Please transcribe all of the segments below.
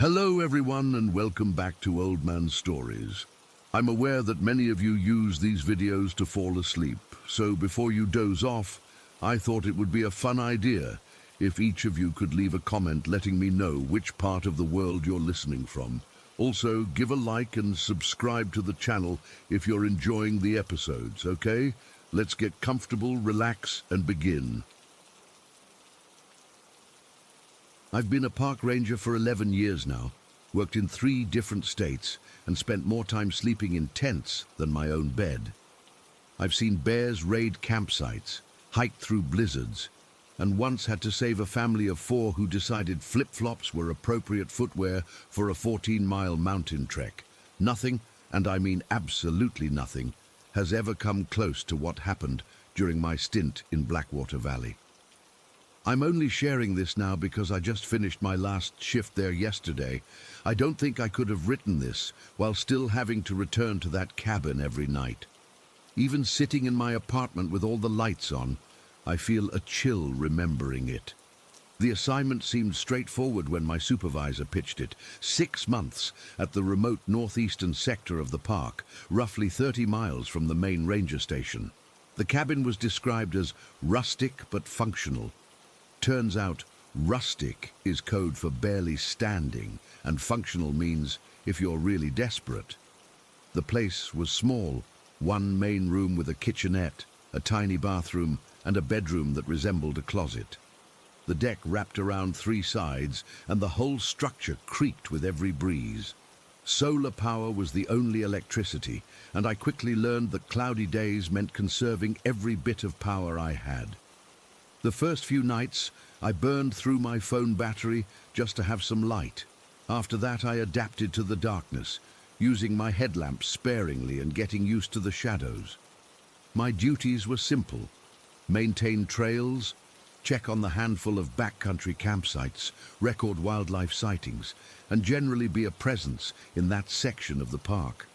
Hello everyone and welcome back to Old Man Stories. I'm aware that many of you use these videos to fall asleep, so before you doze off, I thought it would be a fun idea if each of you could leave a comment letting me know which part of the world you're listening from. Also, give a like and subscribe to the channel if you're enjoying the episodes, okay? Let's get comfortable, relax, and begin. I've been a park ranger for 11 years now, worked in 3 different states, and spent more time sleeping in tents than my own bed. I've seen bears raid campsites, hiked through blizzards, and once had to save a family of 4 who decided flip-flops were appropriate footwear for a 14-mile mountain trek. Nothing, and I mean absolutely nothing, has ever come close to what happened during my stint in Blackwater Valley. I'm only sharing this now because I just finished my last shift there yesterday. I don't think I could have written this while still having to return to that cabin every night. Even sitting in my apartment with all the lights on, I feel a chill remembering it. The assignment seemed straightforward when my supervisor pitched it. 6 months at the remote northeastern sector of the park, roughly 30 miles from the main ranger station. The cabin was described as rustic but functional. Turns out, rustic is code for barely standing, and functional means if you're really desperate. The place was small, 1 main room with a kitchenette, a tiny bathroom, and a bedroom that resembled a closet. The deck wrapped around 3 sides, and the whole structure creaked with every breeze. Solar power was the only electricity, and I quickly learned that cloudy days meant conserving every bit of power I had. The first few nights, I burned through my phone battery just to have some light. After that, I adapted to the darkness, using my headlamp sparingly and getting used to the shadows. My duties were simple: maintain trails, check on the handful of backcountry campsites, record wildlife sightings, and generally be a presence in that section of the park.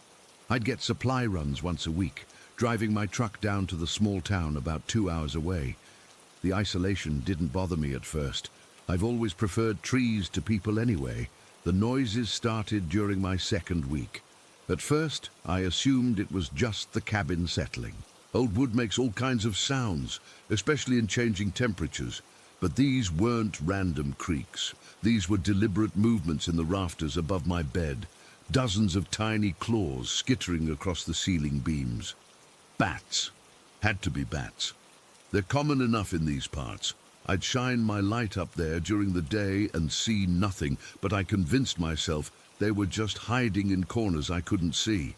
I'd get supply runs once a week, driving my truck down to the small town about 2 hours away. The isolation didn't bother me at first. I've always preferred trees to people anyway. The noises started during my 2nd week. At first, I assumed it was just the cabin settling. Old wood makes all kinds of sounds, especially in changing temperatures. But these weren't random creaks. These were deliberate movements in the rafters above my bed. Dozens of tiny claws skittering across the ceiling beams. Bats. Had to be bats. They're common enough in these parts. I'd shine my light up there during the day and see nothing, but I convinced myself they were just hiding in corners I couldn't see.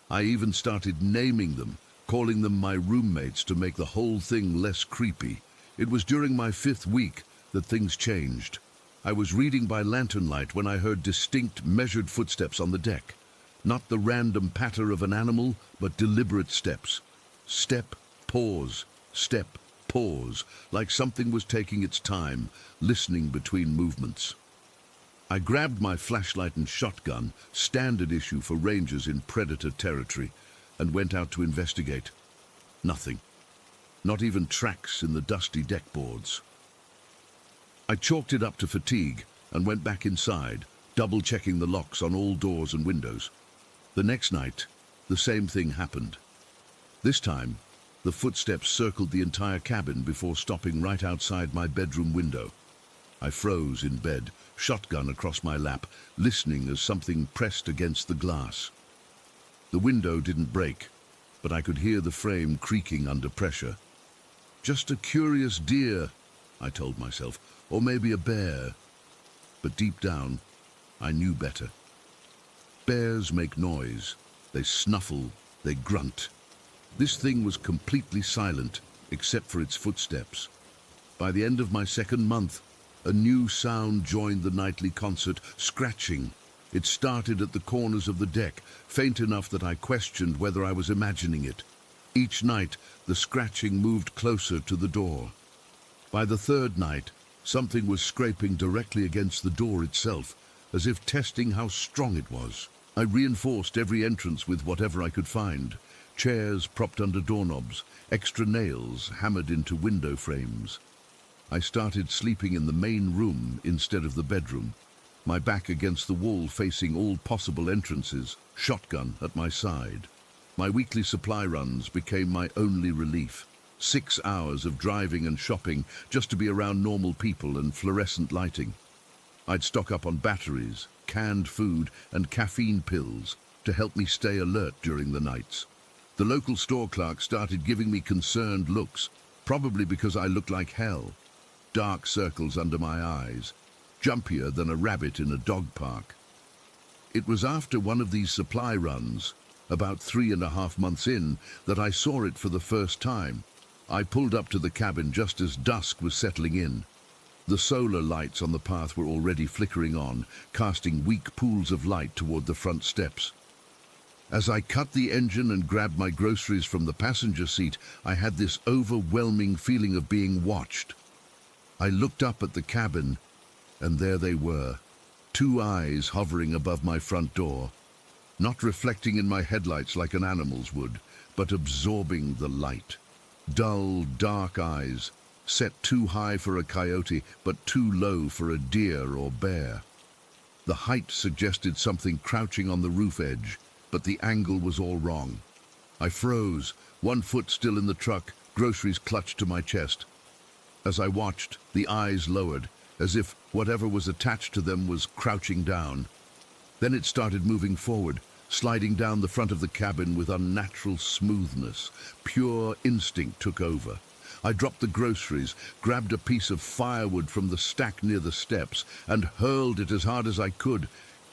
I even started naming them, calling them my roommates to make the whole thing less creepy. It was during my 5th week that things changed. I was reading by lantern light when I heard distinct, measured footsteps on the deck. Not the random patter of an animal, but deliberate steps. Step, pause. Step, pause, like something was taking its time, listening between movements. I grabbed my flashlight and shotgun, standard issue for rangers in predator territory, and went out to investigate. Nothing. Not even tracks in the dusty deck boards. I chalked it up to fatigue and went back inside, double-checking the locks on all doors and windows. The next night, the same thing happened. This time, the footsteps circled the entire cabin before stopping right outside my bedroom window. I froze in bed, shotgun across my lap, listening as something pressed against the glass. The window didn't break, but I could hear the frame creaking under pressure. Just a curious deer, I told myself, or maybe a bear. But deep down, I knew better. Bears make noise. They snuffle, they grunt. This thing was completely silent, except for its footsteps. By the end of my 2nd month, a new sound joined the nightly concert, scratching. It started at the corners of the deck, faint enough that I questioned whether I was imagining it. Each night, the scratching moved closer to the door. By the 3rd night, something was scraping directly against the door itself, as if testing how strong it was. I reinforced every entrance with whatever I could find. Chairs propped under doorknobs, extra nails hammered into window frames. I started sleeping in the main room instead of the bedroom. my back against the wall facing all possible entrances, shotgun at my side. My weekly supply runs became my only relief. 6 hours of driving and shopping just to be around normal people and fluorescent lighting. I'd stock up on batteries, canned food and caffeine pills to help me stay alert during the nights. The local store clerk started giving me concerned looks, probably because I looked like hell. Dark circles under my eyes, jumpier than a rabbit in a dog park. It was after one of these supply runs, about 3.5 months in, that I saw it for the first time. I pulled up to the cabin just as dusk was settling in. The solar lights on the path were already flickering on, casting weak pools of light toward the front steps. As I cut the engine and grabbed my groceries from the passenger seat, I had this overwhelming feeling of being watched. I looked up at the cabin, and there they were, 2 eyes hovering above my front door, not reflecting in my headlights like an animal's would, but absorbing the light. Dull, dark eyes, set too high for a coyote, but too low for a deer or bear. The height suggested something crouching on the roof edge, but the angle was all wrong. I froze, 1 foot still in the truck, groceries clutched to my chest. As I watched, the eyes lowered, as if whatever was attached to them was crouching down. Then it started moving forward, sliding down the front of the cabin with unnatural smoothness. Pure instinct took over. I dropped the groceries, grabbed a piece of firewood from the stack near the steps, and hurled it as hard as I could.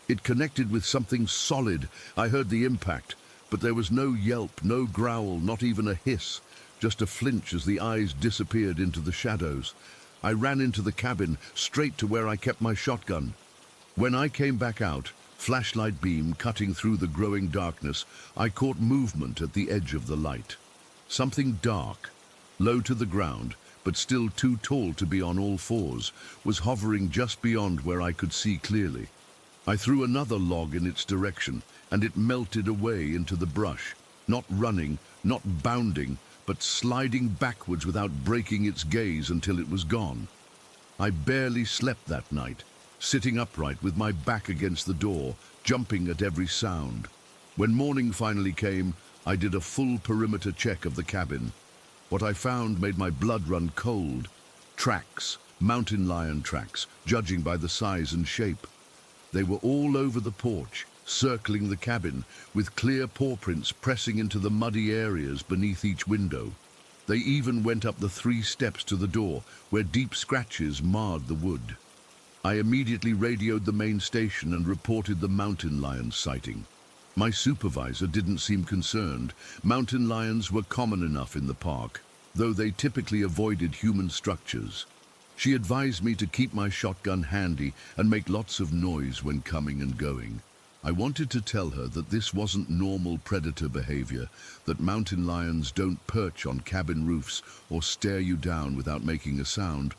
It connected with something solid. I heard the impact, but there was no yelp, no growl, not even a hiss, just a flinch as the eyes disappeared into the shadows. I ran into the cabin, straight to where I kept my shotgun. When I came back out, flashlight beam cutting through the growing darkness, I caught movement at the edge of the light. Something dark, low to the ground, but still too tall to be on all fours, was hovering just beyond where I could see clearly. I threw another log in its direction, and it melted away into the brush, not running, not bounding, but sliding backwards without breaking its gaze until it was gone. I barely slept that night, sitting upright with my back against the door, jumping at every sound. When morning finally came, I did a full perimeter check of the cabin. What I found made my blood run cold. Tracks, mountain lion tracks, judging by the size and shape. They were all over the porch, circling the cabin, with clear paw prints pressing into the muddy areas beneath each window. They even went up the 3 steps to the door, where deep scratches marred the wood. I immediately radioed the main station and reported the mountain lion sighting. My supervisor didn't seem concerned. Mountain lions were common enough in the park, though they typically avoided human structures. She advised me to keep my shotgun handy and make lots of noise when coming and going. I wanted to tell her that this wasn't normal predator behavior, that mountain lions don't perch on cabin roofs or stare you down without making a sound,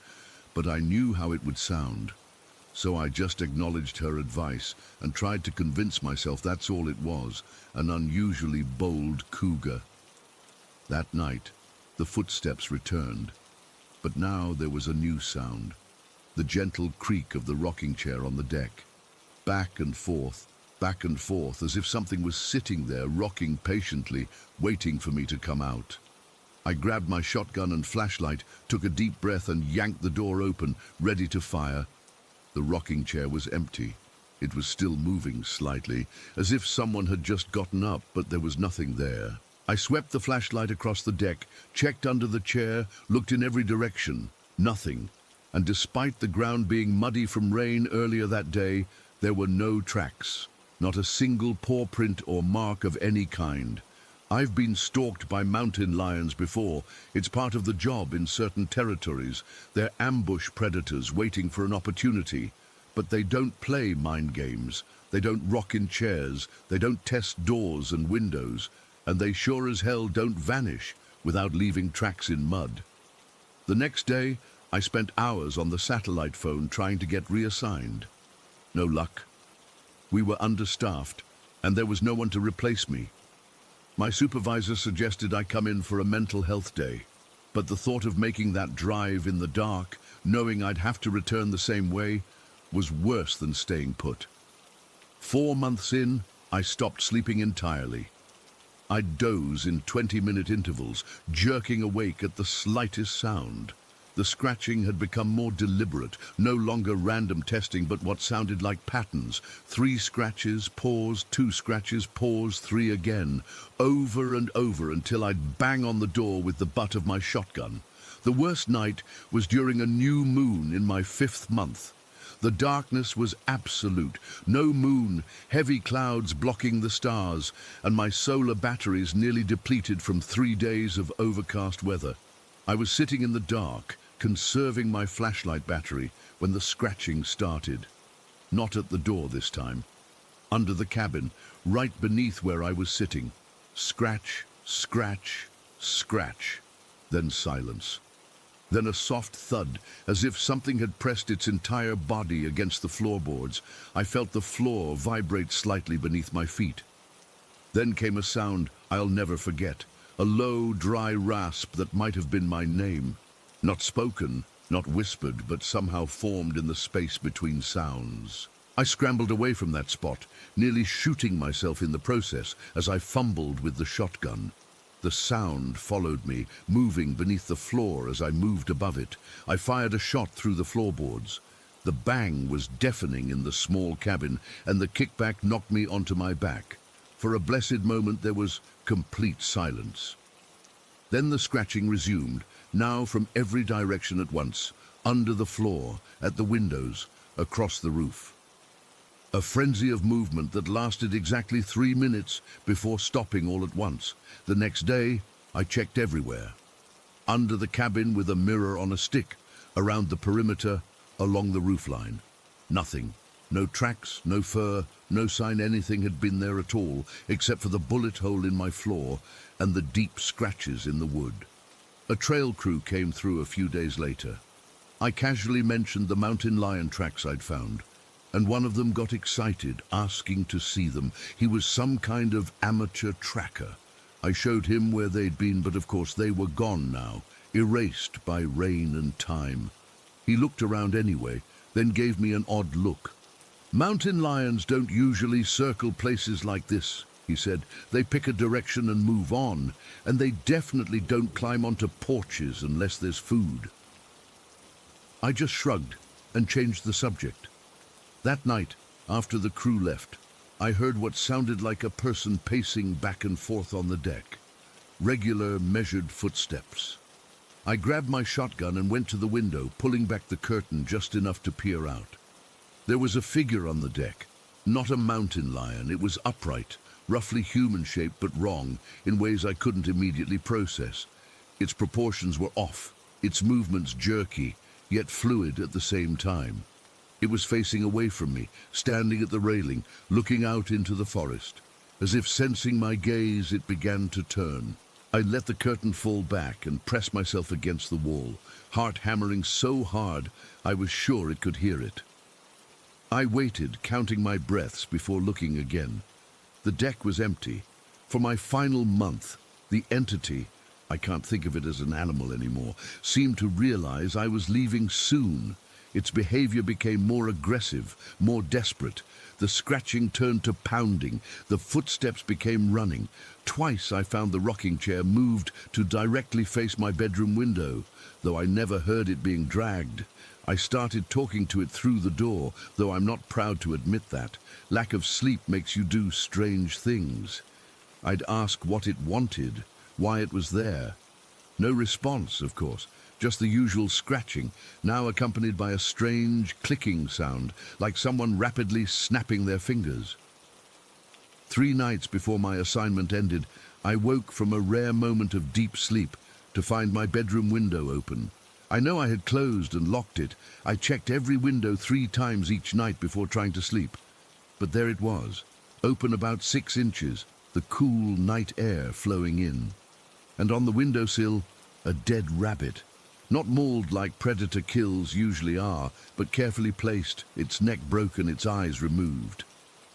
but I knew how it would sound. So I just acknowledged her advice and tried to convince myself that's all it was, an unusually bold cougar. That night, the footsteps returned, but now there was a new sound, the gentle creak of the rocking chair on the deck. Back and forth, as if something was sitting there, rocking patiently, waiting for me to come out. I grabbed my shotgun and flashlight, took a deep breath and yanked the door open, ready to fire. The rocking chair was empty. It was still moving slightly, as if someone had just gotten up, but there was nothing there. I swept the flashlight across the deck, checked under the chair, looked in every direction. Nothing. And despite the ground being muddy from rain earlier that day, there were no tracks. Not a single paw print or mark of any kind. I've been stalked by mountain lions before. It's part of the job in certain territories. They're ambush predators waiting for an opportunity. But they don't play mind games. They don't rock in chairs. They don't test doors and windows. And they sure as hell don't vanish without leaving tracks in mud. The next day, I spent hours on the satellite phone trying to get reassigned. No luck. We were understaffed, and there was no one to replace me. My supervisor suggested I come in for a mental health day, but the thought of making that drive in the dark, knowing I'd have to return the same way, was worse than staying put. 4 months in, I stopped sleeping entirely. I'd doze in 20-minute intervals, jerking awake at the slightest sound. The scratching had become more deliberate, no longer random testing, but what sounded like patterns. 3 scratches, pause, 2 scratches, pause, 3 again. Over and over until I'd bang on the door with the butt of my shotgun. The worst night was during a new moon in my 5th month. The darkness was absolute. No moon, heavy clouds blocking the stars, and my solar batteries nearly depleted from 3 days of overcast weather. I was sitting in the dark, conserving my flashlight battery, when the scratching started. Not at the door this time. Under the cabin, right beneath where I was sitting. Scratch, scratch, scratch. Then silence. Then a soft thud, as if something had pressed its entire body against the floorboards. I felt the floor vibrate slightly beneath my feet. Then came a sound I'll never forget, a low, dry rasp that might have been my name. Not spoken, not whispered, but somehow formed in the space between sounds. I scrambled away from that spot, nearly shooting myself in the process as I fumbled with the shotgun. The sound followed me, moving beneath the floor as I moved above it. I fired a shot through the floorboards. The bang was deafening in the small cabin, and the kickback knocked me onto my back. For a blessed moment there was complete silence. Then the scratching resumed, now from every direction at once, under the floor, at the windows, across the roof. A frenzy of movement that lasted exactly 3 minutes before stopping all at once. The next day, I checked everywhere. Under the cabin with a mirror on a stick, around the perimeter, along the roofline. Nothing. No tracks, no fur, no sign anything had been there at all, except for the bullet hole in my floor and the deep scratches in the wood. A trail crew came through a few days later. I casually mentioned the mountain lion tracks I'd found, and one of them got excited, asking to see them. He was some kind of amateur tracker. I showed him where they'd been, but of course they were gone now, erased by rain and time. He looked around anyway, then gave me an odd look. "Mountain lions don't usually circle places like this," he said. "They pick a direction and move on, and they definitely don't climb onto porches unless there's food." I just shrugged and changed the subject. That night, after the crew left, I heard what sounded like a person pacing back and forth on the deck. Regular, measured footsteps. I grabbed my shotgun and went to the window, pulling back the curtain just enough to peer out. There was a figure on the deck. Not a mountain lion. It was upright, roughly human-shaped but wrong, in ways I couldn't immediately process. Its proportions were off, its movements jerky, yet fluid at the same time. It was facing away from me, standing at the railing, looking out into the forest. As if sensing my gaze, it began to turn. I let the curtain fall back and pressed myself against the wall, heart hammering so hard I was sure it could hear it. I waited, counting my breaths before looking again. The deck was empty. For my final month, the entity, I can't think of it as an animal anymore, seemed to realize I was leaving soon. Its behavior became more aggressive, more desperate. The scratching turned to pounding. The footsteps became running. Twice I found the rocking chair moved to directly face my bedroom window, though I never heard it being dragged. I started talking to it through the door, though I'm not proud to admit that. Lack of sleep makes you do strange things. I'd ask what it wanted, why it was there. No response, of course. Just the usual scratching, now accompanied by a strange clicking sound, like someone rapidly snapping their fingers. 3 nights before my assignment ended, I woke from a rare moment of deep sleep to find my bedroom window open. I know I had closed and locked it. I checked every window 3 times each night before trying to sleep. But there it was, open about 6 inches, the cool night air flowing in. And on the windowsill, a dead rabbit. Not mauled like predator kills usually are, but carefully placed, its neck broken, its eyes removed.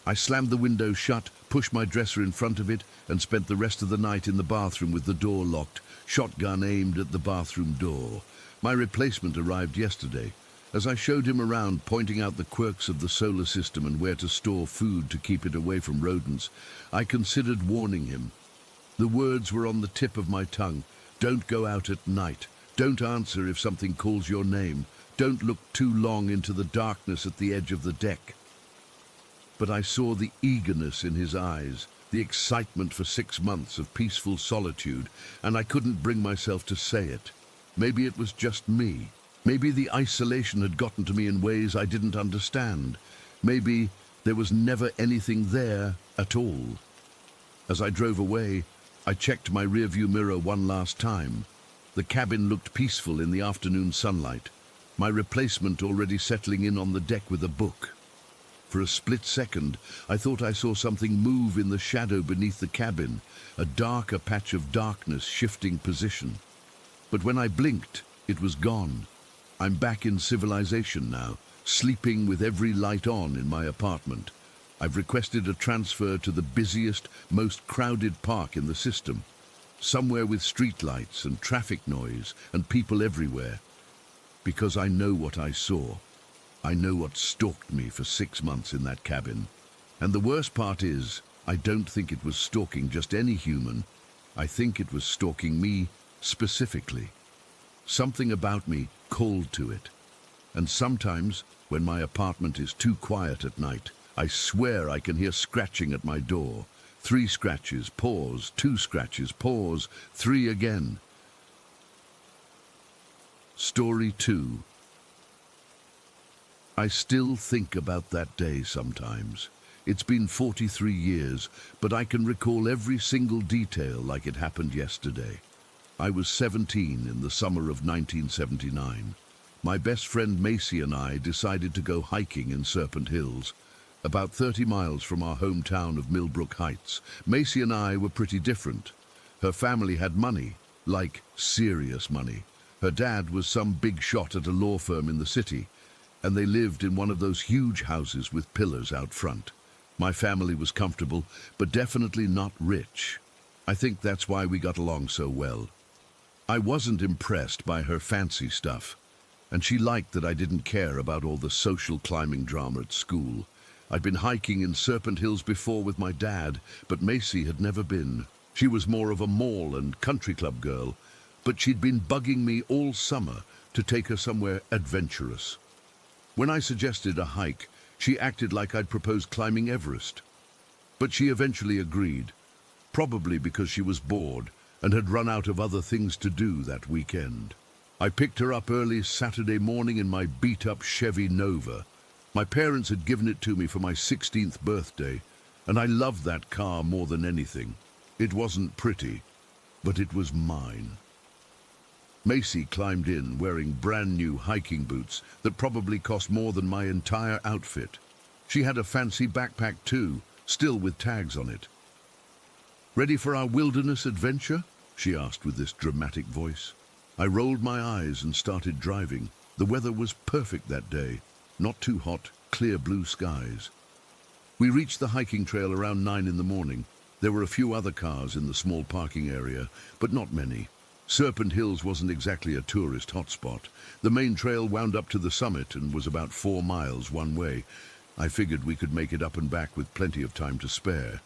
I slammed the window shut, pushed my dresser in front of it, and spent the rest of the night in the bathroom with the door locked, shotgun aimed at the bathroom door. My replacement arrived yesterday. As I showed him around, pointing out the quirks of the solar system and where to store food to keep it away from rodents, I considered warning him. The words were on the tip of my tongue. Don't go out at night. Don't answer if something calls your name. Don't look too long into the darkness at the edge of the deck. But I saw the eagerness in his eyes, the excitement for 6 months of peaceful solitude, and I couldn't bring myself to say it. Maybe it was just me. Maybe the isolation had gotten to me in ways I didn't understand. Maybe there was never anything there at all. As I drove away, I checked my rearview mirror one last time. The cabin looked peaceful in the afternoon sunlight, my replacement already settling in on the deck with a book. For a split second, I thought I saw something move in the shadow beneath the cabin, a darker patch of darkness shifting position. But when I blinked, it was gone. I'm back in civilization now, sleeping with every light on in my apartment. I've requested a transfer to the busiest, most crowded park in the system, somewhere with streetlights and traffic noise and people everywhere. Because I know what I saw. I know what stalked me for 6 months in that cabin. And the worst part is, I don't think it was stalking just any human. I think it was stalking me specifically. Something about me called to it. And sometimes, when my apartment is too quiet at night, I swear I can hear scratching at my door. 3 scratches, pause, 2 scratches, pause, 3 again. Story 2. I still think about that day sometimes. It's been 43 years, but I can recall every single detail like it happened yesterday. I was 17 in the summer of 1979. My best friend Macy and I decided to go hiking in Serpent Hills, about 30 miles from our hometown of Millbrook Heights. Macy and I were pretty different. Her family had money, like serious money. Her dad was some big shot at a law firm in the city, and they lived in one of those huge houses with pillars out front. My family was comfortable, but definitely not rich. I think that's why we got along so well. I wasn't impressed by her fancy stuff, and she liked that I didn't care about all the social climbing drama at school. I'd been hiking in Serpent Hills before with my dad, but Macy had never been. She was more of a mall and country club girl, but she'd been bugging me all summer to take her somewhere adventurous. When I suggested a hike, she acted like I'd proposed climbing Everest. But she eventually agreed, probably because she was bored and had run out of other things to do that weekend. I picked her up early Saturday morning in my beat-up Chevy Nova. My parents had given it to me for my 16th birthday, and I loved that car more than anything. It wasn't pretty, but it was mine. Macy climbed in wearing brand new hiking boots that probably cost more than my entire outfit. She had a fancy backpack too, still with tags on it. "Ready for our wilderness adventure?" she asked with this dramatic voice. I rolled my eyes and started driving. The weather was perfect that day. Not too hot, clear blue skies. We reached the hiking trail around 9 in the morning. There were a few other cars in the small parking area, but not many. Serpent Hills wasn't exactly a tourist hotspot. The main trail wound up to the summit and was about 4 miles one way. I figured we could make it up and back with plenty of time to spare.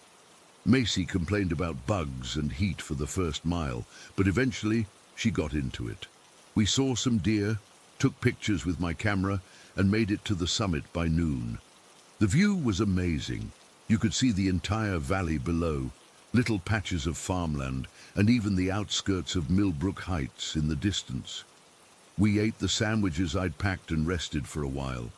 Macy complained about bugs and heat for the first mile, but eventually she got into it. We saw some deer, took pictures with my camera, and made it to the summit by noon. The view was amazing. You could see the entire valley below, little patches of farmland, and even the outskirts of Millbrook Heights in the distance. We ate the sandwiches I'd packed and rested for a while.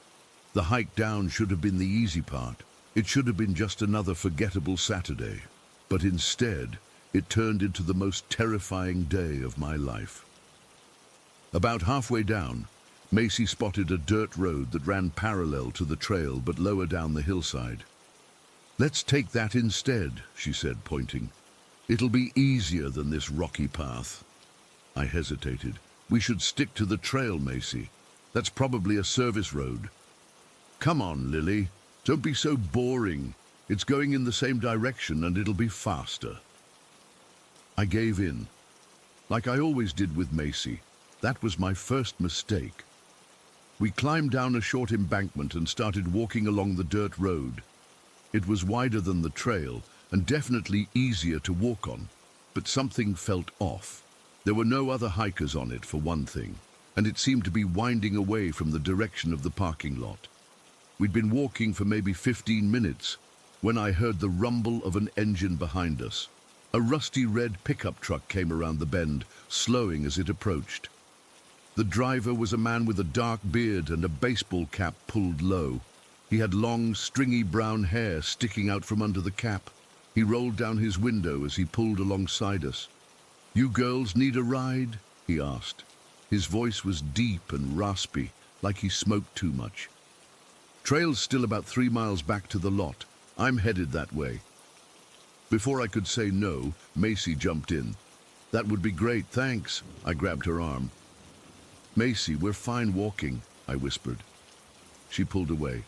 The hike down should have been the easy part. It should have been just another forgettable Saturday. But instead, it turned into the most terrifying day of my life. About halfway down, Macy spotted a dirt road that ran parallel to the trail but lower down the hillside. "Let's take that instead," she said, pointing. "It'll be easier than this rocky path." I hesitated. "We should stick to the trail, Macy. That's probably a service road." "Come on, Lily. Don't be so boring. It's going in the same direction and it'll be faster." I gave in. Like I always did with Macy. That was my first mistake. We climbed down a short embankment and started walking along the dirt road. It was wider than the trail and definitely easier to walk on, but something felt off. There were no other hikers on it, for one thing, and it seemed to be winding away from the direction of the parking lot. We'd been walking for maybe 15 minutes when I heard the rumble of an engine behind us. A rusty red pickup truck came around the bend, slowing as it approached. The driver was a man with a dark beard and a baseball cap pulled low. He had long, stringy brown hair sticking out from under the cap. He rolled down his window as he pulled alongside us. "You girls need a ride?" he asked. His voice was deep and raspy, like he smoked too much. "Trail's still about 3 miles back to the lot. I'm headed that way." Before I could say no, Macy jumped in. "That would be great, thanks." I grabbed her arm. "Macy, we're fine walking," I whispered. She pulled away.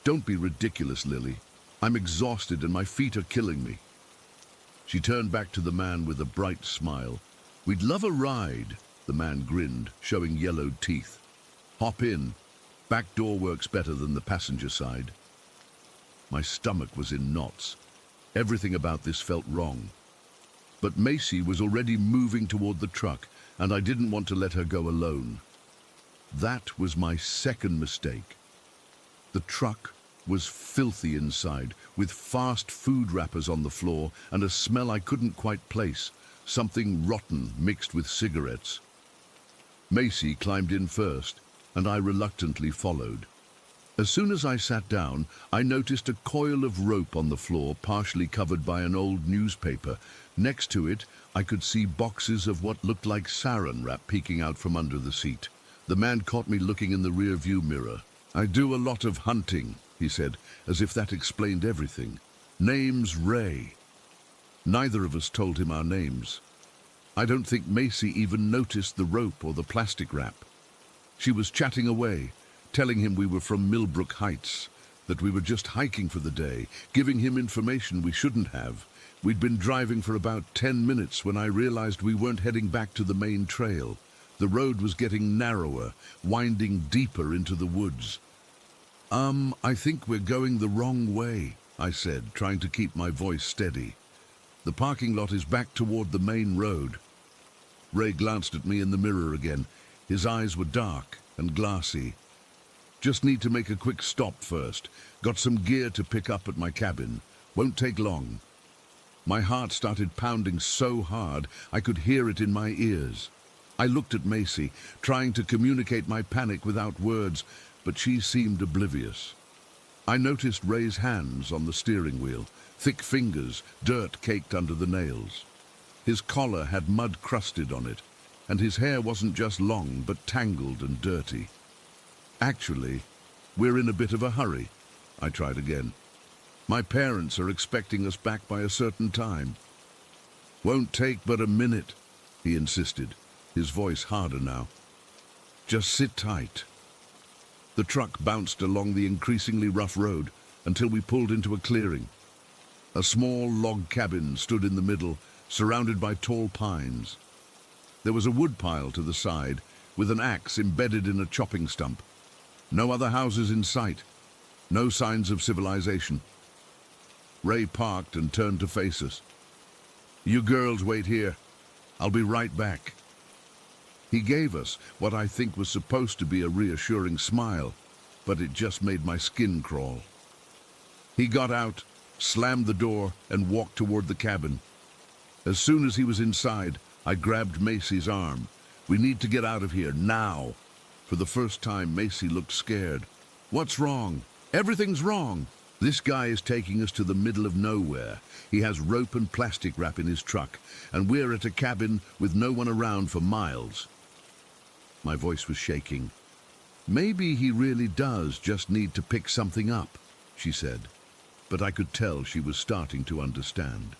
"Don't be ridiculous, Lily. I'm exhausted and my feet are killing me." She turned back to the man with a bright smile. "We'd love a ride," the man grinned, showing yellowed teeth. "Hop in. Back door works better than the passenger side." My stomach was in knots. Everything about this felt wrong. But Macy was already moving toward the truck, and I didn't want to let her go alone. That was my second mistake. The truck was filthy inside, with fast food wrappers on the floor and a smell I couldn't quite place, something rotten mixed with cigarettes. Macy climbed in first, and I reluctantly followed. As soon as I sat down, I noticed a coil of rope on the floor, partially covered by an old newspaper. Next to it, I could see boxes of what looked like saran wrap peeking out from under the seat. The man caught me looking in the rear-view mirror. "I do a lot of hunting," he said, as if that explained everything. "Name's Ray." Neither of us told him our names. I don't think Macy even noticed the rope or the plastic wrap. She was chatting away, telling him we were from Millbrook Heights, that we were just hiking for the day, giving him information we shouldn't have. We'd been driving for about 10 minutes when I realized we weren't heading back to the main trail. The road was getting narrower, winding deeper into the woods. I think we're going the wrong way," I said, trying to keep my voice steady. "The parking lot is back toward the main road." Ray glanced at me in the mirror again. His eyes were dark and glassy. "Just need to make a quick stop first. Got some gear to pick up at my cabin. Won't take long." My heart started pounding so hard I could hear it in my ears. I looked at Macy, trying to communicate my panic without words, but she seemed oblivious. I noticed Ray's hands on the steering wheel, thick fingers, dirt caked under the nails. His collar had mud crusted on it, and his hair wasn't just long, but tangled and dirty. "Actually, we're in a bit of a hurry," I tried again. "My parents are expecting us back by a certain time." "Won't take but a minute," he insisted, his voice harder now. "Just sit tight." The truck bounced along the increasingly rough road until we pulled into a clearing. A small log cabin stood in the middle, surrounded by tall pines. There was a wood pile to the side, with an axe embedded in a chopping stump. No other houses in sight. No signs of civilization. Ray parked and turned to face us. "You girls wait here. I'll be right back." He gave us what I think was supposed to be a reassuring smile, but it just made my skin crawl. He got out, slammed the door, and walked toward the cabin. As soon as he was inside, I grabbed Macy's arm. "We need to get out of here, now." For the first time, Macy looked scared. "What's wrong?" "Everything's wrong. This guy is taking us to the middle of nowhere. He has rope and plastic wrap in his truck, and we're at a cabin with no one around for miles." My voice was shaking. "Maybe he really does just need to pick something up," she said, but I could tell she was starting to understand.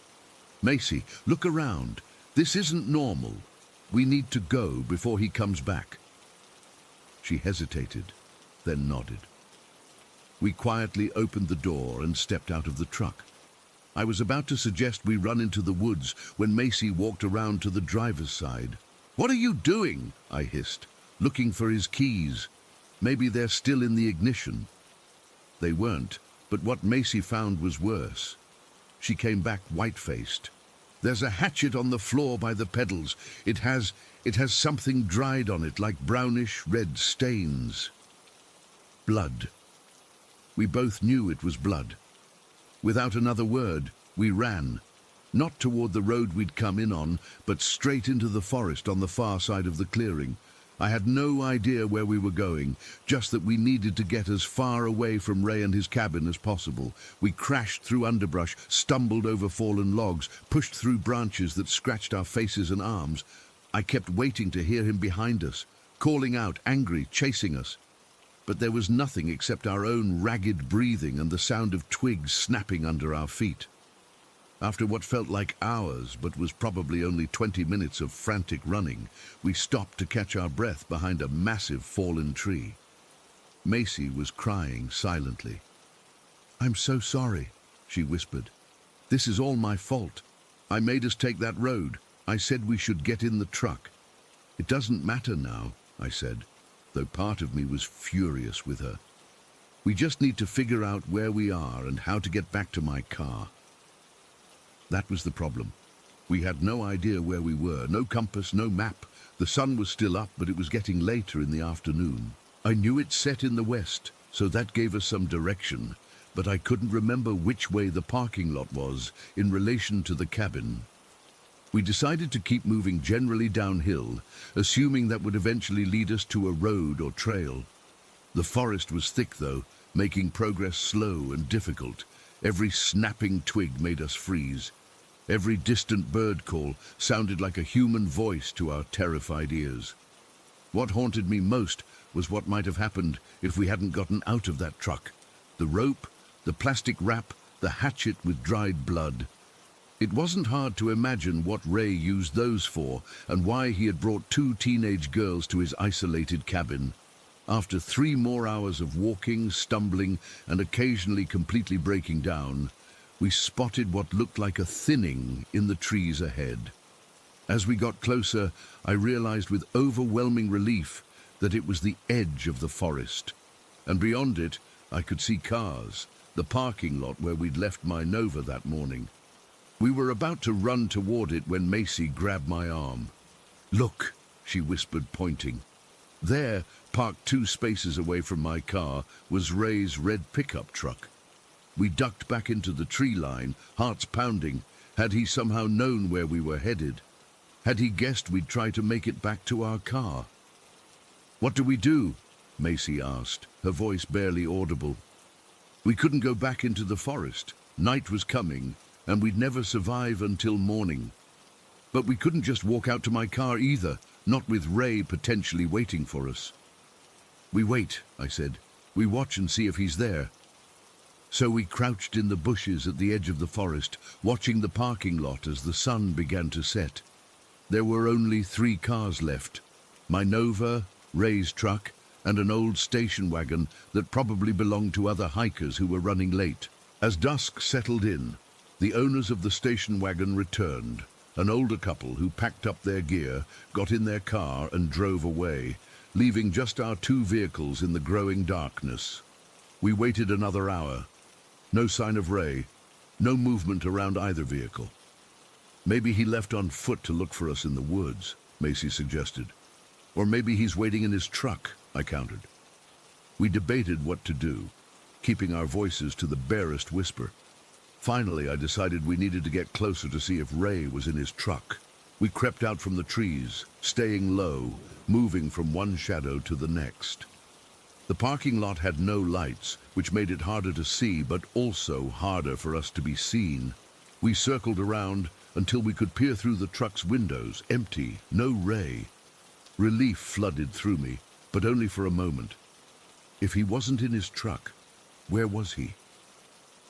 "Macy, look around. This isn't normal. We need to go before he comes back." She hesitated, then nodded. We quietly opened the door and stepped out of the truck. I was about to suggest we run into the woods when Macy walked around to the driver's side. "What are you doing?" I hissed, looking for his keys. Maybe they're still in the ignition. They weren't, but what Macy found was worse. She came back white-faced. There's a hatchet on the floor by the pedals. It has something dried on it, like brownish red stains. Blood. We both knew it was blood. Without another word, we ran. Not toward the road we'd come in on, but straight into the forest on the far side of the clearing. I had no idea where we were going, just that we needed to get as far away from Ray and his cabin as possible. We crashed through underbrush, stumbled over fallen logs, pushed through branches that scratched our faces and arms. I kept waiting to hear him behind us, calling out, angry, chasing us. But there was nothing except our own ragged breathing and the sound of twigs snapping under our feet. After what felt like hours, but was probably only 20 minutes of frantic running, we stopped to catch our breath behind a massive fallen tree. Macy was crying silently. "I'm so sorry," she whispered. "This is all my fault. I made us take that road. I said we should get in the truck." "It doesn't matter now," I said, though part of me was furious with her. "We just need to figure out where we are and how to get back to my car." That was the problem. We had no idea where we were, no compass, no map. The sun was still up, but it was getting later in the afternoon. I knew it set in the west, so that gave us some direction, but I couldn't remember which way the parking lot was in relation to the cabin. We decided to keep moving generally downhill, assuming that would eventually lead us to a road or trail. The forest was thick, though, making progress slow and difficult. Every snapping twig made us freeze. Every distant bird call sounded like a human voice to our terrified ears. What haunted me most was what might have happened if we hadn't gotten out of that truck. The rope, the plastic wrap, the hatchet with dried blood. It wasn't hard to imagine what Ray used those for and why he had brought 2 teenage girls to his isolated cabin. After 3 more hours of walking, stumbling, and occasionally completely breaking down, we spotted what looked like a thinning in the trees ahead. As we got closer, I realized with overwhelming relief that it was the edge of the forest. And beyond it, I could see cars, the parking lot where we'd left my Nova that morning. We were about to run toward it when Macy grabbed my arm. "Look," she whispered, pointing. There, parked 2 spaces away from my car, was Ray's red pickup truck. We ducked back into the tree line, hearts pounding. Had he somehow known where we were headed? Had he guessed we'd try to make it back to our car? "What do we do?" Macy asked, her voice barely audible. We couldn't go back into the forest. Night was coming, and we'd never survive until morning. But we couldn't just walk out to my car either, not with Ray potentially waiting for us. "We wait," I said. "We watch and see if he's there." So we crouched in the bushes at the edge of the forest, watching the parking lot as the sun began to set. There were only 3 cars left. My Nova, Ray's truck, and an old station wagon that probably belonged to other hikers who were running late. As dusk settled in, the owners of the station wagon returned. An older couple who packed up their gear, got in their car and drove away, leaving just our 2 vehicles in the growing darkness. We waited another hour. No sign of Ray, no movement around either vehicle. "Maybe he left on foot to look for us in the woods," Macy suggested. "Or maybe he's waiting in his truck," I countered. We debated what to do, keeping our voices to the barest whisper. Finally, I decided we needed to get closer to see if Ray was in his truck. We crept out from the trees, staying low, moving from one shadow to the next. The parking lot had no lights, which made it harder to see, but also harder for us to be seen. We circled around until we could peer through the truck's windows, empty, no Ray. Relief flooded through me, but only for a moment. If he wasn't in his truck, where was he?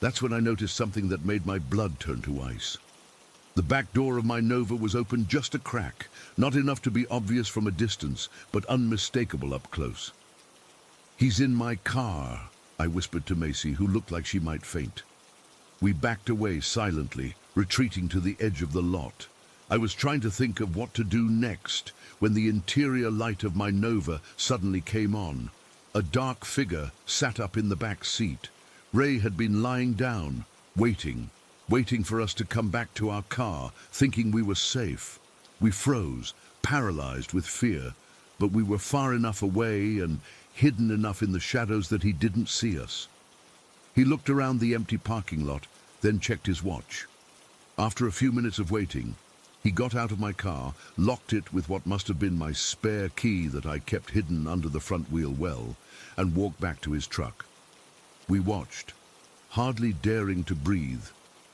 That's when I noticed something that made my blood turn to ice. The back door of my Nova was open just a crack, not enough to be obvious from a distance, but unmistakable up close. "He's in my car," I whispered to Macy, who looked like she might faint. We backed away silently, retreating to the edge of the lot. I was trying to think of what to do next when the interior light of my Nova suddenly came on. A dark figure sat up in the back seat. Ray had been lying down, waiting for us to come back to our car, thinking we were safe. We froze, paralyzed with fear, but we were far enough away and hidden enough in the shadows that he didn't see us. He looked around the empty parking lot, then checked his watch. After a few minutes of waiting, he got out of my car, locked it with what must have been my spare key that I kept hidden under the front wheel well, and walked back to his truck. We watched, hardly daring to breathe,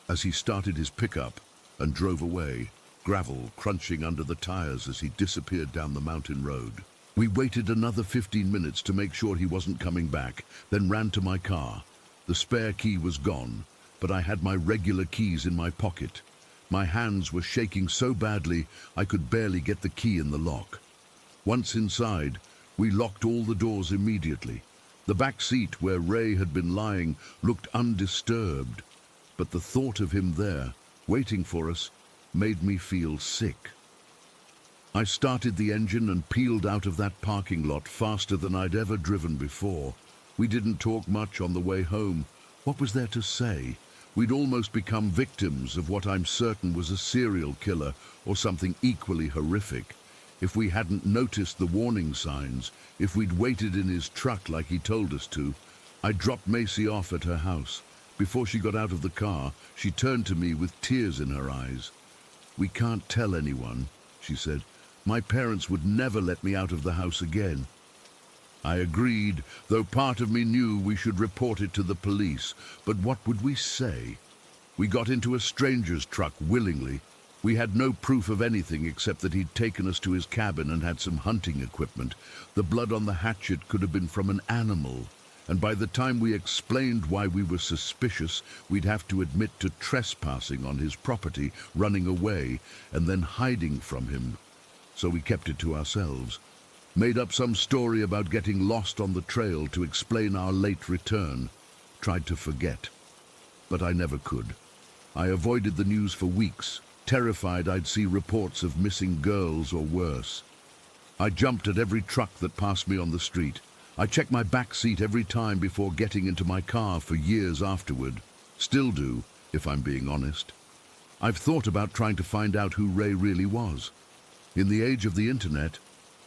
as he started his pickup and drove away, gravel crunching under the tires as he disappeared down the mountain road. We waited another 15 minutes to make sure he wasn't coming back, then ran to my car. The spare key was gone, but I had my regular keys in my pocket. My hands were shaking so badly I could barely get the key in the lock. Once inside, we locked all the doors immediately. The back seat where Ray had been lying looked undisturbed, but the thought of him there, waiting for us, made me feel sick. I started the engine and peeled out of that parking lot faster than I'd ever driven before. We didn't talk much on the way home. What was there to say? We'd almost become victims of what I'm certain was a serial killer or something equally horrific. If we hadn't noticed the warning signs, if we'd waited in his truck like he told us to. I dropped Macy off at her house. Before she got out of the car, she turned to me with tears in her eyes. "We can't tell anyone," she said. "My parents would never let me out of the house again." I agreed, though part of me knew we should report it to the police. But what would we say? We got into a stranger's truck willingly. We had no proof of anything except that he'd taken us to his cabin and had some hunting equipment. The blood on the hatchet could have been from an animal. And by the time we explained why we were suspicious, we'd have to admit to trespassing on his property, running away, and then hiding from him. So we kept it to ourselves. Made up some story about getting lost on the trail to explain our late return. Tried to forget. But I never could. I avoided the news for weeks, terrified I'd see reports of missing girls or worse. I jumped at every truck that passed me on the street. I checked my back seat every time before getting into my car for years afterward. Still do, if I'm being honest. I've thought about trying to find out who Ray really was. In the age of the internet,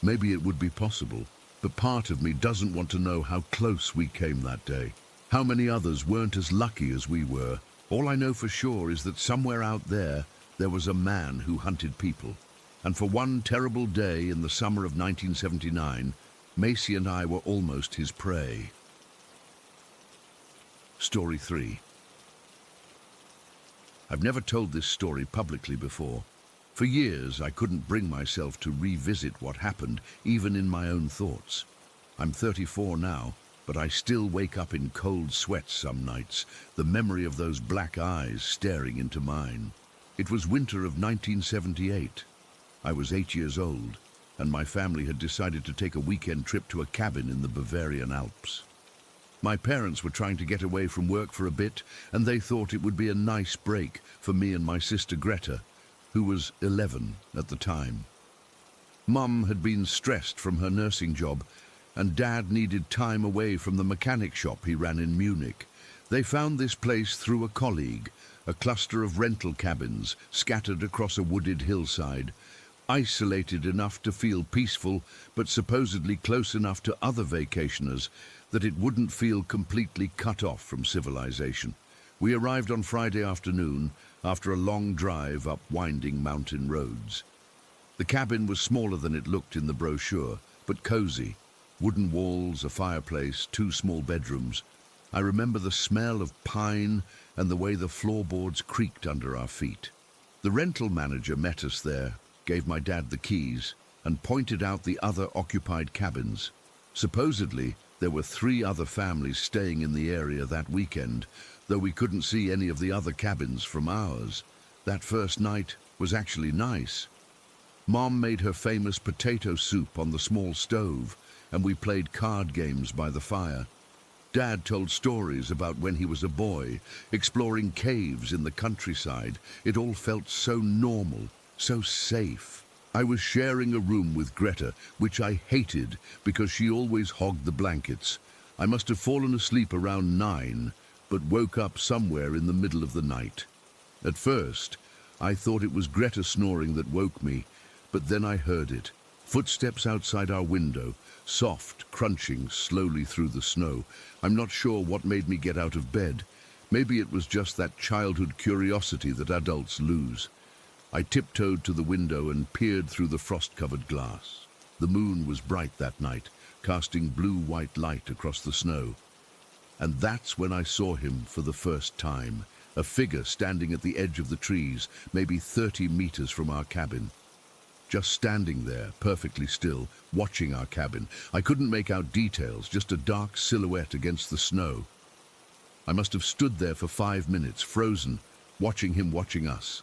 maybe it would be possible, but part of me doesn't want to know how close we came that day. How many others weren't as lucky as we were. All I know for sure is that somewhere out there was a man who hunted people. And for one terrible day in the summer of 1979, Macy and I were almost his prey. Story 3. I've never told this story publicly before. For years, I couldn't bring myself to revisit what happened, even in my own thoughts. I'm 34 now, but I still wake up in cold sweats some nights, the memory of those black eyes staring into mine. It was winter of 1978. I was 8 years old, and my family had decided to take a weekend trip to a cabin in the Bavarian Alps. My parents were trying to get away from work for a bit, and they thought it would be a nice break for me and my sister Greta, who was 11 at the time. Mum had been stressed from her nursing job, and Dad needed time away from the mechanic shop he ran in Munich. They found this place through a colleague, a cluster of rental cabins scattered across a wooded hillside, isolated enough to feel peaceful, but supposedly close enough to other vacationers that it wouldn't feel completely cut off from civilization. We arrived on Friday afternoon after a long drive up winding mountain roads. The cabin was smaller than it looked in the brochure, but cozy. Wooden walls, a fireplace, 2 small bedrooms. I remember the smell of pine and the way the floorboards creaked under our feet. The rental manager met us there, gave my dad the keys, and pointed out the other occupied cabins. Supposedly, there were 3 other families staying in the area that weekend, though we couldn't see any of the other cabins from ours. That first night was actually nice. Mom made her famous potato soup on the small stove, and we played card games by the fire. Dad told stories about when he was a boy, exploring caves in the countryside. It all felt so normal, so safe. I was sharing a room with Greta, which I hated because she always hogged the blankets. I must have fallen asleep around 9, but woke up somewhere in the middle of the night. At first, I thought it was Greta snoring that woke me, but then I heard it. Footsteps outside our window, soft, crunching slowly through the snow. I'm not sure what made me get out of bed. Maybe it was just that childhood curiosity that adults lose. I tiptoed to the window and peered through the frost-covered glass. The moon was bright that night, casting blue-white light across the snow. And that's when I saw him for the first time, a figure standing at the edge of the trees, maybe 30 meters from our cabin. Just standing there, perfectly still, watching our cabin. I couldn't make out details, just a dark silhouette against the snow. I must have stood there for 5 minutes, frozen, watching him watching us.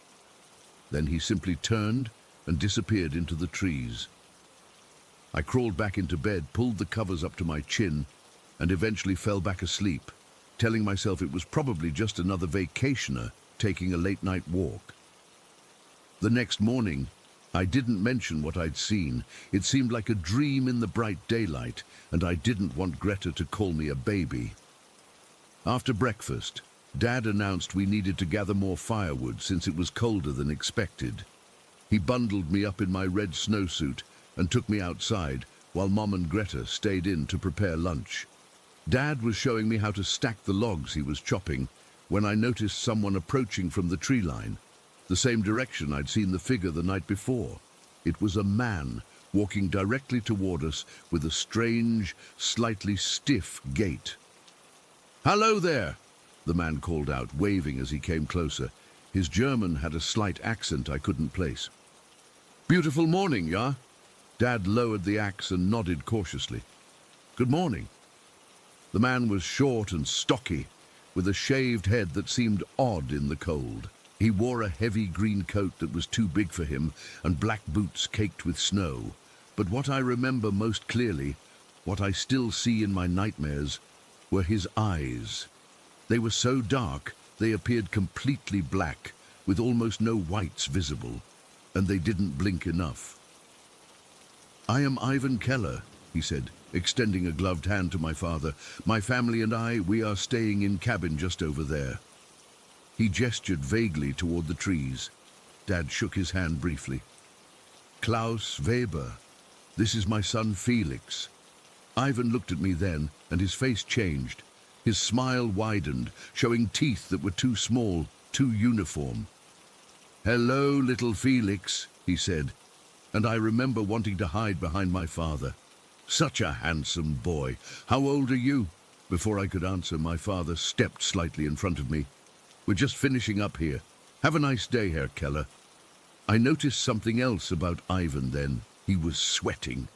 Then he simply turned and disappeared into the trees. I crawled back into bed, pulled the covers up to my chin, and eventually fell back asleep, telling myself it was probably just another vacationer taking a late-night walk. The next morning, I didn't mention what I'd seen. It seemed like a dream in the bright daylight, and I didn't want Greta to call me a baby. After breakfast, Dad announced we needed to gather more firewood since it was colder than expected. He bundled me up in my red snowsuit and took me outside, while Mom and Greta stayed in to prepare lunch. Dad was showing me how to stack the logs he was chopping when I noticed someone approaching from the tree line, the same direction I'd seen the figure the night before. It was a man walking directly toward us with a strange, slightly stiff gait. "Hello there," the man called out, waving as he came closer. His German had a slight accent I couldn't place. "Beautiful morning, ja?" Dad lowered the axe and nodded cautiously. "Good morning." The man was short and stocky, with a shaved head that seemed odd in the cold. He wore a heavy green coat that was too big for him and black boots caked with snow. But what I remember most clearly, what I still see in my nightmares, were his eyes. They were so dark, they appeared completely black, with almost no whites visible, and they didn't blink enough. "I am Ivan Keller," he said, extending a gloved hand to my father. "My family and I, we are staying in cabin just over there." He gestured vaguely toward the trees. Dad shook his hand briefly. "Klaus Weber, this is my son Felix." Ivan looked at me then, and his face changed. His smile widened, showing teeth that were too small, too uniform. "Hello, little Felix," he said, and I remember wanting to hide behind my father. "Such a handsome boy. How old are you?" Before I could answer, my father stepped slightly in front of me. "We're just finishing up here. Have a nice day, Herr Keller." I noticed something else about Ivan then. He was sweating.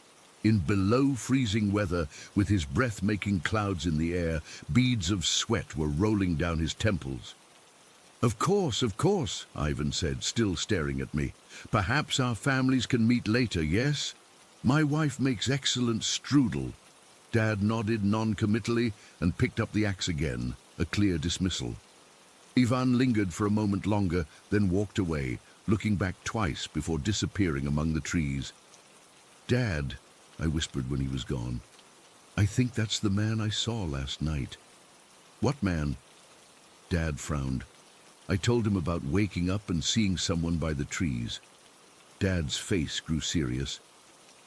In below-freezing weather, with his breath-making clouds in the air, beads of sweat were rolling down his temples. Of course," Ivan said, still staring at me. "Perhaps our families can meet later, yes? My wife makes excellent strudel." Dad nodded non-committally and picked up the axe again, a clear dismissal. Ivan lingered for a moment longer, then walked away, looking back twice before disappearing among the trees. "Dad," I whispered when he was gone, "I think that's the man I saw last night." "What man?" Dad frowned. I told him about waking up and seeing someone by the trees. Dad's face grew serious.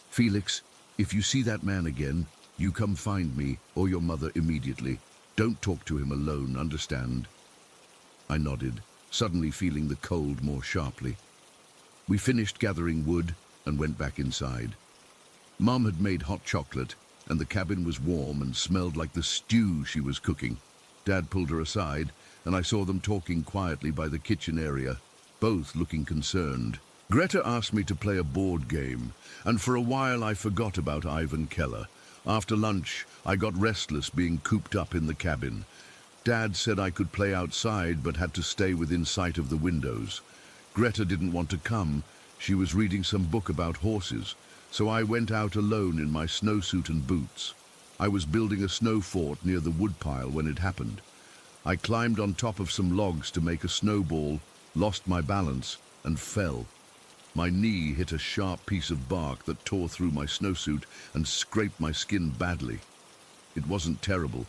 "Felix, if you see that man again, you come find me or your mother immediately. Don't talk to him alone, understand?" I nodded, suddenly feeling the cold more sharply. We finished gathering wood and went back inside. Mom had made hot chocolate, and the cabin was warm and smelled like the stew she was cooking. Dad pulled her aside, and I saw them talking quietly by the kitchen area, both looking concerned. Greta asked me to play a board game, and for a while I forgot about Ivan Keller. After lunch, I got restless being cooped up in the cabin. Dad said I could play outside but had to stay within sight of the windows. Greta didn't want to come. She was reading some book about horses, so I went out alone in my snowsuit and boots. I was building a snow fort near the woodpile when it happened. I climbed on top of some logs to make a snowball, lost my balance, and fell. My knee hit a sharp piece of bark that tore through my snowsuit and scraped my skin badly. It wasn't terrible,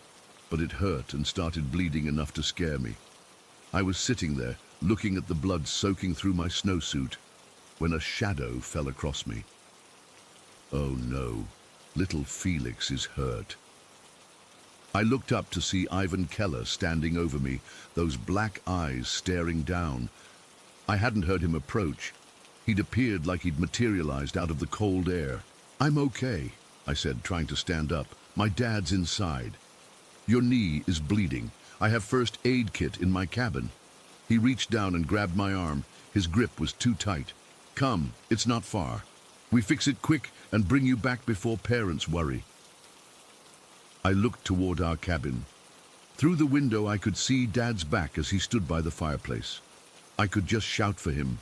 but it hurt and started bleeding enough to scare me. I was sitting there, looking at the blood soaking through my snowsuit, when a shadow fell across me. Oh no, little Felix is hurt. I looked up to see Ivan Keller standing over me, those black eyes staring down. I hadn't heard him approach. He'd appeared like he'd materialized out of the cold air. "I'm okay," I said, trying to stand up. "My dad's inside. Your knee is bleeding. I have first aid kit in my cabin." He reached down and grabbed my arm. His grip was too tight. "Come, it's not far. We fix it quick and bring you back before parents worry." I looked toward our cabin. Through the window I could see Dad's back as he stood by the fireplace. I could just shout for him.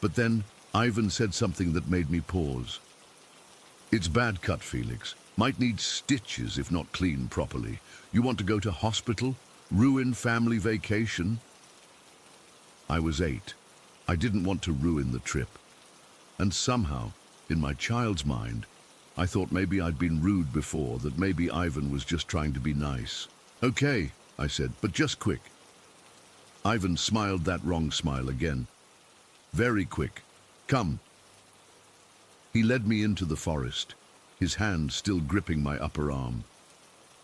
But then Ivan said something that made me pause. "It's bad cut, Felix. Might need stitches if not cleaned properly. You want to go to hospital? Ruin family vacation?" I was 8. I didn't want to ruin the trip. And somehow, in my child's mind, I thought maybe I'd been rude before, that maybe Ivan was just trying to be nice. "Okay," I said, "but just quick." Ivan smiled that wrong smile again. "Very quick. Come." He led me into the forest, his hand still gripping my upper arm.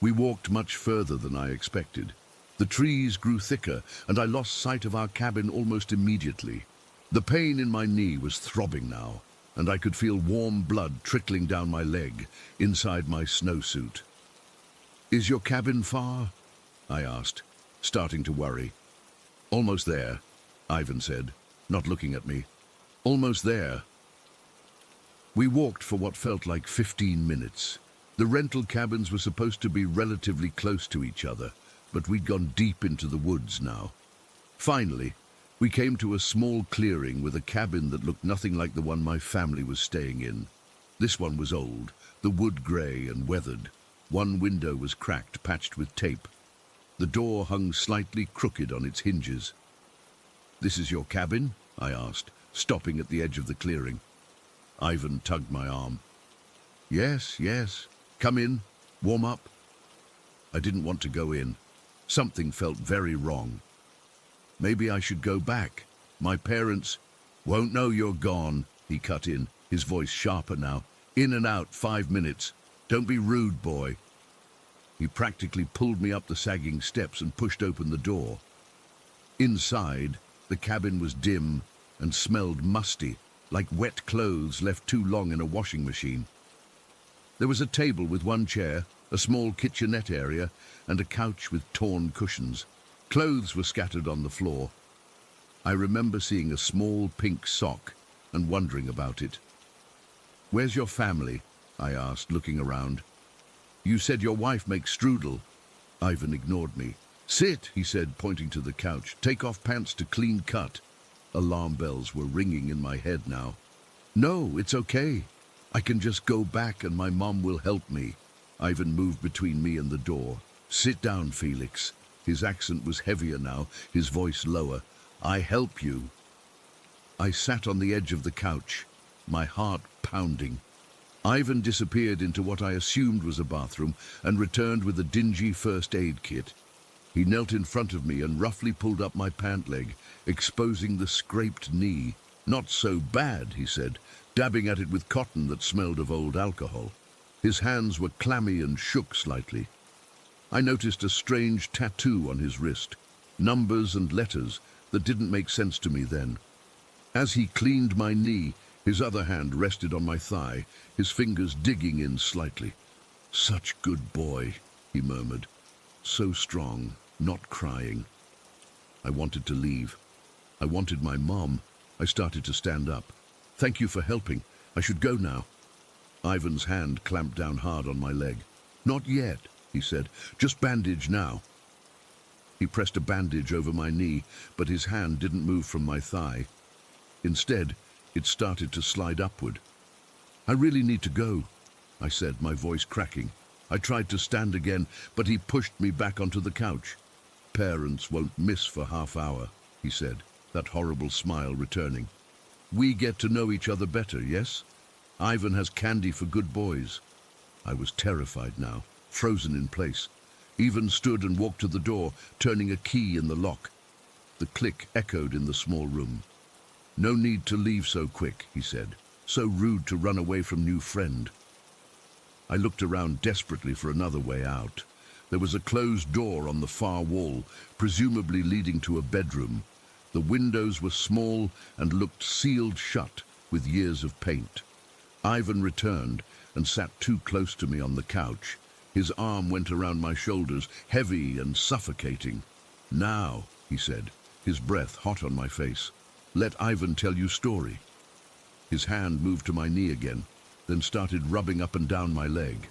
We walked much further than I expected. The trees grew thicker, and I lost sight of our cabin almost immediately. The pain in my knee was throbbing now, and I could feel warm blood trickling down my leg, inside my snowsuit. "Is your cabin far?" I asked, starting to worry. "Almost there," Ivan said, not looking at me. "Almost there." We walked for what felt like 15 minutes. The rental cabins were supposed to be relatively close to each other, but we'd gone deep into the woods now. Finally, we came to a small clearing with a cabin that looked nothing like the one my family was staying in. This one was old, the wood grey and weathered. One window was cracked, patched with tape. The door hung slightly crooked on its hinges. "This is your cabin?" I asked, stopping at the edge of the clearing. Ivan tugged my arm. Yes. Come in. Warm up." I didn't want to go in. Something felt very wrong. Maybe I should go back. My parents won't know you're gone, he cut in, his voice sharper now. "In and out, 5 minutes. Don't be rude, boy." He practically pulled me up the sagging steps and pushed open the door. Inside, the cabin was dim and smelled musty, like wet clothes left too long in a washing machine. There was a table with one chair, a small kitchenette area, and a couch with torn cushions. Clothes were scattered on the floor. I remember seeing a small pink sock and wondering about it. "Where's your family?" I asked, looking around. "You said your wife makes strudel." Ivan ignored me. "Sit," he said, pointing to the couch. "Take off pants to clean cut." Alarm bells were ringing in my head now. "No, it's okay. I can just go back and my mom will help me." Ivan moved between me and the door. "Sit down, Felix." His accent was heavier now, his voice lower. "I help you." I sat on the edge of the couch, my heart pounding. Ivan disappeared into what I assumed was a bathroom and returned with a dingy first aid kit. He knelt in front of me and roughly pulled up my pant leg, exposing the scraped knee. "Not so bad," he said, dabbing at it with cotton that smelled of old alcohol. His hands were clammy and shook slightly. I noticed a strange tattoo on his wrist, numbers and letters that didn't make sense to me then. As he cleaned my knee, his other hand rested on my thigh, his fingers digging in slightly. "Such good boy," he murmured. "So strong, not crying." I wanted to leave. I wanted my mom. I started to stand up. "Thank you for helping. I should go now." Ivan's hand clamped down hard on my leg. "Not yet," he said. "Just bandage now." He pressed a bandage over my knee, but his hand didn't move from my thigh. Instead, it started to slide upward. "I really need to go," I said, my voice cracking. I tried to stand again, but he pushed me back onto the couch. "Parents won't miss for half hour," he said, that horrible smile returning. We get to know each other better, yes? Ivan has candy for good boys. I was terrified now, frozen in place. Ivan stood and walked to the door, turning a key in the lock. The click echoed in the small room. "No need to leave so quick," he said. "So rude to run away from new friend." I looked around desperately for another way out. There was a closed door on the far wall, presumably leading to a bedroom. The windows were small and looked sealed shut with years of paint. Ivan returned and sat too close to me on the couch. His arm went around my shoulders, heavy and suffocating. "Now," he said, his breath hot on my face, "let Ivan tell you story." His hand moved to my knee again, then started rubbing up and down my leg.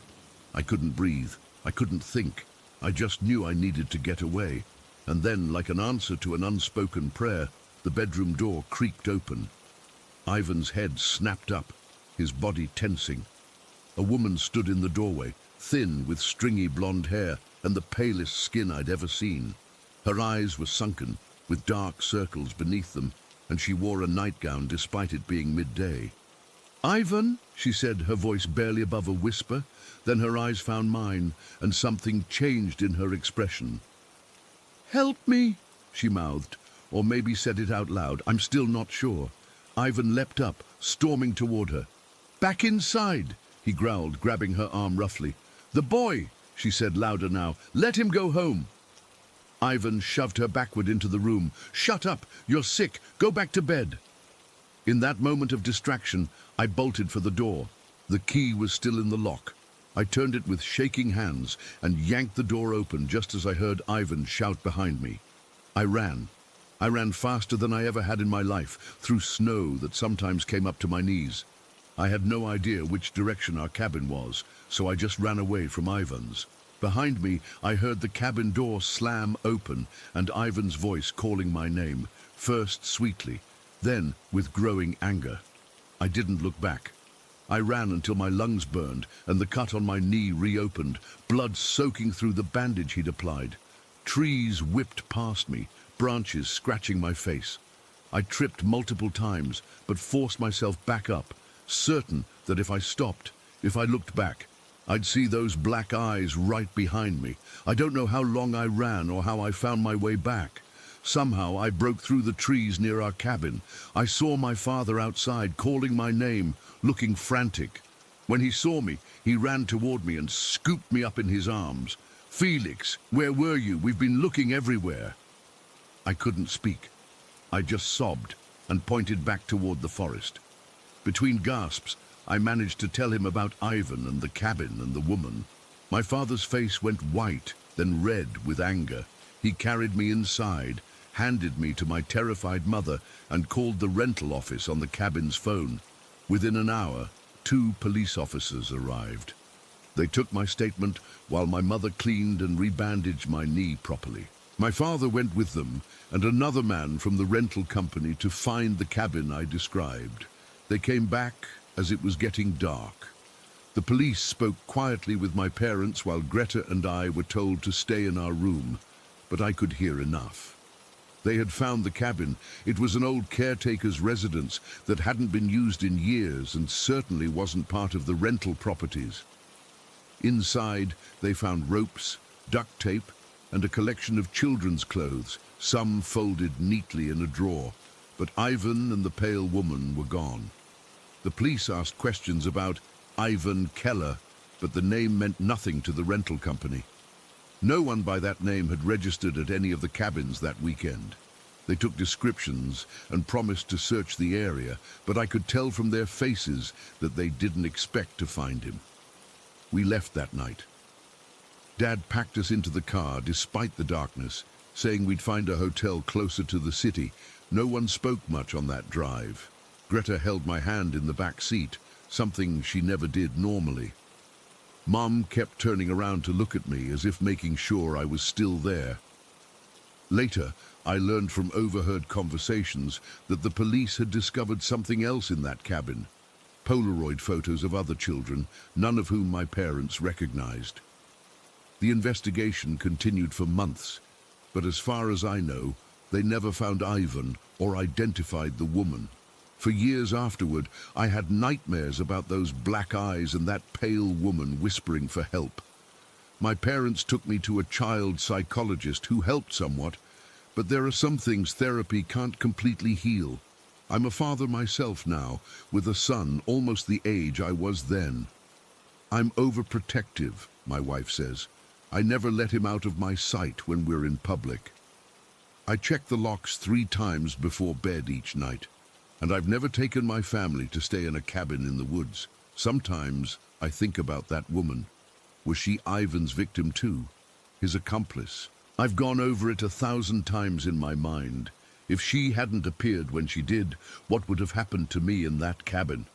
I couldn't breathe. I couldn't think. I just knew I needed to get away. And then, like an answer to an unspoken prayer, the bedroom door creaked open. Ivan's head snapped up, his body tensing. A woman stood in the doorway, thin with stringy blonde hair and the palest skin I'd ever seen. Her eyes were sunken, with dark circles beneath them, and she wore a nightgown despite it being midday. "Ivan," she said, her voice barely above a whisper. Then her eyes found mine, and something changed in her expression. "Help me," she mouthed, or maybe said it out loud. I'm still not sure. Ivan leapt up, storming toward her. "Back inside," he growled, grabbing her arm roughly. "The boy," she said louder now. "Let him go home." Ivan shoved her backward into the room. "Shut up! You're sick! Go back to bed!" In that moment of distraction, I bolted for the door. The key was still in the lock. I turned it with shaking hands and yanked the door open just as I heard Ivan shout behind me. I ran. I ran faster than I ever had in my life, through snow that sometimes came up to my knees. I had no idea which direction our cabin was, so I just ran away from Ivan's. Behind me, I heard the cabin door slam open and Ivan's voice calling my name, first sweetly, then with growing anger. I didn't look back. I ran until my lungs burned and the cut on my knee reopened, blood soaking through the bandage he'd applied. Trees whipped past me, branches scratching my face. I tripped multiple times, but forced myself back up, certain that if I stopped, if I looked back, I'd see those black eyes right behind me. I don't know how long I ran or how I found my way back. Somehow I broke through the trees near our cabin. I saw my father outside, calling my name, looking frantic. When he saw me, he ran toward me and scooped me up in his arms. "Felix, where were you? We've been looking everywhere." I couldn't speak. I just sobbed and pointed back toward the forest. Between gasps, I managed to tell him about Ivan and the cabin and the woman. My father's face went white, then red with anger. He carried me inside, handed me to my terrified mother, and called the rental office on the cabin's phone. Within an hour, 2 police officers arrived. They took my statement while my mother cleaned and rebandaged my knee properly. My father went with them and another man from the rental company to find the cabin I described. They came back as it was getting dark. The police spoke quietly with my parents while Greta and I were told to stay in our room, but I could hear enough. They had found the cabin. It was an old caretaker's residence that hadn't been used in years and certainly wasn't part of the rental properties. Inside, they found ropes, duct tape, and a collection of children's clothes, some folded neatly in a drawer, but Ivan and the pale woman were gone. The police asked questions about Ivan Keller, but the name meant nothing to the rental company. No one by that name had registered at any of the cabins that weekend. They took descriptions and promised to search the area, but I could tell from their faces that they didn't expect to find him. We left that night. Dad packed us into the car despite the darkness, saying we'd find a hotel closer to the city. No one spoke much on that drive. Greta held my hand in the back seat, something she never did normally. Mom kept turning around to look at me as if making sure I was still there. Later, I learned from overheard conversations that the police had discovered something else in that cabin. Polaroid photos of other children, none of whom my parents recognized. The investigation continued for months, but as far as I know, they never found Ivan or identified the woman. For years afterward, I had nightmares about those black eyes and that pale woman whispering for help. My parents took me to a child psychologist who helped somewhat, but there are some things therapy can't completely heal. I'm a father myself now, with a son almost the age I was then. I'm overprotective, my wife says. I never let him out of my sight when we're in public. I check the locks 3 times before bed each night, and I've never taken my family to stay in a cabin in the woods. Sometimes I think about that woman. Was she Ivan's victim too? His accomplice? I've gone over it 1,000 times in my mind. If she hadn't appeared when she did, what would have happened to me in that cabin?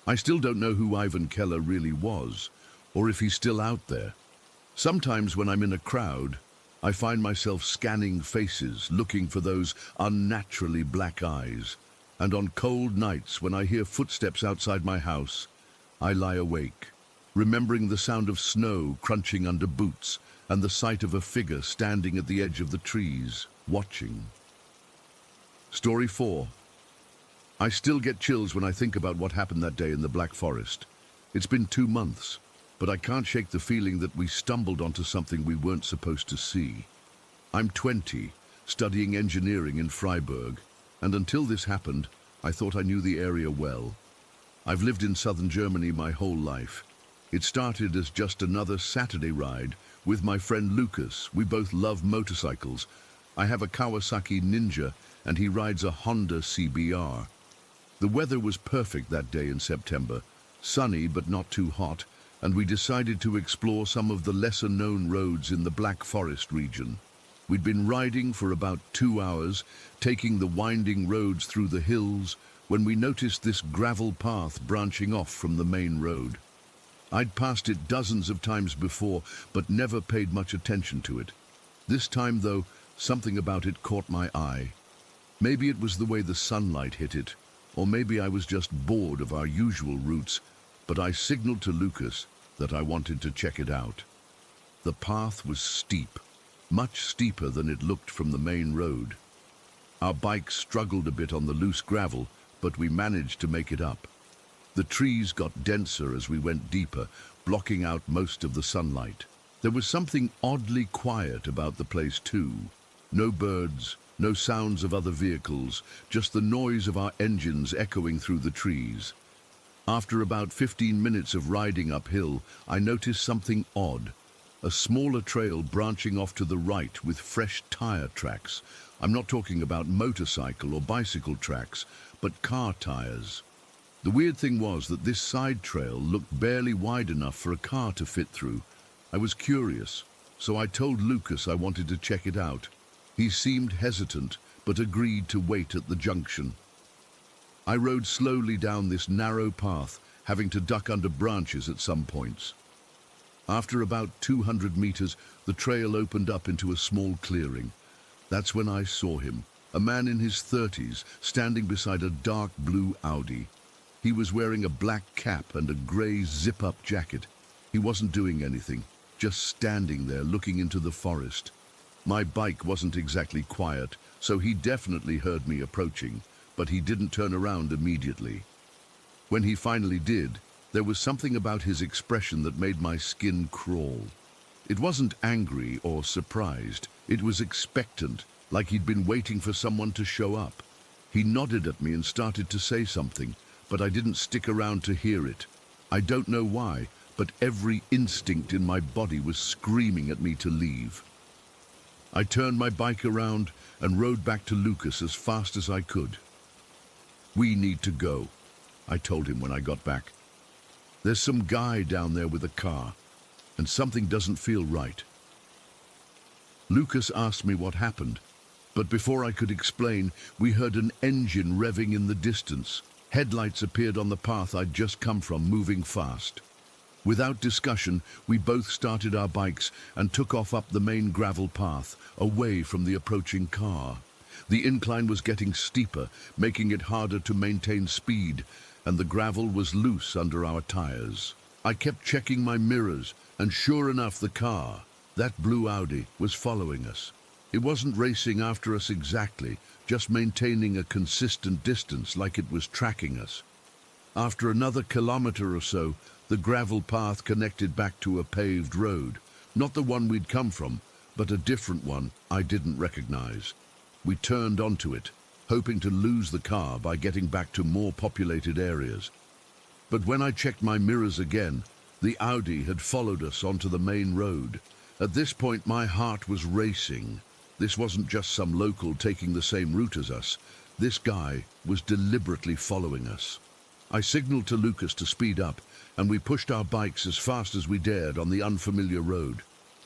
I still don't know who Ivan Keller really was, or if he's still out there. Sometimes when I'm in a crowd, I find myself scanning faces, looking for those unnaturally black eyes. And on cold nights, when I hear footsteps outside my house, I lie awake, remembering the sound of snow crunching under boots and the sight of a figure standing at the edge of the trees, watching. Story 4. I still get chills when I think about what happened that day in the Black Forest. It's been 2 months, but I can't shake the feeling that we stumbled onto something we weren't supposed to see. I'm 20, studying engineering in Freiburg, and until this happened, I thought I knew the area well. I've lived in southern Germany my whole life. It started as just another Saturday ride with my friend Lucas. We both love motorcycles. I have a Kawasaki Ninja and he rides a Honda CBR. The weather was perfect that day in September, sunny but not too hot, and we decided to explore some of the lesser-known roads in the Black Forest region. We'd been riding for about 2 hours, taking the winding roads through the hills, when we noticed this gravel path branching off from the main road. I'd passed it dozens of times before, but never paid much attention to it. This time, though, something about it caught my eye. Maybe it was the way the sunlight hit it, or maybe I was just bored of our usual routes, but I signaled to Lucas that I wanted to check it out. The path was steep, much steeper than it looked from the main road. Our bikes struggled a bit on the loose gravel, but we managed to make it up. The trees got denser as we went deeper, blocking out most of the sunlight. There was something oddly quiet about the place too. No birds, no sounds of other vehicles, just the noise of our engines echoing through the trees. After about 15 minutes of riding uphill, I noticed something odd. A smaller trail branching off to the right with fresh tire tracks. I'm not talking about motorcycle or bicycle tracks, but car tires. The weird thing was that this side trail looked barely wide enough for a car to fit through. I was curious, so I told Lucas I wanted to check it out. He seemed hesitant, but agreed to wait at the junction. I rode slowly down this narrow path, having to duck under branches at some points. After about 200 meters, the trail opened up into a small clearing. That's when I saw him, a man in his 30s, standing beside a dark blue Audi. He was wearing a black cap and a grey zip-up jacket. He wasn't doing anything, just standing there looking into the forest. My bike wasn't exactly quiet, so he definitely heard me approaching, but he didn't turn around immediately. When he finally did, there was something about his expression that made my skin crawl. It wasn't angry or surprised. It was expectant, like he'd been waiting for someone to show up. He nodded at me and started to say something, but I didn't stick around to hear it. I don't know why, but every instinct in my body was screaming at me to leave. I turned my bike around and rode back to Lucas as fast as I could. "We need to go," I told him when I got back. "There's some guy down there with a car, and something doesn't feel right." Lucas asked me what happened, but before I could explain, we heard an engine revving in the distance. Headlights appeared on the path I'd just come from, moving fast. Without discussion, we both started our bikes and took off up the main gravel path, away from the approaching car. The incline was getting steeper, making it harder to maintain speed, and the gravel was loose under our tires. I kept checking my mirrors, and sure enough, the car, that blue Audi, was following us. It wasn't racing after us exactly, just maintaining a consistent distance like it was tracking us. After another kilometer or so, the gravel path connected back to a paved road. Not the one we'd come from, but a different one I didn't recognize. We turned onto it, hoping to lose the car by getting back to more populated areas. But when I checked my mirrors again, the Audi had followed us onto the main road. At this point, my heart was racing. This wasn't just some local taking the same route as us. This guy was deliberately following us. I signaled to Lucas to speed up, and we pushed our bikes as fast as we dared on the unfamiliar road.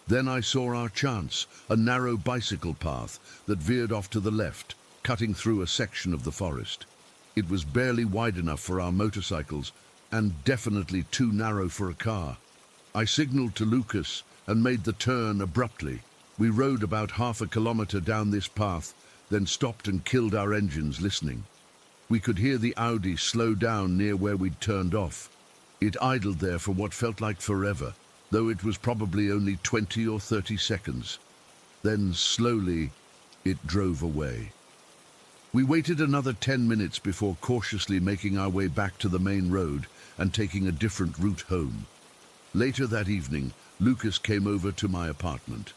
Then I saw our chance, a narrow bicycle path that veered off to the left, cutting through a section of the forest. It was barely wide enough for our motorcycles, and definitely too narrow for a car. I signaled to Lucas and made the turn abruptly. We rode about half a kilometer down this path, then stopped and killed our engines listening. We could hear the Audi slow down near where we'd turned off. It idled there for what felt like forever, though it was probably only 20 or 30 seconds. Then slowly, it drove away. We waited another 10 minutes before cautiously making our way back to the main road and taking a different route home. Later that evening, Lucas came over to my apartment.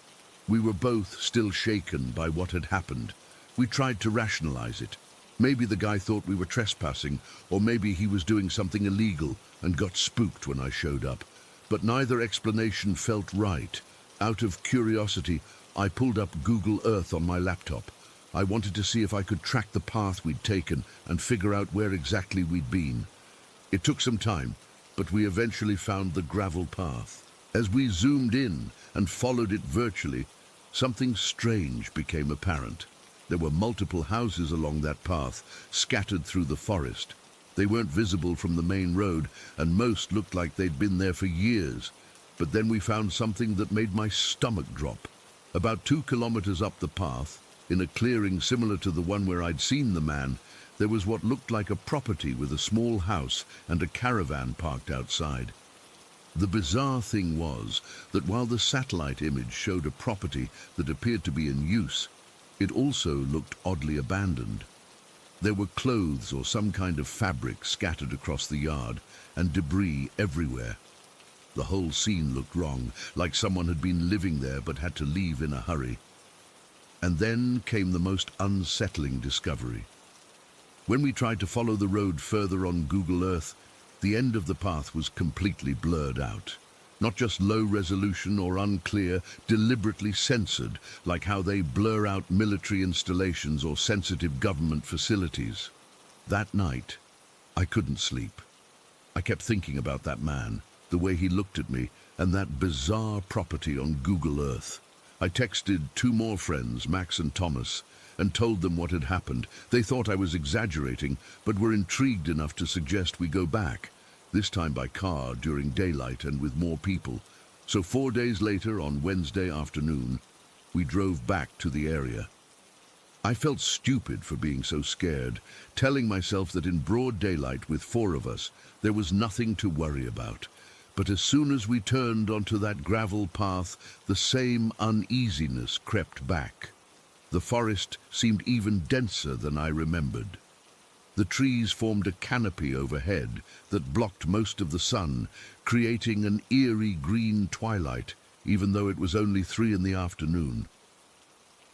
We were both still shaken by what had happened. We tried to rationalize it. Maybe the guy thought we were trespassing, or maybe he was doing something illegal and got spooked when I showed up. But neither explanation felt right. Out of curiosity, I pulled up Google Earth on my laptop. I wanted to see if I could track the path we'd taken and figure out where exactly we'd been. It took some time, but we eventually found the gravel path. As we zoomed in and followed it virtually, something strange became apparent. There were multiple houses along that path, scattered through the forest. They weren't visible from the main road, and most looked like they'd been there for years. But then we found something that made my stomach drop. About 2 kilometers up the path, in a clearing similar to the one where I'd seen the man, there was what looked like a property with a small house and a caravan parked outside. The bizarre thing was that while the satellite image showed a property that appeared to be in use, it also looked oddly abandoned. There were clothes or some kind of fabric scattered across the yard and debris everywhere. The whole scene looked wrong, like someone had been living there but had to leave in a hurry. And then came the most unsettling discovery. When we tried to follow the road further on Google Earth, the end of the path was completely blurred out. Not just low resolution or unclear, deliberately censored, like how they blur out military installations or sensitive government facilities. That night, I couldn't sleep. I kept thinking about that man, the way he looked at me, and that bizarre property on Google Earth. I texted 2 more friends, Max and Thomas, and told them what had happened. They thought I was exaggerating, but were intrigued enough to suggest we go back, this time by car during daylight and with more people. So 4 days later, on Wednesday afternoon, we drove back to the area. I felt stupid for being so scared, telling myself that in broad daylight with 4 of us, there was nothing to worry about. But as soon as we turned onto that gravel path, the same uneasiness crept back. The forest seemed even denser than I remembered. The trees formed a canopy overhead that blocked most of the sun, creating an eerie green twilight, even though it was only 3 in the afternoon.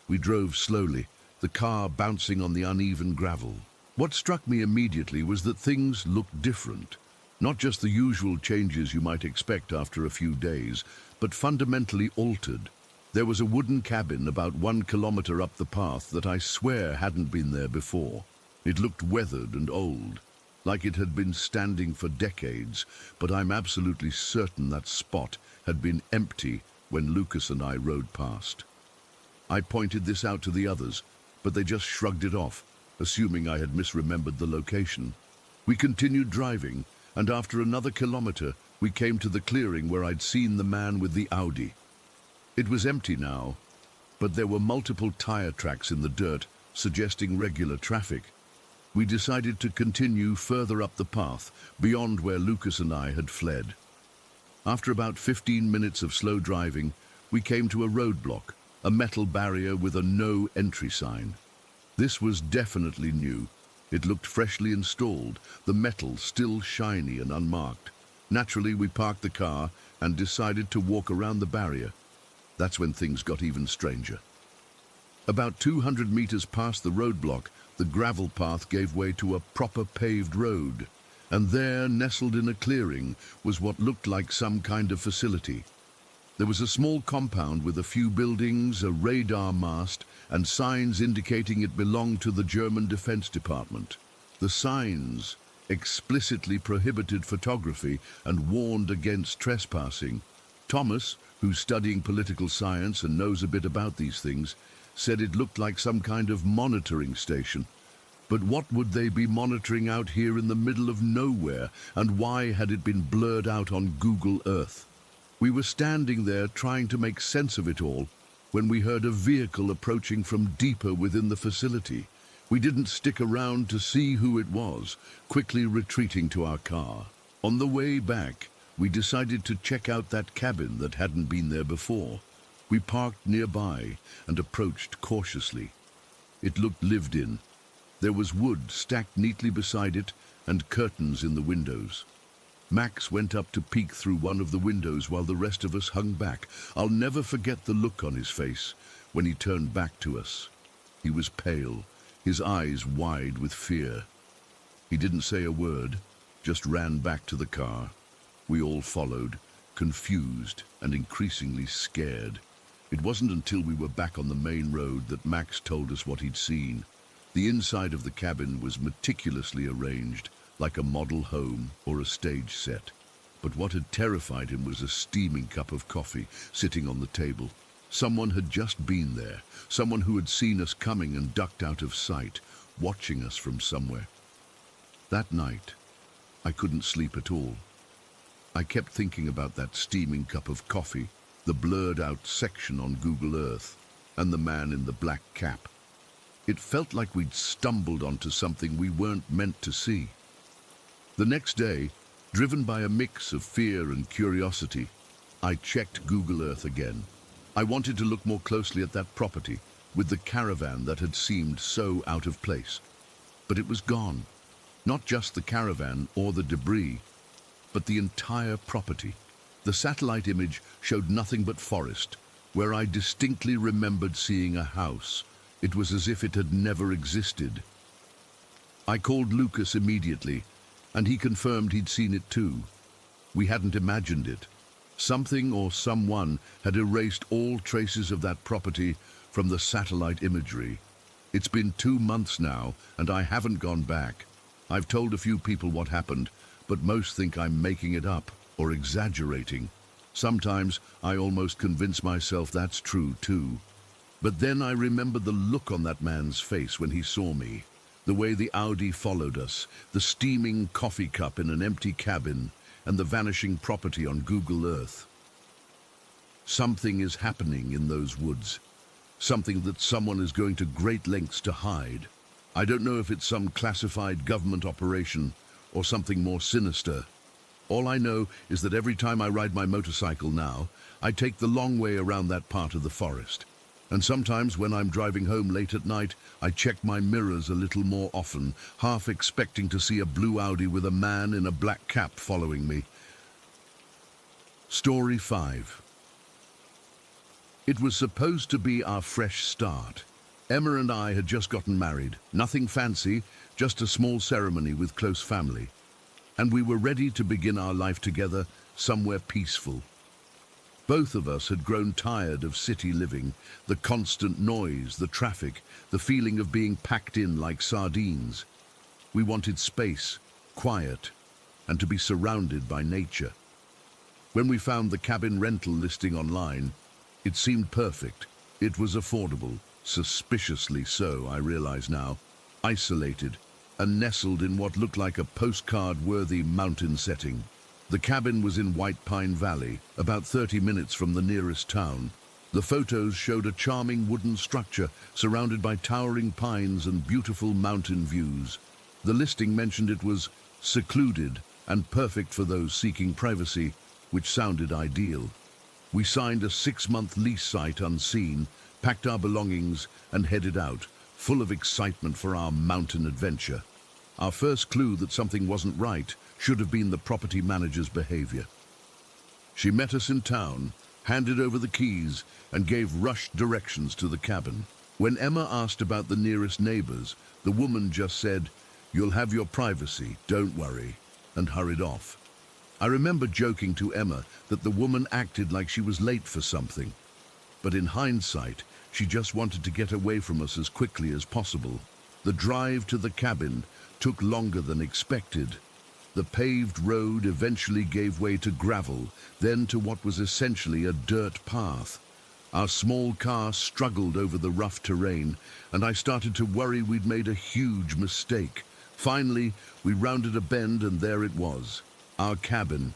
We drove slowly, the car bouncing on the uneven gravel. What struck me immediately was that things looked different. Not just the usual changes you might expect after a few days, but fundamentally altered. There was a wooden cabin about 1 kilometer up the path that I swear hadn't been there before. It looked weathered and old, like it had been standing for decades, but I'm absolutely certain that spot had been empty when Lucas and I rode past. I pointed this out to the others, but they just shrugged it off, assuming I had misremembered the location. We continued driving, and after another kilometer, we came to the clearing where I'd seen the man with the Audi. It was empty now, but there were multiple tire tracks in the dirt, suggesting regular traffic. We decided to continue further up the path, beyond where Lucas and I had fled. After about 15 minutes of slow driving, we came to a roadblock, a metal barrier with a no entry sign. This was definitely new. It looked freshly installed, the metal still shiny and unmarked. Naturally, we parked the car and decided to walk around the barrier. That's when things got even stranger. About 200 meters past the roadblock, the gravel path gave way to a proper paved road. And there, nestled in a clearing, was what looked like some kind of facility. There was a small compound with a few buildings, a radar mast, and signs indicating it belonged to the German Defense Department. The signs explicitly prohibited photography and warned against trespassing. Thomas, who's studying political science and knows a bit about these things, said it looked like some kind of monitoring station. But what would they be monitoring out here in the middle of nowhere, and why had it been blurred out on Google Earth? We were standing there trying to make sense of it all when we heard a vehicle approaching from deeper within the facility. We didn't stick around to see who it was, quickly retreating to our car. On the way back, we decided to check out that cabin that hadn't been there before. We parked nearby and approached cautiously. It looked lived in. There was wood stacked neatly beside it and curtains in the windows. Max went up to peek through one of the windows while the rest of us hung back. I'll never forget the look on his face when he turned back to us. He was pale, his eyes wide with fear. He didn't say a word, just ran back to the car. We all followed, confused and increasingly scared. It wasn't until we were back on the main road that Max told us what he'd seen. The inside of the cabin was meticulously arranged, like a model home or a stage set. But what had terrified him was a steaming cup of coffee sitting on the table. Someone had just been there, someone who had seen us coming and ducked out of sight, watching us from somewhere. That night, I couldn't sleep at all. I kept thinking about that steaming cup of coffee, the blurred-out section on Google Earth, and the man in the black cap. It felt like we'd stumbled onto something we weren't meant to see. The next day, driven by a mix of fear and curiosity, I checked Google Earth again. I wanted to look more closely at that property, with the caravan that had seemed so out of place. But it was gone. Not just the caravan or the debris, but the entire property. The satellite image showed nothing but forest, where I distinctly remembered seeing a house. It was as if it had never existed. I called Lucas immediately, and he confirmed he'd seen it too. We hadn't imagined it. Something or someone had erased all traces of that property from the satellite imagery. It's been 2 months now, and I haven't gone back. I've told a few people what happened, but most think I'm making it up or exaggerating. Sometimes I almost convince myself that's true too. But then I remember the look on that man's face when he saw me. The way the Audi followed us, the steaming coffee cup in an empty cabin, and the vanishing property on Google Earth. Something is happening in those woods. Something that someone is going to great lengths to hide. I don't know if it's some classified government operation or something more sinister. All I know is that every time I ride my motorcycle now, I take the long way around that part of the forest. And sometimes when I'm driving home late at night, I check my mirrors a little more often, half expecting to see a blue Audi with a man in a black cap following me. Story 5. It was supposed to be our fresh start. Emma and I had just gotten married. Nothing fancy, just a small ceremony with close family. And we were ready to begin our life together somewhere peaceful. Both of us had grown tired of city living, the constant noise, the traffic, the feeling of being packed in like sardines. We wanted space, quiet, and to be surrounded by nature. When we found the cabin rental listing online, it seemed perfect. It was affordable, suspiciously so, I realize now, isolated, and nestled in what looked like a postcard-worthy mountain setting. The cabin was in White Pine Valley, about 30 minutes from the nearest town. The photos showed a charming wooden structure surrounded by towering pines and beautiful mountain views. The listing mentioned it was secluded and perfect for those seeking privacy, which sounded ideal. We signed a 6-month lease sight unseen, packed our belongings and headed out, full of excitement for our mountain adventure. Our first clue that something wasn't right should have been the property manager's behavior. She met us in town, handed over the keys, and gave rushed directions to the cabin. When Emma asked about the nearest neighbors, the woman just said, "You'll have your privacy, don't worry," and hurried off. I remember joking to Emma that the woman acted like she was late for something. But in hindsight, she just wanted to get away from us as quickly as possible. The drive to the cabin took longer than expected. The paved road eventually gave way to gravel, then to what was essentially a dirt path. Our small car struggled over the rough terrain, and I started to worry we'd made a huge mistake. Finally, we rounded a bend, and there it was, our cabin.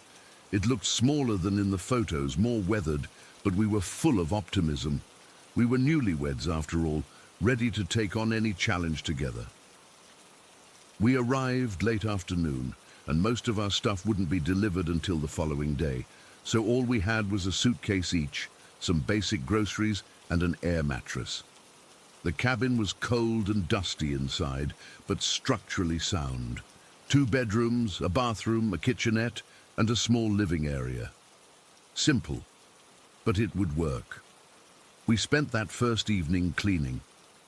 It looked smaller than in the photos, more weathered, but we were full of optimism. We were newlyweds, after all, ready to take on any challenge together. We arrived late afternoon, and most of our stuff wouldn't be delivered until the following day, so all we had was a suitcase each, some basic groceries, and an air mattress. The cabin was cold and dusty inside, but structurally sound. 2 bedrooms, a bathroom, a kitchenette, and a small living area. Simple, but it would work. We spent that first evening cleaning,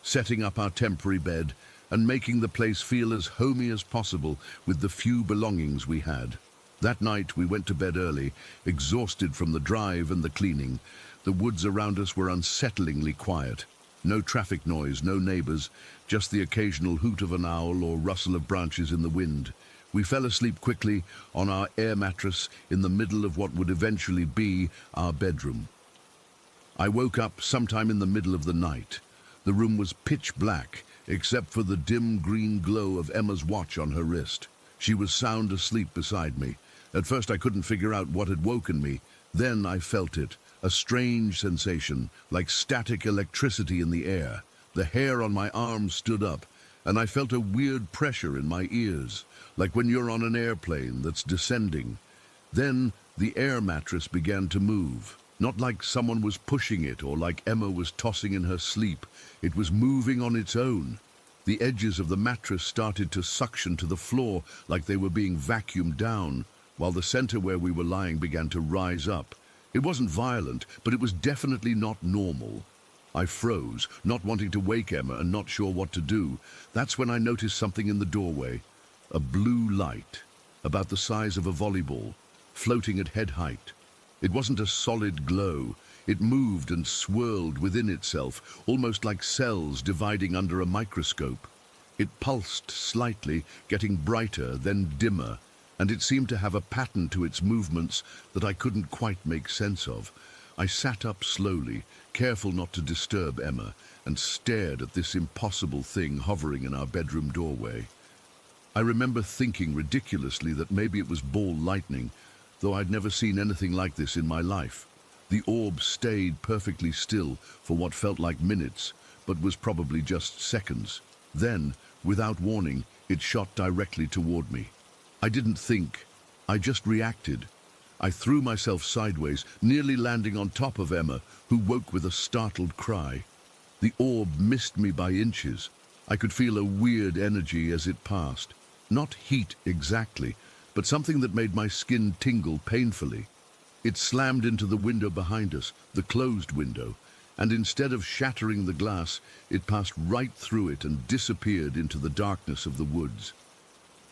setting up our temporary bed, and making the place feel as homey as possible with the few belongings we had. That night we went to bed early, exhausted from the drive and the cleaning. The woods around us were unsettlingly quiet. No traffic noise, no neighbors, just the occasional hoot of an owl or rustle of branches in the wind. We fell asleep quickly on our air mattress in the middle of what would eventually be our bedroom. I woke up sometime in the middle of the night. The room was pitch black, except for the dim green glow of Emma's watch on her wrist. She was sound asleep beside me. At first I couldn't figure out what had woken me. Then I felt it, a strange sensation, like static electricity in the air. The hair on my arms stood up, and I felt a weird pressure in my ears, like when you're on an airplane that's descending. Then the air mattress began to move. Not like someone was pushing it or like Emma was tossing in her sleep. It was moving on its own. The edges of the mattress started to suction to the floor like they were being vacuumed down, while the center where we were lying began to rise up. It wasn't violent, but it was definitely not normal. I froze, not wanting to wake Emma and not sure what to do. That's when I noticed something in the doorway. A blue light, about the size of a volleyball, floating at head height. It wasn't a solid glow. It moved and swirled within itself, almost like cells dividing under a microscope. It pulsed slightly, getting brighter, then dimmer, and it seemed to have a pattern to its movements that I couldn't quite make sense of. I sat up slowly, careful not to disturb Emma, and stared at this impossible thing hovering in our bedroom doorway. I remember thinking ridiculously that maybe it was ball lightning, though I'd never seen anything like this in my life. The orb stayed perfectly still for what felt like minutes, but was probably just seconds. Then, without warning, it shot directly toward me. I didn't think, I just reacted. I threw myself sideways, nearly landing on top of Emma, who woke with a startled cry. The orb missed me by inches. I could feel a weird energy as it passed. Not heat exactly, but something that made my skin tingle painfully. It slammed into the window behind us, the closed window, and instead of shattering the glass, it passed right through it and disappeared into the darkness of the woods.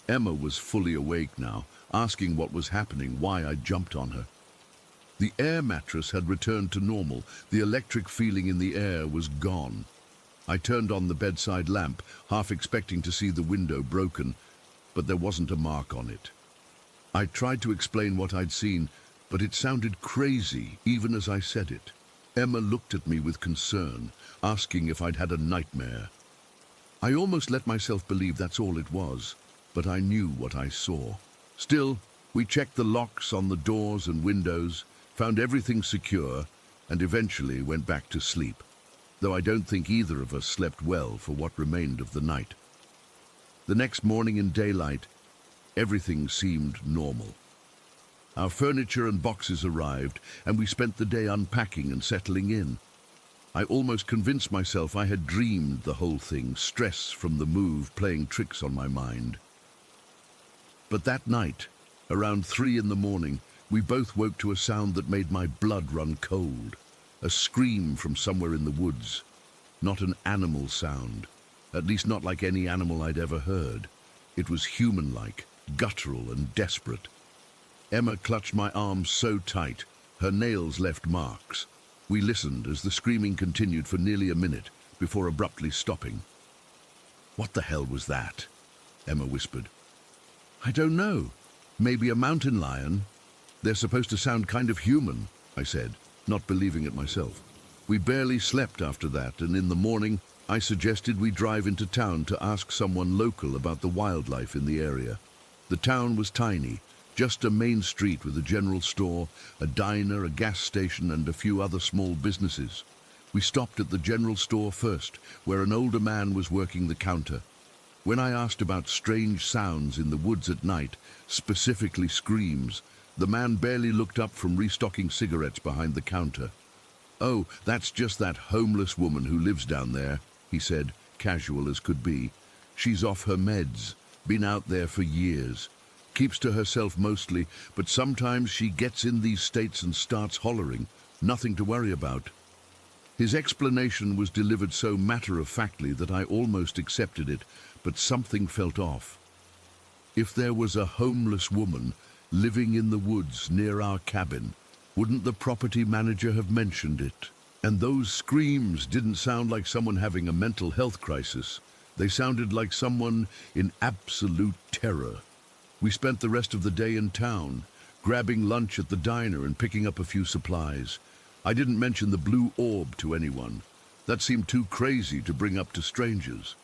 Emma was fully awake now, asking what was happening, why I'd jumped on her. The air mattress had returned to normal. The electric feeling in the air was gone. I turned on the bedside lamp, half expecting to see the window broken, but there wasn't a mark on it. I tried to explain what I'd seen, but it sounded crazy even as I said it. Emma looked at me with concern, asking if I'd had a nightmare. I almost let myself believe that's all it was, but I knew what I saw. Still, we checked the locks on the doors and windows, found everything secure, and eventually went back to sleep, though I don't think either of us slept well for what remained of the night. The next morning in daylight, everything seemed normal. Our furniture and boxes arrived, and we spent the day unpacking and settling in. I almost convinced myself I had dreamed the whole thing, stress from the move playing tricks on my mind. But that night, around 3 in the morning, we both woke to a sound that made my blood run cold. A scream from somewhere in the woods. Not an animal sound, at least not like any animal I'd ever heard. It was human-like, guttural and desperate. Emma clutched my arm so tight, her nails left marks. We listened as the screaming continued for nearly a minute before abruptly stopping. "What the hell was that?" Emma whispered. "I don't know. Maybe a mountain lion. They're supposed to sound kind of human," I said, not believing it myself. We barely slept after that, and in the morning I suggested we drive into town to ask someone local about the wildlife in the area. The town was tiny, just a main street with a general store, a diner, a gas station, and a few other small businesses. We stopped at the general store first, where an older man was working the counter. When I asked about strange sounds in the woods at night, specifically screams, the man barely looked up from restocking cigarettes behind the counter. "Oh, that's just that homeless woman who lives down there," he said, casual as could be. "She's off her meds, been out there for years. Keeps to herself mostly, but sometimes she gets in these states and starts hollering. Nothing to worry about." His explanation was delivered so matter-of-factly that I almost accepted it, but something felt off. If there was a homeless woman living in the woods near our cabin, wouldn't the property manager have mentioned it? And those screams didn't sound like someone having a mental health crisis. They sounded like someone in absolute terror. We spent the rest of the day in town, grabbing lunch at the diner and picking up a few supplies. I didn't mention the blue orb to anyone. That seemed too crazy to bring up to strangers.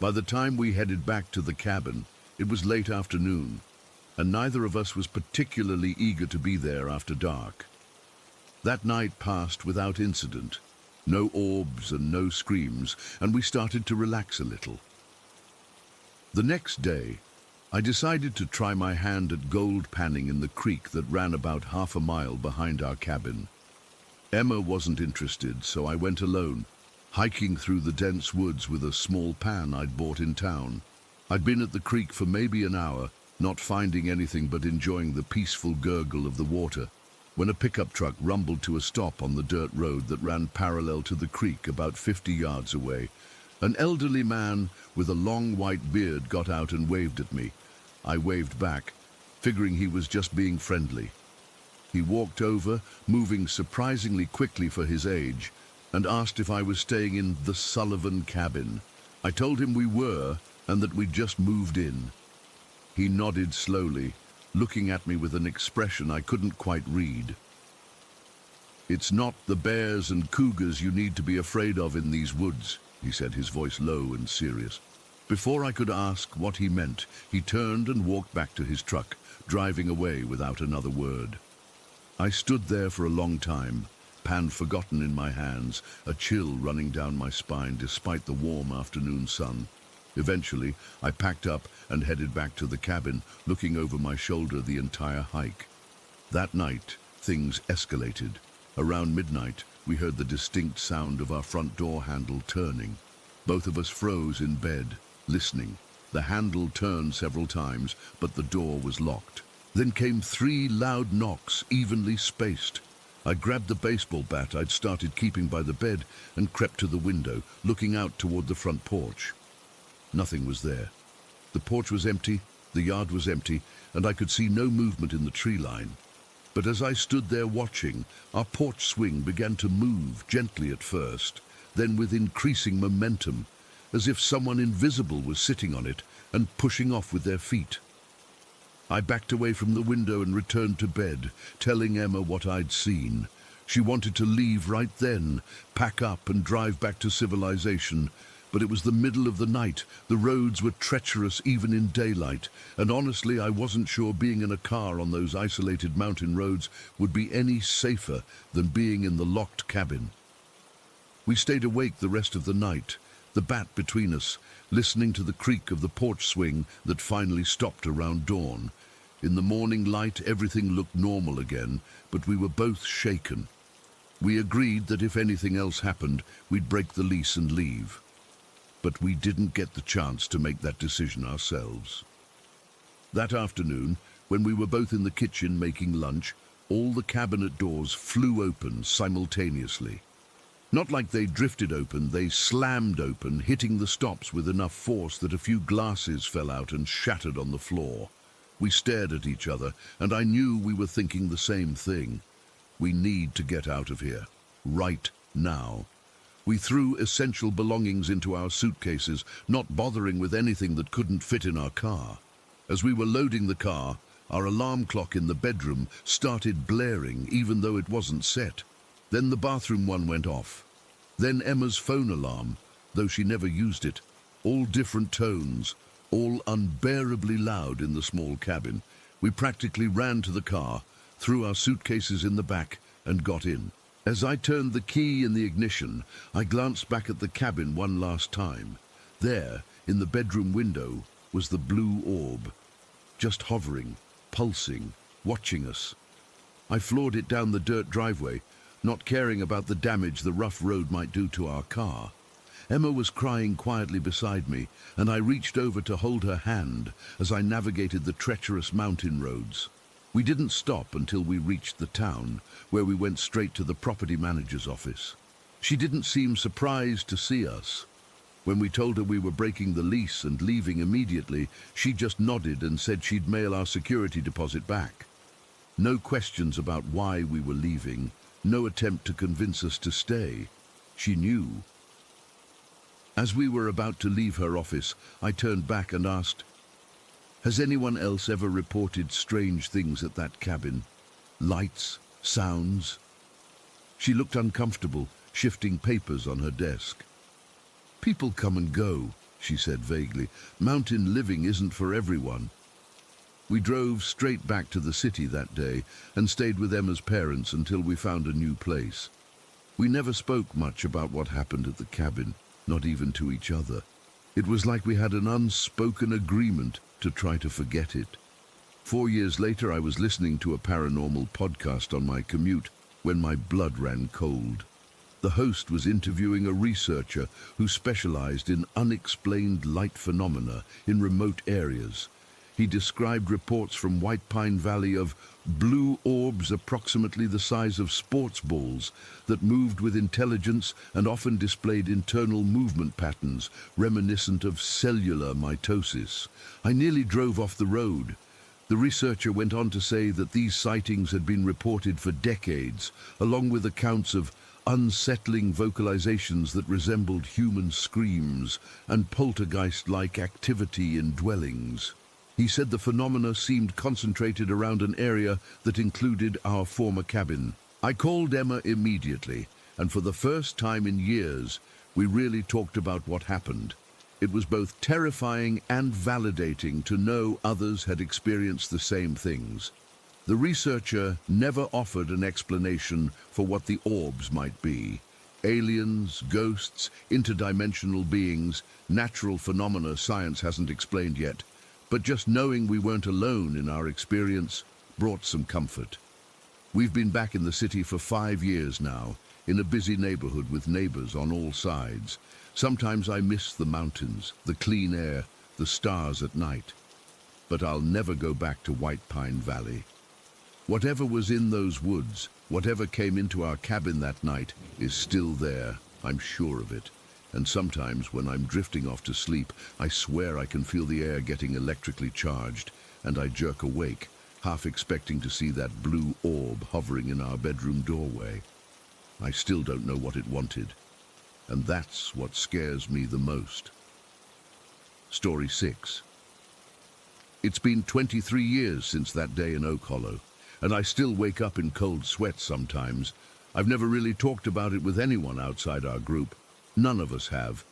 By the time we headed back to the cabin, it was late afternoon, and neither of us was particularly eager to be there after dark. That night passed without incident. No orbs and no screams, and we started to relax a little. The next day, I decided to try my hand at gold panning in the creek that ran about half a mile behind our cabin. Emma wasn't interested, so I went alone, hiking through the dense woods with a small pan I'd bought in town. I'd been at the creek for maybe an hour, not finding anything but enjoying the peaceful gurgle of the water, when a pickup truck rumbled to a stop on the dirt road that ran parallel to the creek about 50 yards away. An elderly man with a long white beard got out and waved at me. I waved back, figuring he was just being friendly. He walked over, moving surprisingly quickly for his age, and asked if I was staying in the Sullivan cabin. I told him we were, and that we'd just moved in. He nodded slowly, looking at me with an expression I couldn't quite read. "It's not the bears and cougars you need to be afraid of in these woods," he said, his voice low and serious. Before I could ask what he meant, he turned and walked back to his truck, driving away without another word. I stood there for a long time, pan forgotten in my hands, a chill running down my spine despite the warm afternoon sun. Eventually, I packed up and headed back to the cabin, looking over my shoulder the entire hike. That night, things escalated. Around midnight, we heard the distinct sound of our front door handle turning. Both of us froze in bed, listening. The handle turned several times, but the door was locked. Then came 3 loud knocks, evenly spaced. I grabbed the baseball bat I'd started keeping by the bed and crept to the window, looking out toward the front porch. Nothing was there. The porch was empty, the yard was empty, and I could see no movement in the tree line. But as I stood there watching, our porch swing began to move, gently at first, then with increasing momentum, as if someone invisible was sitting on it and pushing off with their feet. I backed away from the window and returned to bed, telling Emma what I'd seen. She wanted to leave right then, pack up and drive back to civilization. But it was the middle of the night, the roads were treacherous even in daylight, and honestly I wasn't sure being in a car on those isolated mountain roads would be any safer than being in the locked cabin. We stayed awake the rest of the night, the bat between us, listening to the creak of the porch swing that finally stopped around dawn. In the morning light everything looked normal again, but we were both shaken. We agreed that if anything else happened, we'd break the lease and leave. But we didn't get the chance to make that decision ourselves. That afternoon, when we were both in the kitchen making lunch, all the cabinet doors flew open simultaneously. Not like they drifted open, they slammed open, hitting the stops with enough force that a few glasses fell out and shattered on the floor. We stared at each other, and I knew we were thinking the same thing. We need to get out of here, right now. We threw essential belongings into our suitcases, not bothering with anything that couldn't fit in our car. As we were loading the car, our alarm clock in the bedroom started blaring, even though it wasn't set. Then the bathroom one went off. Then Emma's phone alarm, though she never used it. All different tones, all unbearably loud in the small cabin. We practically ran to the car, threw our suitcases in the back, and got in. As I turned the key in the ignition, I glanced back at the cabin one last time. There, in the bedroom window, was the blue orb, just hovering, pulsing, watching us. I floored it down the dirt driveway, not caring about the damage the rough road might do to our car. Emma was crying quietly beside me, and I reached over to hold her hand as I navigated the treacherous mountain roads. We didn't stop until we reached the town, where we went straight to the property manager's office. She didn't seem surprised to see us. When we told her we were breaking the lease and leaving immediately, she just nodded and said she'd mail our security deposit back. No questions about why we were leaving, no attempt to convince us to stay. She knew. As we were about to leave her office, I turned back and asked, "Has anyone else ever reported strange things at that cabin? Lights? Sounds?" She looked uncomfortable, shifting papers on her desk. "People come and go," she said vaguely. "Mountain living isn't for everyone." We drove straight back to the city that day and stayed with Emma's parents until we found a new place. We never spoke much about what happened at the cabin, not even to each other. It was like we had an unspoken agreement to try to forget it. 4 years later, I was listening to a paranormal podcast on my commute when my blood ran cold. The host was interviewing a researcher who specialized in unexplained light phenomena in remote areas. He described reports from White Pine Valley of blue orbs approximately the size of sports balls that moved with intelligence and often displayed internal movement patterns reminiscent of cellular mitosis. I nearly drove off the road. The researcher went on to say that these sightings had been reported for decades, along with accounts of unsettling vocalizations that resembled human screams and poltergeist-like activity in dwellings. He said the phenomena seemed concentrated around an area that included our former cabin. I called Emma immediately, and for the first time in years, we really talked about what happened. It was both terrifying and validating to know others had experienced the same things. The researcher never offered an explanation for what the orbs might be. Aliens, ghosts, interdimensional beings, natural phenomena science hasn't explained yet. But just knowing we weren't alone in our experience brought some comfort. We've been back in the city for 5 years now, in a busy neighborhood with neighbors on all sides. Sometimes I miss the mountains, the clean air, the stars at night. But I'll never go back to White Pine Valley. Whatever was in those woods, whatever came into our cabin that night, is still there, I'm sure of it. And sometimes when I'm drifting off to sleep, I swear I can feel the air getting electrically charged, and I jerk awake, half expecting to see that blue orb hovering in our bedroom doorway. I still don't know what it wanted, and that's what scares me the most. Story 6. It's been 23 years since that day in Oak Hollow, and I still wake up in cold sweats sometimes. I've never really talked about it with anyone outside our group. None of us have.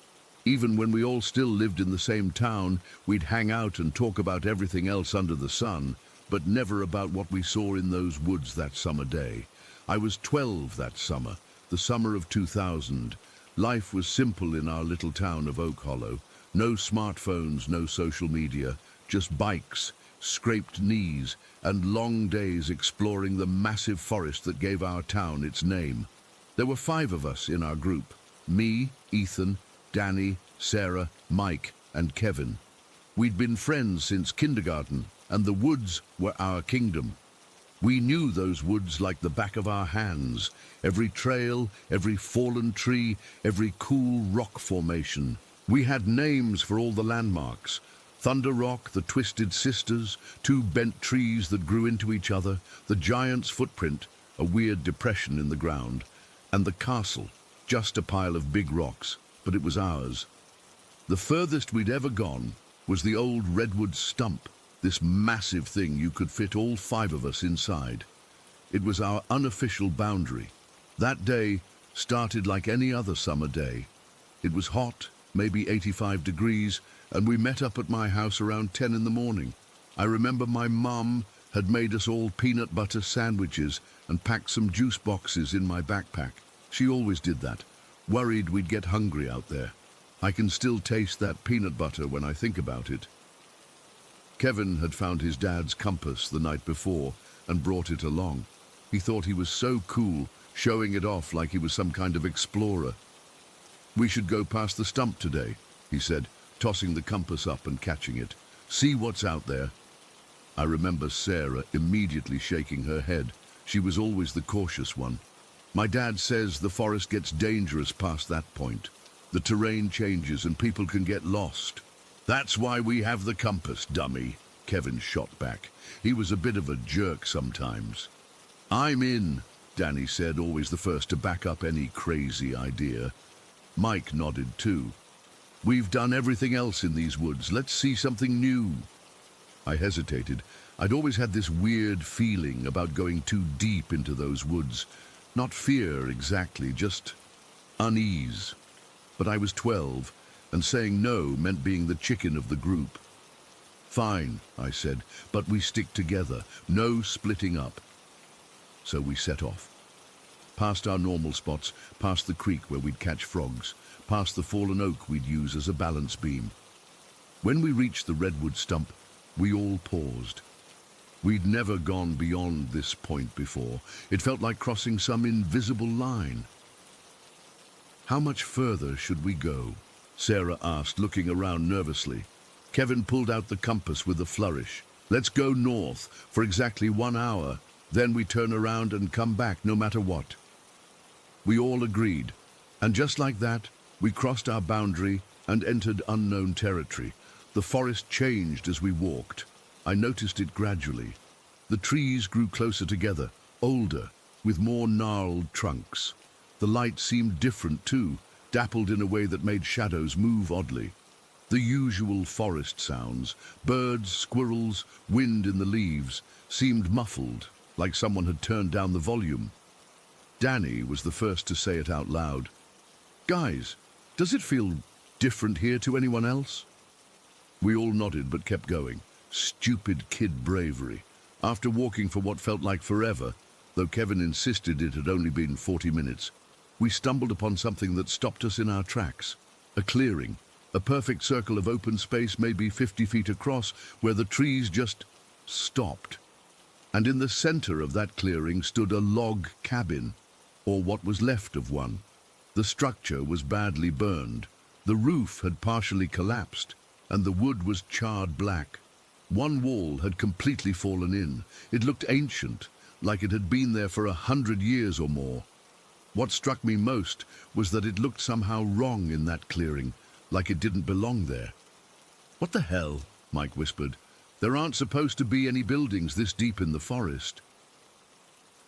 Even when we all still lived in the same town, we'd hang out and talk about everything else under the sun, but never about what we saw in those woods that summer day. I was 12 that summer, the summer of 2000. Life was simple in our little town of Oak Hollow. No smartphones, no social media, just bikes, scraped knees, and long days exploring the massive forest that gave our town its name. There were 5 of us in our group. Me, Ethan, Danny, Sarah, Mike, and Kevin. We'd been friends since kindergarten, and the woods were our kingdom. We knew those woods like the back of our hands. Every trail, every fallen tree, every cool rock formation. We had names for all the landmarks. Thunder Rock, the Twisted Sisters, 2 bent trees that grew into each other, the Giant's Footprint, a weird depression in the ground, and the castle, just a pile of big rocks, but it was ours. The furthest we'd ever gone was the old redwood stump, this massive thing you could fit all 5 of us inside. It was our unofficial boundary. That day started like any other summer day. It was hot, maybe 85 degrees, and we met up at my house around 10 in the morning. I remember my mum had made us all peanut butter sandwiches and packed some juice boxes in my backpack. She always did that, worried we'd get hungry out there. I can still taste that peanut butter when I think about it. Kevin had found his dad's compass the night before and brought it along. He thought he was so cool, showing it off like he was some kind of explorer. "We should go past the stump today," he said, tossing the compass up and catching it. "See what's out there." I remember Sarah immediately shaking her head. She was always the cautious one. "My dad says the forest gets dangerous past that point. The terrain changes and people can get lost." "That's why we have the compass, dummy," Kevin shot back. He was a bit of a jerk sometimes. "I'm in," Danny said, always the first to back up any crazy idea. Mike nodded too. "We've done everything else in these woods. Let's see something new." I hesitated. I'd always had this weird feeling about going too deep into those woods. Not fear exactly, just unease. But I was 12, and saying no meant being the chicken of the group. "Fine," I said, "but we stick together. No splitting up." So we set off. Past our normal spots, past the creek where we'd catch frogs, past the fallen oak we'd use as a balance beam. When we reached the redwood stump, we all paused. We'd never gone beyond this point before. It felt like crossing some invisible line. "How much further should we go?" Sarah asked, looking around nervously. Kevin pulled out the compass with a flourish. "Let's go north for exactly 1 hour. Then we turn around and come back no matter what." We all agreed, and just like that, we crossed our boundary and entered unknown territory. The forest changed as we walked. I noticed it gradually. The trees grew closer together, older, with more gnarled trunks. The light seemed different too, dappled in a way that made shadows move oddly. The usual forest sounds, birds, squirrels, wind in the leaves, seemed muffled, like someone had turned down the volume. Danny was the first to say it out loud. "Guys, does it feel different here to anyone else?" We all nodded but kept going. Stupid kid bravery. After walking for what felt like forever, though Kevin insisted it had only been 40 minutes, we stumbled upon something that stopped us in our tracks. A clearing, a perfect circle of open space maybe 50 feet across, where the trees just stopped. And in the center of that clearing stood a log cabin, or what was left of one. The structure was badly burned. The roof had partially collapsed, and the wood was charred black. One wall had completely fallen in. It looked ancient, like it had been there for 100 years or more. What struck me most was that it looked somehow wrong in that clearing, like it didn't belong there. "What the hell?" Mike whispered. "There aren't supposed to be any buildings this deep in the forest."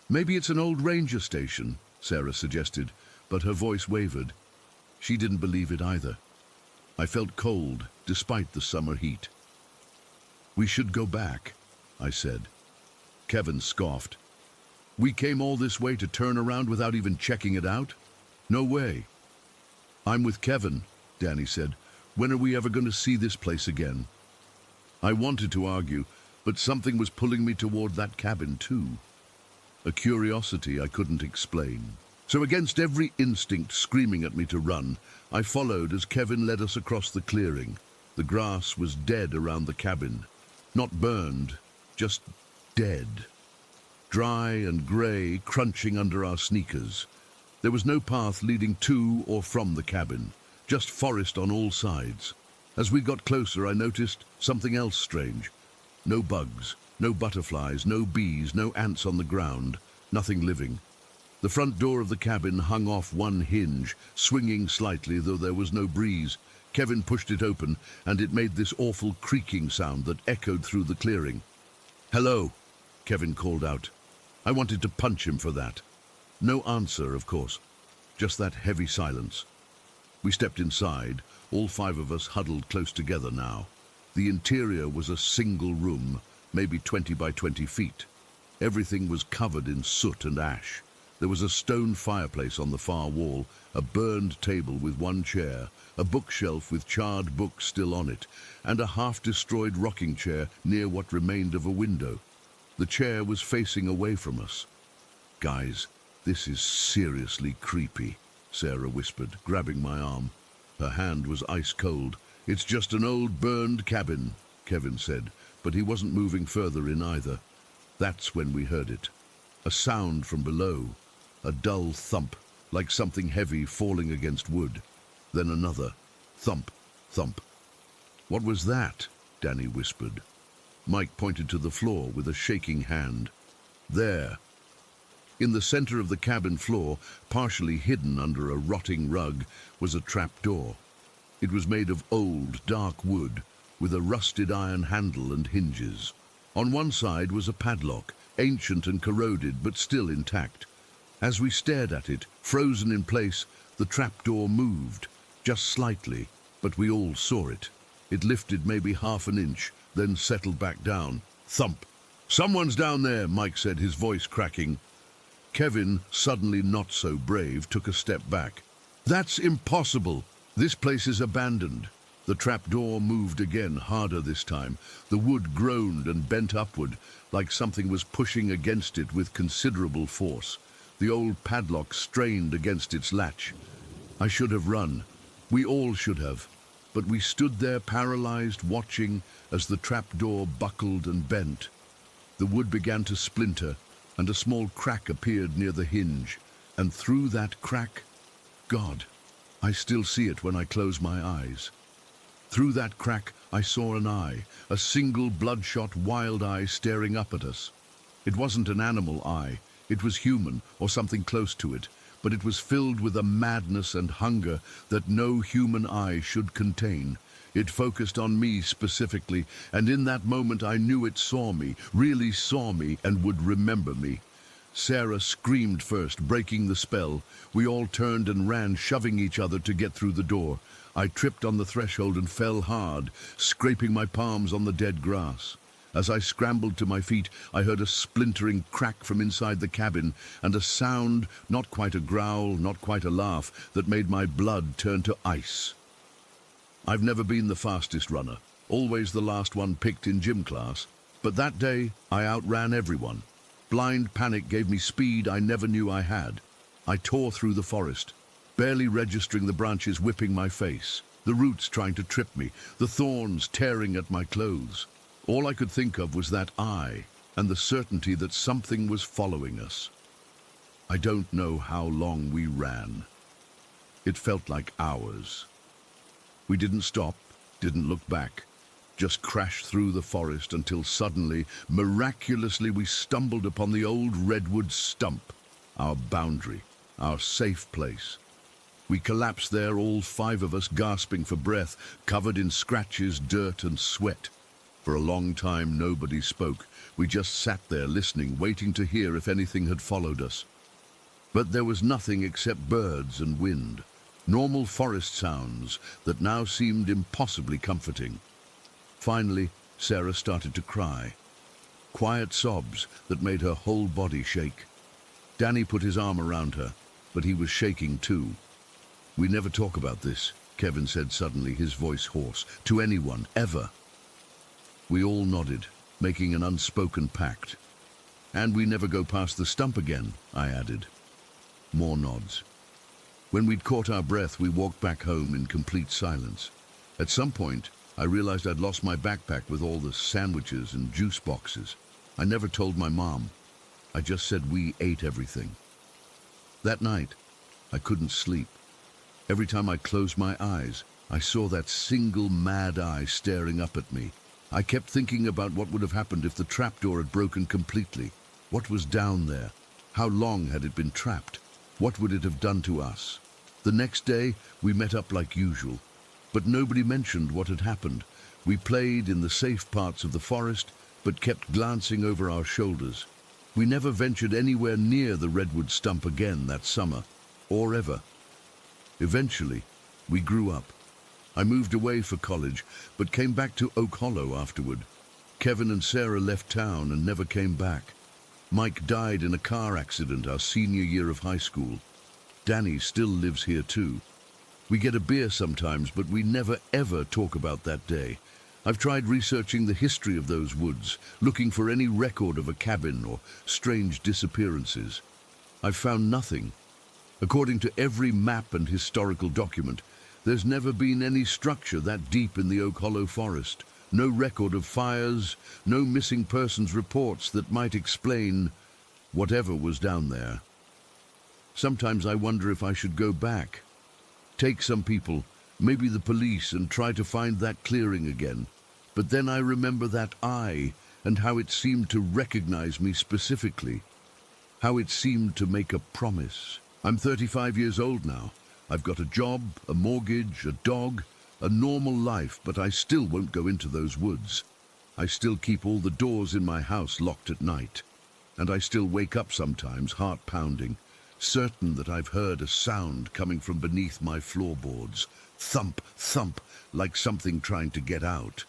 "Maybe it's an old ranger station," Sarah suggested, but her voice wavered. She didn't believe it either. I felt cold, despite the summer heat. "We should go back," I said. Kevin scoffed. "We came all this way to turn around without even checking it out? No way." "I'm with Kevin," Danny said. "When are we ever going to see this place again?" I wanted to argue, but something was pulling me toward that cabin too. A curiosity I couldn't explain. So against every instinct screaming at me to run, I followed as Kevin led us across the clearing. The grass was dead around the cabin. Not burned, just dead. Dry and grey, crunching under our sneakers. There was no path leading to or from the cabin, just forest on all sides. As we got closer, I noticed something else strange. No bugs, no butterflies, no bees, no ants on the ground, nothing living. The front door of the cabin hung off one hinge, swinging slightly, though there was no breeze. Kevin pushed it open, and it made this awful creaking sound that echoed through the clearing. "Hello," Kevin called out. I wanted to punch him for that. No answer, of course, just that heavy silence. We stepped inside, all 5 of us huddled close together now. The interior was a single room, maybe 20 by 20 feet. Everything was covered in soot and ash. There was a stone fireplace on the far wall, a burned table with one chair, a bookshelf with charred books still on it, and a half-destroyed rocking chair near what remained of a window. The chair was facing away from us. "Guys, this is seriously creepy," Sarah whispered, grabbing my arm. Her hand was ice cold. "It's just an old burned cabin," Kevin said, but he wasn't moving further in either. That's when we heard it. A sound from below, a dull thump, like something heavy falling against wood. Then another thump, thump. "What was that?" Danny whispered. Mike pointed to the floor with a shaking hand. "There." In the center of the cabin floor, partially hidden under a rotting rug, was a trapdoor. It was made of old, dark wood, with a rusted iron handle and hinges. On one side was a padlock, ancient and corroded, but still intact. As we stared at it, frozen in place, the trapdoor moved, just slightly, but we all saw it. It lifted maybe half an inch, then settled back down. Thump! "Someone's down there," Mike said, his voice cracking. Kevin, suddenly not so brave, took a step back. "That's impossible. This place is abandoned." The trapdoor moved again, harder this time. The wood groaned and bent upward, like something was pushing against it with considerable force. The old padlock strained against its latch. I should have run. We all should have. But we stood there paralyzed, watching as the trapdoor buckled and bent. The wood began to splinter, and a small crack appeared near the hinge. And through that crack, God, I still see it when I close my eyes. Through that crack, I saw an eye, a single bloodshot wild eye staring up at us. It wasn't an animal eye. It was human, or something close to it, but it was filled with a madness and hunger that no human eye should contain. It focused on me specifically, and in that moment I knew it saw me, really saw me, and would remember me. Sarah screamed first, breaking the spell. We all turned and ran, shoving each other to get through the door. I tripped on the threshold and fell hard, scraping my palms on the dead grass. As I scrambled to my feet, I heard a splintering crack from inside the cabin, and a sound, not quite a growl, not quite a laugh, that made my blood turn to ice. I've never been the fastest runner, always the last one picked in gym class, but that day I outran everyone. Blind panic gave me speed I never knew I had. I tore through the forest, barely registering the branches whipping my face, the roots trying to trip me, the thorns tearing at my clothes. All I could think of was that eye and the certainty that something was following us. I don't know how long we ran. It felt like hours. We didn't stop, didn't look back, just crashed through the forest until suddenly, miraculously, we stumbled upon the old redwood stump, our boundary, our safe place. We collapsed there, all 5 of us gasping for breath, covered in scratches, dirt, and sweat. For a long time, nobody spoke. We just sat there listening, waiting to hear if anything had followed us. But there was nothing except birds and wind, normal forest sounds that now seemed impossibly comforting. Finally, Sarah started to cry. Quiet sobs that made her whole body shake. Danny put his arm around her, but he was shaking too. "We never talk about this," Kevin said suddenly, his voice hoarse. "To anyone, ever." We all nodded, making an unspoken pact. "And we never go past the stump again," I added. More nods. When we'd caught our breath, we walked back home in complete silence. At some point, I realized I'd lost my backpack with all the sandwiches and juice boxes. I never told my mom. I just said we ate everything. That night, I couldn't sleep. Every time I closed my eyes, I saw that single mad eye staring up at me. I kept thinking about what would have happened if the trapdoor had broken completely. What was down there? How long had it been trapped? What would it have done to us? The next day, we met up like usual, but nobody mentioned what had happened. We played in the safe parts of the forest, but kept glancing over our shoulders. We never ventured anywhere near the redwood stump again that summer, or ever. Eventually, we grew up. I moved away for college, but came back to Oak Hollow afterward. Kevin and Sarah left town and never came back. Mike died in a car accident our senior year of high school. Danny still lives here too. We get a beer sometimes, but we never ever talk about that day. I've tried researching the history of those woods, looking for any record of a cabin or strange disappearances. I've found nothing. According to every map and historical document, there's never been any structure that deep in the Oak Hollow forest. No record of fires, no missing persons reports that might explain whatever was down there. Sometimes I wonder if I should go back, take some people, maybe the police, and try to find that clearing again. But then I remember that eye and how it seemed to recognize me specifically, how it seemed to make a promise. I'm 35 years old now. I've got a job, a mortgage, a dog, a normal life, but I still won't go into those woods. I still keep all the doors in my house locked at night. And I still wake up sometimes, heart pounding, certain that I've heard a sound coming from beneath my floorboards. Thump, thump, like something trying to get out.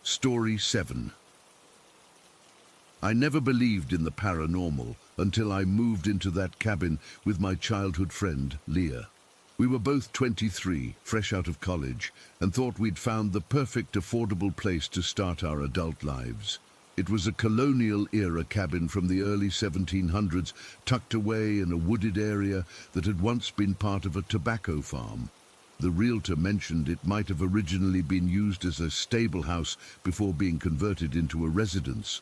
Story 7. I never believed in the paranormal until I moved into that cabin with my childhood friend, Leah. We were both 23, fresh out of college, and thought we'd found the perfect affordable place to start our adult lives. It was a colonial-era cabin from the early 1700s, tucked away in a wooded area that had once been part of a tobacco farm. The realtor mentioned it might have originally been used as a stable house before being converted into a residence.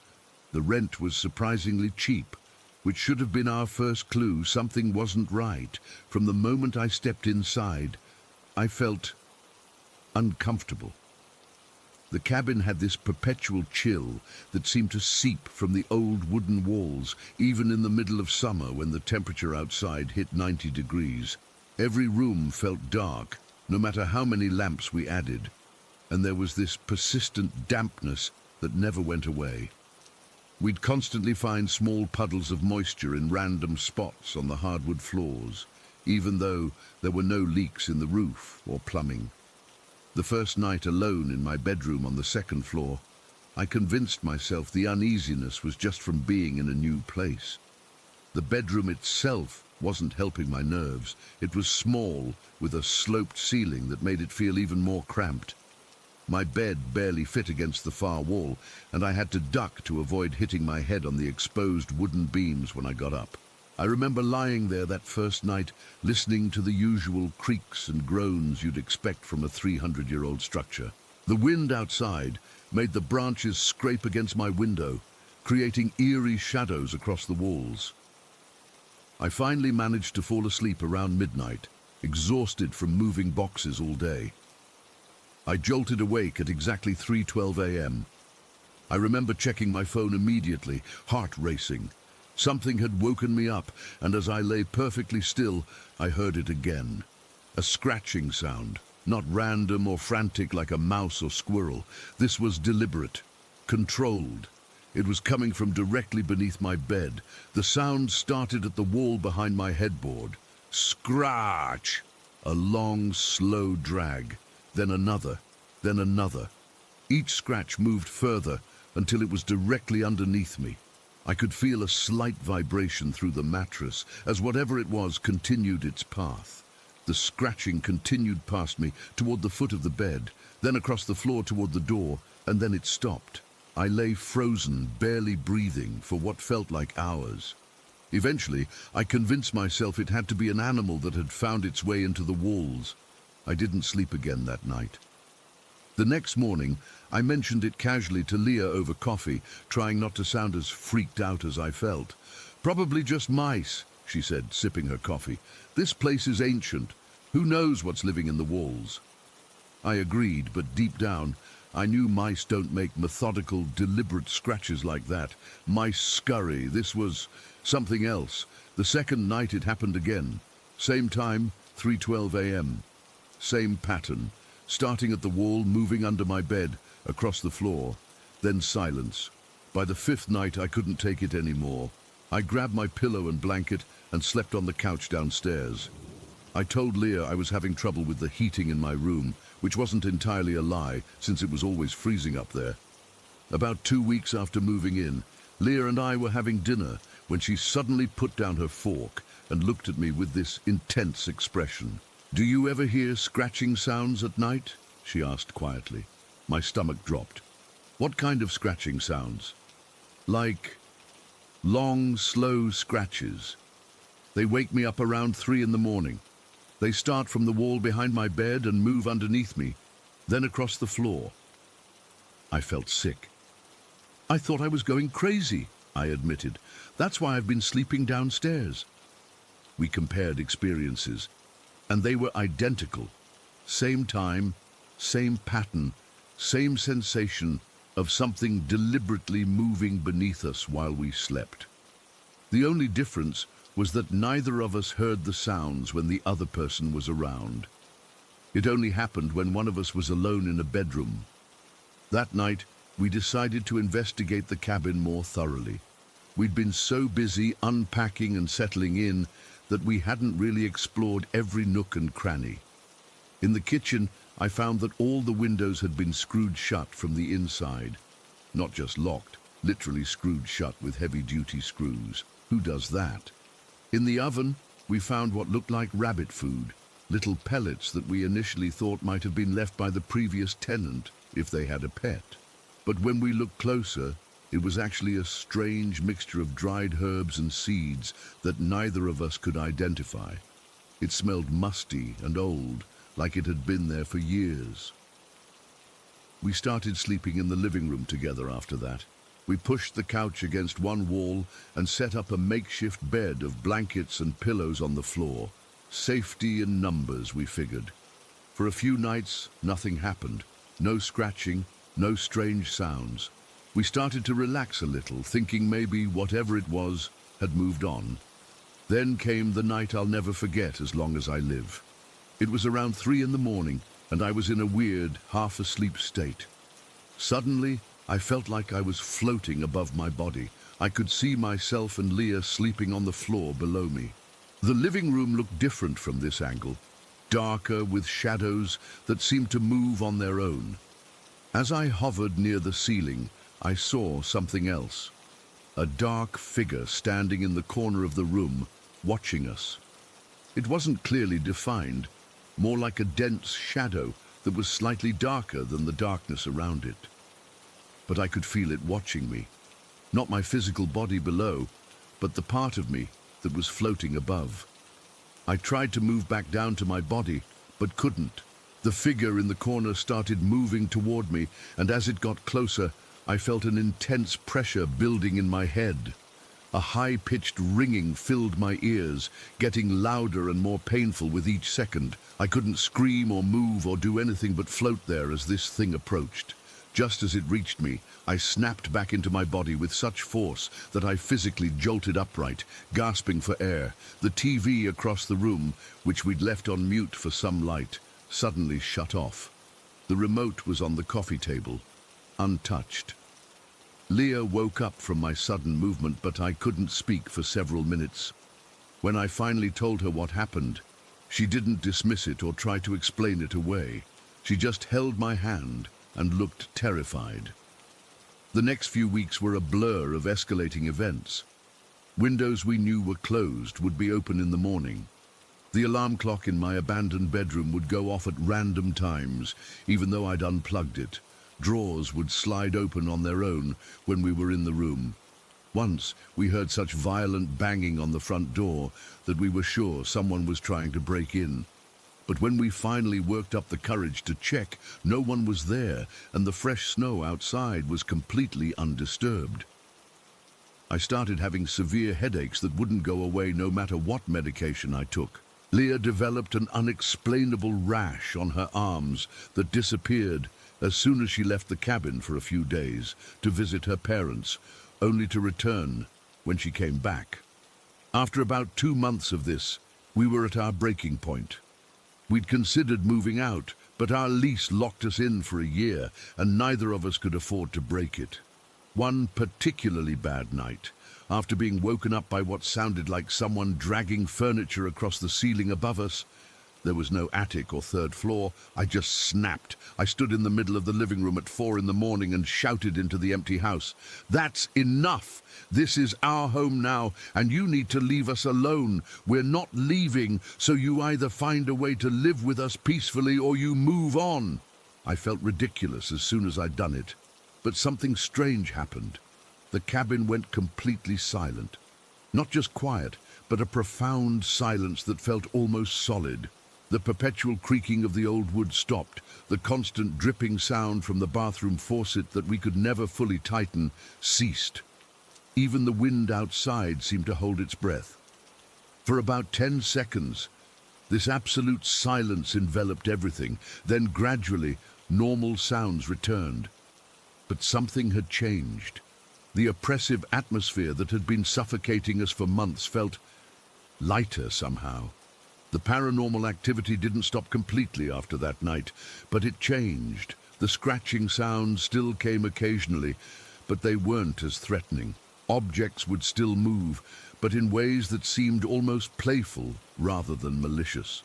The rent was surprisingly cheap, which should have been our first clue something wasn't right. From the moment I stepped inside, I felt uncomfortable. The cabin had this perpetual chill that seemed to seep from the old wooden walls, even in the middle of summer when the temperature outside hit 90 degrees. Every room felt dark, no matter how many lamps we added, and there was this persistent dampness that never went away. We'd constantly find small puddles of moisture in random spots on the hardwood floors, even though there were no leaks in the roof or plumbing. The first night alone in my bedroom on the second floor, I convinced myself the uneasiness was just from being in a new place. The bedroom itself wasn't helping my nerves. It was small, with a sloped ceiling that made it feel even more cramped. My bed barely fit against the far wall, and I had to duck to avoid hitting my head on the exposed wooden beams when I got up. I remember lying there that first night, listening to the usual creaks and groans you'd expect from a 300-year-old structure. The wind outside made the branches scrape against my window, creating eerie shadows across the walls. I finally managed to fall asleep around midnight, exhausted from moving boxes all day. I jolted awake at exactly 3:12 a.m. I remember checking my phone immediately, heart racing. Something had woken me up, and as I lay perfectly still, I heard it again. A scratching sound, not random or frantic like a mouse or squirrel. This was deliberate, controlled. It was coming from directly beneath my bed. The sound started at the wall behind my headboard. Scratch! A long, slow drag. Then another, then another. Each scratch moved further until it was directly underneath me. I could feel a slight vibration through the mattress as whatever it was continued its path. The scratching continued past me toward the foot of the bed, then across the floor toward the door, and then it stopped. I lay frozen, barely breathing, for what felt like hours. Eventually, I convinced myself it had to be an animal that had found its way into the walls. I didn't sleep again that night. The next morning, I mentioned it casually to Leah over coffee, trying not to sound as freaked out as I felt. Probably just mice, she said, sipping her coffee. "This place is ancient. Who knows what's living in the walls?" I agreed, but deep down, I knew mice don't make methodical, deliberate scratches like that. Mice scurry. This was something else. The second night it happened again. Same time, 3:12 a.m. Same pattern, starting at the wall, moving under my bed, across the floor. Then silence. By the fifth night, I couldn't take it anymore. I grabbed my pillow and blanket and slept on the couch downstairs. I told Leah I was having trouble with the heating in my room, which wasn't entirely a lie, since it was always freezing up there. About 2 weeks after moving in, Leah and I were having dinner when she suddenly put down her fork and looked at me with this intense expression. "Do you ever hear scratching sounds at night?" she asked quietly. My stomach dropped. "What kind of scratching sounds?" "Like long, slow scratches. They wake me up around 3 in the morning. They start from the wall behind my bed and move underneath me, then across the floor." I felt sick. "I thought I was going crazy," I admitted. "That's why I've been sleeping downstairs." We compared experiences, and they were identical. Same time, same pattern, same sensation of something deliberately moving beneath us while we slept. The only difference was that neither of us heard the sounds when the other person was around. It only happened when one of us was alone in a bedroom. That night, we decided to investigate the cabin more thoroughly. We'd been so busy unpacking and settling in that we hadn't really explored every nook and cranny. In the kitchen, I found that all the windows had been screwed shut from the inside. Not just locked, literally screwed shut with heavy-duty screws. Who does that? In the oven, we found what looked like rabbit food, little pellets that we initially thought might have been left by the previous tenant if they had a pet. But when we looked closer, it was actually a strange mixture of dried herbs and seeds that neither of us could identify. It smelled musty and old, like it had been there for years. We started sleeping in the living room together after that. We pushed the couch against one wall and set up a makeshift bed of blankets and pillows on the floor. Safety in numbers, we figured. For a few nights, nothing happened. No scratching, no strange sounds. We started to relax a little, thinking maybe whatever it was had moved on. Then came the night I'll never forget as long as I live. It was around 3 in the morning, and I was in a weird, half-asleep state. Suddenly, I felt like I was floating above my body. I could see myself and Leah sleeping on the floor below me. The living room looked different from this angle, darker with shadows that seemed to move on their own. As I hovered near the ceiling, I saw something else. A dark figure standing in the corner of the room, watching us. It wasn't clearly defined, more like a dense shadow that was slightly darker than the darkness around it. But I could feel it watching me. Not my physical body below, but the part of me that was floating above. I tried to move back down to my body, but couldn't. The figure in the corner started moving toward me, and as it got closer, I felt an intense pressure building in my head. A high-pitched ringing filled my ears, getting louder and more painful with each second. I couldn't scream or move or do anything but float there as this thing approached. Just as it reached me, I snapped back into my body with such force that I physically jolted upright, gasping for air. The TV across the room, which we'd left on mute for some light, suddenly shut off. The remote was on the coffee table, untouched. Leah woke up from my sudden movement, but I couldn't speak for several minutes. When I finally told her what happened, she didn't dismiss it or try to explain it away. She just held my hand and looked terrified. The next few weeks were a blur of escalating events. Windows we knew were closed would be open in the morning. The alarm clock in my abandoned bedroom would go off at random times, even though I'd unplugged it. Drawers would slide open on their own when we were in the room. Once, we heard such violent banging on the front door that we were sure someone was trying to break in. But when we finally worked up the courage to check, no one was there, and the fresh snow outside was completely undisturbed. I started having severe headaches that wouldn't go away no matter what medication I took. Leah developed an unexplainable rash on her arms that disappeared as soon as she left the cabin for a few days to visit her parents, only to return when she came back. After about 2 months of this, we were at our breaking point. We'd considered moving out, but our lease locked us in for a year, and neither of us could afford to break it. One particularly bad night, after being woken up by what sounded like someone dragging furniture across the ceiling above us. There was no attic or third floor. I just snapped. I stood in the middle of the living room at 4 in the morning and shouted into the empty house, "That's enough! This is our home now, and you need to leave us alone. We're not leaving, so you either find a way to live with us peacefully or you move on." I felt ridiculous as soon as I'd done it, but something strange happened. The cabin went completely silent. Not just quiet, but a profound silence that felt almost solid. The perpetual creaking of the old wood stopped. The constant dripping sound from the bathroom faucet that we could never fully tighten ceased. Even the wind outside seemed to hold its breath. For about 10 seconds, this absolute silence enveloped everything. Then gradually, normal sounds returned. But something had changed. The oppressive atmosphere that had been suffocating us for months felt lighter somehow. The paranormal activity didn't stop completely after that night, but it changed. The scratching sounds still came occasionally, but they weren't as threatening. Objects would still move, but in ways that seemed almost playful rather than malicious.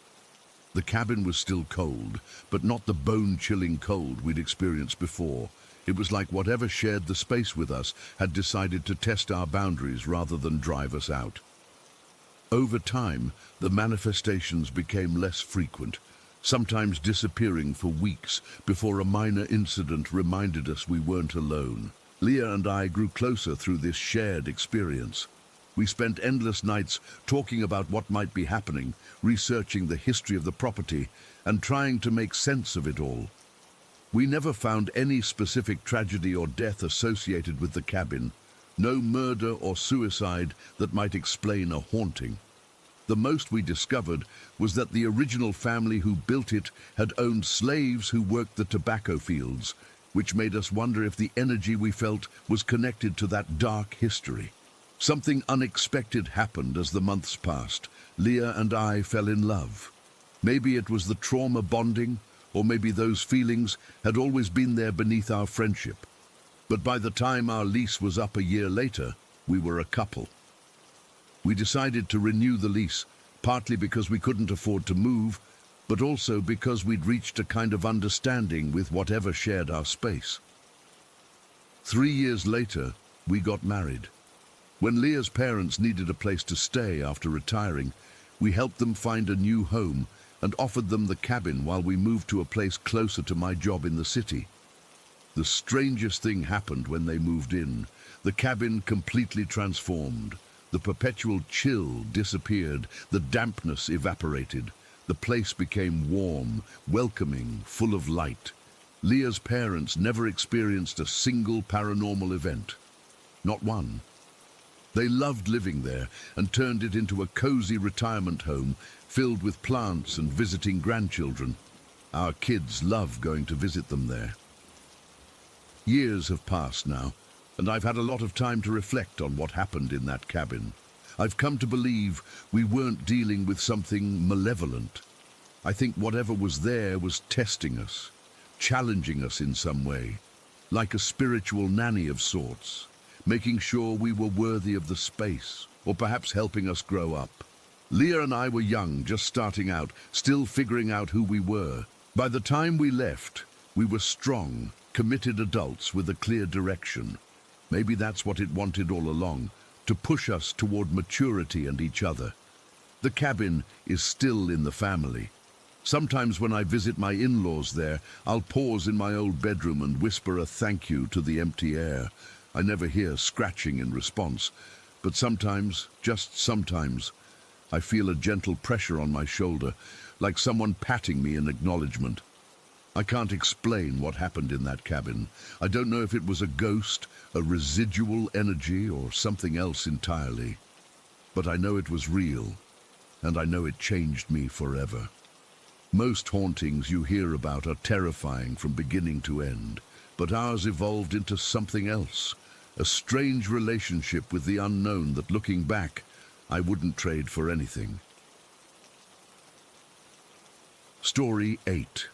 The cabin was still cold, but not the bone-chilling cold we'd experienced before. It was like whatever shared the space with us had decided to test our boundaries rather than drive us out. Over time, the manifestations became less frequent, sometimes disappearing for weeks before a minor incident reminded us we weren't alone. Leah and I grew closer through this shared experience. We spent endless nights talking about what might be happening, researching the history of the property, and trying to make sense of it all. We never found any specific tragedy or death associated with the cabin. No murder or suicide that might explain a haunting. The most we discovered was that the original family who built it had owned slaves who worked the tobacco fields, which made us wonder if the energy we felt was connected to that dark history. Something unexpected happened as the months passed. Leah and I fell in love. Maybe it was the trauma bonding, or maybe those feelings had always been there beneath our friendship. But by the time our lease was up a year later, we were a couple. We decided to renew the lease, partly because we couldn't afford to move, but also because we'd reached a kind of understanding with whatever shared our space. 3 years later, we got married. When Leah's parents needed a place to stay after retiring, we helped them find a new home and offered them the cabin while we moved to a place closer to my job in the city. The strangest thing happened when they moved in. The cabin completely transformed. The perpetual chill disappeared, the dampness evaporated. The place became warm, welcoming, full of light. Leah's parents never experienced a single paranormal event. Not one. They loved living there and turned it into a cozy retirement home filled with plants and visiting grandchildren. Our kids love going to visit them there. Years have passed now, and I've had a lot of time to reflect on what happened in that cabin. I've come to believe we weren't dealing with something malevolent. I think whatever was there was testing us, challenging us in some way, like a spiritual nanny of sorts, making sure we were worthy of the space, or perhaps helping us grow up. Leah and I were young, just starting out, still figuring out who we were. By the time we left, we were strong, committed adults with a clear direction. Maybe that's what it wanted all along, to push us toward maturity and each other. The cabin is still in the family. Sometimes when I visit my in-laws there, I'll pause in my old bedroom and whisper a thank you to the empty air. I never hear scratching in response, but sometimes, just sometimes, I feel a gentle pressure on my shoulder, like someone patting me in acknowledgement. I can't explain what happened in that cabin. I don't know if it was a ghost, a residual energy, or something else entirely. But I know it was real, and I know it changed me forever. Most hauntings you hear about are terrifying from beginning to end, but ours evolved into something else, a strange relationship with the unknown that, looking back, I wouldn't trade for anything. Story 8.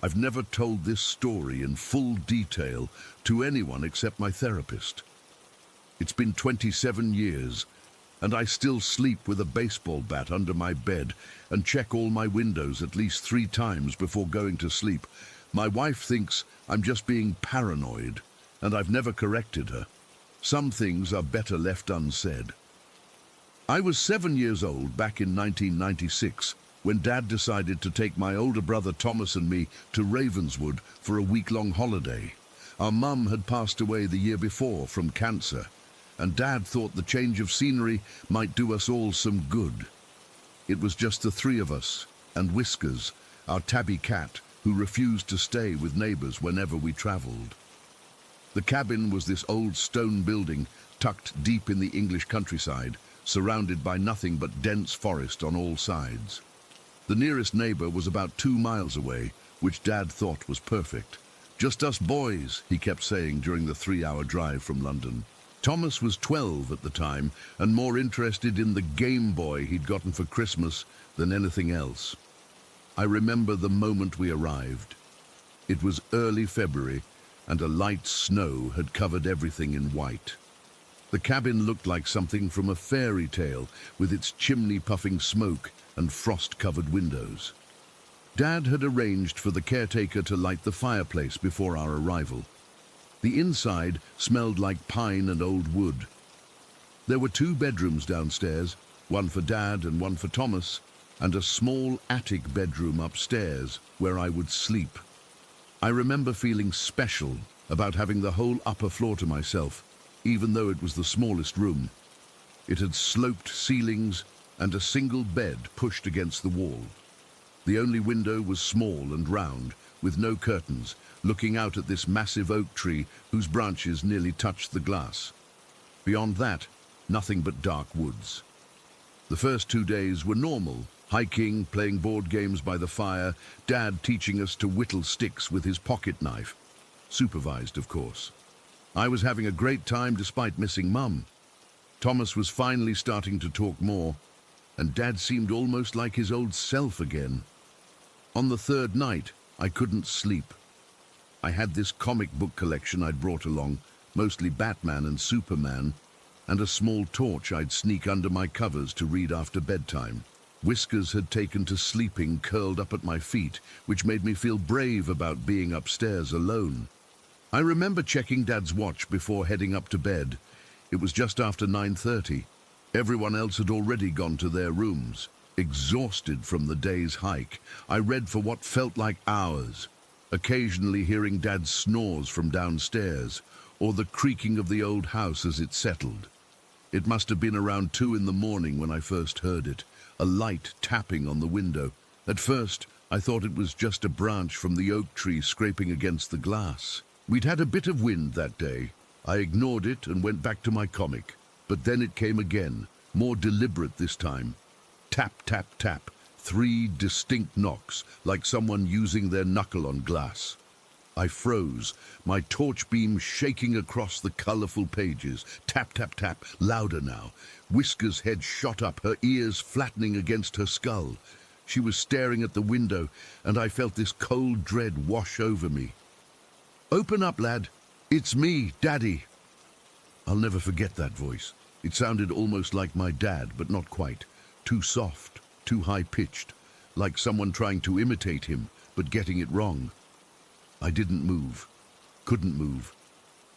I've never told this story in full detail to anyone except my therapist. It's been 27 years, and I still sleep with a baseball bat under my bed and check all my windows at least 3 times before going to sleep. My wife thinks I'm just being paranoid, and I've never corrected her. Some things are better left unsaid. I was 7 years old back in 1996 when Dad decided to take my older brother Thomas and me to Ravenswood for a week-long holiday. Our mum had passed away the year before from cancer, and Dad thought the change of scenery might do us all some good. It was just the 3 of us, and Whiskers, our tabby cat, who refused to stay with neighbours whenever we travelled. The cabin was this old stone building tucked deep in the English countryside, surrounded by nothing but dense forest on all sides. The nearest neighbour was about 2 miles away, which Dad thought was perfect. "Just us boys," he kept saying during the 3-hour drive from London. Thomas was 12 at the time and more interested in the Game Boy he'd gotten for Christmas than anything else. I remember the moment we arrived. It was early February, and a light snow had covered everything in white. The cabin looked like something from a fairy tale, with its chimney puffing smoke and frost-covered windows. Dad had arranged for the caretaker to light the fireplace before our arrival. The inside smelled like pine and old wood. There were 2 bedrooms downstairs, one for Dad and one for Thomas, and a small attic bedroom upstairs where I would sleep. I remember feeling special about having the whole upper floor to myself, even though it was the smallest room. It had sloped ceilings and a single bed pushed against the wall. The only window was small and round, with no curtains, looking out at this massive oak tree whose branches nearly touched the glass. Beyond that, nothing but dark woods. The first 2 days were normal, hiking, playing board games by the fire, Dad teaching us to whittle sticks with his pocket knife. Supervised, of course. I was having a great time despite missing Mum. Thomas was finally starting to talk more, and Dad seemed almost like his old self again. On the 3rd night, I couldn't sleep. I had this comic book collection I'd brought along, mostly Batman and Superman, and a small torch I'd sneak under my covers to read after bedtime. Whiskers had taken to sleeping curled up at my feet, which made me feel brave about being upstairs alone. I remember checking Dad's watch before heading up to bed. It was just after 9:30. Everyone else had already gone to their rooms. Exhausted from the day's hike, I read for what felt like hours, occasionally hearing Dad's snores from downstairs, or the creaking of the old house as it settled. It must have been around 2 in the morning when I first heard it, a light tapping on the window. At first, I thought it was just a branch from the oak tree scraping against the glass. We'd had a bit of wind that day. I ignored it and went back to my comic. But then it came again, more deliberate this time. Tap, tap, tap. 3 distinct knocks, like someone using their knuckle on glass. I froze, my torch beam shaking across the colorful pages. Tap, tap, tap, louder now. Whiskers' head shot up, her ears flattening against her skull. She was staring at the window, and I felt this cold dread wash over me. "Open up, lad. It's me, Daddy." I'll never forget that voice. It sounded almost like my dad, but not quite. Too soft, too high-pitched, like someone trying to imitate him, but getting it wrong. I didn't move. Couldn't move.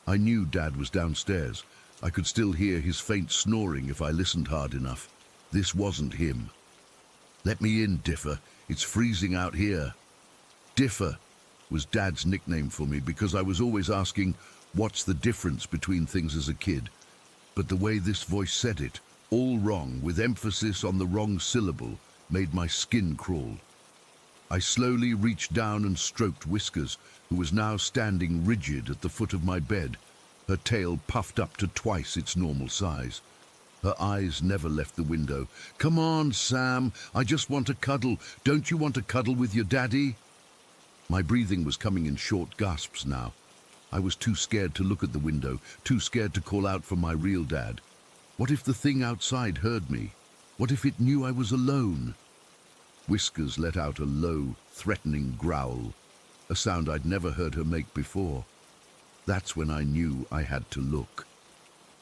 I knew Dad was downstairs. I could still hear his faint snoring if I listened hard enough. This wasn't him. "Let me in, Differ. It's freezing out here." Differ was Dad's nickname for me because I was always asking, what's the difference between things as a kid? But the way this voice said it, all wrong, with emphasis on the wrong syllable, made my skin crawl. I slowly reached down and stroked Whiskers, who was now standing rigid at the foot of my bed, her tail puffed up to twice its normal size. Her eyes never left the window. "Come on, Sam, I just want to cuddle. Don't you want to cuddle with your daddy?" My breathing was coming in short gasps now. I was too scared to look at the window, too scared to call out for my real dad. What if the thing outside heard me? What if it knew I was alone? Whiskers let out a low, threatening growl, a sound I'd never heard her make before. That's when I knew I had to look.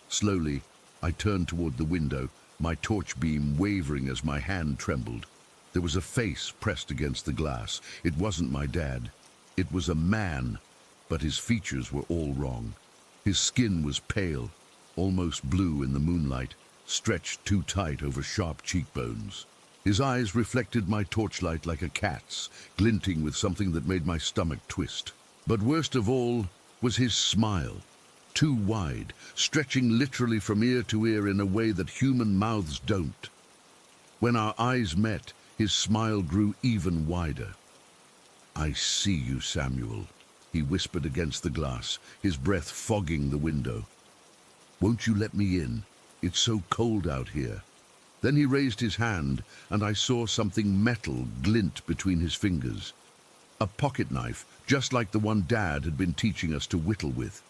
Slowly, I turned toward the window, my torch beam wavering as my hand trembled. There was a face pressed against the glass. It wasn't my dad. It was a man, but his features were all wrong. His skin was pale, almost blue in the moonlight, stretched too tight over sharp cheekbones. His eyes reflected my torchlight like a cat's, glinting with something that made my stomach twist. But worst of all was his smile, too wide, stretching literally from ear to ear in a way that human mouths don't. When our eyes met, his smile grew even wider. "I see you, Samuel," he whispered against the glass, his breath fogging the window. "Won't you let me in? It's so cold out here." Then he raised his hand, and I saw something metal glint between his fingers. A pocket knife, just like the one Dad had been teaching us to whittle with.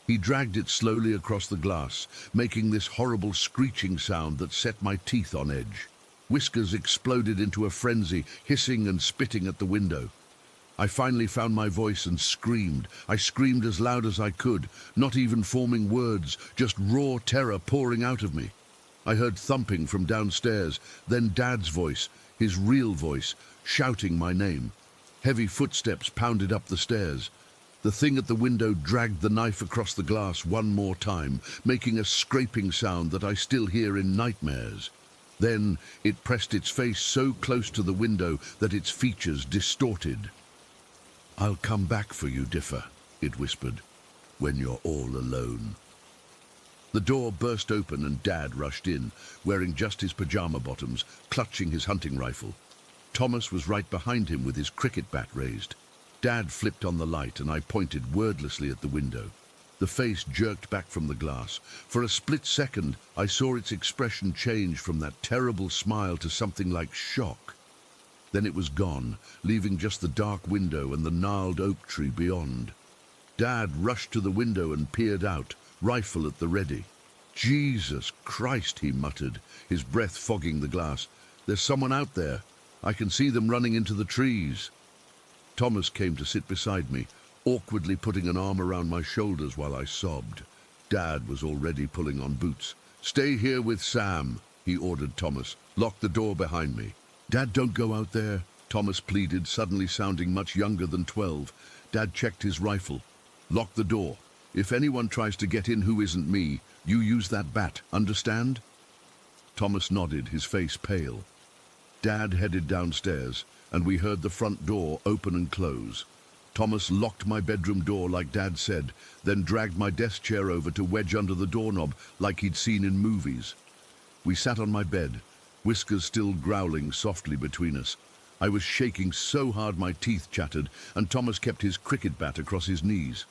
He dragged it slowly across the glass, making this horrible screeching sound that set my teeth on edge. Whiskers exploded into a frenzy, hissing and spitting at the window. I finally found my voice and screamed. I screamed as loud as I could, not even forming words, just raw terror pouring out of me. I heard thumping from downstairs, then Dad's voice, his real voice, shouting my name. Heavy footsteps pounded up the stairs. The thing at the window dragged the knife across the glass one more time, making a scraping sound that I still hear in nightmares. Then it pressed its face so close to the window that its features distorted. "I'll come back for you, Differ," it whispered, "when you're all alone." The door burst open and Dad rushed in, wearing just his pajama bottoms, clutching his hunting rifle. Thomas was right behind him with his cricket bat raised. Dad flipped on the light and I pointed wordlessly at the window. The face jerked back from the glass. For a split second, I saw its expression change from that terrible smile to something like shock. Then it was gone, leaving just the dark window and the gnarled oak tree beyond. Dad rushed to the window and peered out, rifle at the ready. "Jesus Christ," he muttered, his breath fogging the glass. "There's someone out there. I can see them running into the trees." Thomas came to sit beside me, awkwardly putting an arm around my shoulders while I sobbed. Dad was already pulling on boots. "Stay here with Sam," he ordered Thomas. "Lock the door behind me." "Dad, don't go out there," Thomas pleaded, suddenly sounding much younger than 12. Dad checked his rifle. "Lock the door. If anyone tries to get in who isn't me, you use that bat, understand?" Thomas nodded, his face pale. Dad headed downstairs, and we heard the front door open and close. Thomas locked my bedroom door like Dad said, then dragged my desk chair over to wedge under the doorknob like he'd seen in movies. We sat on my bed, Whiskers still growling softly between us. I was shaking so hard my teeth chattered, and Thomas kept his cricket bat across his knees.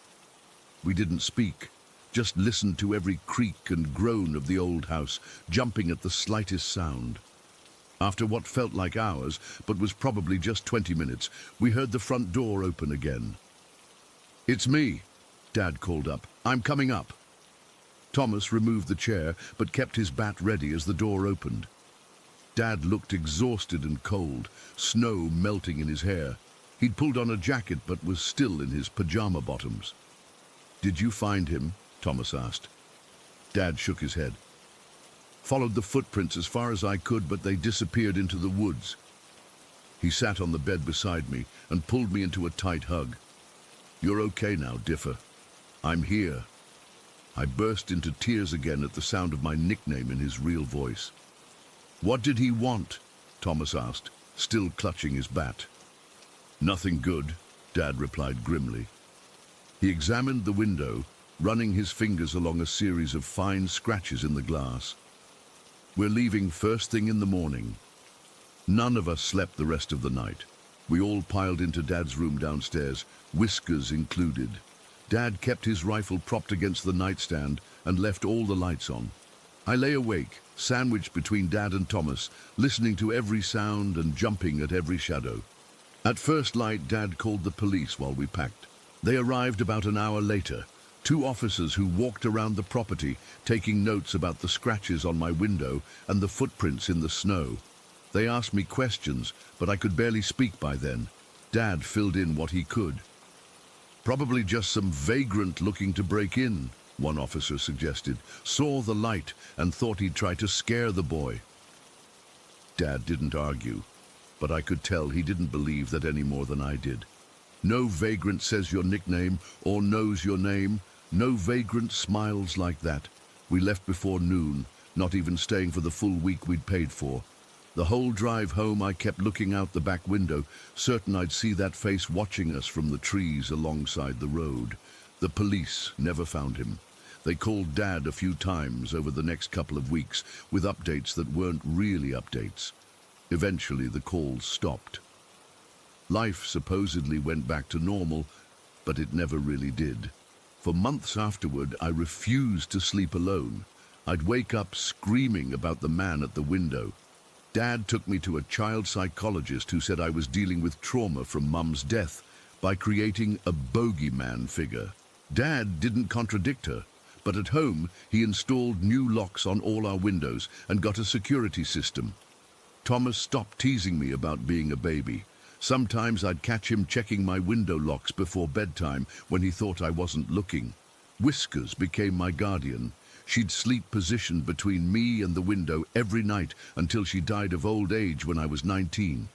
We didn't speak, just listened to every creak and groan of the old house, jumping at the slightest sound. After what felt like hours, but was probably just 20 minutes, we heard the front door open again. "It's me," Dad called up. "I'm coming up." Thomas removed the chair, but kept his bat ready as the door opened. Dad looked exhausted and cold, snow melting in his hair. He'd pulled on a jacket, but was still in his pajama bottoms. "Did you find him?" Thomas asked. Dad shook his head. "Followed the footprints as far as I could, but they disappeared into the woods." He sat on the bed beside me and pulled me into a tight hug. "You're okay now, Differ. I'm here." I burst into tears again at the sound of my nickname in his real voice. "What did he want?" Thomas asked, still clutching his bat. "Nothing good," Dad replied grimly. He examined the window, running his fingers along a series of fine scratches in the glass. "We're leaving first thing in the morning." None of us slept the rest of the night. We all piled into Dad's room downstairs, Whiskers included. Dad kept his rifle propped against the nightstand and left all the lights on. I lay awake, sandwiched between Dad and Thomas, listening to every sound and jumping at every shadow. At first light, Dad called the police while we packed. They arrived about an hour later. 2 officers who walked around the property, taking notes about the scratches on my window and the footprints in the snow. They asked me questions, but I could barely speak by then. Dad filled in what he could. "Probably just some vagrant looking to break in," one officer suggested. "Saw the light and thought he'd try to scare the boy." Dad didn't argue, but I could tell he didn't believe that any more than I did. No vagrant says your nickname or knows your name. No vagrant smiles like that. We left before noon, not even staying for the full week we'd paid for. The whole drive home I kept looking out the back window, certain I'd see that face watching us from the trees alongside the road. The police never found him. They called Dad a few times over the next couple of weeks with updates that weren't really updates. Eventually the calls stopped. Life supposedly went back to normal, but it never really did. For months afterward, I refused to sleep alone. I'd wake up screaming about the man at the window. Dad took me to a child psychologist who said I was dealing with trauma from Mum's death by creating a bogeyman figure. Dad didn't contradict her, but at home he installed new locks on all our windows and got a security system. Thomas stopped teasing me about being a baby. Sometimes I'd catch him checking my window locks before bedtime when he thought I wasn't looking. Whiskers became my guardian. She'd sleep positioned between me and the window every night until she died of old age when I was 19.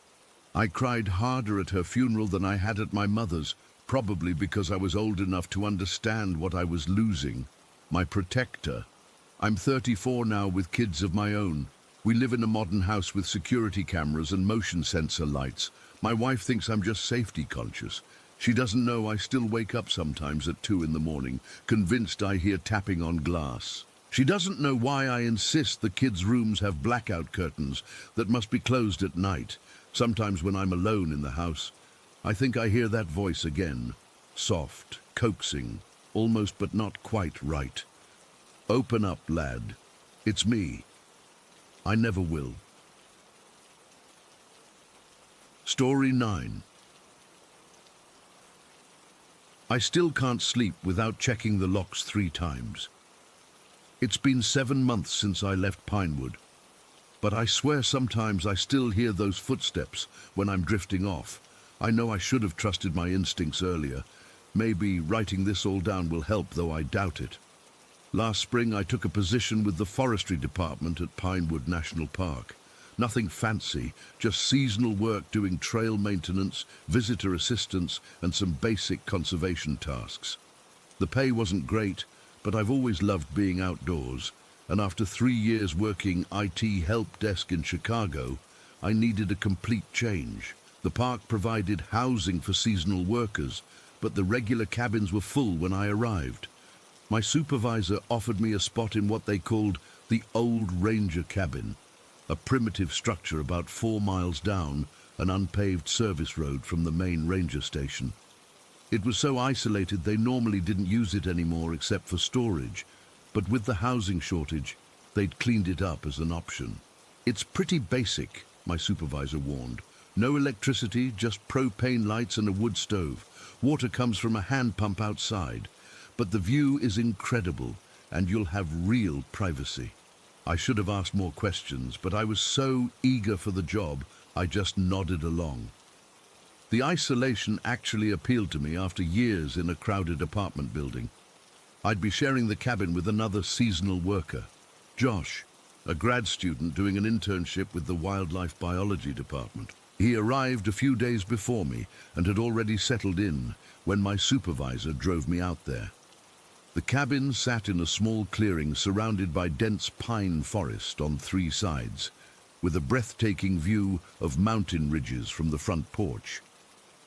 I cried harder at her funeral than I had at my mother's, probably because I was old enough to understand what I was losing. My protector. I'm 34 now with kids of my own. We live in a modern house with security cameras and motion sensor lights. My wife thinks I'm just safety conscious. She doesn't know I still wake up sometimes at 2 in the morning, convinced I hear tapping on glass. She doesn't know why I insist the kids' rooms have blackout curtains that must be closed at night. Sometimes when I'm alone in the house, I think I hear that voice again. Soft, coaxing, almost but not quite right. "Open up, lad. It's me. I never will." Story 9. I still can't sleep without checking the locks 3 times. It's been 7 months since I left Pinewood, but I swear sometimes I still hear those footsteps when I'm drifting off. I know I should have trusted my instincts earlier. Maybe writing this all down will help, though I doubt it. Last spring I took a position with the forestry department at Pinewood National Park. Nothing fancy, just seasonal work doing trail maintenance, visitor assistance, and some basic conservation tasks. The pay wasn't great, but I've always loved being outdoors, and after 3 years working IT help desk in Chicago, I needed a complete change. The park provided housing for seasonal workers, but the regular cabins were full when I arrived. My supervisor offered me a spot in what they called the Old Ranger Cabin, a primitive structure about 4 miles down an unpaved service road from the main ranger station. It was so isolated they normally didn't use it anymore except for storage, but with the housing shortage, they'd cleaned it up as an option. "It's pretty basic," my supervisor warned. "No electricity, just propane lights and a wood stove. Water comes from a hand pump outside. But the view is incredible, and you'll have real privacy." I should have asked more questions, but I was so eager for the job, I just nodded along. The isolation actually appealed to me after years in a crowded apartment building. I'd be sharing the cabin with another seasonal worker, Josh, a grad student doing an internship with the wildlife biology department. He arrived a few days before me and had already settled in when my supervisor drove me out there. The cabin sat in a small clearing surrounded by dense pine forest on 3 sides, with a breathtaking view of mountain ridges from the front porch.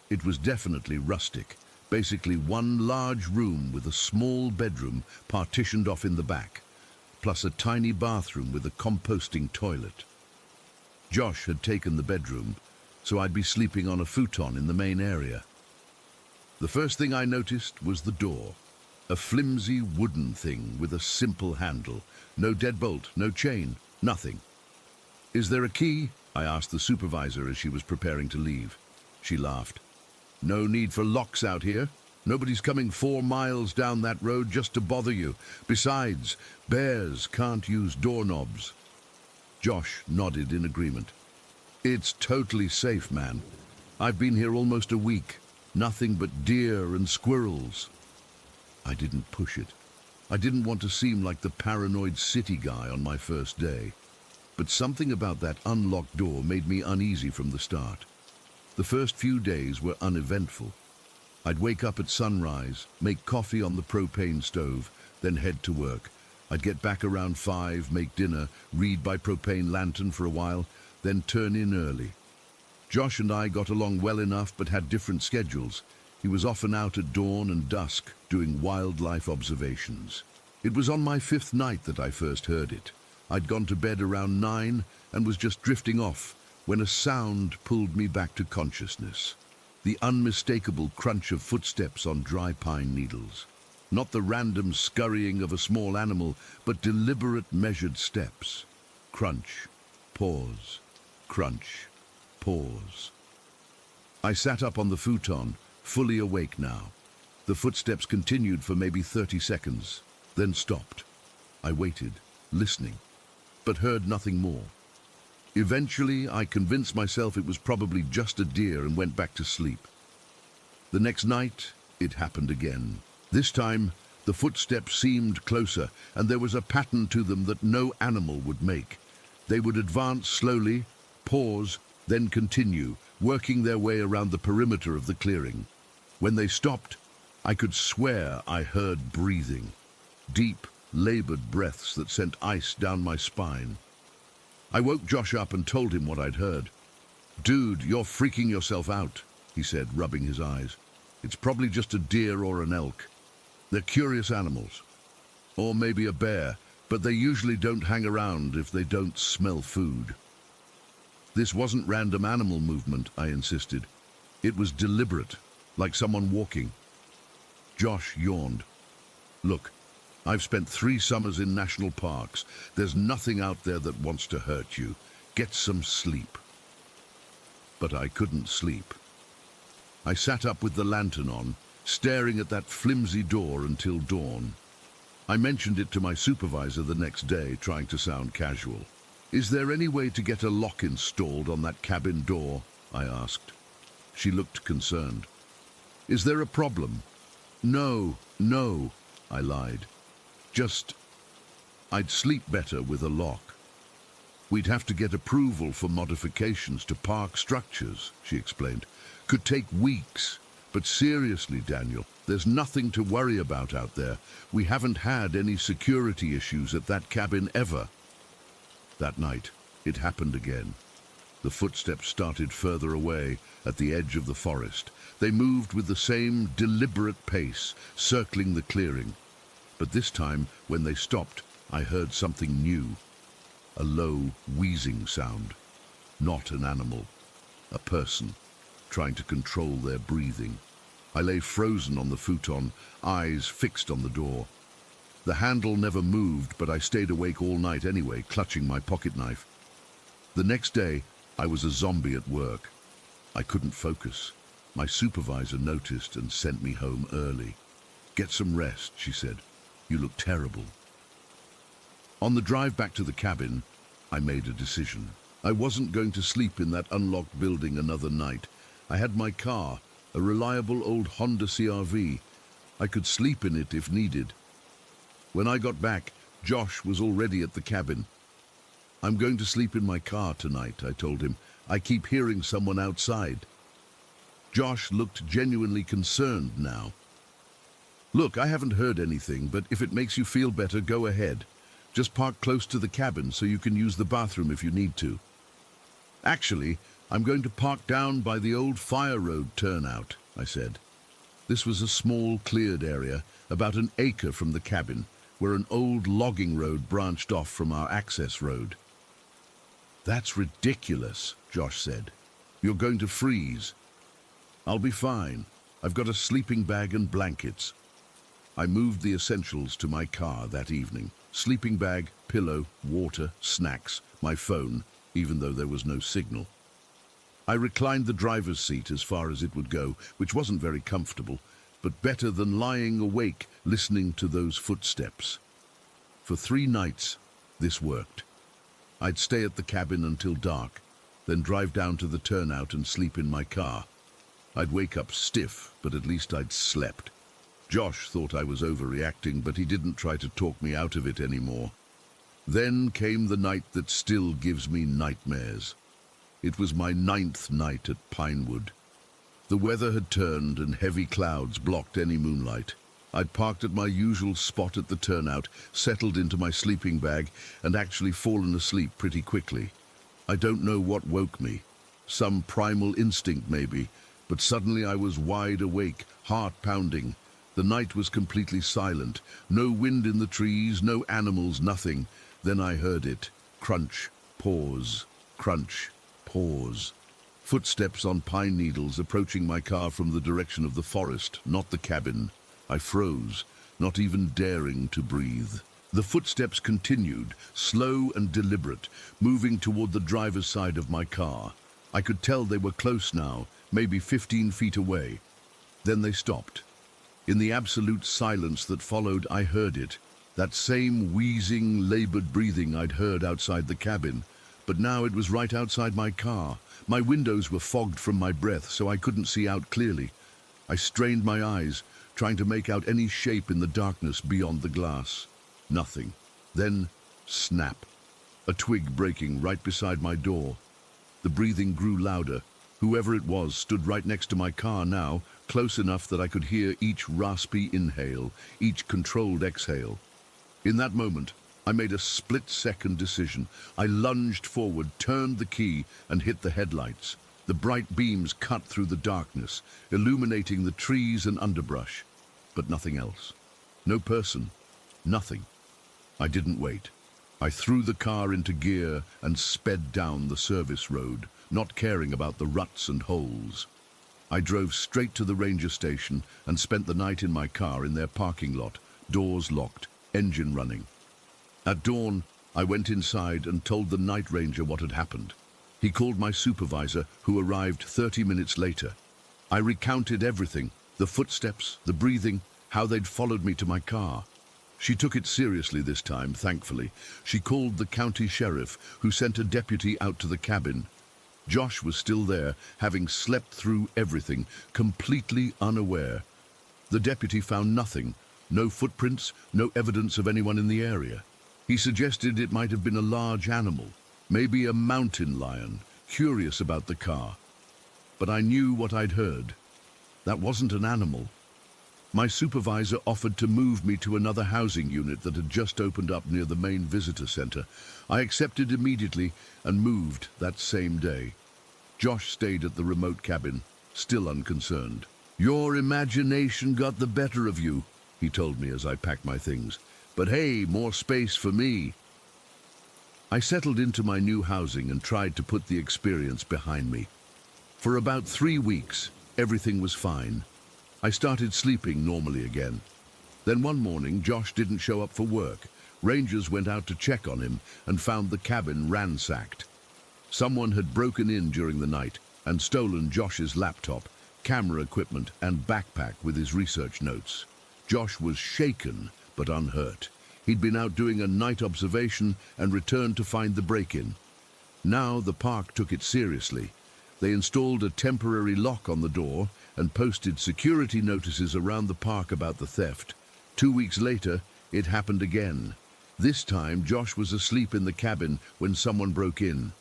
It was definitely rustic, basically one large room with a small bedroom partitioned off in the back, plus a tiny bathroom with a composting toilet. Josh had taken the bedroom, so I'd be sleeping on a futon in the main area. The first thing I noticed was the door. A flimsy wooden thing with a simple handle. No deadbolt, no chain, nothing. "Is there a key?" I asked the supervisor as she was preparing to leave. She laughed. "No need for locks out here. Nobody's coming 4 miles down that road just to bother you. Besides, bears can't use doorknobs." Josh nodded in agreement. "It's totally safe, man. I've been here almost a week. Nothing but deer and squirrels." I didn't push it. I didn't want to seem like the paranoid city guy on my first day. But something about that unlocked door made me uneasy from the start. The first few days were uneventful. I'd wake up at sunrise, make coffee on the propane stove, then head to work. I'd get back around 5, make dinner, read by propane lantern for a while, then turn in early. Josh and I got along well enough but had different schedules. He was often out at dawn and dusk doing wildlife observations. It was on my 5th night that I first heard it. I'd gone to bed around 9 and was just drifting off when a sound pulled me back to consciousness. The unmistakable crunch of footsteps on dry pine needles. Not the random scurrying of a small animal, but deliberate measured steps. Crunch, pause, crunch, pause. I sat up on the futon, fully awake now. The footsteps continued for maybe 30 seconds, then stopped. I waited, listening, but heard nothing more. Eventually, I convinced myself it was probably just a deer and went back to sleep. The next night, it happened again. This time, the footsteps seemed closer, and there was a pattern to them that no animal would make. They would advance slowly, pause, then continue, working their way around the perimeter of the clearing. When they stopped, I could swear I heard breathing. Deep, labored breaths that sent ice down my spine. I woke Josh up and told him what I'd heard. "Dude, you're freaking yourself out," he said, rubbing his eyes. "It's probably just a deer or an elk. They're curious animals. Or maybe a bear, but they usually don't hang around if they don't smell food." "This wasn't random animal movement," I insisted. "It was deliberate, like someone walking." Josh yawned. "Look, I've spent 3 summers in national parks. There's nothing out there that wants to hurt you. Get some sleep." But I couldn't sleep. I sat up with the lantern on, staring at that flimsy door until dawn. I mentioned it to my supervisor the next day, trying to sound casual. "Is there any way to get a lock installed on that cabin door?" I asked. She looked concerned. "Is there a problem?" No, I lied. "Just, I'd sleep better with a lock. We'd have to get approval for modifications to park structures," she explained. "Could take weeks. But seriously, Daniel, there's nothing to worry about out there. We haven't had any security issues at that cabin ever." That night, it happened again. The footsteps started further away, at the edge of the forest. They moved with the same deliberate pace, circling the clearing. But this time, when they stopped, I heard something new. A low, wheezing sound. Not an animal. A person, trying to control their breathing. I lay frozen on the futon, eyes fixed on the door. The handle never moved, but I stayed awake all night anyway, clutching my pocket knife. The next day, I was a zombie at work. I couldn't focus. My supervisor noticed and sent me home early. "Get some rest," she said. "You look terrible." On the drive back to the cabin, I made a decision. I wasn't going to sleep in that unlocked building another night. I had my car, a reliable old Honda CR-V. I could sleep in it if needed. When I got back, Josh was already at the cabin. "I'm going to sleep in my car tonight," I told him. "I keep hearing someone outside." Josh looked genuinely concerned now. "Look, I haven't heard anything, but if it makes you feel better, go ahead. Just park close to the cabin so you can use the bathroom if you need to." "Actually, I'm going to park down by the old fire road turnout," I said. This was a small, cleared area, about an acre from the cabin, where an old logging road branched off from our access road. "That's ridiculous," Josh said. You're going to freeze. I'll be fine. I've got a sleeping bag and blankets. I moved the essentials to my car that evening. Sleeping bag, pillow, water, snacks, my phone, even though there was no signal. I reclined the driver's seat as far as it would go, which wasn't very comfortable, but better than lying awake listening to those footsteps. For 3 nights, this worked. I'd stay at the cabin until dark, then drive down to the turnout and sleep in my car. I'd wake up stiff, but at least I'd slept. Josh thought I was overreacting, but he didn't try to talk me out of it anymore. Then came the night that still gives me nightmares. It was my 9th night at Pinewood. The weather had turned and heavy clouds blocked any moonlight. I'd parked at my usual spot at the turnout, settled into my sleeping bag, and actually fallen asleep pretty quickly. I don't know what woke me. Some primal instinct maybe, but suddenly I was wide awake, heart pounding. The night was completely silent. No wind in the trees, no animals, nothing. Then I heard it. Crunch, pause, crunch, pause. Footsteps on pine needles approaching my car from the direction of the forest, not the cabin. I froze, not even daring to breathe. The footsteps continued, slow and deliberate, moving toward the driver's side of my car. I could tell they were close now, maybe 15 feet away. Then they stopped. In the absolute silence that followed, I heard it. That same wheezing, labored breathing I'd heard outside the cabin. But now it was right outside my car. My windows were fogged from my breath, so I couldn't see out clearly. I strained my eyes, trying to make out any shape in the darkness beyond the glass. Nothing. Then, snap. A twig breaking right beside my door. The breathing grew louder. Whoever it was stood right next to my car now, close enough that I could hear each raspy inhale, each controlled exhale. In that moment, I made a split-second decision. I lunged forward, turned the key, and hit the headlights. The bright beams cut through the darkness, illuminating the trees and underbrush. But nothing else. No person. Nothing. I didn't wait. I threw the car into gear and sped down the service road, not caring about the ruts and holes. I drove straight to the ranger station and spent the night in my car in their parking lot, doors locked, engine running. At dawn, I went inside and told the night ranger what had happened. He called my supervisor, who arrived 30 minutes later. I recounted everything, the footsteps, the breathing, how they'd followed me to my car. She took it seriously this time, thankfully. She called the county sheriff, who sent a deputy out to the cabin. Josh was still there, having slept through everything, completely unaware. The deputy found nothing, no footprints, no evidence of anyone in the area. He suggested it might have been a large animal, maybe a mountain lion, curious about the car. But I knew what I'd heard. That wasn't an animal. My supervisor offered to move me to another housing unit that had just opened up near the main visitor center. I accepted immediately and moved that same day. Josh stayed at the remote cabin, still unconcerned. "Your imagination got the better of you," he told me as I packed my things. "But hey, more space for me." I settled into my new housing and tried to put the experience behind me. For about 3 weeks, everything was fine. I started sleeping normally again. Then one morning, Josh didn't show up for work. Rangers went out to check on him and found the cabin ransacked. Someone had broken in during the night and stolen Josh's laptop, camera equipment, and backpack with his research notes. Josh was shaken but unhurt. He'd been out doing a night observation and returned to find the break-in. Now the park took it seriously. They installed a temporary lock on the door and posted security notices around the park about the theft. 2 weeks later, it happened again. This time, Josh was asleep in the cabin when someone broke in.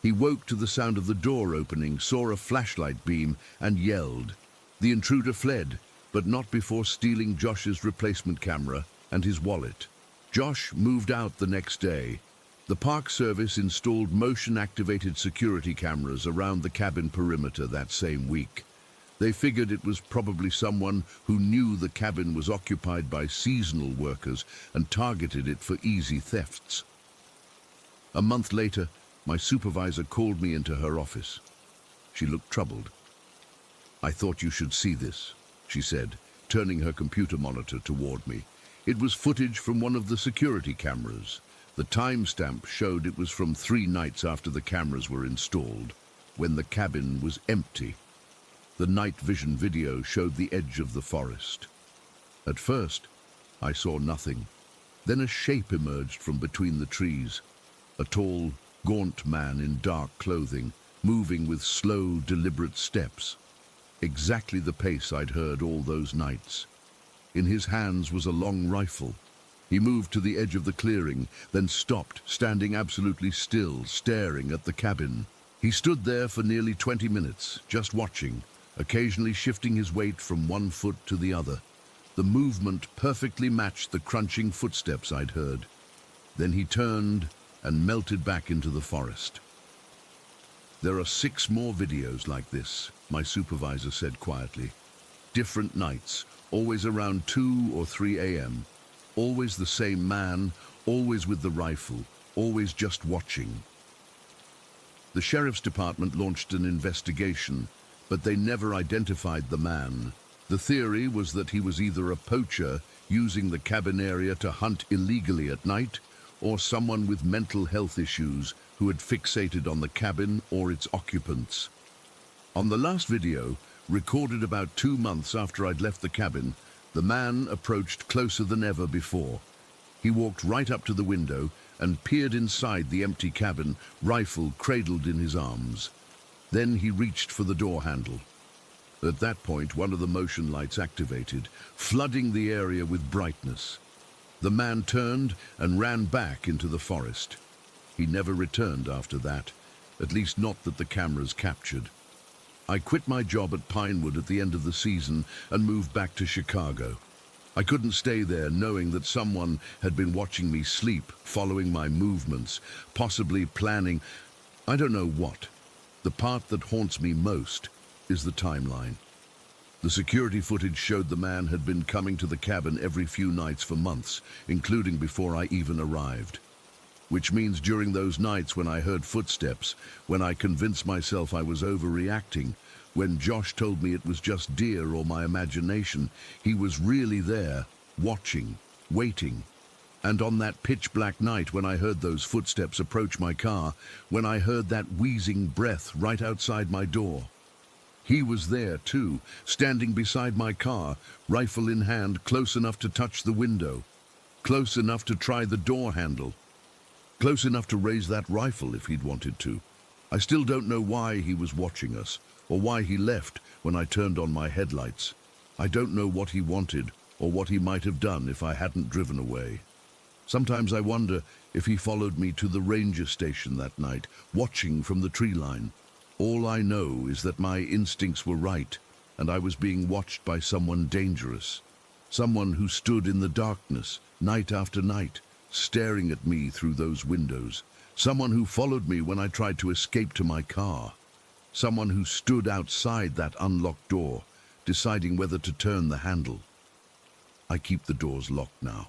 He woke to the sound of the door opening, saw a flashlight beam, and yelled. The intruder fled, but not before stealing Josh's replacement camera and his wallet. Josh moved out the next day. The Park Service installed motion-activated security cameras around the cabin perimeter that same week. They figured it was probably someone who knew the cabin was occupied by seasonal workers and targeted it for easy thefts. A month later, my supervisor called me into her office. She looked troubled. "I thought you should see this," she said, turning her computer monitor toward me. It was footage from one of the security cameras. The timestamp showed it was from 3 nights after the cameras were installed, when the cabin was empty. The night vision video showed the edge of the forest. At first, I saw nothing. Then a shape emerged from between the trees. A tall, gaunt man in dark clothing, moving with slow, deliberate steps. Exactly the pace I'd heard all those nights. In his hands was a long rifle. He moved to the edge of the clearing, then stopped, standing absolutely still, staring at the cabin. He stood there for nearly 20 minutes, just watching, occasionally shifting his weight from one foot to the other. The movement perfectly matched the crunching footsteps I'd heard. Then he turned and melted back into the forest. "There are 6 more videos like this," my supervisor said quietly. "Different nights, always around 2 or 3 a.m. Always the same man, always with the rifle, always just watching." The sheriff's department launched an investigation, but they never identified the man. The theory was that he was either a poacher using the cabin area to hunt illegally at night, or someone with mental health issues who had fixated on the cabin or its occupants. On the last video, recorded about 2 months after I'd left the cabin, the man approached closer than ever before. He walked right up to the window and peered inside the empty cabin, rifle cradled in his arms. Then he reached for the door handle. At that point, one of the motion lights activated, flooding the area with brightness. The man turned and ran back into the forest. He never returned after that, at least not that the cameras captured. I quit my job at Pinewood at the end of the season and moved back to Chicago. I couldn't stay there knowing that someone had been watching me sleep, following my movements, possibly planning, I don't know what. The part that haunts me most is the timeline. The security footage showed the man had been coming to the cabin every few nights for months, including before I even arrived. Which means during those nights when I heard footsteps, when I convinced myself I was overreacting, when Josh told me it was just deer or my imagination, he was really there, watching, waiting. And on that pitch-black night when I heard those footsteps approach my car, when I heard that wheezing breath right outside my door, he was there too, standing beside my car, rifle in hand, close enough to touch the window, close enough to try the door handle, close enough to raise that rifle if he'd wanted to. I still don't know why he was watching us, or why he left when I turned on my headlights. I don't know what he wanted, or what he might have done if I hadn't driven away. Sometimes I wonder if he followed me to the ranger station that night, watching from the tree line. All I know is that my instincts were right, and I was being watched by someone dangerous. Someone who stood in the darkness, night after night, staring at me through those windows. Someone who followed me when I tried to escape to my car. Someone who stood outside that unlocked door, deciding whether to turn the handle. I keep the doors locked now.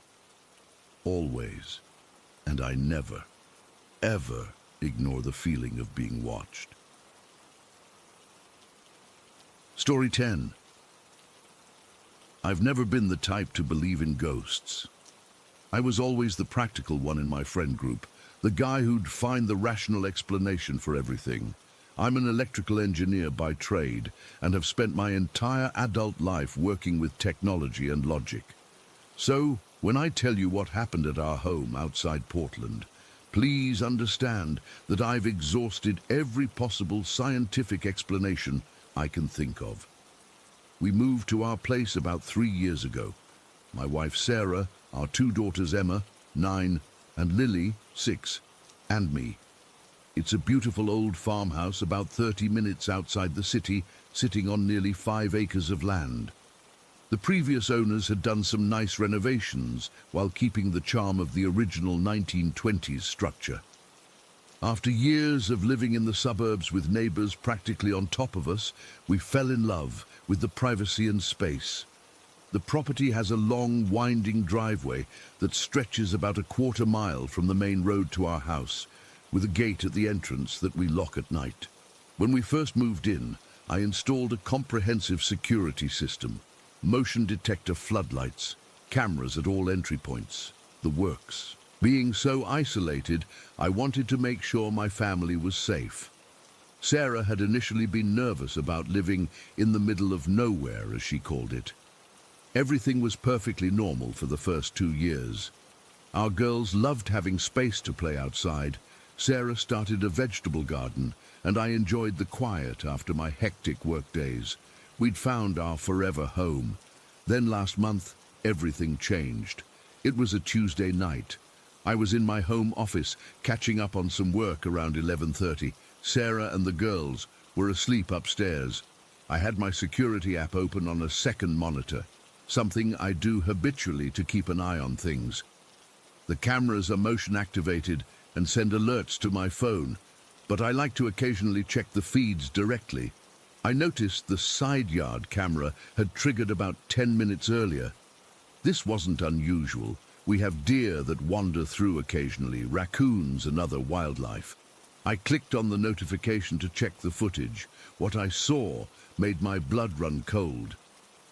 Always. And I never, ever ignore the feeling of being watched. Story 10. I've never been the type to believe in ghosts. I was always the practical one in my friend group, the guy who'd find the rational explanation for everything. I'm an electrical engineer by trade and have spent my entire adult life working with technology and logic. So, when I tell you what happened at our home outside Portland, please understand that I've exhausted every possible scientific explanation I can think of. We moved to our place about 3 years ago. My wife Sarah, our 2 daughters Emma, 9, and Lily, 6, and me. It's a beautiful old farmhouse about 30 minutes outside the city, sitting on nearly 5 acres of land. The previous owners had done some nice renovations while keeping the charm of the original 1920s structure. After years of living in the suburbs with neighbors practically on top of us, we fell in love with the privacy and space. The property has a long, winding driveway that stretches about a quarter mile from the main road to our house, with a gate at the entrance that we lock at night. When we first moved in, I installed a comprehensive security system, motion detector floodlights, cameras at all entry points, the works. Being so isolated, I wanted to make sure my family was safe. Sarah had initially been nervous about living in the middle of nowhere, as she called it. Everything was perfectly normal for the first 2 years. Our girls loved having space to play outside. Sarah started a vegetable garden, and I enjoyed the quiet after my hectic work days. We'd found our forever home. Then last month, everything changed. It was a Tuesday night. I was in my home office, catching up on some work around 11:30. Sarah and the girls were asleep upstairs. I had my security app open on a second monitor, something I do habitually to keep an eye on things. The cameras are motion activated and send alerts to my phone, but I like to occasionally check the feeds directly. I noticed the side yard camera had triggered about 10 minutes earlier. This wasn't unusual. We have deer that wander through occasionally, raccoons and other wildlife. I clicked on the notification to check the footage. What I saw made my blood run cold.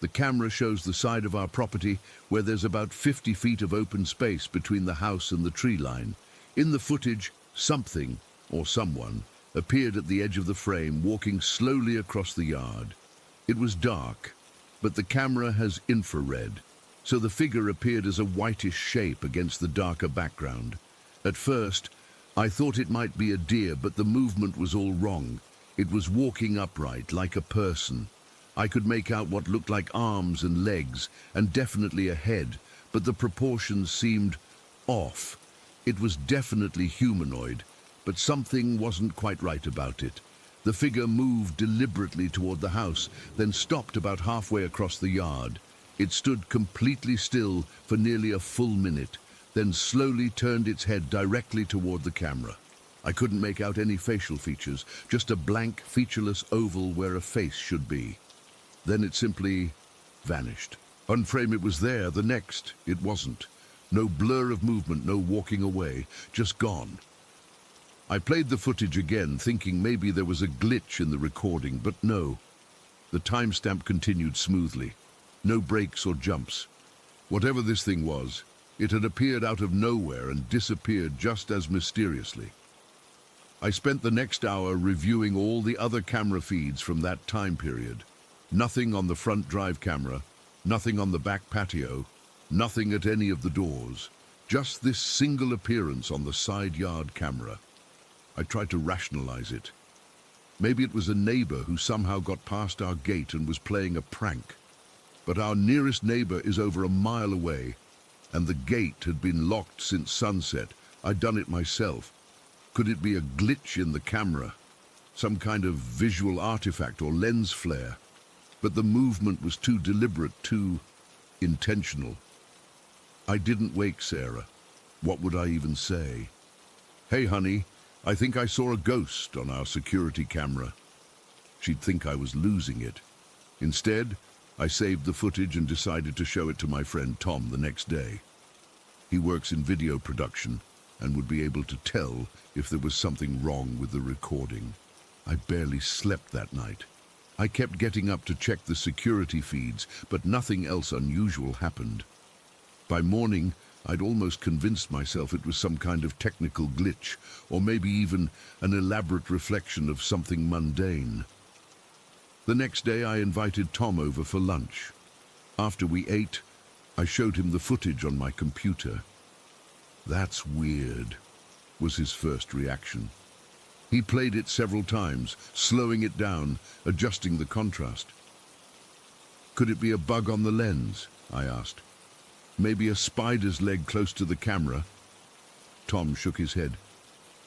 The camera shows the side of our property where there's about 50 feet of open space between the house and the tree line. In the footage, something, or someone, appeared at the edge of the frame, walking slowly across the yard. It was dark, but the camera has infrared, so the figure appeared as a whitish shape against the darker background. At first, I thought it might be a deer, but the movement was all wrong. It was walking upright, like a person. I could make out what looked like arms and legs, and definitely a head, but the proportions seemed off. It was definitely humanoid, but something wasn't quite right about it. The figure moved deliberately toward the house, then stopped about halfway across the yard. It stood completely still for nearly a full minute, then slowly turned its head directly toward the camera. I couldn't make out any facial features, just a blank, featureless oval where a face should be. Then it simply vanished. One frame it was there, the next it wasn't. No blur of movement, no walking away, just gone. I played the footage again, thinking maybe there was a glitch in the recording, but no. The timestamp continued smoothly. No breaks or jumps. Whatever this thing was, it had appeared out of nowhere and disappeared just as mysteriously. I spent the next hour reviewing all the other camera feeds from that time period. Nothing on the front drive camera, nothing on the back patio, nothing at any of the doors. Just this single appearance on the side yard camera. I tried to rationalize it. Maybe it was a neighbor who somehow got past our gate and was playing a prank. But our nearest neighbor is over a mile away, and the gate had been locked since sunset. I'd done it myself. Could it be a glitch in the camera? Some kind of visual artifact or lens flare? But the movement was too deliberate, too intentional. I didn't wake Sarah. What would I even say? "Hey, honey, I think I saw a ghost on our security camera." She'd think I was losing it. Instead, I saved the footage and decided to show it to my friend Tom the next day. He works in video production and would be able to tell if there was something wrong with the recording. I barely slept that night. I kept getting up to check the security feeds, but nothing else unusual happened. By morning, I'd almost convinced myself it was some kind of technical glitch, or maybe even an elaborate reflection of something mundane. The next day, I invited Tom over for lunch. After we ate, I showed him the footage on my computer. "That's weird," was his first reaction. He played it several times, slowing it down, adjusting the contrast. "Could it be a bug on the lens?" I asked. "Maybe a spider's leg close to the camera?" Tom shook his head.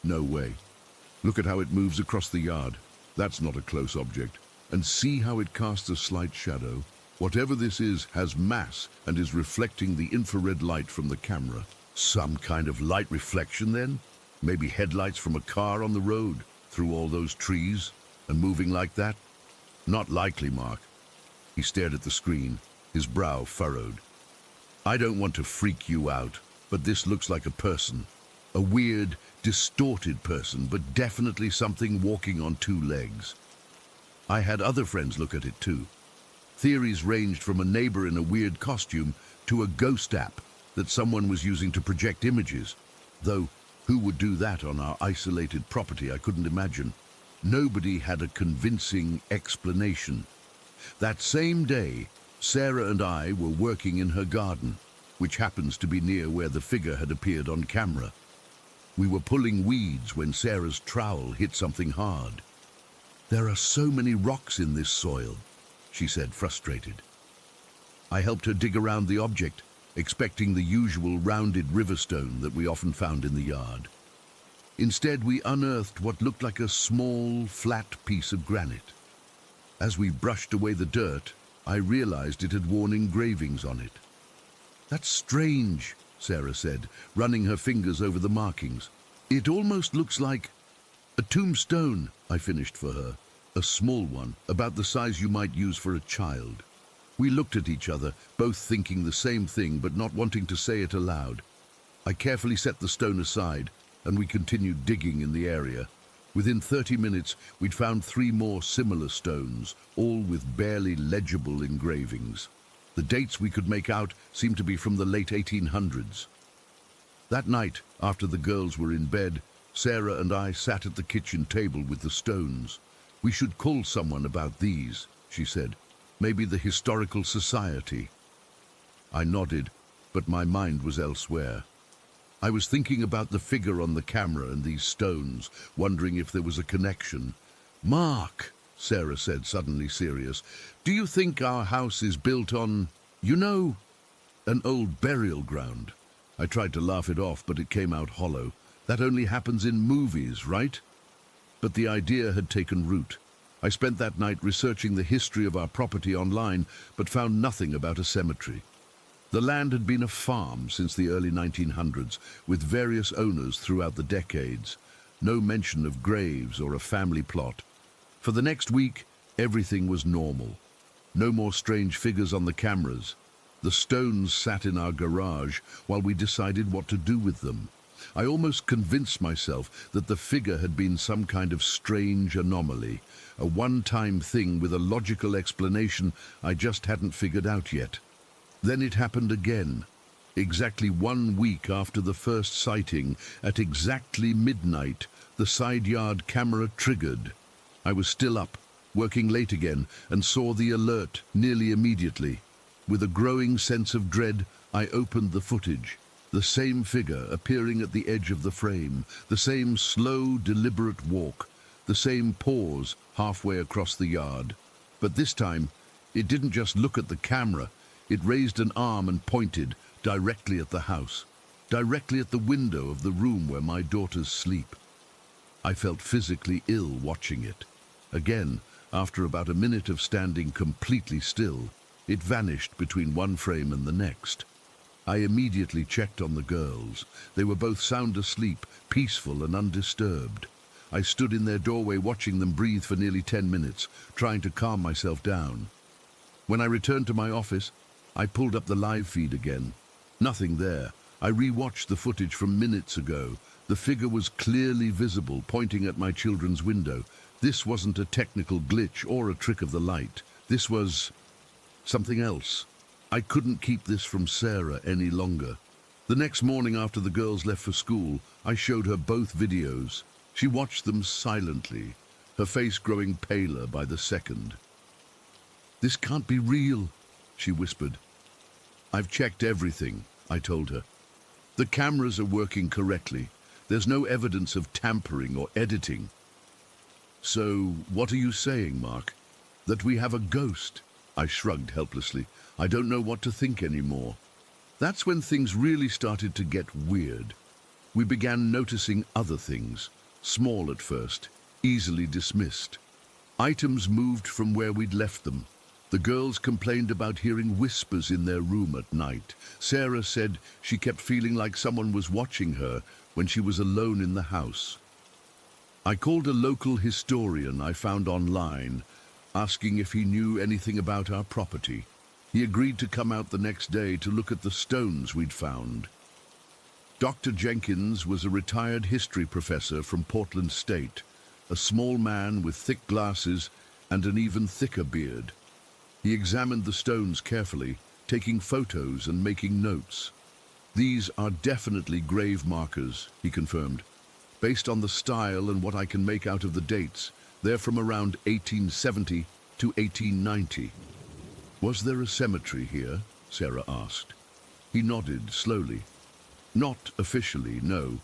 "No way. Look at how it moves across the yard. That's not a close object. And see how it casts a slight shadow? Whatever this is has mass and is reflecting the infrared light from the camera." "Some kind of light reflection then? Maybe headlights from a car on the road, through all those trees, and moving like that?" "Not likely, Mark." He stared at the screen, his brow furrowed. "I don't want to freak you out, but this looks like a person. A weird, distorted person, but definitely something walking on two legs. I had other friends look at it too. Theories ranged from a neighbor in a weird costume to a ghost app that someone was using to project images. Though, who would do that on our isolated property, I couldn't imagine. Nobody had a convincing explanation. That same day, Sarah and I were working in her garden, which happens to be near where the figure had appeared on camera. We were pulling weeds when Sarah's trowel hit something hard. "There are so many rocks in this soil," she said, frustrated. I helped her dig around the object, expecting the usual rounded river stone that we often found in the yard. Instead, we unearthed what looked like a small, flat piece of granite. As we brushed away the dirt, I realized it had worn engravings on it. "That's strange," Sarah said, running her fingers over the markings. "It almost looks like a tombstone," I finished for her. "A small one, about the size you might use for a child." We looked at each other, both thinking the same thing but not wanting to say it aloud. I carefully set the stone aside, and we continued digging in the area. Within 30 minutes, we'd found 3 more similar stones, all with barely legible engravings. The dates we could make out seemed to be from the late 1800s. That night, after the girls were in bed, Sarah and I sat at the kitchen table with the stones. "We should call someone about these," she said. "Maybe the Historical Society." I nodded, but my mind was elsewhere. I was thinking about the figure on the camera and these stones, wondering if there was a connection. "Mark," Sarah said, suddenly serious, "do you think our house is built on, an old burial ground?" I tried to laugh it off, but it came out hollow. "That only happens in movies, right?" But the idea had taken root. I spent that night researching the history of our property online, but found nothing about a cemetery. The land had been a farm since the early 1900s, with various owners throughout the decades. No mention of graves or a family plot. For the next week, everything was normal. No more strange figures on the cameras. The stones sat in our garage while we decided what to do with them. I almost convinced myself that the figure had been some kind of strange anomaly, a one-time thing with a logical explanation I just hadn't figured out yet. Then it happened again. Exactly 1 week after the first sighting, at exactly midnight, the side yard camera triggered. I was still up, working late again, and saw the alert nearly immediately. With a growing sense of dread, I opened the footage. The same figure appearing at the edge of the frame, the same slow, deliberate walk, the same pause halfway across the yard. But this time, it didn't just look at the camera. It raised an arm and pointed directly at the house, directly at the window of the room where my daughters sleep. I felt physically ill watching it. Again, after about a minute of standing completely still, it vanished between one frame and the next. I immediately checked on the girls. They were both sound asleep, peaceful and undisturbed. I stood in their doorway watching them breathe for nearly 10 minutes, trying to calm myself down. When I returned to my office, I pulled up the live feed again. Nothing there. I re-watched the footage from minutes ago. The figure was clearly visible, pointing at my children's window. This wasn't a technical glitch or a trick of the light. This was something else. I couldn't keep this from Sarah any longer. The next morning after the girls left for school, I showed her both videos. She watched them silently, her face growing paler by the second. "This can't be real," she whispered. "I've checked everything," I told her. "The cameras are working correctly. There's no evidence of tampering or editing." "So, what are you saying, Mark? That we have a ghost?" I shrugged helplessly. I don't know what to think anymore. That's when things really started to get weird. We began noticing other things, small at first, easily dismissed. Items moved from where we'd left them. The girls complained about hearing whispers in their room at night. Sarah said she kept feeling like someone was watching her when she was alone in the house. I called a local historian I found online, asking if he knew anything about our property. He agreed to come out the next day to look at the stones we'd found. Dr. Jenkins was a retired history professor from Portland State, a small man with thick glasses and an even thicker beard. He examined the stones carefully, taking photos and making notes. "These are definitely grave markers," he confirmed. "Based on the style and what I can make out of the dates, they're from around 1870 to 1890. "Was there a cemetery here?" Sarah asked. He nodded slowly. "Not officially, no.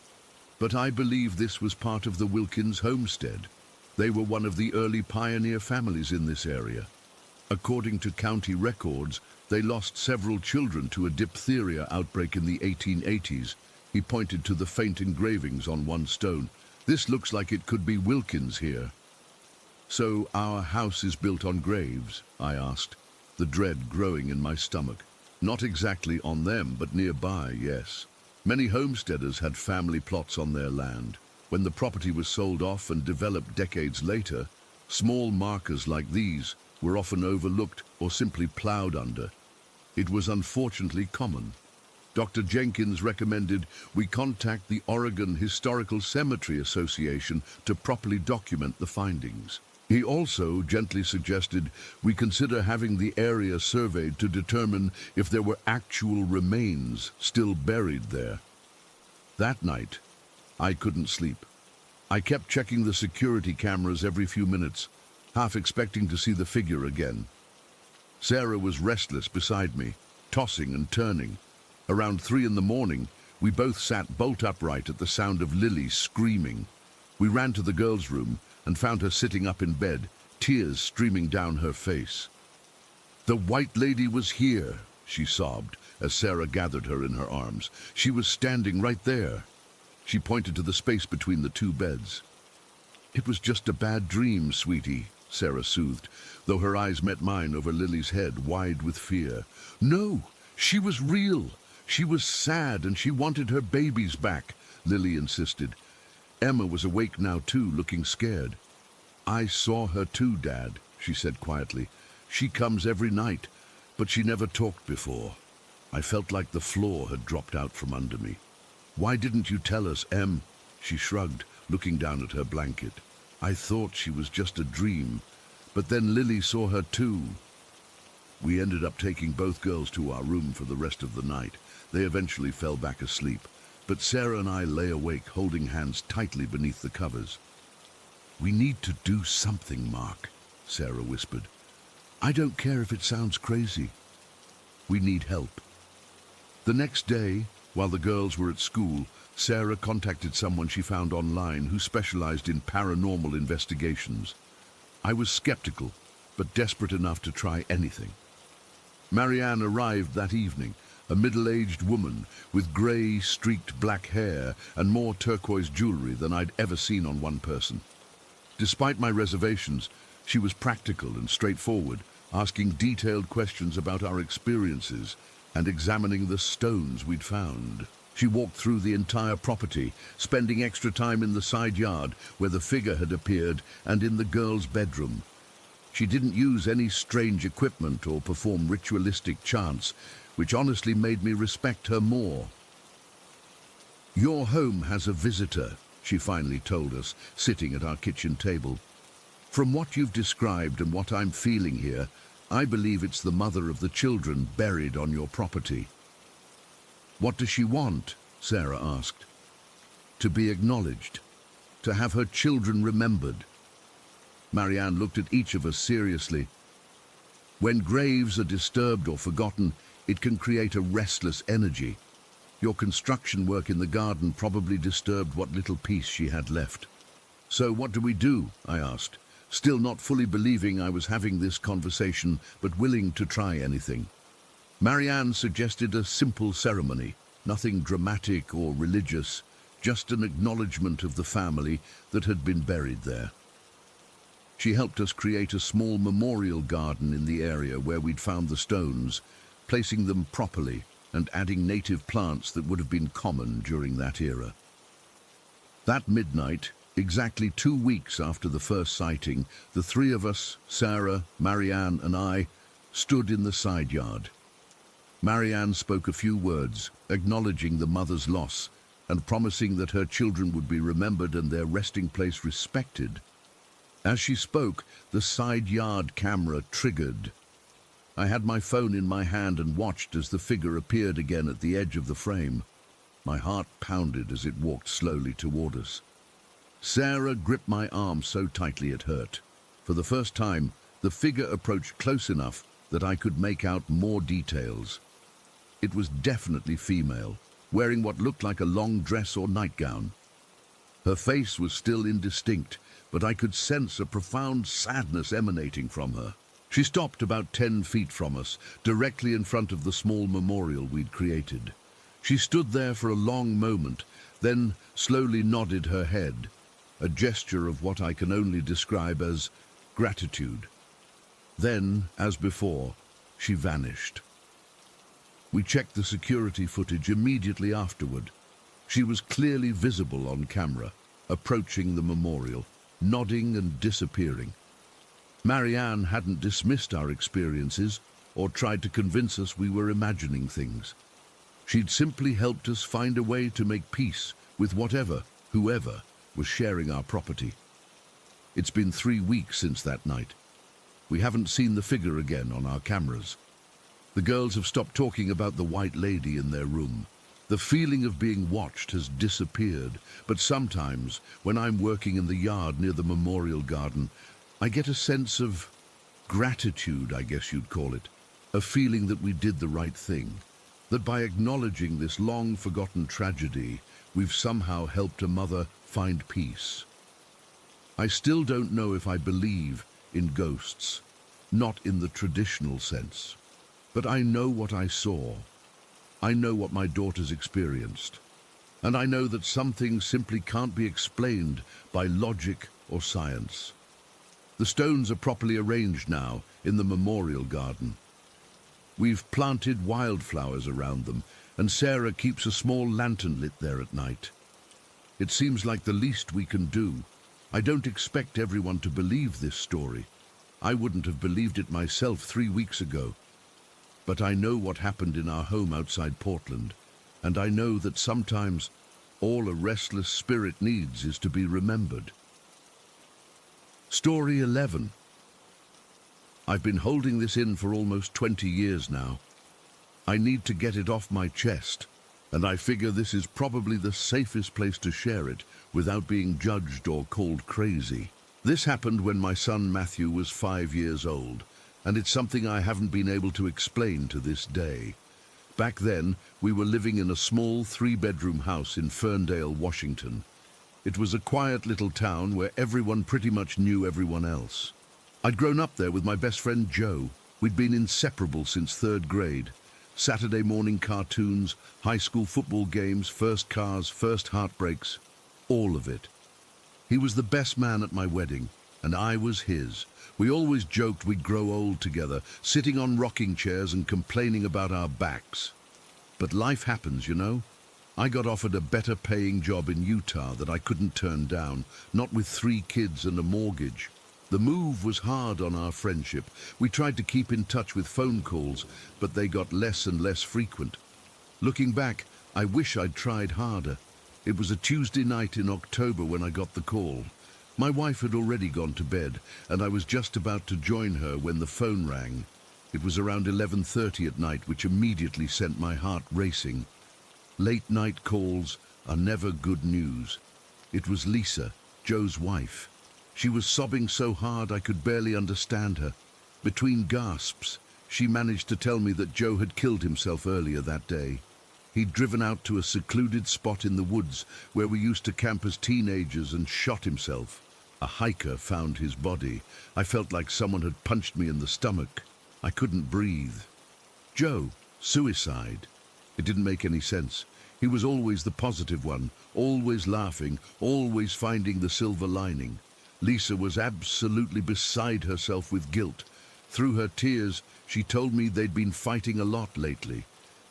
But I believe this was part of the Wilkins homestead. They were one of the early pioneer families in this area. According to county records, they lost several children to a diphtheria outbreak in the 1880s. He pointed to the faint engravings on one stone. "This looks like it could be Wilkins here." "So our house is built on graves?" I asked, the dread growing in my stomach. "Not exactly on them, but nearby, yes. Many homesteaders had family plots on their land. When the property was sold off and developed decades later, small markers like these were often overlooked or simply plowed under. It was unfortunately common. Dr. Jenkins recommended we contact the Oregon Historical Cemetery Association to properly document the findings. He also gently suggested we consider having the area surveyed to determine if there were actual remains still buried there. That night, I couldn't sleep. I kept checking the security cameras every few minutes, half expecting to see the figure again. Sarah was restless beside me, tossing and turning. Around 3 in the morning, we both sat bolt upright at the sound of Lily screaming. We ran to the girls' room and found her sitting up in bed, tears streaming down her face. "The White Lady was here," she sobbed as Sarah gathered her in her arms. "She was standing right there." She pointed to the space between the two beds. "It was just a bad dream, sweetie," Sarah soothed, though her eyes met mine over Lily's head, wide with fear. "No, she was real. She was sad and she wanted her babies back," Lily insisted. Emma was awake now too, looking scared. "I saw her too, Dad," she said quietly. "She comes every night, but she never talked before." I felt like the floor had dropped out from under me. "Why didn't you tell us, Em?" She shrugged, looking down at her blanket. "I thought she was just a dream, but then Lily saw her too." We ended up taking both girls to our room for the rest of the night. They eventually fell back asleep, but Sarah and I lay awake, holding hands tightly beneath the covers. "We need to do something, Mark," Sarah whispered. "I don't care if it sounds crazy. We need help." The next day, while the girls were at school, Sarah contacted someone she found online who specialized in paranormal investigations. I was skeptical, but desperate enough to try anything. Marianne arrived that evening, a middle-aged woman with grey, streaked black hair and more turquoise jewelry than I'd ever seen on one person. Despite my reservations, she was practical and straightforward, asking detailed questions about our experiences and examining the stones we'd found. She walked through the entire property, spending extra time in the side yard where the figure had appeared and in the girls' bedroom. She didn't use any strange equipment or perform ritualistic chants, which honestly made me respect her more. "Your home has a visitor," she finally told us, sitting at our kitchen table. "From what you've described and what I'm feeling here, I believe it's the mother of the children buried on your property." "What does she want?" Sarah asked. "To be acknowledged, to have her children remembered." Marianne looked at each of us seriously. "When graves are disturbed or forgotten, it can create a restless energy. Your construction work in the garden probably disturbed what little peace she had left." "So what do we do?" I asked, still not fully believing I was having this conversation, but willing to try anything. Marianne suggested a simple ceremony, nothing dramatic or religious, just an acknowledgement of the family that had been buried there. She helped us create a small memorial garden in the area where we'd found the stones, placing them properly and adding native plants that would have been common during that era. That midnight, exactly 2 weeks after the first sighting, the three of us, Sarah, Marianne and I, stood in the side yard. Marianne spoke a few words, acknowledging the mother's loss, and promising that her children would be remembered and their resting place respected. As she spoke, the side yard camera triggered. I had my phone in my hand and watched as the figure appeared again at the edge of the frame. My heart pounded as it walked slowly toward us. Sarah gripped my arm so tightly it hurt. For the first time, the figure approached close enough that I could make out more details. It was definitely female, wearing what looked like a long dress or nightgown. Her face was still indistinct, but I could sense a profound sadness emanating from her. She stopped about 10 feet from us, directly in front of the small memorial we'd created. She stood there for a long moment, then slowly nodded her head, a gesture of what I can only describe as gratitude. Then, as before, she vanished. We checked the security footage immediately afterward. She was clearly visible on camera, approaching the memorial, nodding and disappearing. Marianne hadn't dismissed our experiences or tried to convince us we were imagining things. She'd simply helped us find a way to make peace with whoever was sharing our property. It's been 3 weeks since that night. We haven't seen the figure again on our cameras. The girls have stopped talking about the white lady in their room. The feeling of being watched has disappeared, but sometimes, when I'm working in the yard near the memorial garden, I get a sense of gratitude, I guess you'd call it, a feeling that we did the right thing, that by acknowledging this long-forgotten tragedy, we've somehow helped a mother find peace. I still don't know if I believe in ghosts, not in the traditional sense, but I know what I saw. I know what my daughters experienced, and I know that some things simply can't be explained by logic or science. The stones are properly arranged now in the memorial garden. We've planted wildflowers around them, and Sarah keeps a small lantern lit there at night. It seems like the least we can do. I don't expect everyone to believe this story. I wouldn't have believed it myself 3 weeks ago. But I know what happened in our home outside Portland, and I know that sometimes all a restless spirit needs is to be remembered. Story 11. I've been holding this in for almost 20 years now. I need to get it off my chest, and I figure this is probably the safest place to share it without being judged or called crazy. This happened when my son Matthew was 5 years old, and it's something I haven't been able to explain to this day. Back then, we were living in a small 3-bedroom house in Ferndale, Washington. It was a quiet little town where everyone pretty much knew everyone else. I'd grown up there with my best friend Joe. We'd been inseparable since 3rd grade. Saturday morning cartoons, high school football games, first cars, first heartbreaks, all of it. He was the best man at my wedding, and I was his. We always joked we'd grow old together, sitting on rocking chairs and complaining about our backs. But life happens, you know. I got offered a better paying job in Utah that I couldn't turn down, not with 3 kids and a mortgage. The move was hard on our friendship. We tried to keep in touch with phone calls, but they got less and less frequent. Looking back, I wish I'd tried harder. It was a Tuesday night in October when I got the call. My wife had already gone to bed, and I was just about to join her when the phone rang. It was around 11:30 at night, which immediately sent my heart racing. Late night calls are never good news. It was Lisa, Joe's wife. She was sobbing so hard I could barely understand her. Between gasps, she managed to tell me that Joe had killed himself earlier that day. He'd driven out to a secluded spot in the woods where we used to camp as teenagers and shot himself. A hiker found his body. I felt like someone had punched me in the stomach. I couldn't breathe. Joe, suicide. It didn't make any sense. He was always the positive one, always laughing, always finding the silver lining. Lisa was absolutely beside herself with guilt. Through her tears, she told me they'd been fighting a lot lately.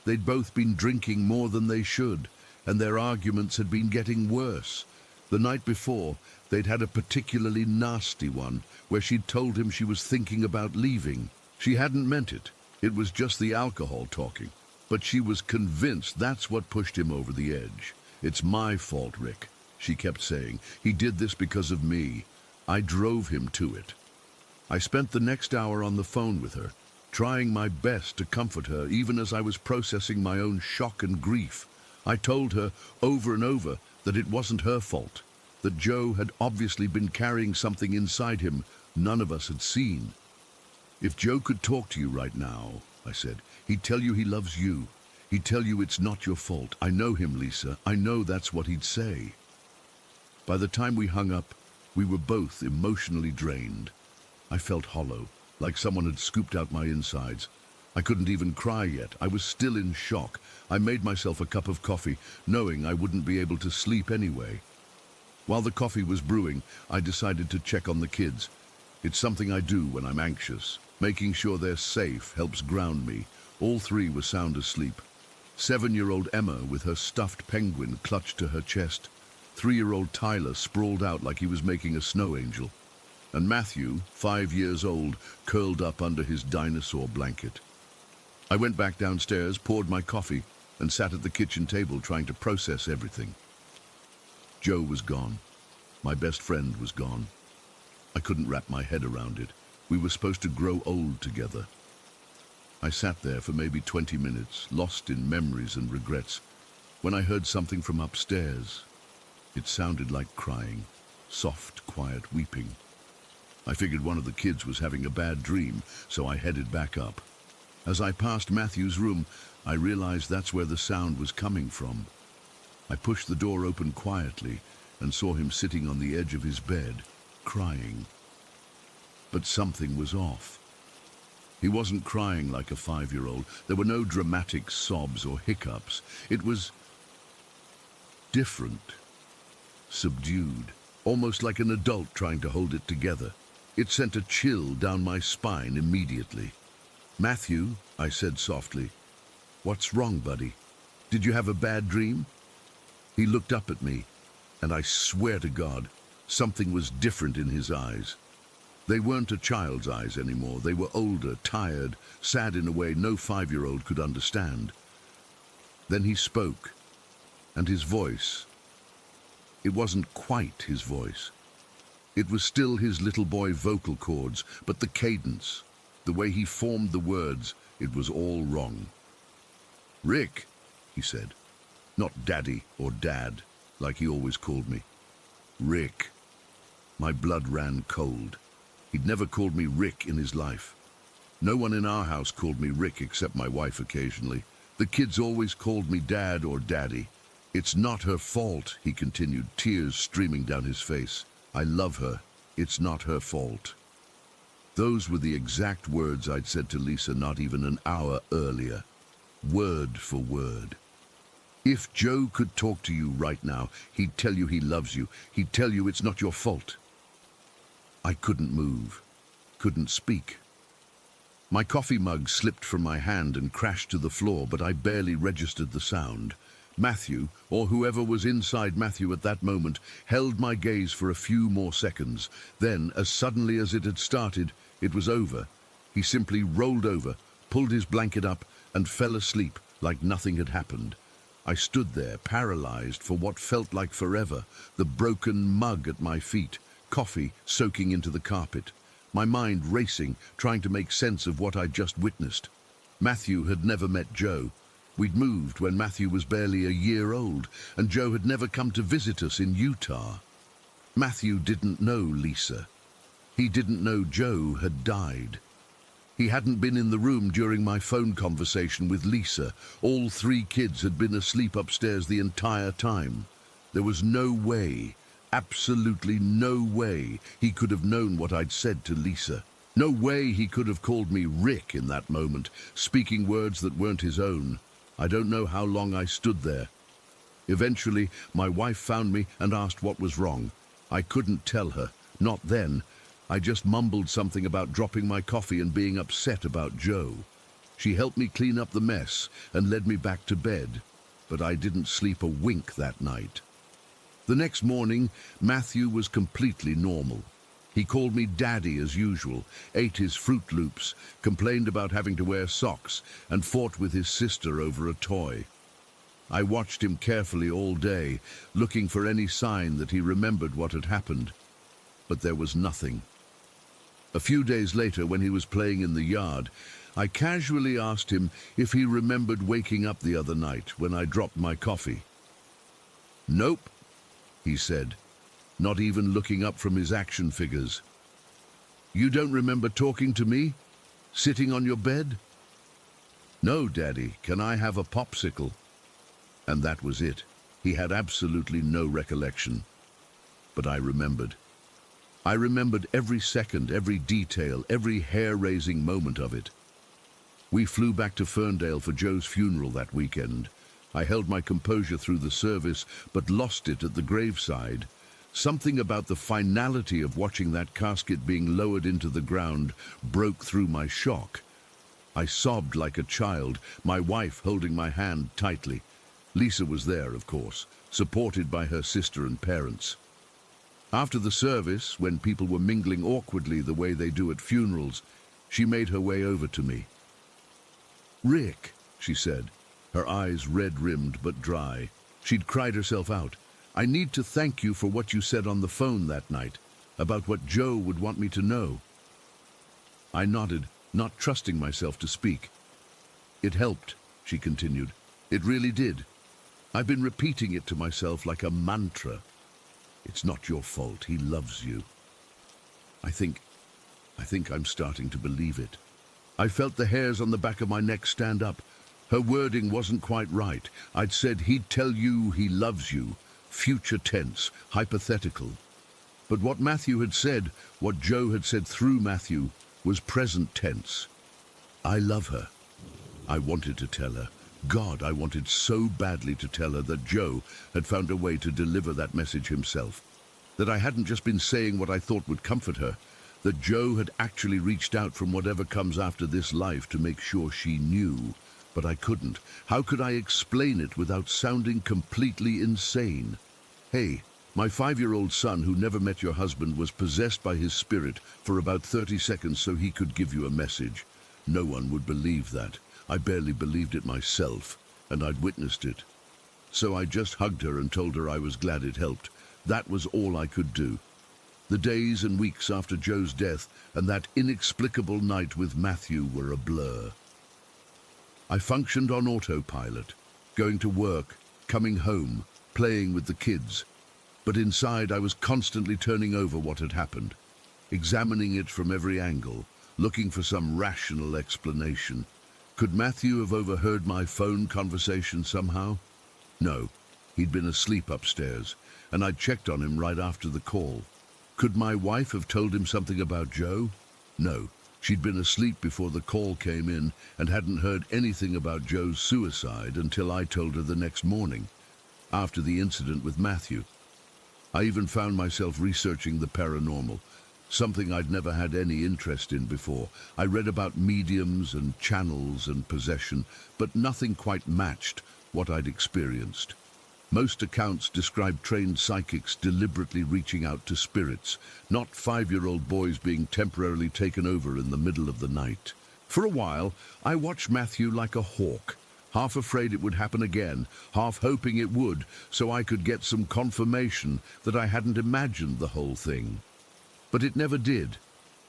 They'd both been drinking more than they should, and their arguments had been getting worse. The night before, they'd had a particularly nasty one, where she'd told him she was thinking about leaving. She hadn't meant it. It was just the alcohol talking. But she was convinced that's what pushed him over the edge. "It's my fault, Rick," she kept saying. "He did this because of me. I drove him to it." I spent the next hour on the phone with her, trying my best to comfort her even as I was processing my own shock and grief. I told her over and over that it wasn't her fault, that Joe had obviously been carrying something inside him none of us had seen. "If Joe could talk to you right now," I said, "he'd tell you he loves you. He'd tell you it's not your fault. I know him, Lisa. I know that's what he'd say." By the time we hung up, we were both emotionally drained. I felt hollow, like someone had scooped out my insides. I couldn't even cry yet. I was still in shock. I made myself a cup of coffee, knowing I wouldn't be able to sleep anyway. While the coffee was brewing, I decided to check on the kids. It's something I do when I'm anxious. Making sure they're safe helps ground me. All three were sound asleep. 7-year-old Emma with her stuffed penguin clutched to her chest. 3-year-old Tyler sprawled out like he was making a snow angel. And Matthew, 5 years old, curled up under his dinosaur blanket. I went back downstairs, poured my coffee, and sat at the kitchen table trying to process everything. Joe was gone. My best friend was gone. I couldn't wrap my head around it. We were supposed to grow old together. I sat there for maybe 20 minutes, lost in memories and regrets, when I heard something from upstairs. It sounded like crying, soft, quiet weeping. I figured one of the kids was having a bad dream, so I headed back up. As I passed Matthew's room, I realized that's where the sound was coming from. I pushed the door open quietly and saw him sitting on the edge of his bed, crying. But something was off. He wasn't crying like a 5-year-old. There were no dramatic sobs or hiccups. It was different, subdued, almost like an adult trying to hold it together. It sent a chill down my spine immediately. "Matthew," I said softly, "what's wrong, buddy? Did you have a bad dream?" He looked up at me, and I swear to God, something was different in his eyes. They weren't a child's eyes anymore. They were older, tired, sad in a way no 5-year-old could understand. Then he spoke, and his voice, it wasn't quite his voice. It was still his little boy vocal cords, but the cadence, the way he formed the words, it was all wrong. "Rick," he said, not Daddy or Dad, like he always called me. Rick. My blood ran cold. He'd never called me Rick in his life. No one in our house called me Rick except my wife occasionally. The kids always called me Dad or Daddy. "It's not her fault," he continued, tears streaming down his face. "I love her. It's not her fault." Those were the exact words I'd said to Lisa not even an hour earlier. Word for word. "If Joe could talk to you right now, he'd tell you he loves you. He'd tell you it's not your fault." I couldn't move, couldn't speak. My coffee mug slipped from my hand and crashed to the floor, but I barely registered the sound. Matthew, or whoever was inside Matthew at that moment, held my gaze for a few more seconds. Then, as suddenly as it had started, it was over. He simply rolled over, pulled his blanket up, and fell asleep like nothing had happened. I stood there, paralyzed for what felt like forever, the broken mug at my feet, coffee soaking into the carpet, my mind racing, trying to make sense of what I'd just witnessed. Matthew had never met Joe. We'd moved when Matthew was barely a year old, and Joe had never come to visit us in Utah. Matthew didn't know Lisa. He didn't know Joe had died. He hadn't been in the room during my phone conversation with Lisa. All 3 kids had been asleep upstairs the entire time. There was no way, absolutely no way, he could have known what I'd said to Lisa. No way he could have called me Rick in that moment, speaking words that weren't his own. I don't know how long I stood there. Eventually, my wife found me and asked what was wrong. I couldn't tell her, not then. I just mumbled something about dropping my coffee and being upset about Joe. She helped me clean up the mess and led me back to bed, but I didn't sleep a wink that night. The next morning, Matthew was completely normal. He called me Daddy as usual, ate his Fruit Loops, complained about having to wear socks, and fought with his sister over a toy. I watched him carefully all day, looking for any sign that he remembered what had happened. But there was nothing. A few days later, when he was playing in the yard, I casually asked him if he remembered waking up the other night when I dropped my coffee. "Nope," he said, not even looking up from his action figures. "You don't remember talking to me? Sitting on your bed?" "No, Daddy, can I have a popsicle?" And that was it. He had absolutely no recollection. But I remembered. I remembered every second, every detail, every hair-raising moment of it. We flew back to Ferndale for Joe's funeral that weekend. I held my composure through the service, but lost it at the graveside. Something about the finality of watching that casket being lowered into the ground broke through my shock. I sobbed like a child, my wife holding my hand tightly. Lisa was there, of course, supported by her sister and parents. After the service, when people were mingling awkwardly the way they do at funerals, she made her way over to me. "Rick," she said, her eyes red-rimmed but dry. She'd cried herself out. "I need to thank you for what you said on the phone that night, about what Joe would want me to know." I nodded, not trusting myself to speak. "It helped," she continued. "It really did. I've been repeating it to myself like a mantra. It's not your fault. He loves you." I think I'm starting to believe it. I felt the hairs on the back of my neck stand up. Her wording wasn't quite right. I'd said he'd tell you he loves you, future tense, hypothetical. But what Matthew had said, what Joe had said through Matthew, was present tense. I love her. I wanted to tell her. God, I wanted so badly to tell her that Joe had found a way to deliver that message himself. That I hadn't just been saying what I thought would comfort her. That Joe had actually reached out from whatever comes after this life to make sure she knew. But I couldn't. How could I explain it without sounding completely insane? Hey, my 5-year-old son who never met your husband was possessed by his spirit for about 30 seconds so he could give you a message. No one would believe that. I barely believed it myself, and I'd witnessed it. So I just hugged her and told her I was glad it helped. That was all I could do. The days and weeks after Joe's death and that inexplicable night with Matthew were a blur. I functioned on autopilot, going to work, coming home, playing with the kids. But inside I was constantly turning over what had happened, examining it from every angle, looking for some rational explanation. Could Matthew have overheard my phone conversation somehow? No, he'd been asleep upstairs, and I'd checked on him right after the call. Could my wife have told him something about Joe? No, she'd been asleep before the call came in and hadn't heard anything about Joe's suicide until I told her the next morning, after the incident with Matthew. I even found myself researching the paranormal, something I'd never had any interest in before. I read about mediums and channels and possession, but nothing quite matched what I'd experienced. Most accounts describe trained psychics deliberately reaching out to spirits, not 5-year-old boys being temporarily taken over in the middle of the night. For a while, I watched Matthew like a hawk, half afraid it would happen again, half hoping it would, so I could get some confirmation that I hadn't imagined the whole thing. But it never did.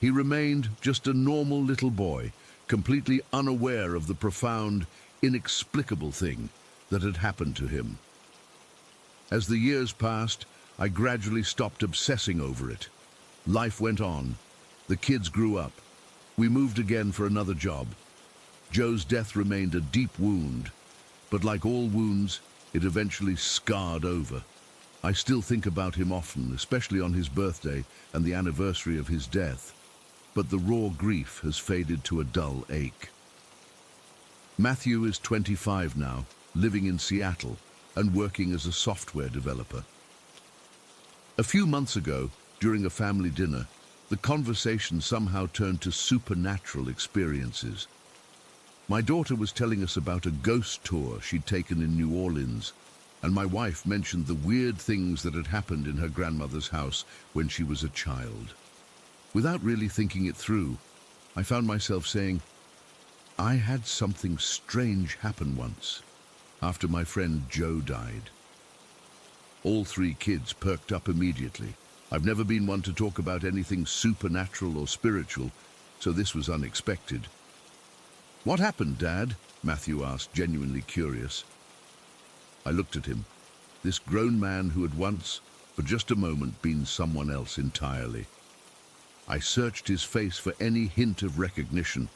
He remained just a normal little boy, completely unaware of the profound, inexplicable thing that had happened to him. As the years passed, I gradually stopped obsessing over it. Life went on. The kids grew up. We moved again for another job. Joe's death remained a deep wound, but like all wounds, it eventually scarred over. I still think about him often, especially on his birthday and the anniversary of his death, but the raw grief has faded to a dull ache. Matthew is 25 now, living in Seattle and working as a software developer. A few months ago, during a family dinner, the conversation somehow turned to supernatural experiences. My daughter was telling us about a ghost tour she'd taken in New Orleans, and my wife mentioned the weird things that had happened in her grandmother's house when she was a child. Without really thinking it through, I found myself saying, I had something strange happen once. after my friend Joe died. All three kids perked up immediately. I've never been one to talk about anything supernatural or spiritual, so this was unexpected. "What happened, Dad?" Matthew asked, genuinely curious. I looked at him, this grown man who had once, for just a moment, been someone else entirely. I searched his face for any hint of recognition,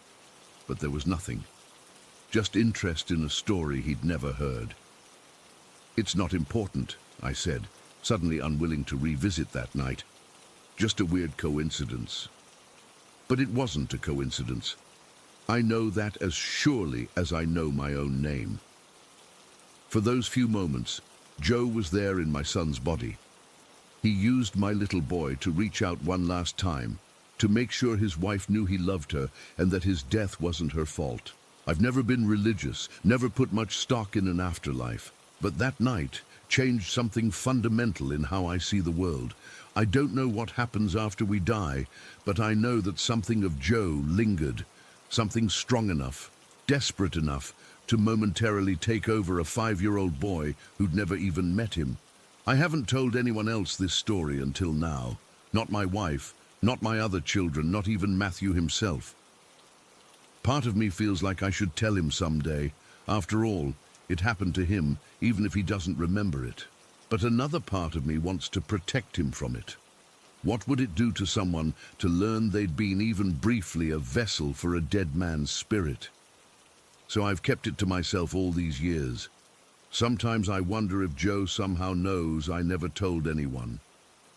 but there was nothing. Just interest in a story he'd never heard. "It's not important," I said, suddenly unwilling to revisit that night. "Just a weird coincidence." But it wasn't a coincidence. I know that as surely as I know my own name. For those few moments, Joe was there in my son's body. He used my little boy to reach out one last time, to make sure his wife knew he loved her and that his death wasn't her fault. I've never been religious, never put much stock in an afterlife, but that night changed something fundamental in how I see the world. I don't know what happens after we die, but I know that something of Joe lingered, something strong enough, desperate enough, to momentarily take over a 5-year-old boy who'd never even met him. I haven't told anyone else this story until now. Not my wife, not my other children, not even Matthew himself. Part of me feels like I should tell him someday. After all, it happened to him, even if he doesn't remember it. But another part of me wants to protect him from it. What would it do to someone to learn they'd been even briefly a vessel for a dead man's spirit? So I've kept it to myself all these years. Sometimes I wonder if Joe somehow knows I never told anyone.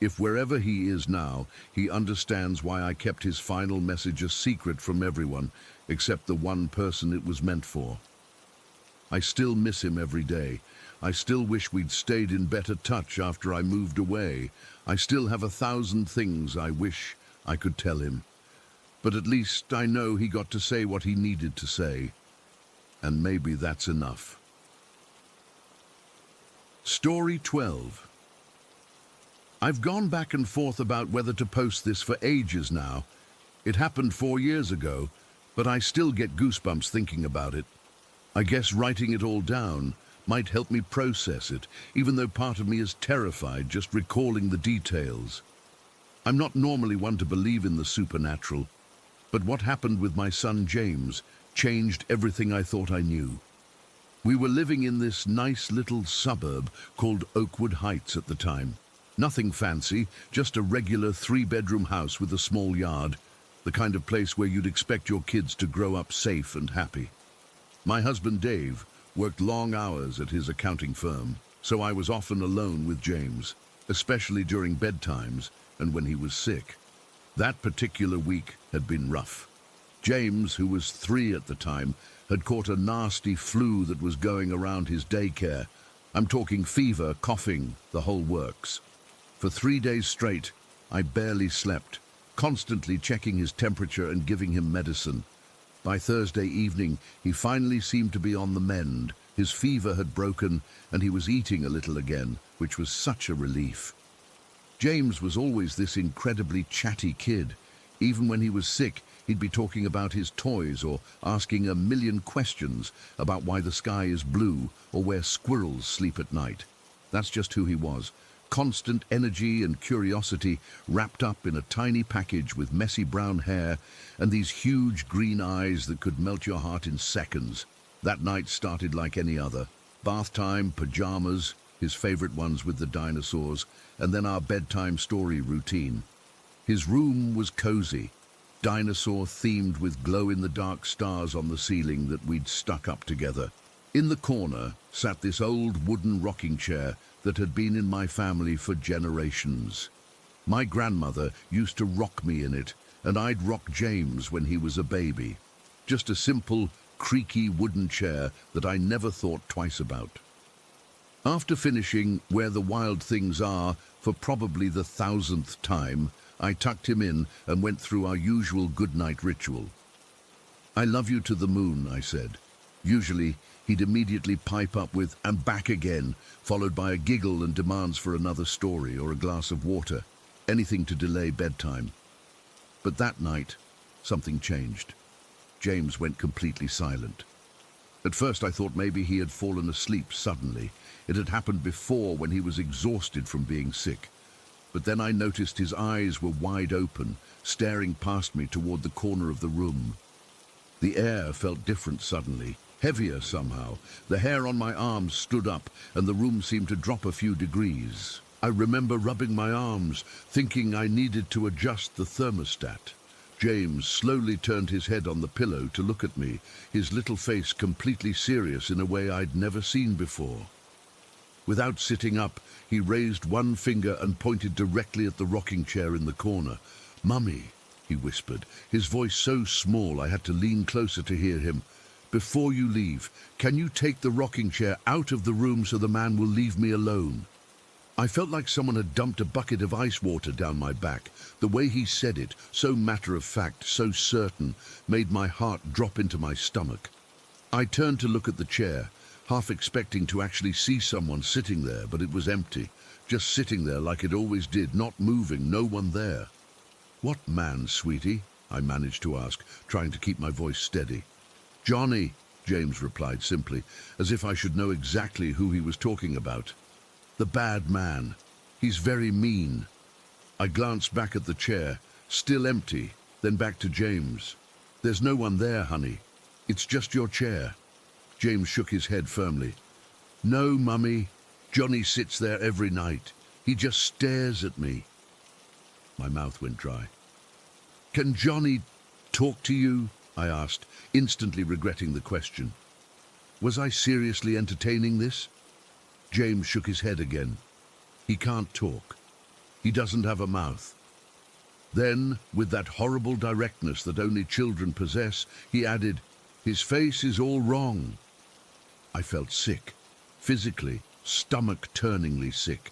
If wherever he is now, he understands why I kept his final message a secret from everyone, except the one person it was meant for. I still miss him every day. I still wish we'd stayed in better touch after I moved away. I still have 1,000 things I wish I could tell him. But at least I know he got to say what he needed to say. And maybe that's enough. Story 12. I've gone back and forth about whether to post this for ages now. It happened 4 years ago, but I still get goosebumps thinking about it. I guess writing it all down might help me process it, even though part of me is terrified just recalling the details. I'm not normally one to believe in the supernatural, but what happened with my son James changed everything I thought I knew. We were living in this nice little suburb called Oakwood Heights at the time. Nothing fancy, just a regular 3-bedroom house with a small yard, the kind of place where you'd expect your kids to grow up safe and happy. My husband Dave worked long hours at his accounting firm, so I was often alone with James, especially during bedtimes and when he was sick. That particular week had been rough. James, who was 3 at the time, had caught a nasty flu that was going around his daycare. I'm talking fever, coughing, the whole works. For 3 days straight, I barely slept, constantly checking his temperature and giving him medicine. By Thursday evening, he finally seemed to be on the mend. His fever had broken, and he was eating a little again, which was such a relief. James was always this incredibly chatty kid. Even when he was sick, he'd be talking about his toys or asking a million questions about why the sky is blue or where squirrels sleep at night. That's just who he was. Constant energy and curiosity wrapped up in a tiny package with messy brown hair and these huge green eyes that could melt your heart in seconds. That night started like any other. Bath time, pajamas, his favorite ones with the dinosaurs, and then our bedtime story routine. His room was cozy, dinosaur-themed with glow-in-the-dark stars on the ceiling that we'd stuck up together. In the corner sat this old wooden rocking chair that had been in my family for generations. My grandmother used to rock me in it, and I'd rock James when he was a baby. Just a simple, creaky wooden chair that I never thought twice about. After finishing Where the Wild Things Are for probably the 1,000th time, I tucked him in and went through our usual goodnight ritual. "I love you to the moon," I said. Usually, he'd immediately pipe up with, "I'm back again," followed by a giggle and demands for another story or a glass of water, anything to delay bedtime. But that night, something changed. James went completely silent. At first I thought maybe he had fallen asleep suddenly. It had happened before when he was exhausted from being sick. But then I noticed his eyes were wide open, staring past me toward the corner of the room. The air felt different suddenly, heavier somehow. The hair on my arms stood up, and the room seemed to drop a few degrees. I remember rubbing my arms, thinking I needed to adjust the thermostat. James slowly turned his head on the pillow to look at me, his little face completely serious in a way I'd never seen before. Without sitting up, he raised one finger and pointed directly at the rocking chair in the corner. "Mummy," he whispered, his voice so small I had to lean closer to hear him. "Before you leave, can you take the rocking chair out of the room so the man will leave me alone?" I felt like someone had dumped a bucket of ice water down my back. The way he said it, so matter-of-fact, so certain, made my heart drop into my stomach. I turned to look at the chair, half expecting to actually see someone sitting there, but it was empty, just sitting there like it always did, not moving, no one there. "What man, sweetie?" I managed to ask, trying to keep my voice steady. "Johnny," James replied simply, as if I should know exactly who he was talking about. "The bad man. He's very mean." I glanced back at the chair, still empty, then back to James. "There's no one there, honey. It's just your chair." James shook his head firmly. "No, Mummy. Johnny sits there every night. He just stares at me." My mouth went dry. "Can Johnny talk to you?" I asked, instantly regretting the question. Was I seriously entertaining this? James shook his head again. "He can't talk. He doesn't have a mouth." Then, with that horrible directness that only children possess, he added, "His face is all wrong." I felt sick, physically, stomach-turningly sick.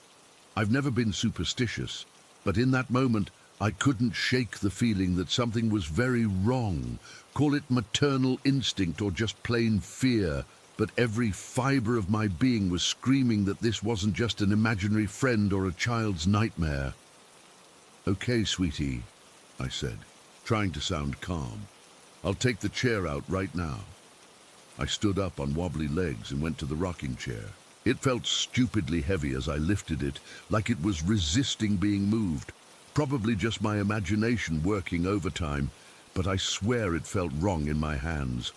I've never been superstitious, but in that moment I couldn't shake the feeling that something was very wrong. Call it maternal instinct or just plain fear, but every fiber of my being was screaming that this wasn't just an imaginary friend or a child's nightmare. "Okay, sweetie," I said, trying to sound calm. "I'll take the chair out right now." I stood up on wobbly legs and went to the rocking chair. It felt stupidly heavy as I lifted it, like it was resisting being moved. Probably just my imagination working overtime, but I swear it felt wrong in my hands.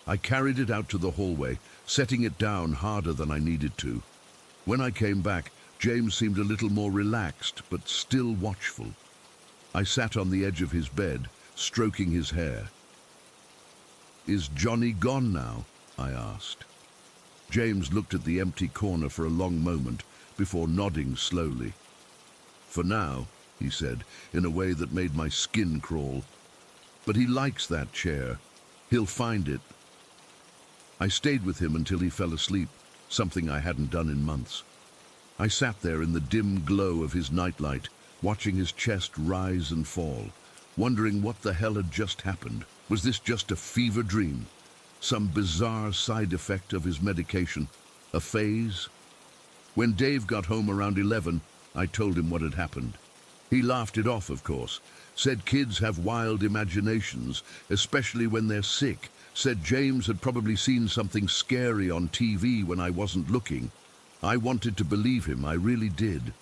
I carried it out to the hallway, setting it down harder than I needed to. When I came back, James seemed a little more relaxed, but still watchful. I sat on the edge of his bed, stroking his hair. "Is Johnny gone now?" I asked. James looked at the empty corner for a long moment before nodding slowly. "For now," he said, in a way that made my skin crawl. "But he likes that chair. He'll find it." I stayed with him until he fell asleep, something I hadn't done in months. I sat there in the dim glow of his nightlight, watching his chest rise and fall, wondering what the hell had just happened. Was this just a fever dream? Some bizarre side effect of his medication? A phase? When Dave got home around 11, I told him what had happened. He laughed it off, of course, said kids have wild imaginations, especially when they're sick, said James had probably seen something scary on TV when I wasn't looking. I wanted to believe him, I really did.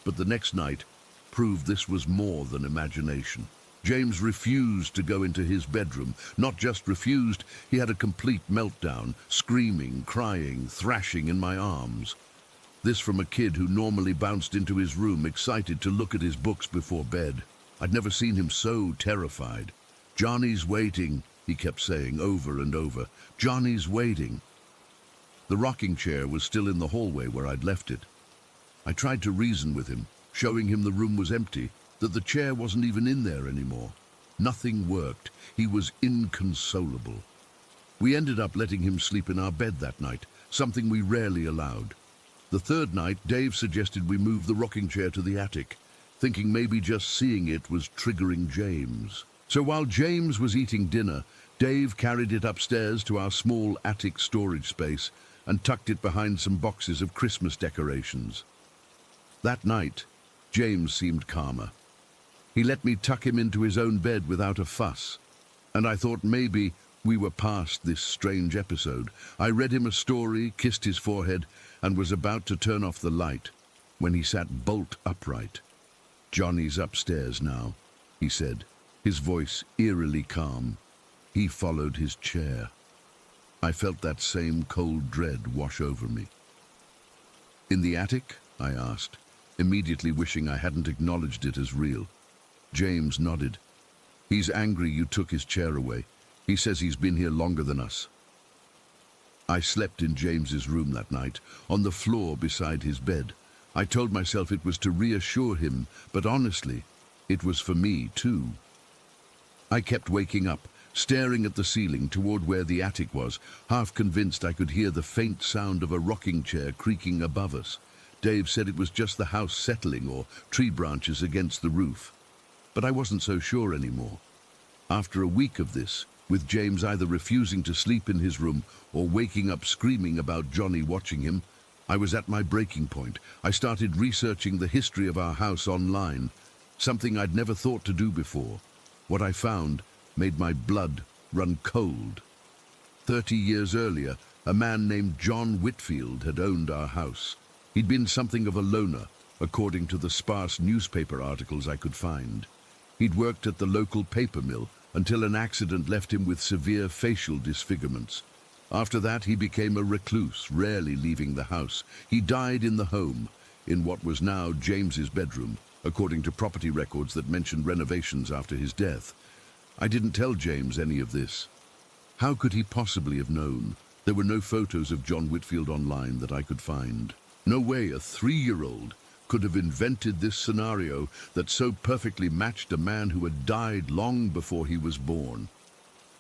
But the next night proved this was more than imagination. James refused to go into his bedroom. Not just refused, he had a complete meltdown, screaming, crying, thrashing in my arms. This from a kid who normally bounced into his room excited to look at his books before bed. I'd never seen him so terrified. "Johnny's waiting," he kept saying over and over. "Johnny's waiting." The rocking chair was still in the hallway where I'd left it. I tried to reason with him, showing him the room was empty, that the chair wasn't even in there anymore. Nothing worked. He was inconsolable. We ended up letting him sleep in our bed that night, something we rarely allowed. The third night, Dave suggested we move the rocking chair to the attic, thinking maybe just seeing it was triggering James. So while James was eating dinner, Dave carried it upstairs to our small attic storage space and tucked it behind some boxes of Christmas decorations. That night, James seemed calmer. He let me tuck him into his own bed without a fuss, and I thought maybe, We were past this strange episode. I read him a story, kissed his forehead, and was about to turn off the light when he sat bolt upright. "Johnny's upstairs now," he said, his voice eerily calm. He followed his chair. I felt that same cold dread wash over me. "In the attic?" I asked, immediately wishing I hadn't acknowledged it as real. James nodded. "He's angry you took his chair away. He says he's been here longer than us." I slept in James's room that night, on the floor beside his bed. I told myself it was to reassure him, but honestly, it was for me too. I kept waking up, staring at the ceiling toward where the attic was, half convinced I could hear the faint sound of a rocking chair creaking above us. Dave said it was just the house settling or tree branches against the roof. But I wasn't so sure anymore. After a week of this, with James either refusing to sleep in his room or waking up screaming about Johnny watching him, I was at my breaking point. I started researching the history of our house online, something I'd never thought to do before. What I found made my blood run cold. 30 years earlier, a man named John Whitfield had owned our house. He'd been something of a loner, according to the sparse newspaper articles I could find. He'd worked at the local paper mill until an accident left him with severe facial disfigurements. After that, he became a recluse, rarely leaving the house. He died in the home, in what was now James's bedroom, according to property records that mentioned renovations after his death. I didn't tell James any of this. How could he possibly have known? There were no photos of John Whitfield online that I could find. No way a 3-year-old could have invented this scenario that so perfectly matched a man who had died long before he was born.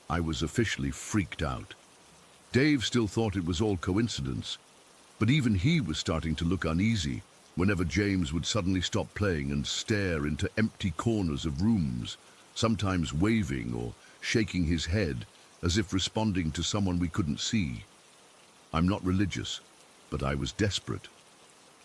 I was officially freaked out. Dave still thought it was all coincidence, but even he was starting to look uneasy whenever James would suddenly stop playing and stare into empty corners of rooms, sometimes waving or shaking his head as if responding to someone we couldn't see. I'm not religious, but I was desperate.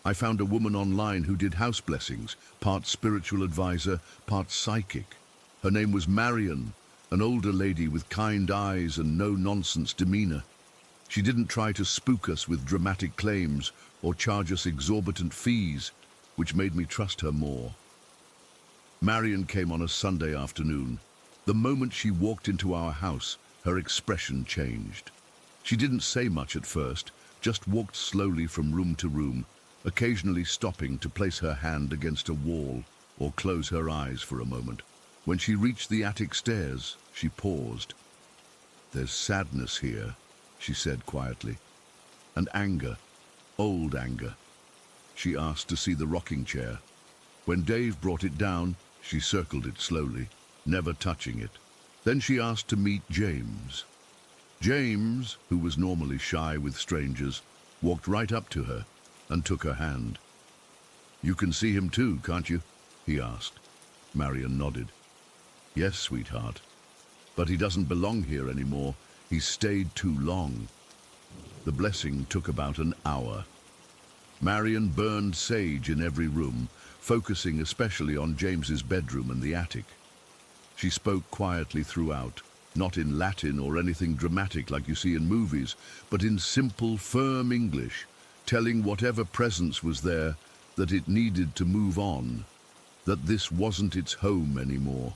I found a woman online who did house blessings, part spiritual advisor, part psychic. Her name was Marion, an older lady with kind eyes and no-nonsense demeanor. She didn't try to spook us with dramatic claims or charge us exorbitant fees, which made me trust her more. Marion came on a Sunday afternoon. The moment she walked into our house, her expression changed. She didn't say much at first, just walked slowly from room to room, occasionally stopping to place her hand against a wall or close her eyes for a moment. When she reached the attic stairs, she paused. "There's sadness here," she said quietly, "and anger, old anger." She asked to see the rocking chair. When Dave brought it down, she circled it slowly, never touching it. Then she asked to meet James. James, who was normally shy with strangers, walked right up to her and took her hand. "You can see him too, can't you?" he asked. Marion nodded. "Yes, sweetheart. But he doesn't belong here anymore. He's stayed too long." The blessing took about an hour. Marion burned sage in every room, focusing especially on James's bedroom and the attic. She spoke quietly throughout, not in Latin or anything dramatic like you see in movies, but in simple, firm English, telling whatever presence was there that it needed to move on, that this wasn't its home anymore.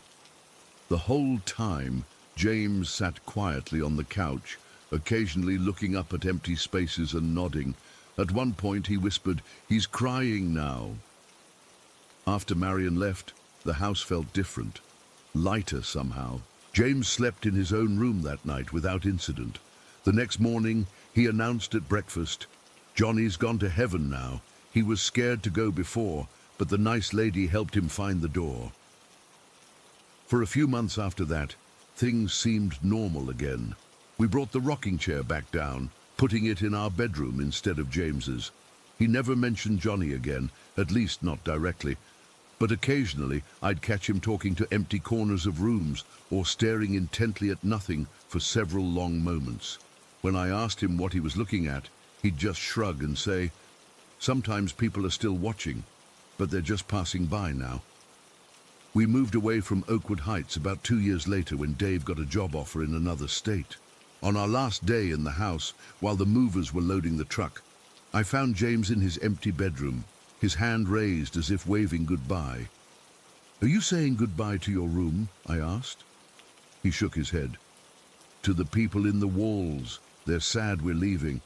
The whole time, James sat quietly on the couch, occasionally looking up at empty spaces and nodding. At one point he whispered, "He's crying now." After Marion left, the house felt different, lighter somehow. James slept in his own room that night without incident. The next morning, he announced at breakfast, "Johnny's gone to heaven now. He was scared to go before, but the nice lady helped him find the door." For a few months after that, things seemed normal again. We brought the rocking chair back down, putting it in our bedroom instead of James's. He never mentioned Johnny again, at least not directly, but occasionally I'd catch him talking to empty corners of rooms or staring intently at nothing for several long moments. When I asked him what he was looking at, he'd just shrug and say, "Sometimes people are still watching, but they're just passing by now." We moved away from Oakwood Heights about 2 years later when Dave got a job offer in another state. On our last day in the house, while the movers were loading the truck, I found James in his empty bedroom, his hand raised as if waving goodbye. "Are you saying goodbye to your room?" I asked. He shook his head. "To the people in the walls. They're sad we're leaving.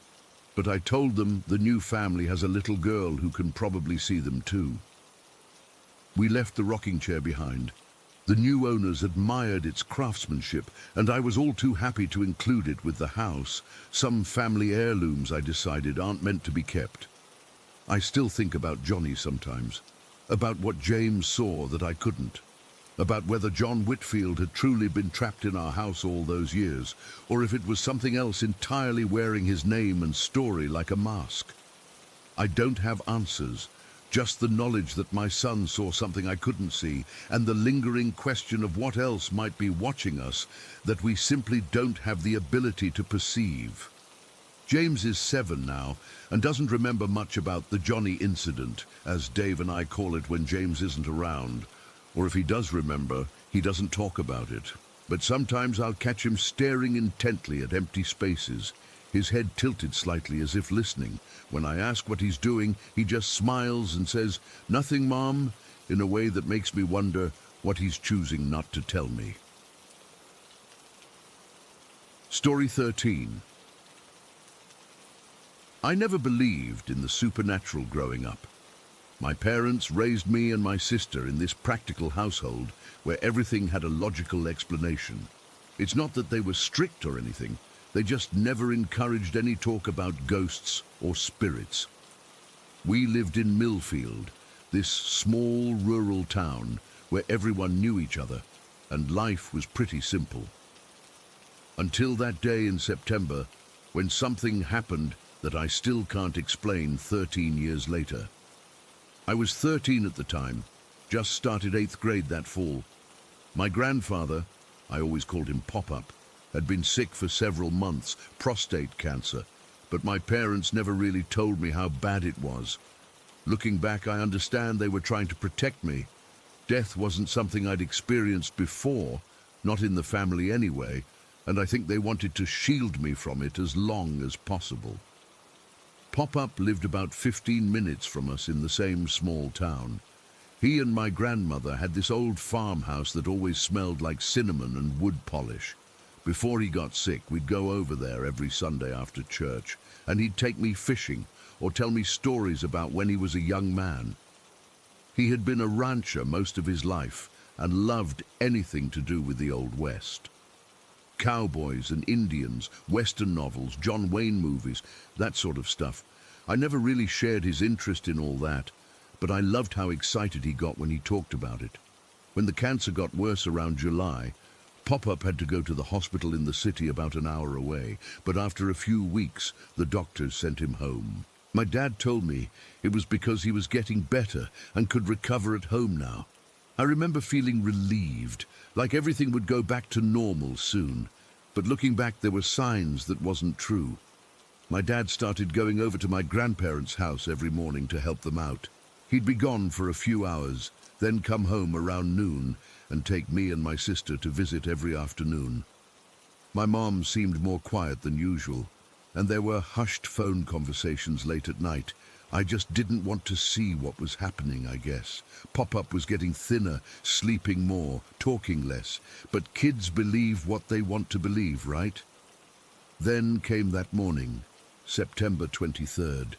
But I told them the new family has a little girl who can probably see them too." We left the rocking chair behind. The new owners admired its craftsmanship, and I was all too happy to include it with the house. Some family heirlooms, I decided, aren't meant to be kept. I still think about Johnny sometimes, about what James saw that I couldn't, about whether John Whitfield had truly been trapped in our house all those years, or if it was something else entirely wearing his name and story like a mask. I don't have answers, just the knowledge that my son saw something I couldn't see, and the lingering question of what else might be watching us that we simply don't have the ability to perceive. James is 7 now and doesn't remember much about the Johnny incident, as Dave and I call it when James isn't around. Or if he does remember, he doesn't talk about it. But sometimes I'll catch him staring intently at empty spaces, his head tilted slightly as if listening. When I ask what he's doing, he just smiles and says, "Nothing, Mom," in a way that makes me wonder what he's choosing not to tell me. Story 13. I never believed in the supernatural growing up. My parents raised me and my sister in this practical household where everything had a logical explanation. It's not that they were strict or anything, they just never encouraged any talk about ghosts or spirits. We lived in Millfield, this small rural town where everyone knew each other and life was pretty simple. Until that day in September when something happened that I still can't explain 13 years later. I was 13 at the time, just started 8th grade that fall. My grandfather, I always called him Pop-Up, had been sick for several months, prostate cancer, but my parents never really told me how bad it was. Looking back, I understand they were trying to protect me. Death wasn't something I'd experienced before, not in the family anyway, and I think they wanted to shield me from it as long as possible. Pop-Up lived about 15 minutes from us in the same small town. He and my grandmother had this old farmhouse that always smelled like cinnamon and wood polish. Before he got sick, we'd go over there every Sunday after church, and he'd take me fishing or tell me stories about when he was a young man. He had been a rancher most of his life and loved anything to do with the Old West. Cowboys and Indians, Western novels, John Wayne movies, that sort of stuff. I never really shared his interest in all that, but I loved how excited he got when he talked about it. When the cancer got worse around July, Pop-Up had to go to the hospital in the city about an hour away, but after a few weeks, the doctors sent him home. My dad told me it was because he was getting better and could recover at home now. I remember feeling relieved, like everything would go back to normal soon. But looking back, there were signs that wasn't true. My dad started going over to my grandparents' house every morning to help them out. He'd be gone for a few hours, then come home around noon and take me and my sister to visit every afternoon. My mom seemed more quiet than usual, and there were hushed phone conversations late at night. I just didn't want to see what was happening, I guess. Pop-Up was getting thinner, sleeping more, talking less. But kids believe what they want to believe, right? Then came that morning, September 23rd.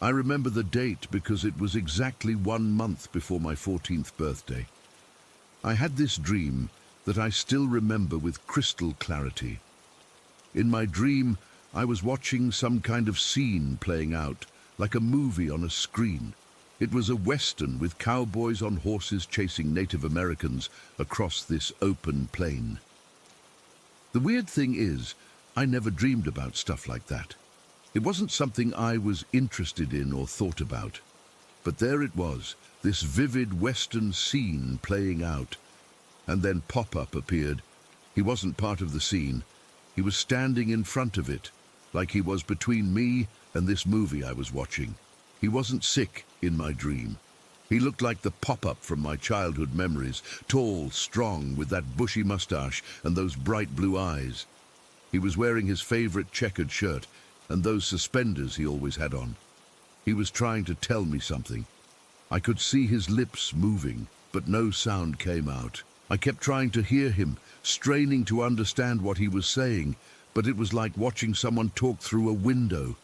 I remember the date because it was exactly 1 month before my 14th birthday. I had this dream that I still remember with crystal clarity. In my dream, I was watching some kind of scene playing out, like a movie on a screen. It was a western with cowboys on horses chasing Native Americans across this open plain. The weird thing is, I never dreamed about stuff like that. It wasn't something I was interested in or thought about. But there it was, this vivid western scene playing out. And then Pop-Up appeared. He wasn't part of the scene. He was standing in front of it, like he was between me and this movie I was watching. He wasn't sick in my dream. He looked like the pop-up from my childhood memories, tall, strong, with that bushy mustache and those bright blue eyes. He was wearing his favorite checkered shirt and those suspenders he always had on. He was trying to tell me something. I could see his lips moving, but no sound came out. I kept trying to hear him, straining to understand what he was saying, but it was like watching someone talk through a window.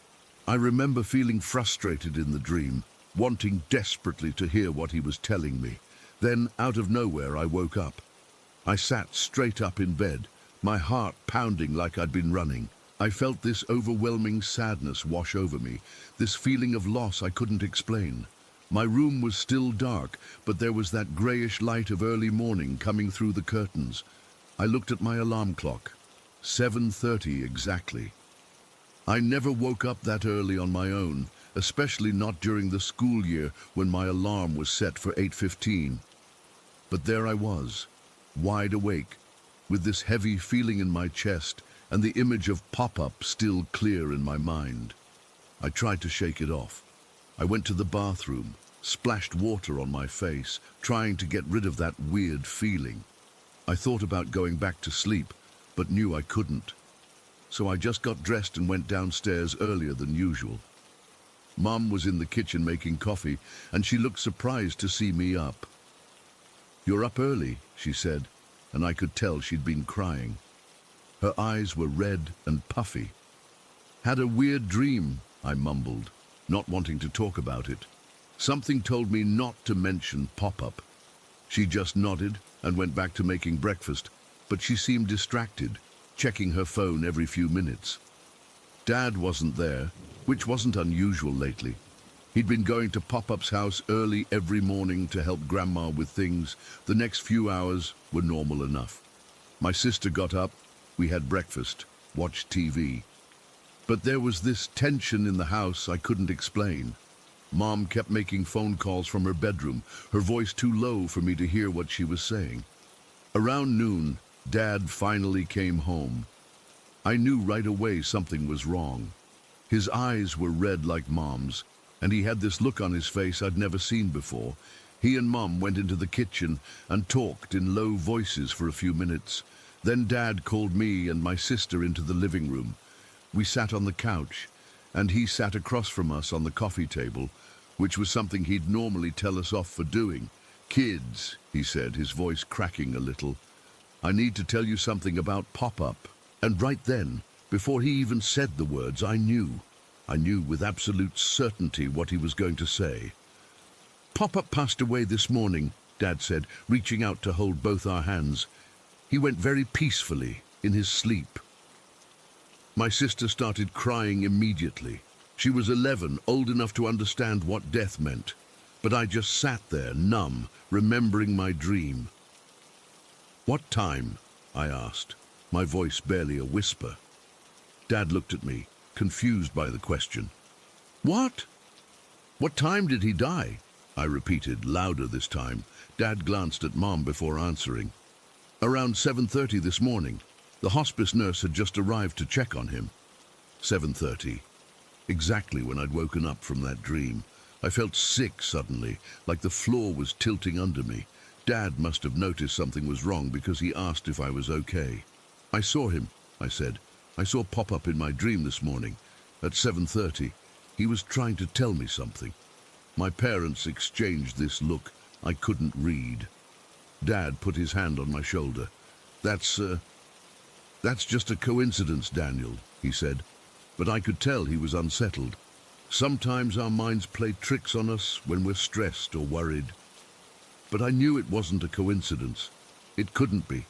I remember feeling frustrated in the dream, wanting desperately to hear what he was telling me. Then, out of nowhere, I woke up. I sat straight up in bed, my heart pounding like I'd been running. I felt this overwhelming sadness wash over me, this feeling of loss I couldn't explain. My room was still dark, but there was that grayish light of early morning coming through the curtains. I looked at my alarm clock. 7:30 exactly. I never woke up that early on my own, especially not during the school year when my alarm was set for 8:15. But there I was, wide awake, with this heavy feeling in my chest and the image of Pop-Up still clear in my mind. I tried to shake it off. I went to the bathroom, splashed water on my face, trying to get rid of that weird feeling. I thought about going back to sleep, but knew I couldn't. So I just got dressed and went downstairs earlier than usual. Mum was in the kitchen making coffee, and she looked surprised to see me up. "You're up early," she said, and I could tell she'd been crying. Her eyes were red and puffy. "Had a weird dream," I mumbled, not wanting to talk about it. Something told me not to mention Pop-Up. She just nodded and went back to making breakfast, but she seemed distracted, checking her phone every few minutes. Dad wasn't there, which wasn't unusual lately. He'd been going to Pop-Up's house early every morning to help Grandma with things. The next few hours were normal enough. My sister got up, we had breakfast, watched TV. But there was this tension in the house I couldn't explain. Mom kept making phone calls from her bedroom, her voice too low for me to hear what she was saying. Around noon, Dad finally came home. I knew right away something was wrong. His eyes were red like Mom's, and he had this look on his face I'd never seen before. He and Mom went into the kitchen and talked in low voices for a few minutes. Then Dad called me and my sister into the living room. We sat on the couch, and he sat across from us on the coffee table, which was something he'd normally tell us off for doing. "Kids," he said, his voice cracking a little, "I need to tell you something about Pop-Up." And right then, before he even said the words, I knew with absolute certainty what he was going to say. "Pop-Up passed away this morning," Dad said, reaching out to hold both our hands. "He went very peacefully in his sleep." My sister started crying immediately. She was 11, old enough to understand what death meant. But I just sat there, numb, remembering my dream. "What time?" I asked, my voice barely a whisper. Dad looked at me, confused by the question. "What? What time did he die?" I repeated, louder this time. Dad glanced at Mom before answering. "Around 7:30 this morning. The hospice nurse had just arrived to check on him." 7:30. Exactly when I'd woken up from that dream. I felt sick suddenly, like the floor was tilting under me. Dad must have noticed something was wrong because he asked if I was okay. "I saw him," I said. "I saw Pop-Up in my dream this morning. At 7:30. He was trying to tell me something." My parents exchanged this look I couldn't read. Dad put his hand on my shoulder. That's just a coincidence, Daniel," he said. But I could tell he was unsettled. Sometimes our minds play tricks on us when we're stressed or worried. But I knew it wasn't a coincidence. It couldn't be.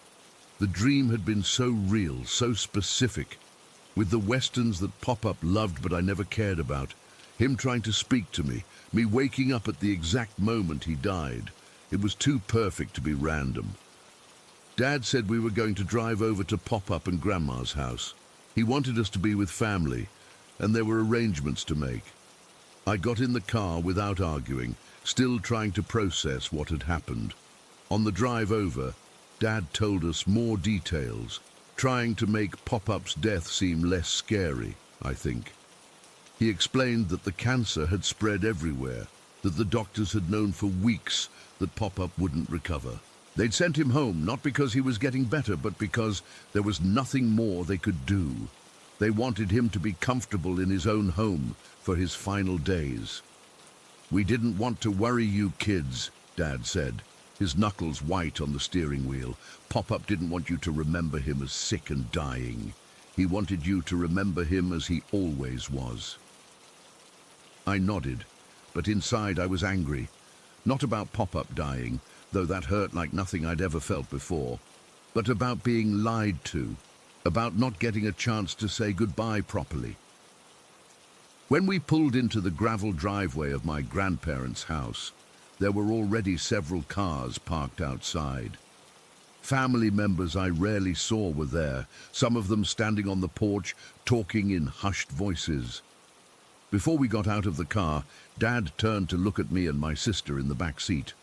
The dream had been so real, so specific. With the westerns that Pop-Up loved but I never cared about. Him trying to speak to me waking up at the exact moment he died. It was too perfect to be random. Dad said we were going to drive over to Pop-Up and Grandma's house. He wanted us to be with family, and there were arrangements to make. I got in the car without arguing, still trying to process what had happened. On the drive over, Dad told us more details, trying to make Pop-Up's death seem less scary, I think. He explained that the cancer had spread everywhere, that the doctors had known for weeks that Pop-Up wouldn't recover. They'd sent him home, not because he was getting better, but because there was nothing more they could do. They wanted him to be comfortable in his own home for his final days. "We didn't want to worry you kids," Dad said, his knuckles white on the steering wheel. "Pop-Up didn't want you to remember him as sick and dying. He wanted you to remember him as he always was." I nodded, but inside I was angry. Not about Pop-Up dying, though that hurt like nothing I'd ever felt before, but about being lied to, about not getting a chance to say goodbye properly. When we pulled into the gravel driveway of my grandparents' house, there were already several cars parked outside. Family members I rarely saw were there, some of them standing on the porch, talking in hushed voices. Before we got out of the car, Dad turned to look at me and my sister in the back seat.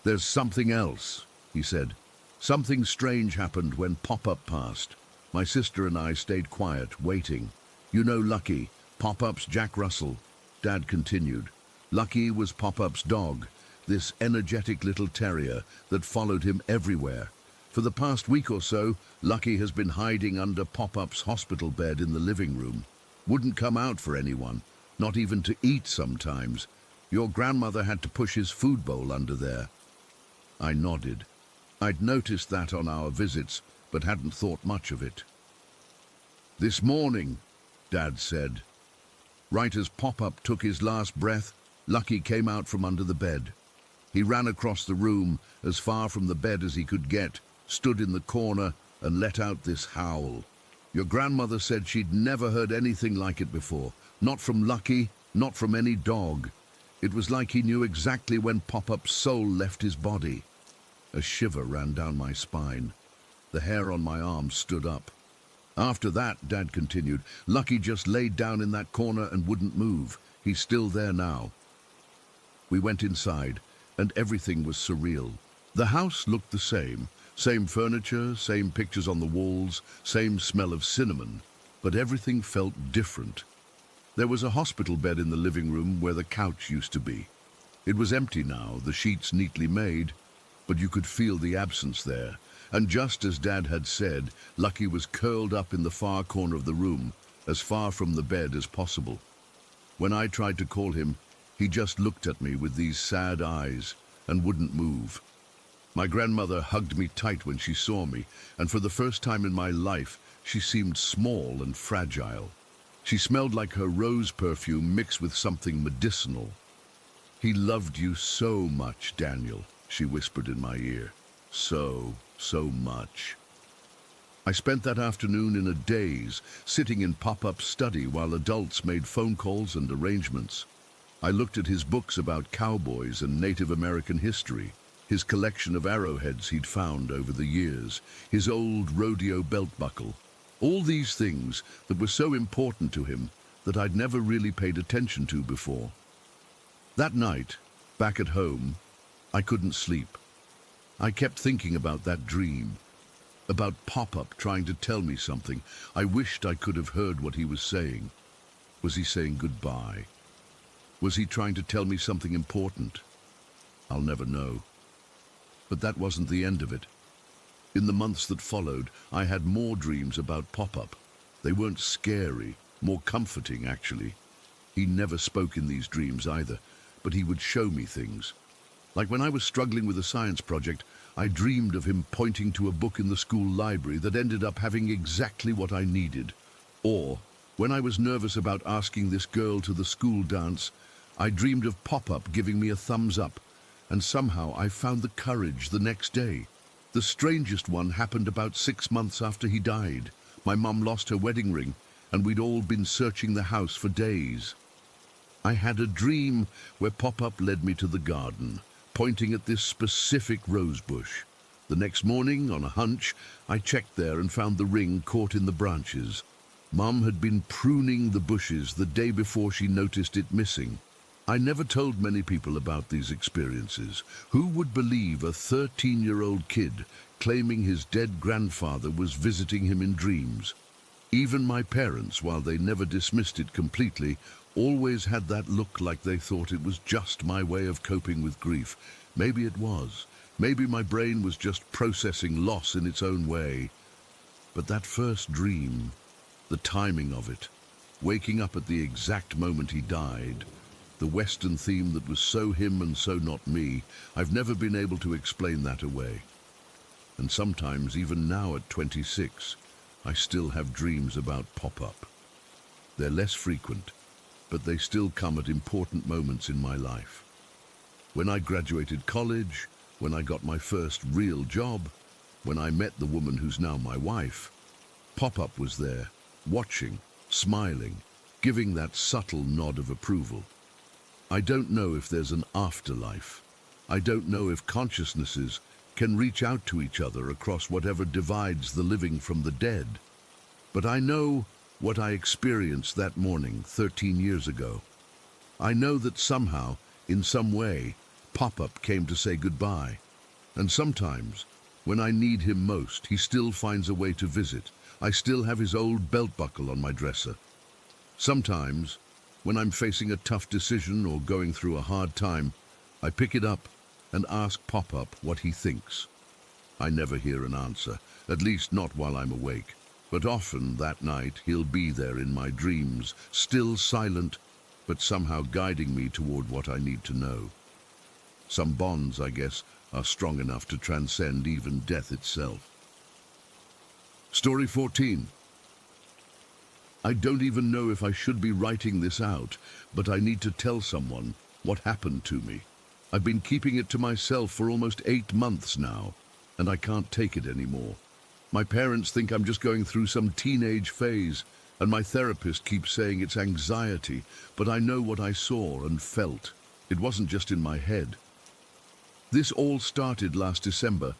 "There's something else," he said. "Something strange happened when Pop-Up passed." My sister and I stayed quiet, waiting. "You know Lucky, Pop-Up's Jack Russell," Dad continued. "Lucky was Pop-Up's dog, this energetic little terrier that followed him everywhere. For the past week or so, Lucky has been hiding under Pop-Up's hospital bed in the living room. Wouldn't come out for anyone, not even to eat sometimes. Your grandmother had to push his food bowl under there." I nodded. I'd noticed that on our visits, but hadn't thought much of it. "This morning," Dad said, right as Pop-Up took his last breath, Lucky came out from under the bed. He ran across the room, as far from the bed as he could get, stood in the corner, and let out this howl. Your grandmother said she'd never heard anything like it before. Not from Lucky, not from any dog. It was like he knew exactly when Pop-Up's soul left his body. A shiver ran down my spine. The hair on my arm stood up. "After that," Dad continued, "Lucky just laid down in that corner and wouldn't move. He's still there now." We went inside, and everything was surreal. The house looked the same furniture, same pictures on the walls, same smell of cinnamon, but everything felt different. There was a hospital bed in the living room where the couch used to be. It was empty now, the sheets neatly made, but you could feel the absence there. And just as Dad had said, Lucky was curled up in the far corner of the room, as far from the bed as possible. When I tried to call him, he just looked at me with these sad eyes and wouldn't move. My grandmother hugged me tight when she saw me, and for the first time in my life, she seemed small and fragile. She smelled like her rose perfume mixed with something medicinal. "He loved you so much, Daniel," she whispered in my ear. So much. I spent that afternoon in a daze, sitting in Pop-Up's study while adults made phone calls and arrangements. I looked at his books about cowboys and Native American history, his collection of arrowheads he'd found over the years, his old rodeo belt buckle. All these things that were so important to him that I'd never really paid attention to before. That night, back at home, I couldn't sleep. I kept thinking about that dream, about Pop-Up trying to tell me something. I wished I could have heard what he was saying. Was he saying goodbye? Was he trying to tell me something important? I'll never know. But that wasn't the end of it. In the months that followed, I had more dreams about Pop-Up. They weren't scary, more comforting, actually. He never spoke in these dreams either, but he would show me things. Like when I was struggling with a science project, I dreamed of him pointing to a book in the school library that ended up having exactly what I needed. Or, when I was nervous about asking this girl to the school dance, I dreamed of Pop-Up giving me a thumbs up, and somehow I found the courage the next day. The strangest one happened about 6 months after he died. My mum lost her wedding ring, and we'd all been searching the house for days. I had a dream where Pop-Up led me to the garden, pointing at this specific rose bush. The next morning, on a hunch, I checked there and found the ring caught in the branches. Mum had been pruning the bushes the day before she noticed it missing. I never told many people about these experiences. Who would believe a 13-year-old kid claiming his dead grandfather was visiting him in dreams? Even my parents, while they never dismissed it completely, always had that look like they thought it was just my way of coping with grief. Maybe it was. Maybe my brain was just processing loss in its own way. But that first dream, the timing of it, waking up at the exact moment he died, the Western theme that was so him and so not me, I've never been able to explain that away. And sometimes, even now at 26, I still have dreams about pop-up. They're less frequent, but they still come at important moments in my life. When I graduated college, when I got my first real job, when I met the woman who's now my wife, pop-up was there, watching, smiling, giving that subtle nod of approval. I don't know if there's an afterlife. I don't know if consciousnesses can reach out to each other across whatever divides the living from the dead. But I know what I experienced that morning 13 years ago. I know that somehow, in some way, pop-up came to say goodbye. And sometimes, when I need him most, he still finds a way to visit. I still have his old belt buckle on my dresser. Sometimes, when I'm facing a tough decision or going through a hard time, I pick it up and ask pop-up what he thinks. I never hear an answer, at least not while I'm awake. But often that night he'll be there in my dreams, still silent, but somehow guiding me toward what I need to know. Some bonds, I guess, are strong enough to transcend even death itself. Story 14. I don't even know if I should be writing this out, but I need to tell someone what happened to me. I've been keeping it to myself for almost 8 months now, and I can't take it anymore. My parents think I'm just going through some teenage phase, and my therapist keeps saying it's anxiety, but I know what I saw and felt. It wasn't just in my head. This all started last December,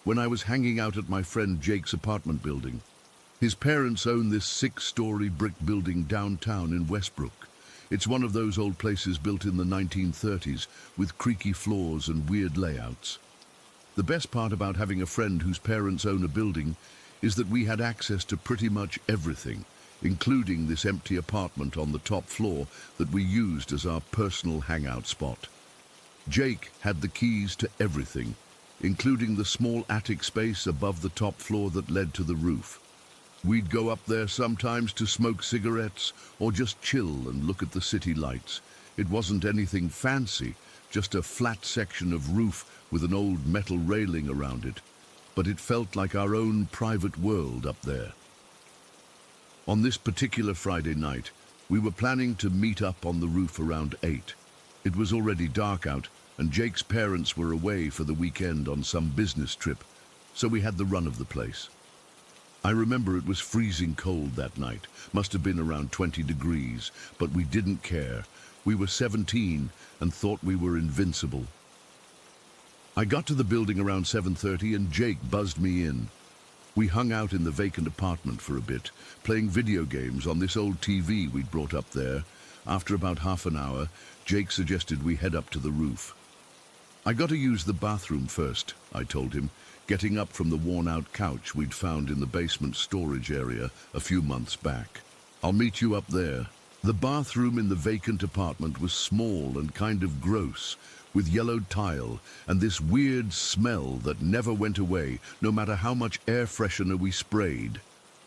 when I was hanging out at my friend Jake's apartment building. His parents own this 6-story brick building downtown in Westbrook. It's one of those old places built in the 1930s, with creaky floors and weird layouts. The best part about having a friend whose parents own a building is that we had access to pretty much everything, including this empty apartment on the top floor that we used as our personal hangout spot. Jake had the keys to everything, including the small attic space above the top floor that led to the roof. We'd go up there sometimes to smoke cigarettes or just chill and look at the city lights. It wasn't anything fancy, just a flat section of roof with an old metal railing around it, but it felt like our own private world up there. On this particular Friday night, we were planning to meet up on the roof around 8. It was already dark out, and Jake's parents were away for the weekend on some business trip, so we had the run of the place. I remember it was freezing cold that night, must have been around 20 degrees, but we didn't care. We were 17 and thought we were invincible. I got to the building around 7:30 and Jake buzzed me in. We hung out in the vacant apartment for a bit, playing video games on this old TV we'd brought up there. After about half an hour, Jake suggested we head up to the roof. I got to use the bathroom first, I told him, getting up from the worn-out couch we'd found in the basement storage area a few months back. I'll meet you up there. The bathroom in the vacant apartment was small and kind of gross, with yellowed tile and this weird smell that never went away, no matter how much air freshener we sprayed.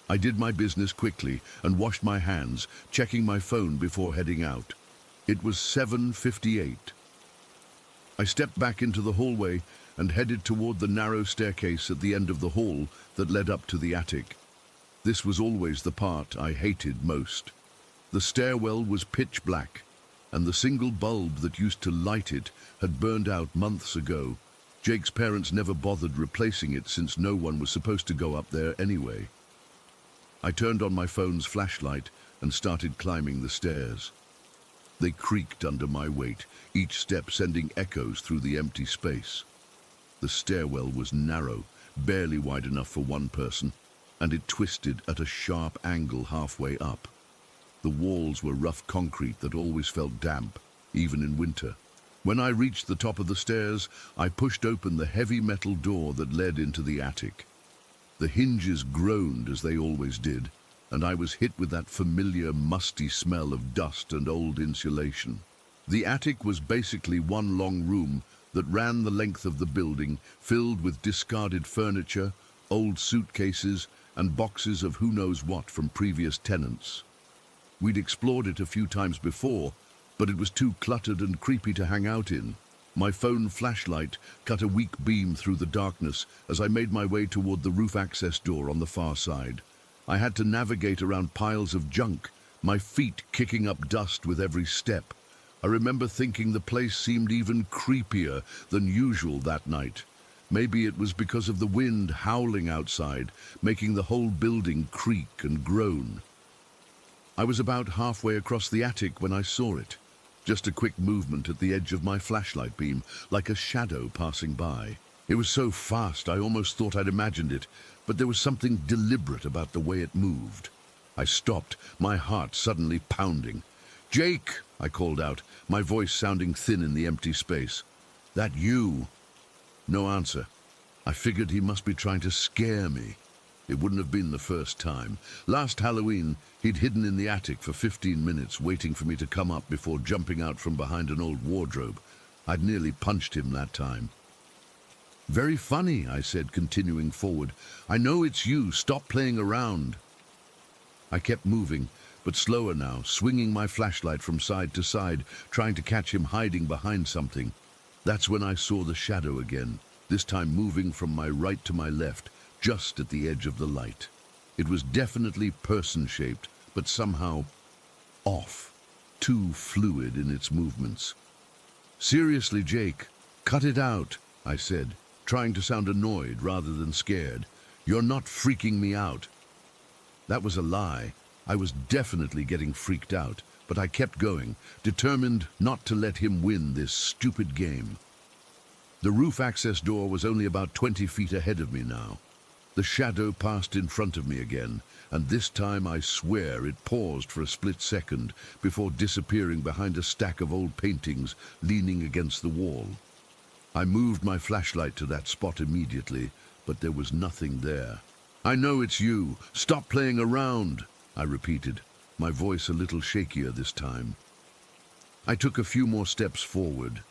I did my business quickly and washed my hands, checking my phone before heading out. It was 7:58. I stepped back into the hallway and headed toward the narrow staircase at the end of the hall that led up to the attic. This was always the part I hated most. The stairwell was pitch black, and the single bulb that used to light it had burned out months ago. Jake's parents never bothered replacing it since no one was supposed to go up there anyway. I turned on my phone's flashlight and started climbing the stairs. They creaked under my weight, each step sending echoes through the empty space. The stairwell was narrow, barely wide enough for one person, and it twisted at a sharp angle halfway up. The walls were rough concrete that always felt damp, even in winter. When I reached the top of the stairs, I pushed open the heavy metal door that led into the attic. The hinges groaned as they always did, and I was hit with that familiar, musty smell of dust and old insulation. The attic was basically one long room that ran the length of the building, filled with discarded furniture, old suitcases, and boxes of who knows what from previous tenants. We'd explored it a few times before, but it was too cluttered and creepy to hang out in. My phone flashlight cut a weak beam through the darkness as I made my way toward the roof access door on the far side. I had to navigate around piles of junk, my feet kicking up dust with every step. I remember thinking the place seemed even creepier than usual that night. Maybe it was because of the wind howling outside, making the whole building creak and groan. I was about halfway across the attic when I saw it. Just a quick movement at the edge of my flashlight beam, like a shadow passing by. It was so fast I almost thought I'd imagined it, but there was something deliberate about the way it moved. I stopped, my heart suddenly pounding. "Jake!" I called out, my voice sounding thin in the empty space. "That you?" No answer. I figured he must be trying to scare me. It wouldn't have been the first time. Last Halloween, he'd hidden in the attic for 15 minutes, waiting for me to come up before jumping out from behind an old wardrobe. I'd nearly punched him that time. "Very funny," I said, continuing forward. "I know it's you. Stop playing around." I kept moving, but slower now, swinging my flashlight from side to side, trying to catch him hiding behind something. That's when I saw the shadow again, this time moving from my right to my left, just at the edge of the light. It was definitely person-shaped, but somehow off, too fluid in its movements. "Seriously, Jake, cut it out," I said, trying to sound annoyed rather than scared. "You're not freaking me out." That was a lie. I was definitely getting freaked out, but I kept going, determined not to let him win this stupid game. The roof access door was only about 20 feet ahead of me now. The shadow passed in front of me again, and this time I swear it paused for a split second before disappearing behind a stack of old paintings leaning against the wall. I moved my flashlight to that spot immediately, but there was nothing there. "I know it's you. Stop playing around," I repeated, my voice a little shakier this time. I took a few more steps forward,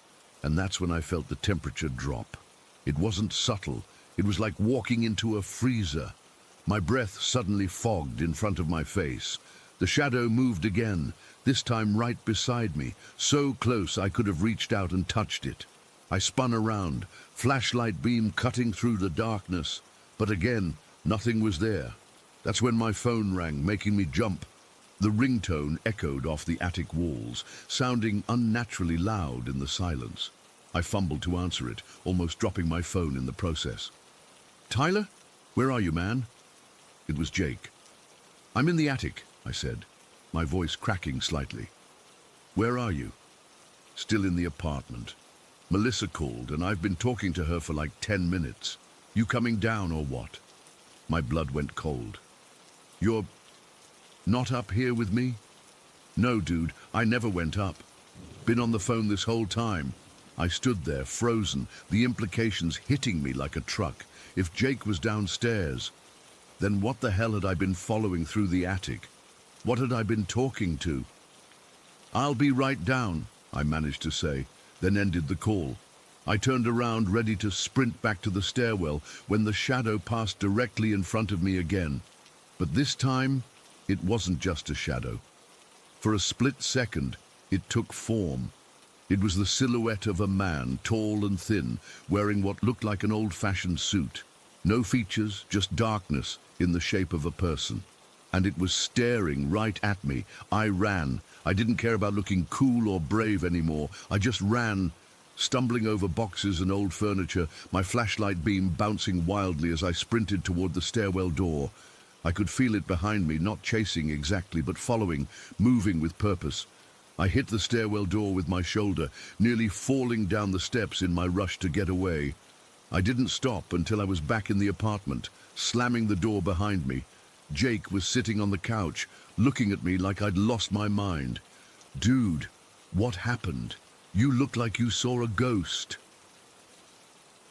and that's when I felt the temperature drop. It wasn't subtle. It was like walking into a freezer. My breath suddenly fogged in front of my face. The shadow moved again, this time right beside me, so close I could have reached out and touched it. I spun around, flashlight beam cutting through the darkness, but again, nothing was there. That's when my phone rang, making me jump. The ringtone echoed off the attic walls, sounding unnaturally loud in the silence. I fumbled to answer it, almost dropping my phone in the process. "Tyler? Where are you, man?" It was Jake. "I'm in the attic," I said, my voice cracking slightly. "Where are you?" "Still in the apartment. Melissa called, and I've been talking to her for like 10 minutes. You coming down or what?" My blood went cold. "You're not up here with me?" "No, dude, I never went up. Been on the phone this whole time." I stood there, frozen, the implications hitting me like a truck. If Jake was downstairs, then what the hell had I been following through the attic? What had I been talking to? "I'll be right down," I managed to say, then ended the call. I turned around, ready to sprint back to the stairwell, when the shadow passed directly in front of me again. But this time, it wasn't just a shadow. For a split second, it took form. It was the silhouette of a man, tall and thin, wearing what looked like an old-fashioned suit. No features, just darkness in the shape of a person. And it was staring right at me. I ran. I didn't care about looking cool or brave anymore. I just ran, stumbling over boxes and old furniture, my flashlight beam bouncing wildly as I sprinted toward the stairwell door. I could feel it behind me, not chasing exactly, but following, moving with purpose. I hit the stairwell door with my shoulder, nearly falling down the steps in my rush to get away. I didn't stop until I was back in the apartment, slamming the door behind me. Jake was sitting on the couch, looking at me like I'd lost my mind. "Dude, what happened? You looked like you saw a ghost."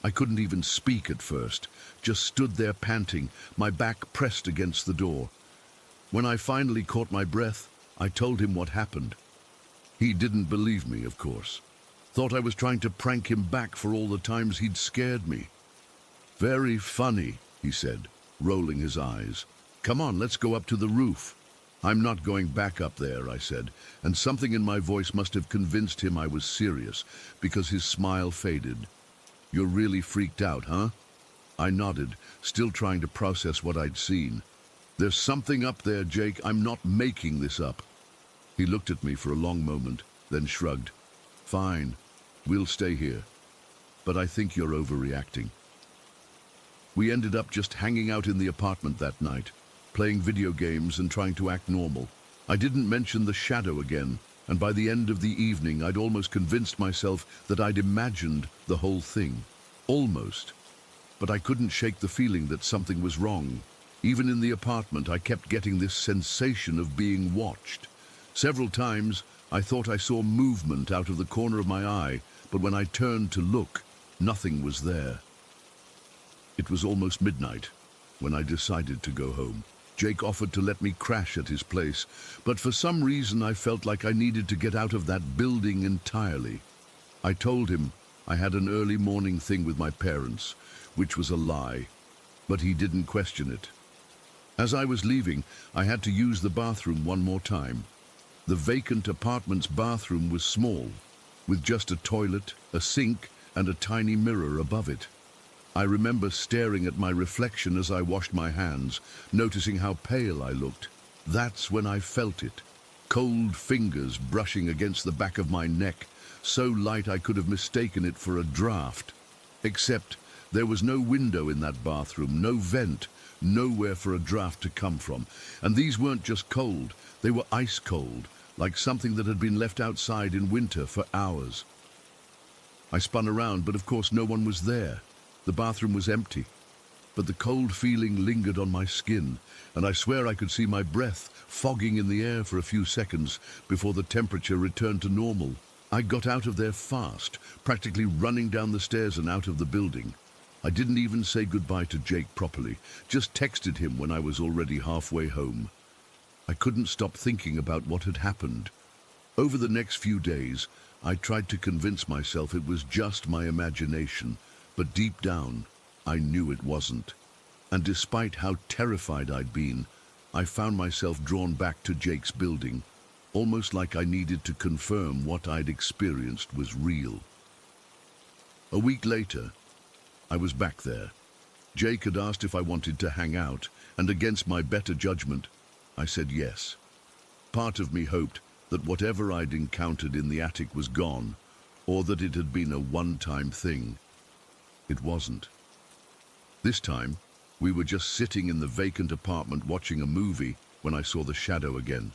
I couldn't even speak at first, just stood there panting, my back pressed against the door. When I finally caught my breath, I told him what happened. He didn't believe me, of course. Thought I was trying to prank him back for all the times he'd scared me. Very funny, he said, rolling his eyes. Come on, let's go up to the roof. I'm not going back up there, I said, and something in my voice must have convinced him I was serious, because his smile faded. You're really freaked out, huh? I nodded, still trying to process what I'd seen. There's something up there, Jake. I'm not making this up. He looked at me for a long moment, then shrugged. Fine, we'll stay here. But I think you're overreacting. We ended up just hanging out in the apartment that night, playing video games and trying to act normal. I didn't mention the shadow again, and by the end of the evening I'd almost convinced myself that I'd imagined the whole thing. Almost. But I couldn't shake the feeling that something was wrong. Even in the apartment, I kept getting this sensation of being watched. Several times, I thought I saw movement out of the corner of my eye, but when I turned to look, nothing was there. It was almost midnight when I decided to go home. Jake offered to let me crash at his place, but for some reason I felt like I needed to get out of that building entirely. I told him I had an early morning thing with my parents, which was a lie, but he didn't question it. As I was leaving, I had to use the bathroom one more time. The vacant apartment's bathroom was small, with just a toilet, a sink, and a tiny mirror above it. I remember staring at my reflection as I washed my hands, noticing how pale I looked. That's when I felt it. Cold fingers brushing against the back of my neck, so light I could have mistaken it for a draft. Except there was no window in that bathroom, no vent, nowhere for a draft to come from. And these weren't just cold, they were ice cold, like something that had been left outside in winter for hours. I spun around, but of course no one was there. The bathroom was empty, but the cold feeling lingered on my skin, and I swear I could see my breath fogging in the air for a few seconds before the temperature returned to normal. I got out of there fast, practically running down the stairs and out of the building. I didn't even say goodbye to Jake properly, just texted him when I was already halfway home. I couldn't stop thinking about what had happened. Over the next few days, I tried to convince myself it was just my imagination, but deep down, I knew it wasn't. And despite how terrified I'd been, I found myself drawn back to Jake's building, almost like I needed to confirm what I'd experienced was real. A week later, I was back there. Jake had asked if I wanted to hang out, and against my better judgment, I said yes. Part of me hoped that whatever I'd encountered in the attic was gone, or that it had been a one-time thing. It wasn't. This time, we were just sitting in the vacant apartment watching a movie when I saw the shadow again.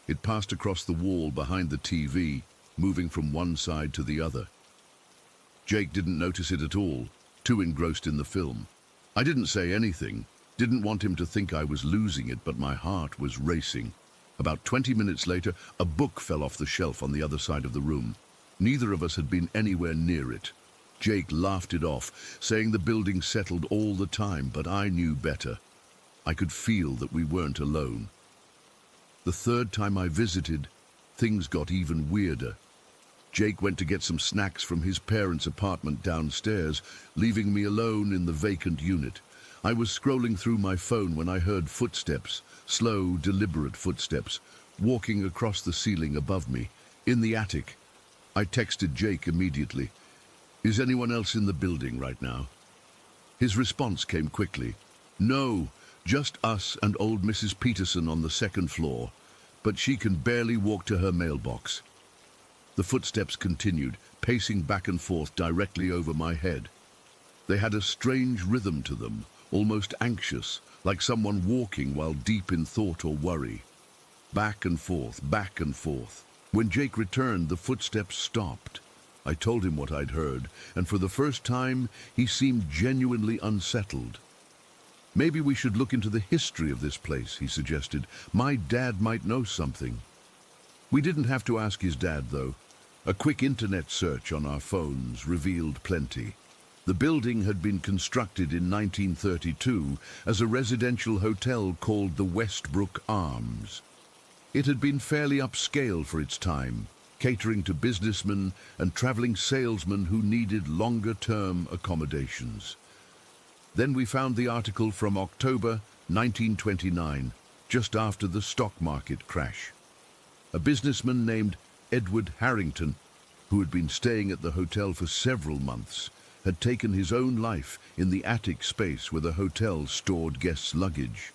It passed across the wall behind the TV, moving from one side to the other. Jake didn't notice it at all, too engrossed in the film. I didn't say anything, didn't want him to think I was losing it, but my heart was racing. About 20 minutes later, a book fell off the shelf on the other side of the room. Neither of us had been anywhere near it. Jake laughed it off, saying the building settled all the time, but I knew better. I could feel that we weren't alone. The third time I visited, things got even weirder. Jake went to get some snacks from his parents' apartment downstairs, leaving me alone in the vacant unit. I was scrolling through my phone when I heard footsteps, slow, deliberate footsteps, walking across the ceiling above me, in the attic. I texted Jake immediately. Is anyone else in the building right now? His response came quickly. No, just us and old Mrs. Peterson on the second floor, but she can barely walk to her mailbox. The footsteps continued, pacing back and forth directly over my head. They had a strange rhythm to them, almost anxious, like someone walking while deep in thought or worry. Back and forth, back and forth. When Jake returned, the footsteps stopped. I told him what I'd heard, and for the first time, he seemed genuinely unsettled. Maybe we should look into the history of this place, he suggested. My dad might know something. We didn't have to ask his dad, though. A quick internet search on our phones revealed plenty. The building had been constructed in 1932 as a residential hotel called the Westbrook Arms. It had been fairly upscale for its time, catering to businessmen and traveling salesmen who needed longer-term accommodations. Then we found the article from October 1929, just after the stock market crash. A businessman named Edward Harrington, who had been staying at the hotel for several months, had taken his own life in the attic space where the hotel stored guests' luggage.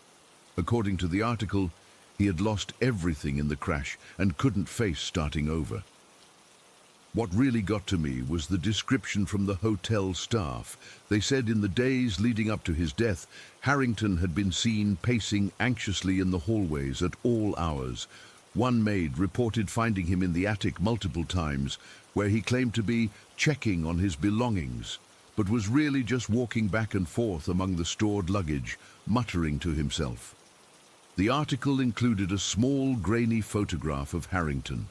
According to the article, he had lost everything in the crash and couldn't face starting over. What really got to me was the description from the hotel staff. They said in the days leading up to his death, Harrington had been seen pacing anxiously in the hallways at all hours. One maid reported finding him in the attic multiple times, where he claimed to be checking on his belongings, but was really just walking back and forth among the stored luggage, muttering to himself. The article included a small, grainy photograph of Harrington.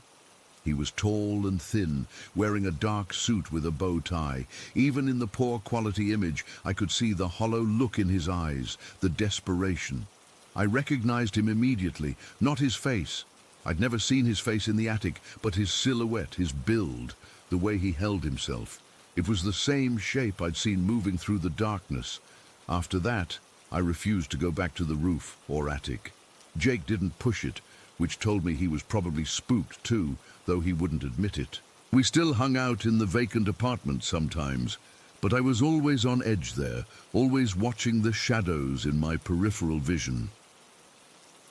He was tall and thin, wearing a dark suit with a bow tie. Even in the poor quality image, I could see the hollow look in his eyes, the desperation. I recognized him immediately, not his face. I'd never seen his face in the attic, but his silhouette, his build, the way he held himself. It was the same shape I'd seen moving through the darkness. After that, I refused to go back to the roof or attic. Jake didn't push it, which told me he was probably spooked too, though he wouldn't admit it. We still hung out in the vacant apartment sometimes, but I was always on edge there, always watching the shadows in my peripheral vision.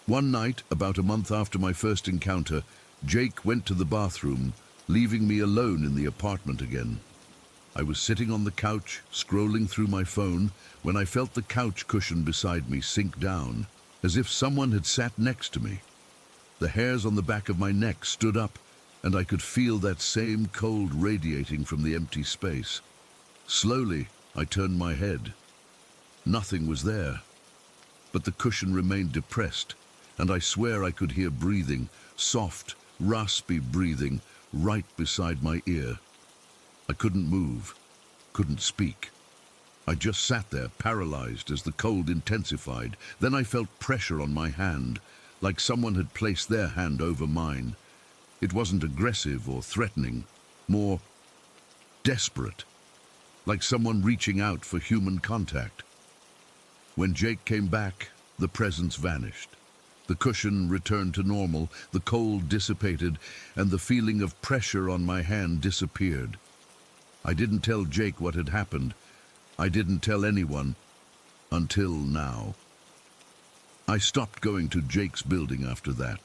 One night, about a month after my first encounter, Jake went to the bathroom, leaving me alone in the apartment again. I was sitting on the couch, scrolling through my phone, when I felt the couch cushion beside me sink down, as if someone had sat next to me. The hairs on the back of my neck stood up, and I could feel that same cold radiating from the empty space. Slowly, I turned my head. Nothing was there, but the cushion remained depressed, and I swear I could hear breathing, soft, raspy breathing, right beside my ear. I couldn't move, couldn't speak. I just sat there, paralyzed as the cold intensified. Then I felt pressure on my hand, like someone had placed their hand over mine. It wasn't aggressive or threatening, more desperate, like someone reaching out for human contact. When Jake came back, the presence vanished. The cushion returned to normal, the cold dissipated, and the feeling of pressure on my hand disappeared. I didn't tell Jake what had happened. I didn't tell anyone until now. I stopped going to Jake's building after that.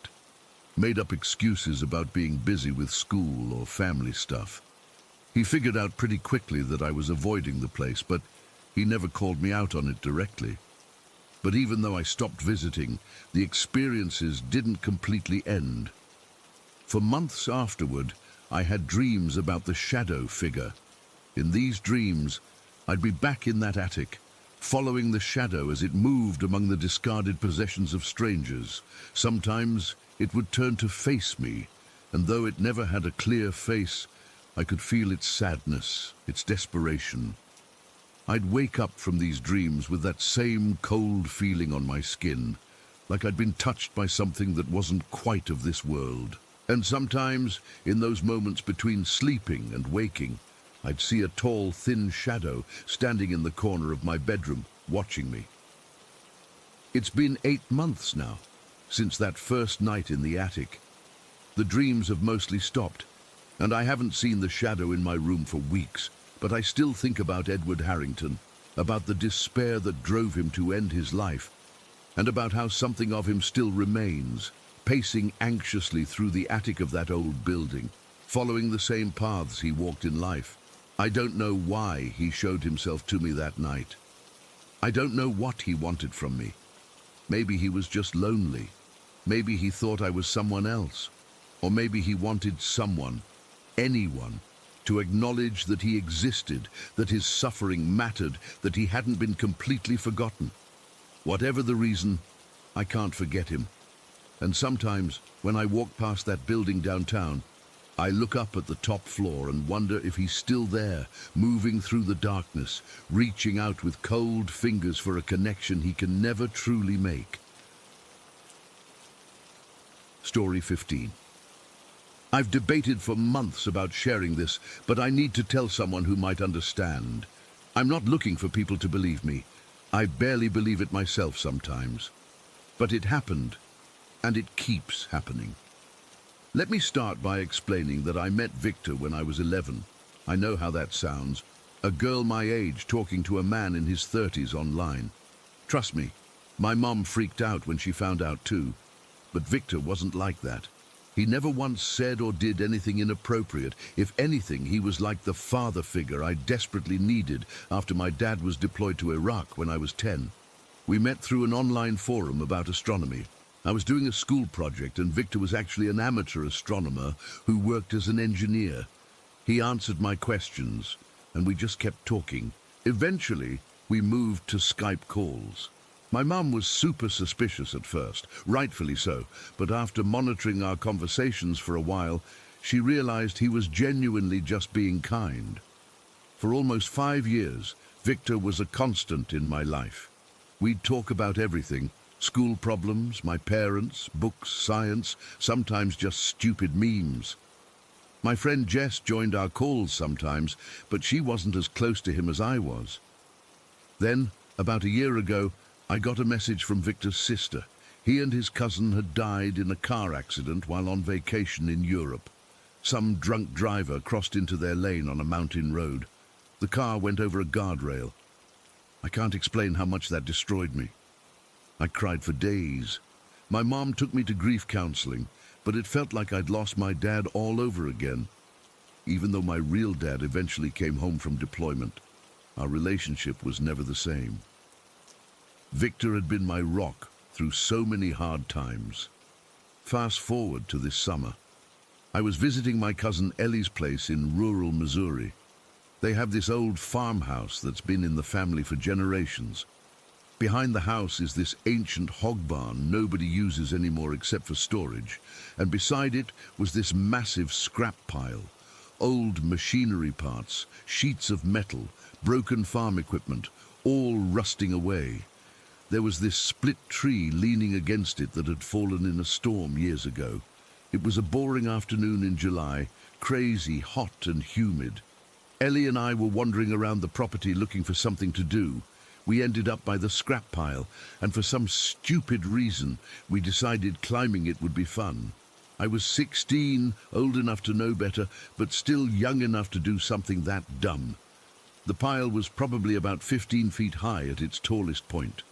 Made up excuses about being busy with school or family stuff. He figured out pretty quickly that I was avoiding the place, but he never called me out on it directly. But even though I stopped visiting, the experiences didn't completely end. For months afterward, I had dreams about the shadow figure. In these dreams, I'd be back in that attic, following the shadow as it moved among the discarded possessions of strangers. Sometimes it would turn to face me, and though it never had a clear face, I could feel its sadness, its desperation. I'd wake up from these dreams with that same cold feeling on my skin, like I'd been touched by something that wasn't quite of this world. And sometimes, in those moments between sleeping and waking, I'd see a tall, thin shadow standing in the corner of my bedroom, watching me. It's been 8 months now, since that first night in the attic. The dreams have mostly stopped, and I haven't seen the shadow in my room for weeks, but I still think about Edward Harrington, about the despair that drove him to end his life, and about how something of him still remains, pacing anxiously through the attic of that old building, following the same paths he walked in life. I don't know why he showed himself to me that night. I don't know what he wanted from me. Maybe he was just lonely. Maybe he thought I was someone else. Or maybe he wanted someone, anyone, to acknowledge that he existed, that his suffering mattered, that he hadn't been completely forgotten. Whatever the reason, I can't forget him. And sometimes, when I walk past that building downtown, I look up at the top floor and wonder if he's still there, moving through the darkness, reaching out with cold fingers for a connection he can never truly make. Story 15. I've debated for months about sharing this, but I need to tell someone who might understand. I'm not looking for people to believe me. I barely believe it myself sometimes. But it happened, and it keeps happening. Let me start by explaining that I met Victor when I was 11. I know how that sounds. A girl my age talking to a man in his 30s online. Trust me, my mom freaked out when she found out too. But Victor wasn't like that. He never once said or did anything inappropriate. If anything, he was like the father figure I desperately needed after my dad was deployed to Iraq when I was 10. We met through an online forum about astronomy. I was doing a school project and Victor was actually an amateur astronomer who worked as an engineer. He answered my questions and we just kept talking. Eventually, we moved to Skype calls. My mum was super suspicious at first, rightfully so, but after monitoring our conversations for a while, she realized he was genuinely just being kind. For almost 5 years, Victor was a constant in my life. We'd talk about everything: school problems, my parents, books, science, sometimes just stupid memes. My friend Jess joined our calls sometimes, but she wasn't as close to him as I was. Then, about a year ago, I got a message from Victor's sister. He and his cousin had died in a car accident while on vacation in Europe. Some drunk driver crossed into their lane on a mountain road. The car went over a guardrail. I can't explain how much that destroyed me. I cried for days. My mom took me to grief counseling, but it felt like I'd lost my dad all over again. Even though my real dad eventually came home from deployment, our relationship was never the same. Victor had been my rock through so many hard times. Fast forward to this summer. I was visiting my cousin Ellie's place in rural Missouri. They have this old farmhouse that's been in the family for generations. Behind the house is this ancient hog barn nobody uses anymore except for storage, and beside it was this massive scrap pile. Old machinery parts, sheets of metal, broken farm equipment, all rusting away. There was this split tree leaning against it that had fallen in a storm years ago. It was a boring afternoon in July, crazy, hot and humid. Ellie and I were wandering around the property looking for something to do. We ended up by the scrap pile, and for some stupid reason, we decided climbing it would be fun. I was 16, old enough to know better, but still young enough to do something that dumb. The pile was probably about 15 feet high at its tallest point.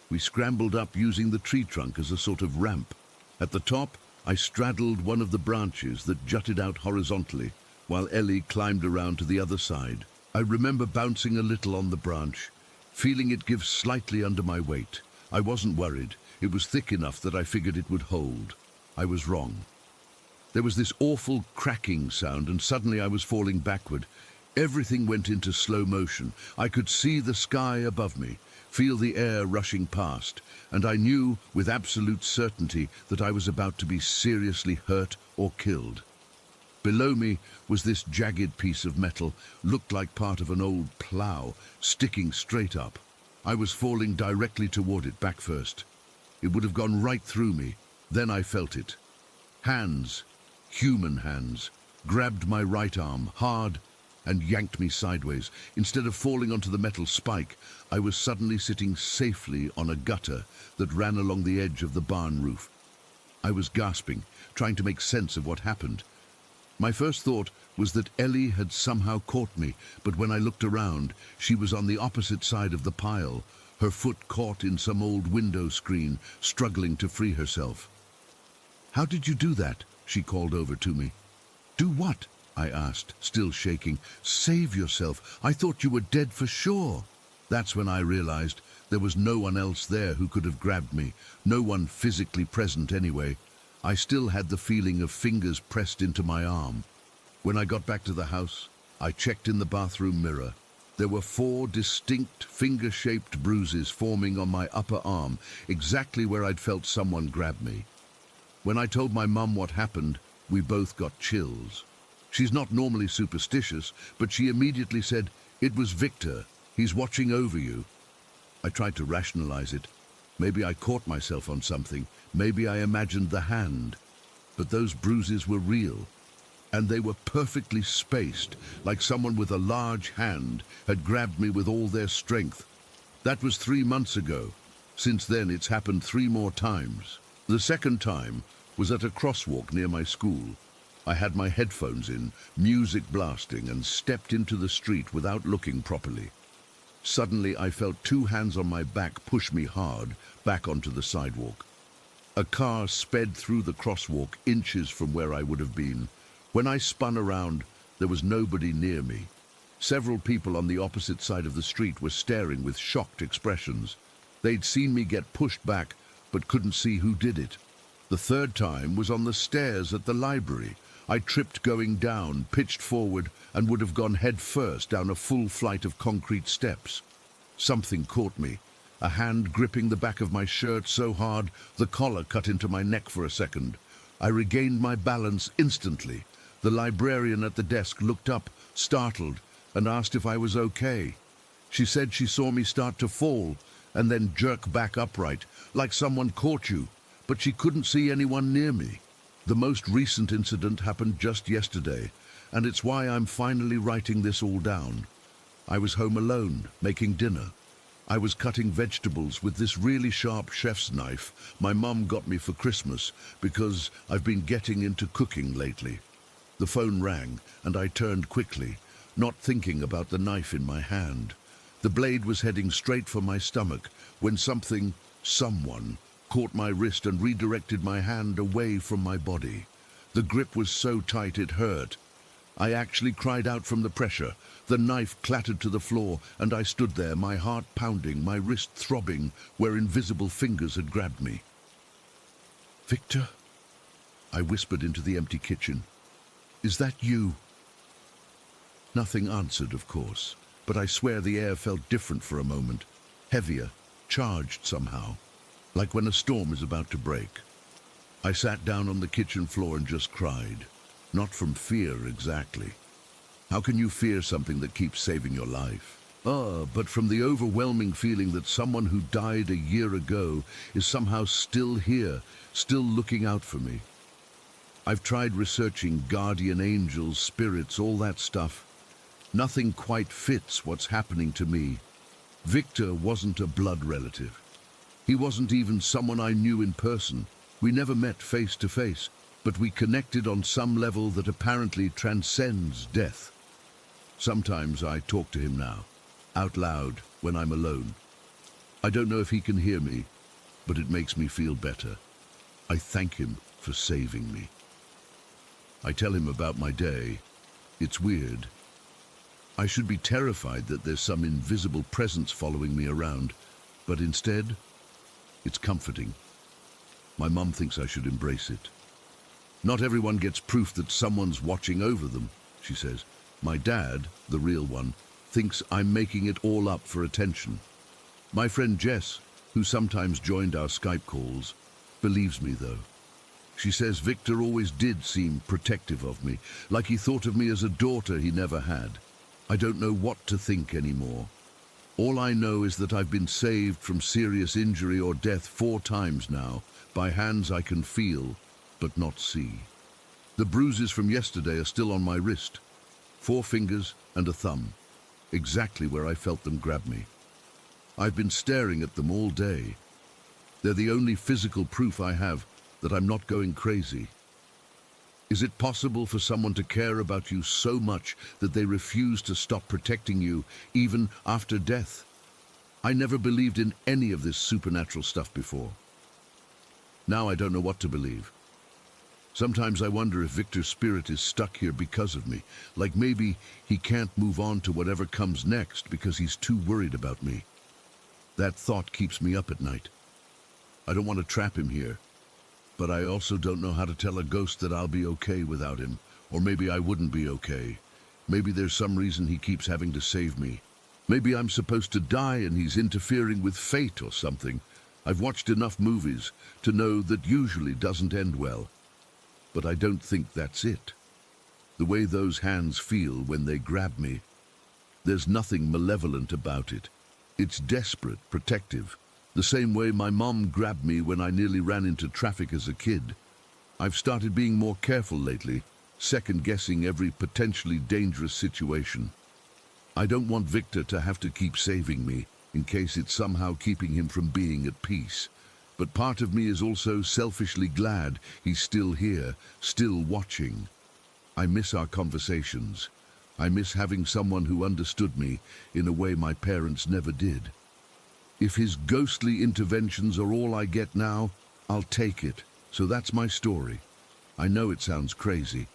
We scrambled up using the tree trunk as a sort of ramp. At the top, I straddled one of the branches that jutted out horizontally, while Ellie climbed around to the other side. I remember bouncing a little on the branch, feeling it give slightly under my weight. I wasn't worried. It was thick enough that I figured it would hold. I was wrong. There was this awful cracking sound, and suddenly I was falling backward. Everything went into slow motion. I could see the sky above me, feel the air rushing past, and I knew with absolute certainty that I was about to be seriously hurt or killed. Below me was this jagged piece of metal, looked like part of an old plough, sticking straight up. I was falling directly toward it, back first. It would have gone right through me. Then I felt it. Hands, human hands, grabbed my right arm hard and yanked me sideways. Instead of falling onto the metal spike, I was suddenly sitting safely on a gutter that ran along the edge of the barn roof. I was gasping, trying to make sense of what happened. My first thought was that Ellie had somehow caught me, but when I looked around, she was on the opposite side of the pile, her foot caught in some old window screen, struggling to free herself. "How did you do that?" she called over to me. "Do what?" I asked, still shaking. "Save yourself. I thought you were dead for sure." That's when I realized there was no one else there who could have grabbed me, no one physically present anyway. I still had the feeling of fingers pressed into my arm. When I got back to the house, I checked in the bathroom mirror. There were 4 distinct finger-shaped bruises forming on my upper arm, exactly where I'd felt someone grab me. When I told my mum what happened, We both got chills. She's not normally superstitious, but she immediately said, "It was Victor. He's watching over you." I tried to rationalize it. Maybe I caught myself on something. Maybe I imagined the hand. But those bruises were real. And they were perfectly spaced, like someone with a large hand had grabbed me with all their strength. That was 3 months ago. Since then, it's happened 3 more times. The second time was at a crosswalk near my school. I had my headphones in, music blasting, and stepped into the street without looking properly. Suddenly, I felt 2 hands on my back push me hard back onto the sidewalk. A car sped through the crosswalk inches from where I would have been. When I spun around, there was nobody near me. Several people on the opposite side of the street were staring with shocked expressions. They'd seen me get pushed back, but couldn't see who did it. The third time was on the stairs at the library. I tripped going down, pitched forward, and would have gone head first down a full flight of concrete steps. Something caught me, a hand gripping the back of my shirt so hard the collar cut into my neck for a second. I regained my balance instantly. The librarian at the desk looked up, startled, and asked if I was okay. She said she saw me start to fall and then jerk back upright, like someone caught you, but she couldn't see anyone near me. The most recent incident happened just yesterday, and it's why I'm finally writing this all down. I was home alone, making dinner. I was cutting vegetables with this really sharp chef's knife my mum got me for Christmas because I've been getting into cooking lately. The phone rang, and I turned quickly, not thinking about the knife in my hand. The blade was heading straight for my stomach when someone, caught my wrist and redirected my hand away from my body. The grip was so tight it hurt. I actually cried out from the pressure. The knife clattered to the floor, and I stood there, my heart pounding, my wrist throbbing where invisible fingers had grabbed me. "Victor?" I whispered into the empty kitchen. "Is that you?" Nothing answered, of course, but I swear the air felt different for a moment, heavier, charged somehow, like when a storm is about to break. I sat down on the kitchen floor and just cried. Not from fear exactly. How can you fear something that keeps saving your life? But from the overwhelming feeling that someone who died a year ago is somehow still here, still looking out for me. I've tried researching guardian angels, spirits, all that stuff. Nothing quite fits what's happening to me. Victor wasn't a blood relative. He wasn't even someone I knew in person. We never met face to face, but we connected on some level that apparently transcends death. Sometimes I talk to him now, out loud, when I'm alone. I don't know if he can hear me, but it makes me feel better. I thank him for saving me. I tell him about my day. It's weird. I should be terrified that there's some invisible presence following me around, but instead, it's comforting. My mum thinks I should embrace it. Not everyone gets proof that someone's watching over them, she says. My dad, the real one, thinks I'm making it all up for attention. My friend Jess, who sometimes joined our Skype calls, believes me though. She says Victor always did seem protective of me, like he thought of me as a daughter he never had. I don't know what to think anymore. All I know is that I've been saved from serious injury or death 4 times now, by hands I can feel, but not see. The bruises from yesterday are still on my wrist. 4 fingers and a thumb, exactly where I felt them grab me. I've been staring at them all day. They're the only physical proof I have that I'm not going crazy. Is it possible for someone to care about you so much that they refuse to stop protecting you, even after death? I never believed in any of this supernatural stuff before. Now I don't know what to believe. Sometimes I wonder if Victor's spirit is stuck here because of me, like maybe he can't move on to whatever comes next because he's too worried about me. That thought keeps me up at night. I don't want to trap him here, but I also don't know how to tell a ghost that I'll be okay without him, or maybe I wouldn't be okay. Maybe there's some reason he keeps having to save me. Maybe I'm supposed to die and he's interfering with fate or something. I've watched enough movies to know that usually doesn't end well. but I don't think that's it. The way those hands feel when they grab me, there's nothing malevolent about it. It's desperate, protective, the same way my mom grabbed me when I nearly ran into traffic as a kid. I've started being more careful lately, second-guessing every potentially dangerous situation. I don't want Victor to have to keep saving me, in case it's somehow keeping him from being at peace. But part of me is also selfishly glad he's still here, still watching. I miss our conversations. I miss having someone who understood me in a way my parents never did. If his ghostly interventions are all I get now, I'll take it. So that's my story. I know it sounds crazy.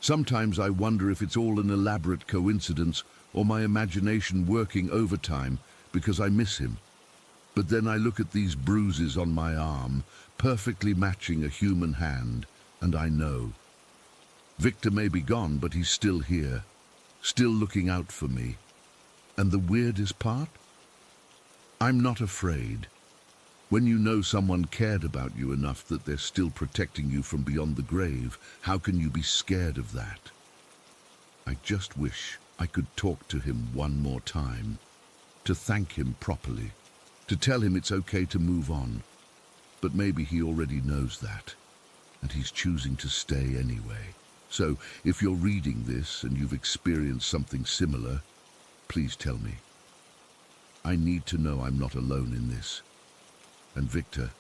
Sometimes I wonder if it's all an elaborate coincidence or my imagination working overtime because I miss him. But then I look at these bruises on my arm, perfectly matching a human hand, and I know. Victor may be gone, but he's still here, still looking out for me. And the weirdest part? I'm not afraid. When you know someone cared about you enough that they're still protecting you from beyond the grave, how can you be scared of that? I just wish I could talk to him one more time, to thank him properly, to tell him it's okay to move on. But maybe he already knows that, and he's choosing to stay anyway. So, if you're reading this and you've experienced something similar, please tell me. I need to know I'm not alone in this. And Victor,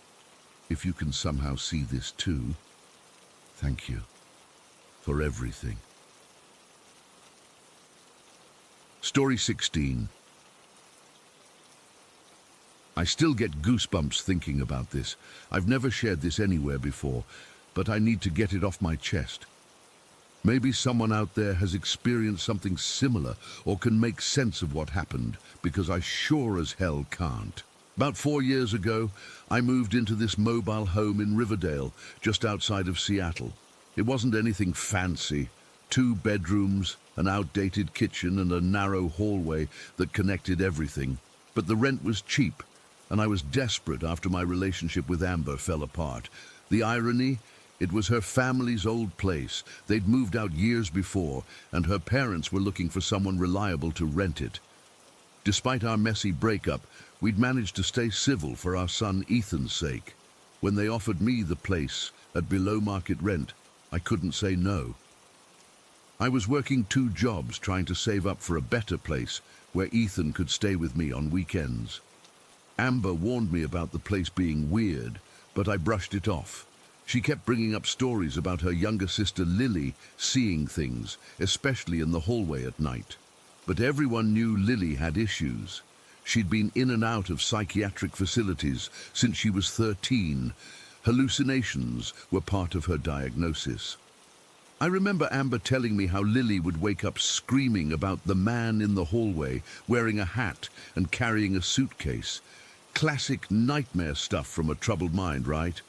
if you can somehow see this too, thank you for everything. Story 16. I still get goosebumps thinking about this. I've never shared this anywhere before, but I need to get it off my chest. Maybe someone out there has experienced something similar or can make sense of what happened, because I sure as hell can't. About 4 years ago, I moved into this mobile home in Riverdale, just outside of Seattle. It wasn't anything fancy. 2 bedrooms, an outdated kitchen, and a narrow hallway that connected everything. But the rent was cheap, and I was desperate after my relationship with Amber fell apart. The irony? It was her family's old place. They'd moved out years before, and her parents were looking for someone reliable to rent it. Despite our messy breakup, we'd managed to stay civil for our son Ethan's sake. When they offered me the place at below-market rent, I couldn't say no. I was working 2 jobs trying to save up for a better place where Ethan could stay with me on weekends. Amber warned me about the place being weird, but I brushed it off. She kept bringing up stories about her younger sister Lily seeing things, especially in the hallway at night. But everyone knew Lily had issues. She'd been in and out of psychiatric facilities since she was 13. Hallucinations were part of her diagnosis. I remember Amber telling me how Lily would wake up screaming about the man in the hallway wearing a hat and carrying a suitcase. Classic nightmare stuff from a troubled mind, right?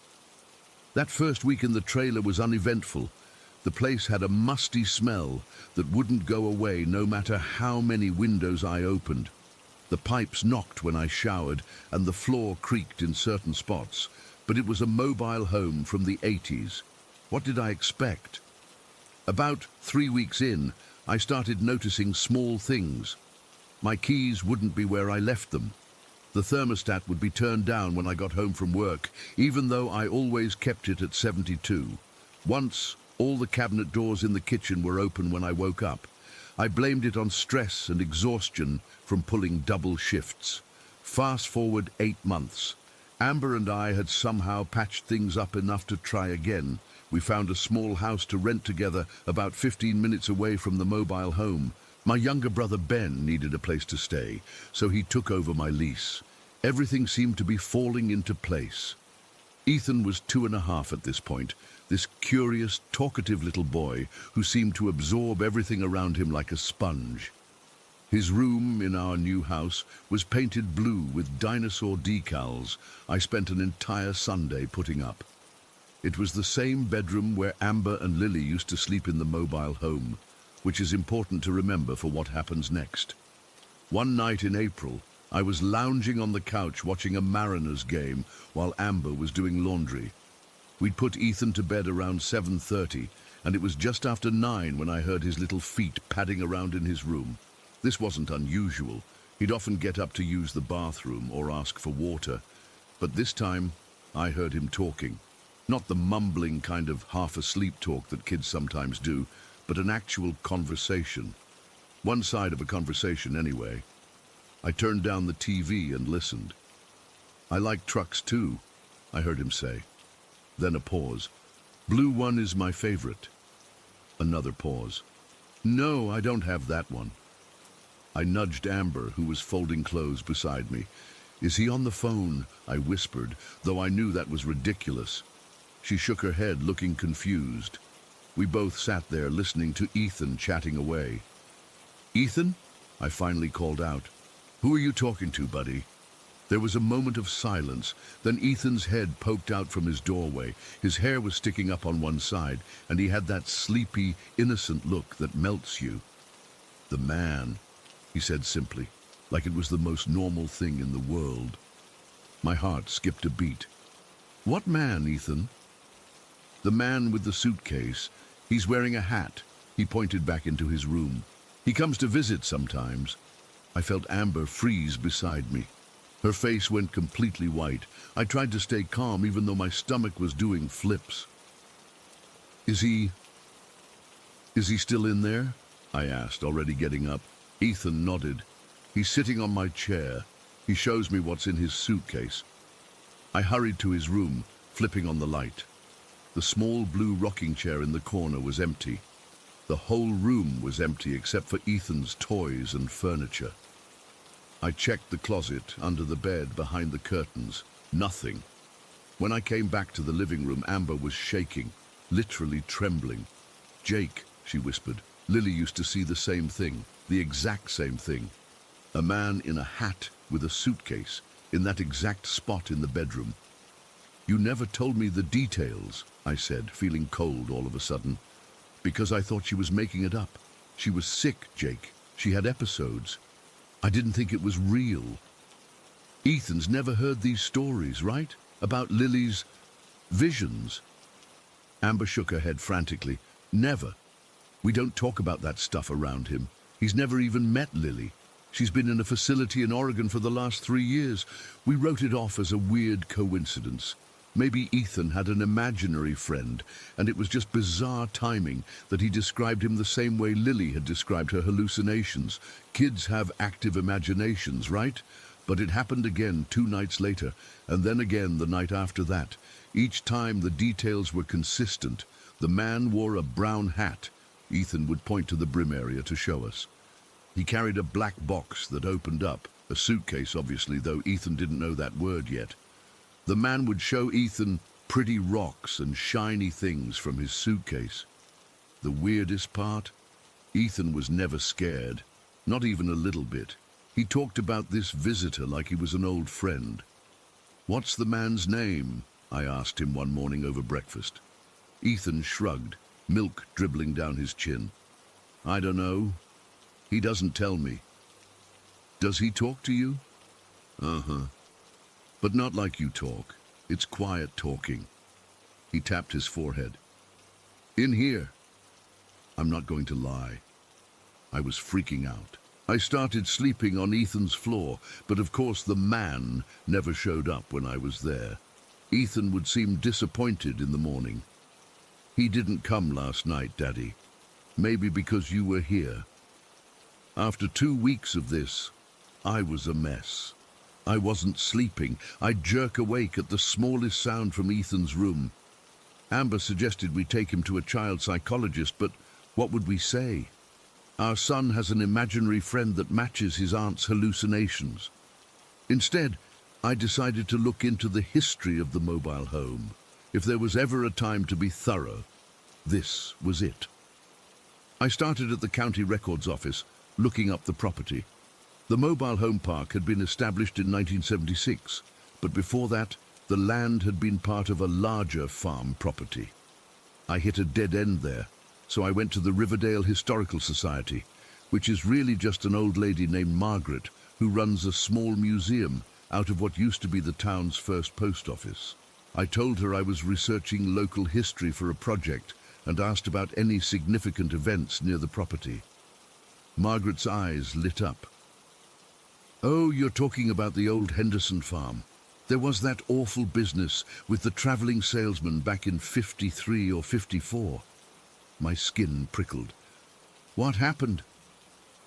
That first week in the trailer was uneventful. The place had a musty smell that wouldn't go away no matter how many windows I opened. The pipes knocked when I showered and the floor creaked in certain spots, but it was a mobile home from the 80s. What did I expect? About 3 weeks in, I started noticing small things. My keys wouldn't be where I left them. The thermostat would be turned down when I got home from work, even though I always kept it at 72. Once, all the cabinet doors in the kitchen were open when I woke up. I blamed it on stress and exhaustion from pulling double shifts. Fast forward 8 months. Amber and I had somehow patched things up enough to try again. We found a small house to rent together about 15 minutes away from the mobile home. My younger brother Ben needed a place to stay, so he took over my lease. Everything seemed to be falling into place. Ethan was 2.5 at this point, this curious, talkative little boy who seemed to absorb everything around him like a sponge. His room in our new house was painted blue with dinosaur decals I spent an entire Sunday putting up. It was the same bedroom where Amber and Lily used to sleep in the mobile home, which is important to remember for what happens next. One night in April, I was lounging on the couch watching a Mariners game while Amber was doing laundry. We'd put Ethan to bed around 7:30, and it was just after 9 when I heard his little feet padding around in his room. This wasn't unusual. He'd often get up to use the bathroom or ask for water. But this time, I heard him talking. Not the mumbling kind of half-asleep talk that kids sometimes do, but an actual conversation. One side of a conversation, anyway. I turned down the TV and listened. "I like trucks too," I heard him say. Then a pause. "Blue one is my favorite." Another pause. "No, I don't have that one." I nudged Amber, who was folding clothes beside me. "Is he on the phone?" I whispered, though I knew that was ridiculous. She shook her head, looking confused. We both sat there listening to Ethan chatting away. "Ethan?" I finally called out. "Who are you talking to, buddy?" There was a moment of silence. Then Ethan's head poked out from his doorway. His hair was sticking up on one side, and he had that sleepy, innocent look that melts you. "The man," he said simply, like it was the most normal thing in the world. My heart skipped a beat. "What man, Ethan?" "The man with the suitcase. He's wearing a hat." He pointed back into his room. "He comes to visit sometimes." I felt Amber freeze beside me. Her face went completely white. I tried to stay calm even though my stomach was doing flips. Is he still in there?" I asked, already getting up. Ethan nodded. "He's sitting on my chair. He shows me what's in his suitcase." I hurried to his room, flipping on the light. The small blue rocking chair in the corner was empty. The whole room was empty except for Ethan's toys and furniture. I checked the closet, under the bed, behind the curtains. Nothing. When I came back to the living room, Amber was shaking, literally trembling. "Jake," she whispered, "Lily used to see the same thing, the exact same thing. A man in a hat with a suitcase, in that exact spot in the bedroom." "You never told me the details," I said, feeling cold all of a sudden. "Because I thought she was making it up. She was sick, Jake. She had episodes. I didn't think it was real." "Ethan's never heard these stories, right? About Lily's visions?" Amber shook her head frantically. "Never. We don't talk about that stuff around him. He's never even met Lily. She's been in a facility in Oregon for the last 3 years. We wrote it off as a weird coincidence. Maybe Ethan had an imaginary friend, and it was just bizarre timing that he described him the same way Lily had described her hallucinations. Kids have active imaginations, right? But it happened again 2 nights later, and then again the night after that. Each time the details were consistent. The man wore a brown hat. Ethan would point to the brim area to show us. He carried a black box that opened up, a suitcase obviously, though Ethan didn't know that word yet. The man would show Ethan pretty rocks and shiny things from his suitcase. The weirdest part? Ethan was never scared, not even a little bit. He talked about this visitor like he was an old friend. "What's the man's name?" I asked him one morning over breakfast. Ethan shrugged, milk dribbling down his chin. "I don't know. He doesn't tell me." "Does he talk to you?" "Uh-huh. But not like you talk. It's quiet talking." He tapped his forehead. "In here." I'm not going to lie. I was freaking out. I started sleeping on Ethan's floor, but of course the man never showed up when I was there. Ethan would seem disappointed in the morning. "He didn't come last night, Daddy. Maybe because you were here." After 2 weeks of this, I was a mess. I wasn't sleeping. I'd jerk awake at the smallest sound from Ethan's room. Amber suggested we take him to a child psychologist, but what would we say? Our son has an imaginary friend that matches his aunt's hallucinations. Instead, I decided to look into the history of the mobile home. If there was ever a time to be thorough, this was it. I started at the county records office, looking up the property. The mobile home park had been established in 1976, but before that, the land had been part of a larger farm property. I hit a dead end there, so I went to the Riverdale Historical Society, which is really just an old lady named Margaret who runs a small museum out of what used to be the town's first post office. I told her I was researching local history for a project and asked about any significant events near the property. Margaret's eyes lit up. "Oh, you're talking about the old Henderson farm. There was that awful business with the traveling salesman back in 53 or 54. My skin prickled. What happened?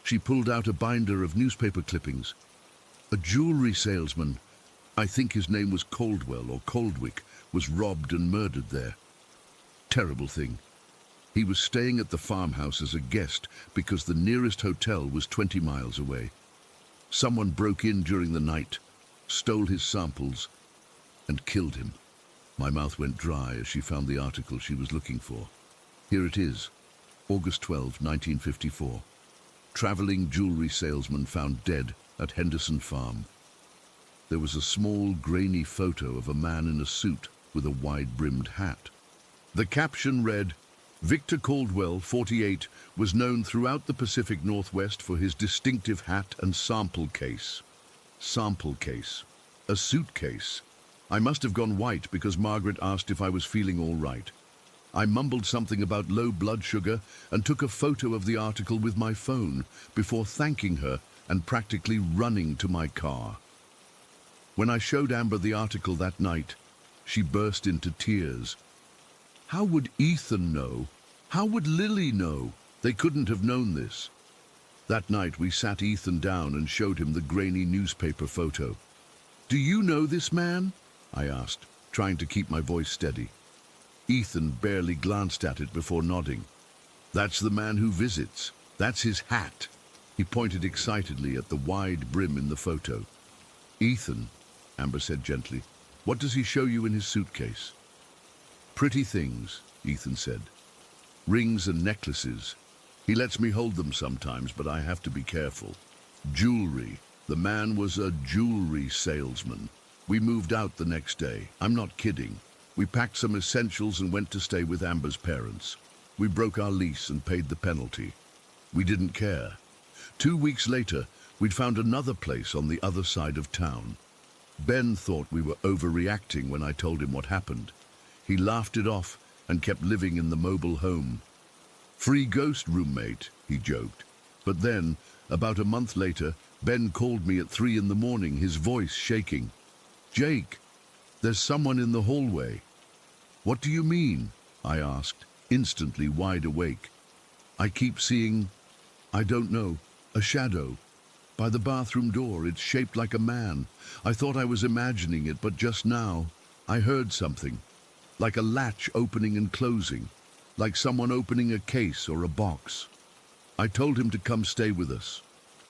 She pulled out a binder of newspaper clippings. A jewelry salesman, I think his name was Caldwell or Coldwick, was robbed and murdered there. Terrible thing. He was staying at the farmhouse as a guest because the nearest hotel was 20 miles away. Someone broke in during the night, stole his samples, and killed him. My mouth went dry as she found the article she was looking for. Here it is, August 12, 1954. Traveling jewelry salesman found dead at Henderson Farm. There was a small, grainy photo of a man in a suit with a wide-brimmed hat. The caption read, "Victor Caldwell, 48, was known throughout the Pacific Northwest for his distinctive hat and sample case." Sample case. A suitcase. I must have gone white because Margaret asked if I was feeling all right. I mumbled something about low blood sugar and took a photo of the article with my phone before thanking her and practically running to my car. When I showed Amber the article that night, she burst into tears. How would Ethan know? How would Lily know? They couldn't have known this. That night we sat Ethan down and showed him the grainy newspaper photo. "Do you know this man?" I asked, trying to keep my voice steady. Ethan barely glanced at it before nodding. "That's the man who visits. That's his hat." He pointed excitedly at the wide brim in the photo. "Ethan," Amber said gently, "what does he show you in his suitcase?" "Pretty things," Ethan said. "Rings and necklaces. He lets me hold them sometimes, but I have to be careful. Jewelry. The man was a jewelry salesman. We moved out the next day. I'm not kidding. We packed some essentials and went to stay with Amber's parents. We broke our lease and paid the penalty. We didn't care. 2 weeks later, we'd found another place on the other side of town. Ben thought we were overreacting when I told him what happened. He laughed it off and kept living in the mobile home. Free ghost roommate, he joked. But then, about a month later, Ben called me at 3 in the morning, his voice shaking. "Jake, there's someone in the hallway." "What do you mean?" I asked, instantly wide awake. "I keep seeing, I don't know, a shadow. By the bathroom door, it's shaped like a man. I thought I was imagining it, but just now, I heard something. Like a latch opening and closing. Like someone opening a case or a box." I told him to come stay with us.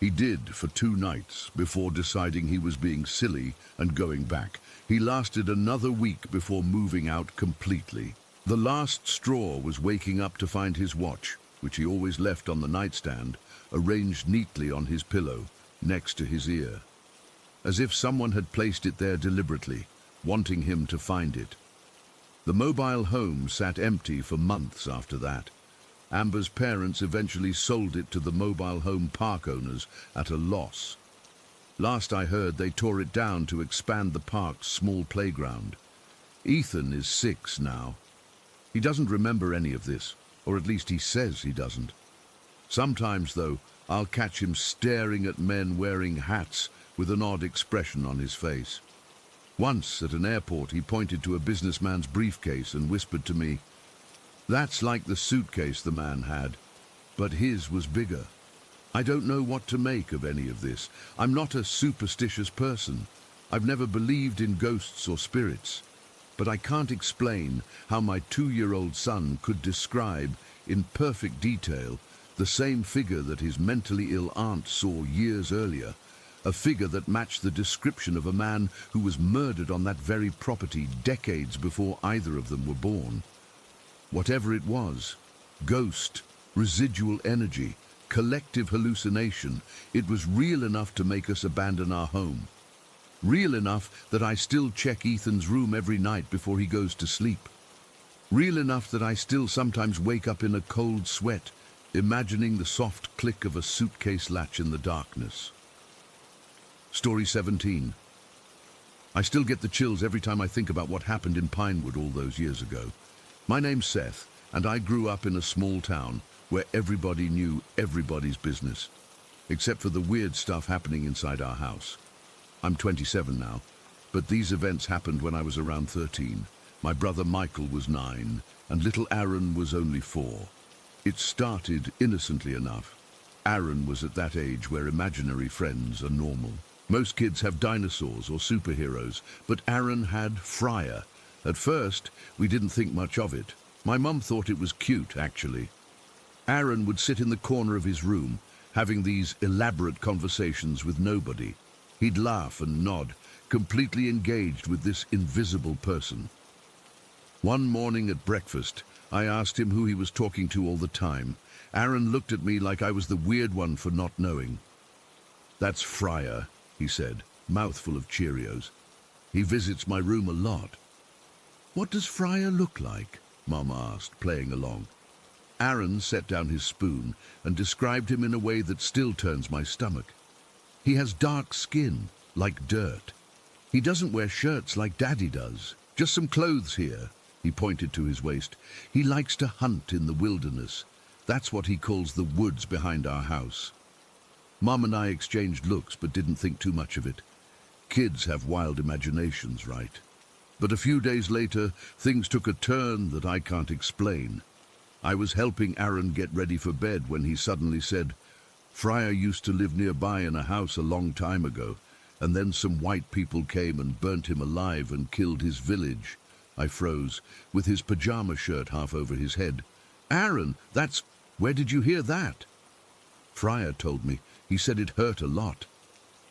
He did for 2 nights before deciding he was being silly and going back. He lasted another week before moving out completely. The last straw was waking up to find his watch, which he always left on the nightstand, arranged neatly on his pillow, next to his ear. As if someone had placed it there deliberately, wanting him to find it. The mobile home sat empty for months after that. Amber's parents eventually sold it to the mobile home park owners at a loss. Last I heard, they tore it down to expand the park's small playground. Ethan is 6 now. He doesn't remember any of this, or at least he says he doesn't. Sometimes, though, I'll catch him staring at men wearing hats with an odd expression on his face. Once, at an airport, he pointed to a businessman's briefcase and whispered to me, "That's like the suitcase the man had, but his was bigger." I don't know what to make of any of this. I'm not a superstitious person. I've never believed in ghosts or spirits. But I can't explain how my 2-year-old son could describe, in perfect detail, the same figure that his mentally ill aunt saw years earlier, a figure that matched the description of a man who was murdered on that very property decades before either of them were born. Whatever it was, ghost, residual energy, collective hallucination, it was real enough to make us abandon our home. Real enough that I still check Ethan's room every night before he goes to sleep. Real enough that I still sometimes wake up in a cold sweat, imagining the soft click of a suitcase latch in the darkness. Story 17. I still get the chills every time I think about what happened in Pinewood all those years ago. My name's Seth, and I grew up in a small town where everybody knew everybody's business, except for the weird stuff happening inside our house. I'm 27 now, but these events happened when I was around 13. My brother Michael was 9, and little Aaron was only 4. It started innocently enough. Aaron was at that age where imaginary friends are normal. Most kids have dinosaurs or superheroes, but Aaron had Fryer. At first, we didn't think much of it. My mum thought it was cute, actually. Aaron would sit in the corner of his room, having these elaborate conversations with nobody. He'd laugh and nod, completely engaged with this invisible person. One morning at breakfast, I asked him who he was talking to all the time. Aaron looked at me like I was the weird one for not knowing. "That's Fryer," he said, mouthful of Cheerios. "He visits my room a lot." "What does Fryer look like?" Mom asked, playing along. Aaron set down his spoon and described him in a way that still turns my stomach. "He has dark skin, like dirt. He doesn't wear shirts like Daddy does. Just some clothes here." He pointed to his waist. "He likes to hunt in the wilderness. That's what he calls the woods behind our house." Mom and I exchanged looks but didn't think too much of it. Kids have wild imaginations, right? But a few days later, things took a turn that I can't explain. I was helping Aaron get ready for bed when he suddenly said, "Fryer used to live nearby in a house a long time ago, and then some white people came and burnt him alive and killed his village." I froze, with his pajama shirt half over his head. "Aaron, where did you hear that?" Fryer told me. He said it hurt a lot.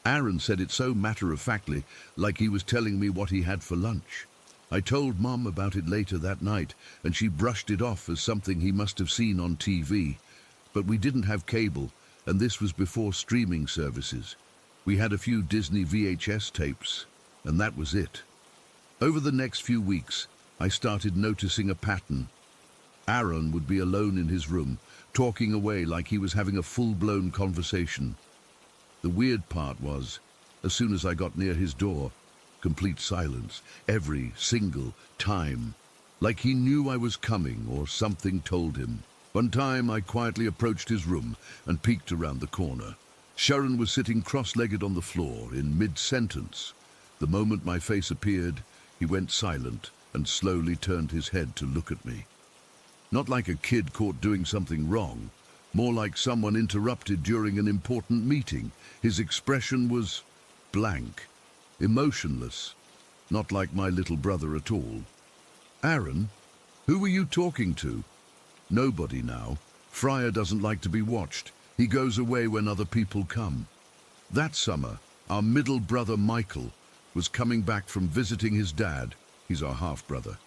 Aaron said it so matter-of-factly, like he was telling me what he had for lunch. I told Mom about it later that night, and she brushed it off as something he must have seen on TV. But we didn't have cable, and this was before streaming services. We had a few Disney VHS tapes, and that was it. Over the next few weeks, I started noticing a pattern. Aaron would be alone in his room, talking away like he was having a full-blown conversation. The weird part was, as soon as I got near his door, complete silence, every single time. Like he knew I was coming or something told him. One time I quietly approached his room and peeked around the corner. Sharon was sitting cross-legged on the floor in mid-sentence. The moment my face appeared, he went silent and slowly turned his head to look at me. Not like a kid caught doing something wrong, more like someone interrupted during an important meeting. His expression was blank, emotionless, not like my little brother at all. "Aaron, who were you talking to?" "Nobody now. Fryer doesn't like to be watched. He goes away when other people come." That summer, our middle brother Michael was coming back from visiting his dad. He's our half-brother.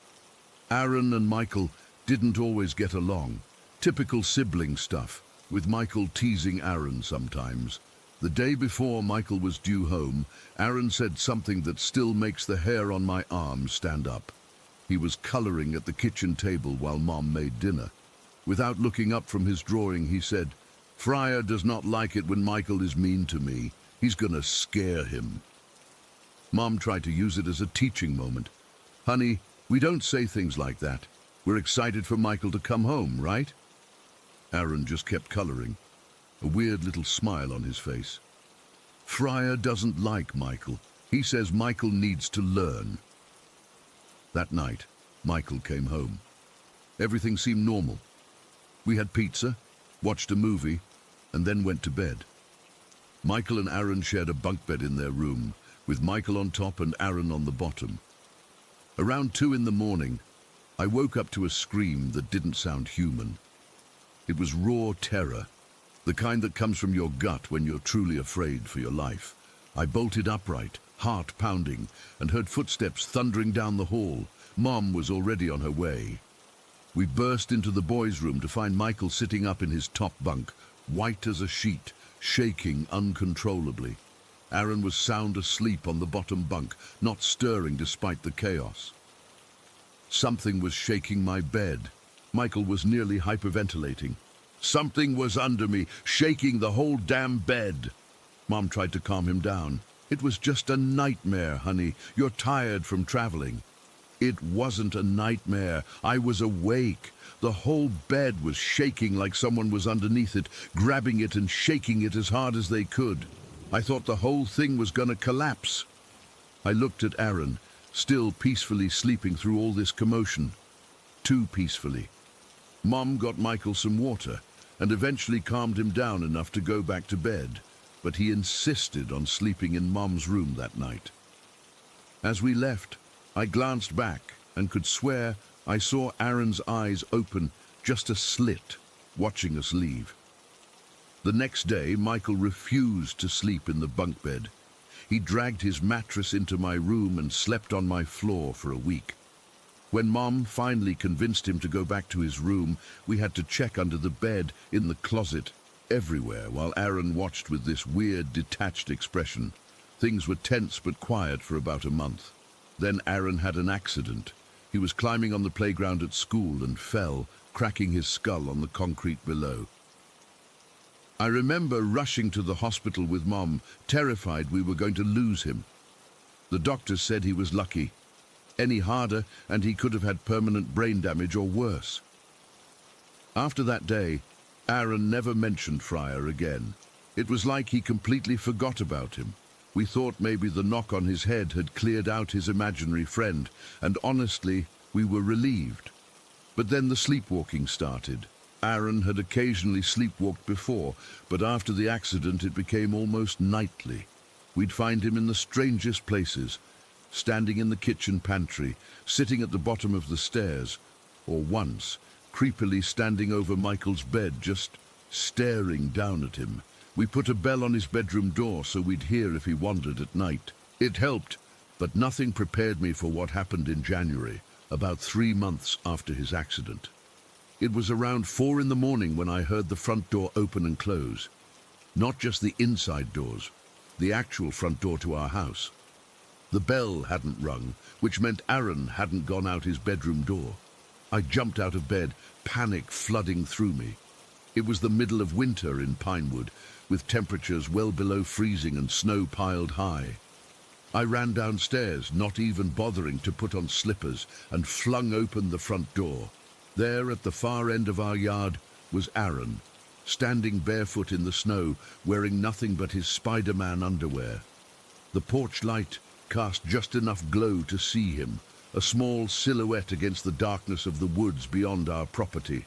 Aaron and Michael didn't always get along. Typical sibling stuff, with Michael teasing Aaron sometimes. The day before Michael was due home, Aaron said something that still makes the hair on my arm stand up. He was coloring at the kitchen table while Mom made dinner. Without looking up from his drawing, he said, "Fryer does not like it when Michael is mean to me. He's gonna scare him." Mom tried to use it as a teaching moment. "Honey, we don't say things like that. We're excited for Michael to come home, right?" Aaron just kept coloring, a weird little smile on his face. "Fryer doesn't like Michael. He says Michael needs to learn." That night, Michael came home. Everything seemed normal. We had pizza, watched a movie, and then went to bed. Michael and Aaron shared a bunk bed in their room, with Michael on top and Aaron on the bottom. Around 2 in the morning, I woke up to a scream that didn't sound human. It was raw terror, the kind that comes from your gut when you're truly afraid for your life. I bolted upright, heart pounding, and heard footsteps thundering down the hall. Mom was already on her way. We burst into the boys' room to find Michael sitting up in his top bunk, white as a sheet, shaking uncontrollably. Aaron was sound asleep on the bottom bunk, not stirring despite the chaos. Something was shaking my bed. Michael was nearly hyperventilating. Something was under me, shaking the whole damn bed. Mom tried to calm him down. It was just a nightmare, honey. You're tired from traveling. It wasn't a nightmare. I was awake. The whole bed was shaking like someone was underneath it, grabbing it and shaking it as hard as they could. I thought the whole thing was going to collapse. I looked at Aaron, still peacefully sleeping through all this commotion. Too peacefully. Mom got Michael some water and eventually calmed him down enough to go back to bed, but he insisted on sleeping in Mom's room that night. As we left, I glanced back and could swear I saw Aaron's eyes open just a slit, watching us leave. The next day, Michael refused to sleep in the bunk bed. He dragged his mattress into my room and slept on my floor for a week. When Mom finally convinced him to go back to his room, we had to check under the bed, in the closet, everywhere, while Aaron watched with this weird, detached expression. Things were tense but quiet for about a month. Then Aaron had an accident. He was climbing on the playground at school and fell, cracking his skull on the concrete below. I remember rushing to the hospital with Mom, terrified we were going to lose him. The doctors said he was lucky. Any harder and he could have had permanent brain damage or worse. After that day, Aaron never mentioned Fryer again. It was like he completely forgot about him. We thought maybe the knock on his head had cleared out his imaginary friend, and honestly, we were relieved. But then the sleepwalking started. Aaron had occasionally sleepwalked before, but after the accident it became almost nightly. We'd find him in the strangest places, standing in the kitchen pantry, sitting at the bottom of the stairs, or once, creepily standing over Michael's bed, just staring down at him. We put a bell on his bedroom door so we'd hear if he wandered at night. It helped, but nothing prepared me for what happened in January, about 3 months after his accident. It was around 4 in the morning when I heard the front door open and close. Not just the inside doors, the actual front door to our house. The bell hadn't rung, which meant Aaron hadn't gone out his bedroom door. I jumped out of bed, panic flooding through me. It was the middle of winter in Pinewood, with temperatures well below freezing and snow piled high. I ran downstairs, not even bothering to put on slippers, and flung open the front door. There, at the far end of our yard, was Aaron, standing barefoot in the snow, wearing nothing but his Spider-Man underwear. The porch light cast just enough glow to see him, a small silhouette against the darkness of the woods beyond our property.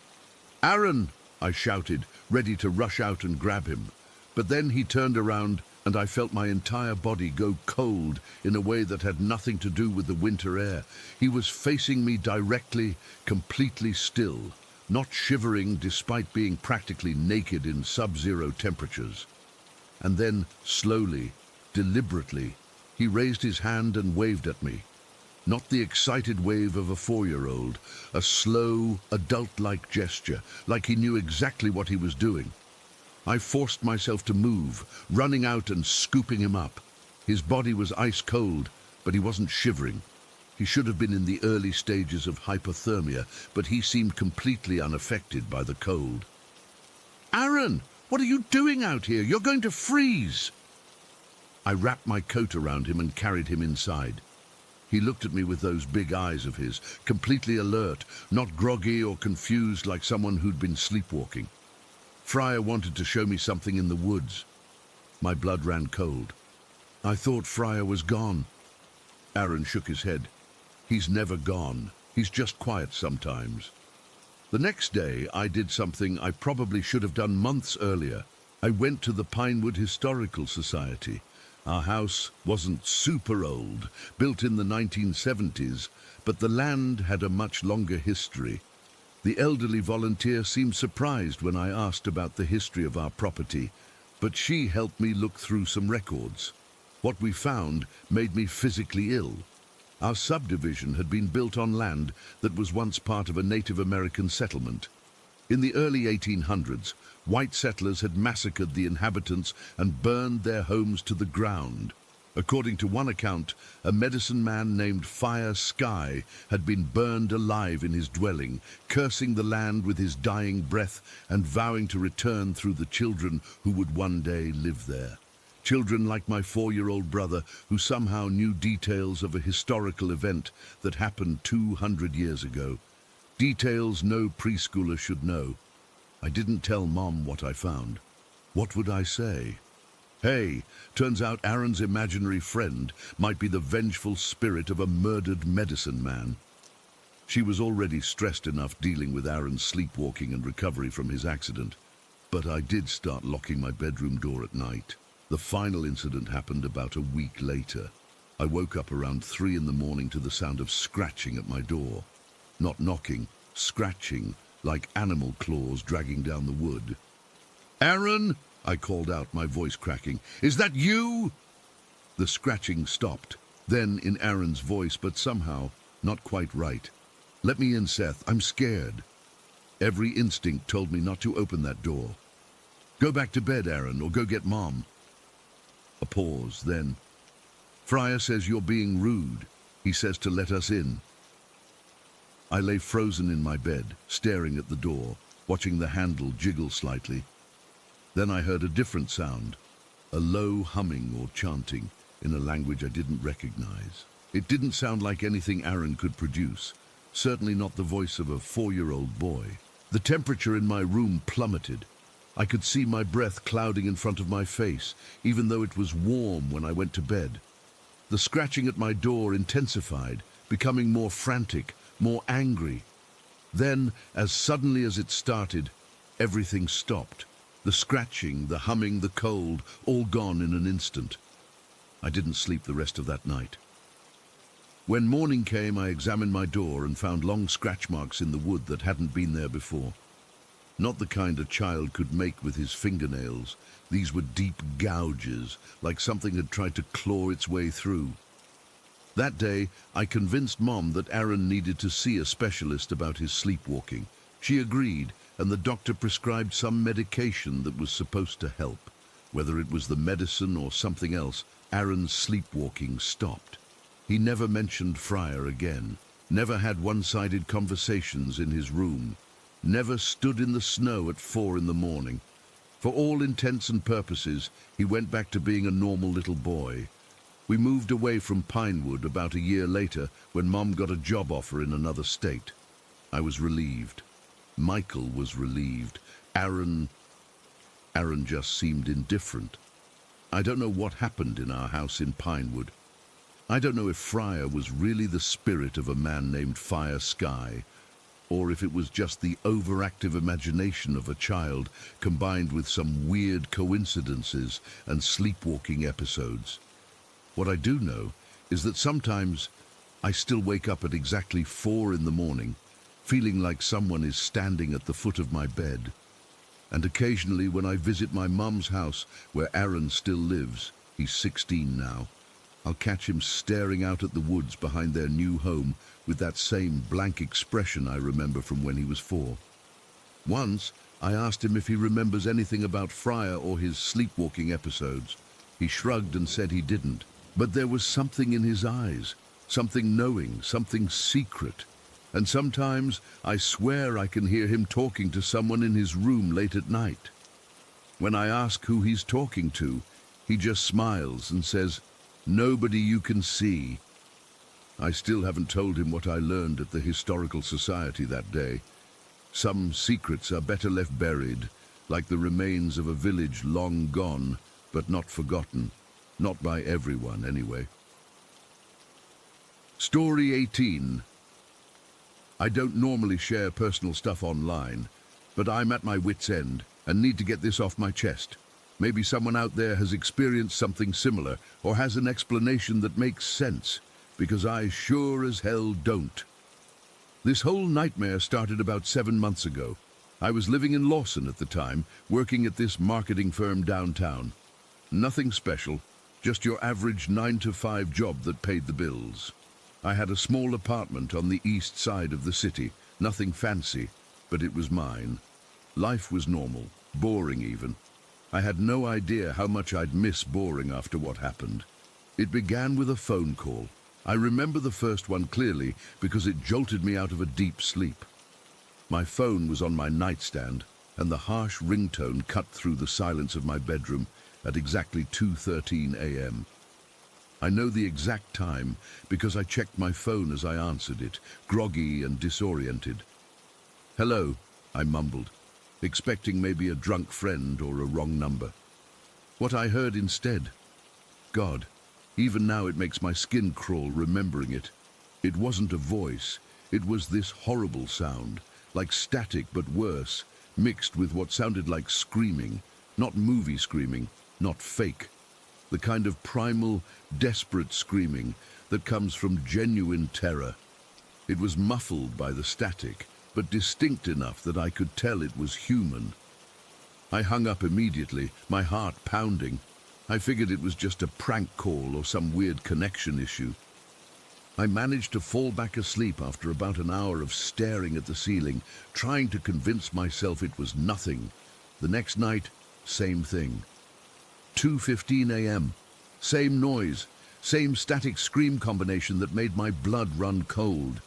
"Aaron!" I shouted, ready to rush out and grab him. But then he turned around and I felt my entire body go cold in a way that had nothing to do with the winter air. He was facing me directly, completely still, not shivering despite being practically naked in sub-zero temperatures. And then, slowly, deliberately, he raised his hand and waved at me. Not the excited wave of a 4-year-old, a slow, adult-like gesture, like he knew exactly what he was doing. I forced myself to move, running out and scooping him up. His body was ice cold, but he wasn't shivering. He should have been in the early stages of hypothermia, but he seemed completely unaffected by the cold. "Aaron, what are you doing out here? You're going to freeze!" I wrapped my coat around him and carried him inside. He looked at me with those big eyes of his, completely alert, not groggy or confused like someone who'd been sleepwalking. Fryer wanted to show me something in the woods. My blood ran cold. I thought Fryer was gone. Aaron shook his head. "He's never gone. He's just quiet sometimes." The next day, I did something I probably should have done months earlier. I went to the Pinewood Historical Society. Our house wasn't super old, built in the 1970s, but the land had a much longer history. The elderly volunteer seemed surprised when I asked about the history of our property, but she helped me look through some records. What we found made me physically ill. Our subdivision had been built on land that was once part of a Native American settlement. In the early 1800s, white settlers had massacred the inhabitants and burned their homes to the ground. According to one account, a medicine man named Fire Sky had been burned alive in his dwelling, cursing the land with his dying breath and vowing to return through the children who would one day live there. Children like my 4-year-old brother, who somehow knew details of a historical event that happened 200 years ago. Details no preschooler should know. I didn't tell Mom what I found. What would I say? Hey, turns out Aaron's imaginary friend might be the vengeful spirit of a murdered medicine man. She was already stressed enough dealing with Aaron's sleepwalking and recovery from his accident. But I did start locking my bedroom door at night. The final incident happened about a week later. I woke up around 3 in the morning to the sound of scratching at my door. Not knocking, scratching, like animal claws dragging down the wood. "Aaron!" I called out, my voice cracking. "Is that you?" The scratching stopped, then in Aaron's voice, but somehow not quite right. "Let me in, Seth. I'm scared." Every instinct told me not to open that door. "Go back to bed, Aaron, or go get Mom." A pause, then, "Fryer says you're being rude. He says to let us in." I lay frozen in my bed, staring at the door, watching the handle jiggle slightly. Then I heard a different sound, a low humming or chanting in a language I didn't recognize. It didn't sound like anything Aaron could produce, certainly not the voice of a 4-year-old boy. The temperature in my room plummeted. I could see my breath clouding in front of my face, even though it was warm when I went to bed. The scratching at my door intensified, becoming more frantic, more angry. Then, as suddenly as it started, everything stopped. The scratching, the humming, the cold, all gone in an instant. I didn't sleep the rest of that night. When morning came, I examined my door and found long scratch marks in the wood that hadn't been there before. Not the kind a child could make with his fingernails. These were deep gouges, like something had tried to claw its way through. That day, I convinced Mom that Aaron needed to see a specialist about his sleepwalking. She agreed, and the doctor prescribed some medication that was supposed to help. Whether it was the medicine or something else, Aaron's sleepwalking stopped. He never mentioned Fryer again, never had one-sided conversations in his room, never stood in the snow at 4 in the morning. For all intents and purposes, he went back to being a normal little boy. We moved away from Pinewood about a year later when Mom got a job offer in another state. I was relieved. Michael was relieved. Aaron just seemed indifferent. I don't know what happened in our house in Pinewood. I don't know if Fryer was really the spirit of a man named Fire Sky, or if it was just the overactive imagination of a child combined with some weird coincidences and sleepwalking episodes. What I do know is that sometimes I still wake up at exactly 4 in the morning, feeling like someone is standing at the foot of my bed. And occasionally when I visit my mum's house where Aaron still lives, he's 16 now, I'll catch him staring out at the woods behind their new home with that same blank expression I remember from when he was 4. Once, I asked him if he remembers anything about Fryer or his sleepwalking episodes. He shrugged and said he didn't, but there was something in his eyes, something knowing, something secret. And sometimes I swear I can hear him talking to someone in his room late at night. When I ask who he's talking to, he just smiles and says, "Nobody you can see." I still haven't told him what I learned at the Historical Society that day. Some secrets are better left buried, like the remains of a village long gone, but not forgotten. Not by everyone, anyway. Story 18. I don't normally share personal stuff online, but I'm at my wit's end and need to get this off my chest. Maybe someone out there has experienced something similar or has an explanation that makes sense, because I sure as hell don't. This whole nightmare started about 7 months ago. I was living in Lawson at the time, working at this marketing firm downtown. Nothing special, just your average 9-to-5 job that paid the bills. I had a small apartment on the east side of the city, nothing fancy, but it was mine. Life was normal, boring even. I had no idea how much I'd miss boring after what happened. It began with a phone call. I remember the first one clearly because it jolted me out of a deep sleep. My phone was on my nightstand, and the harsh ringtone cut through the silence of my bedroom at exactly 2:13 a.m. I know the exact time because I checked my phone as I answered it, groggy and disoriented. "Hello," I mumbled, expecting maybe a drunk friend or a wrong number. What I heard instead, God, even now it makes my skin crawl remembering it. It wasn't a voice, it was this horrible sound, like static but worse, mixed with what sounded like screaming, not movie screaming, not fake. The kind of primal, desperate screaming that comes from genuine terror. It was muffled by the static, but distinct enough that I could tell it was human. I hung up immediately, my heart pounding. I figured it was just a prank call or some weird connection issue. I managed to fall back asleep after about an hour of staring at the ceiling, trying to convince myself it was nothing. The next night, same thing. 2:15 a.m. Same noise, same static scream combination that made my blood run cold.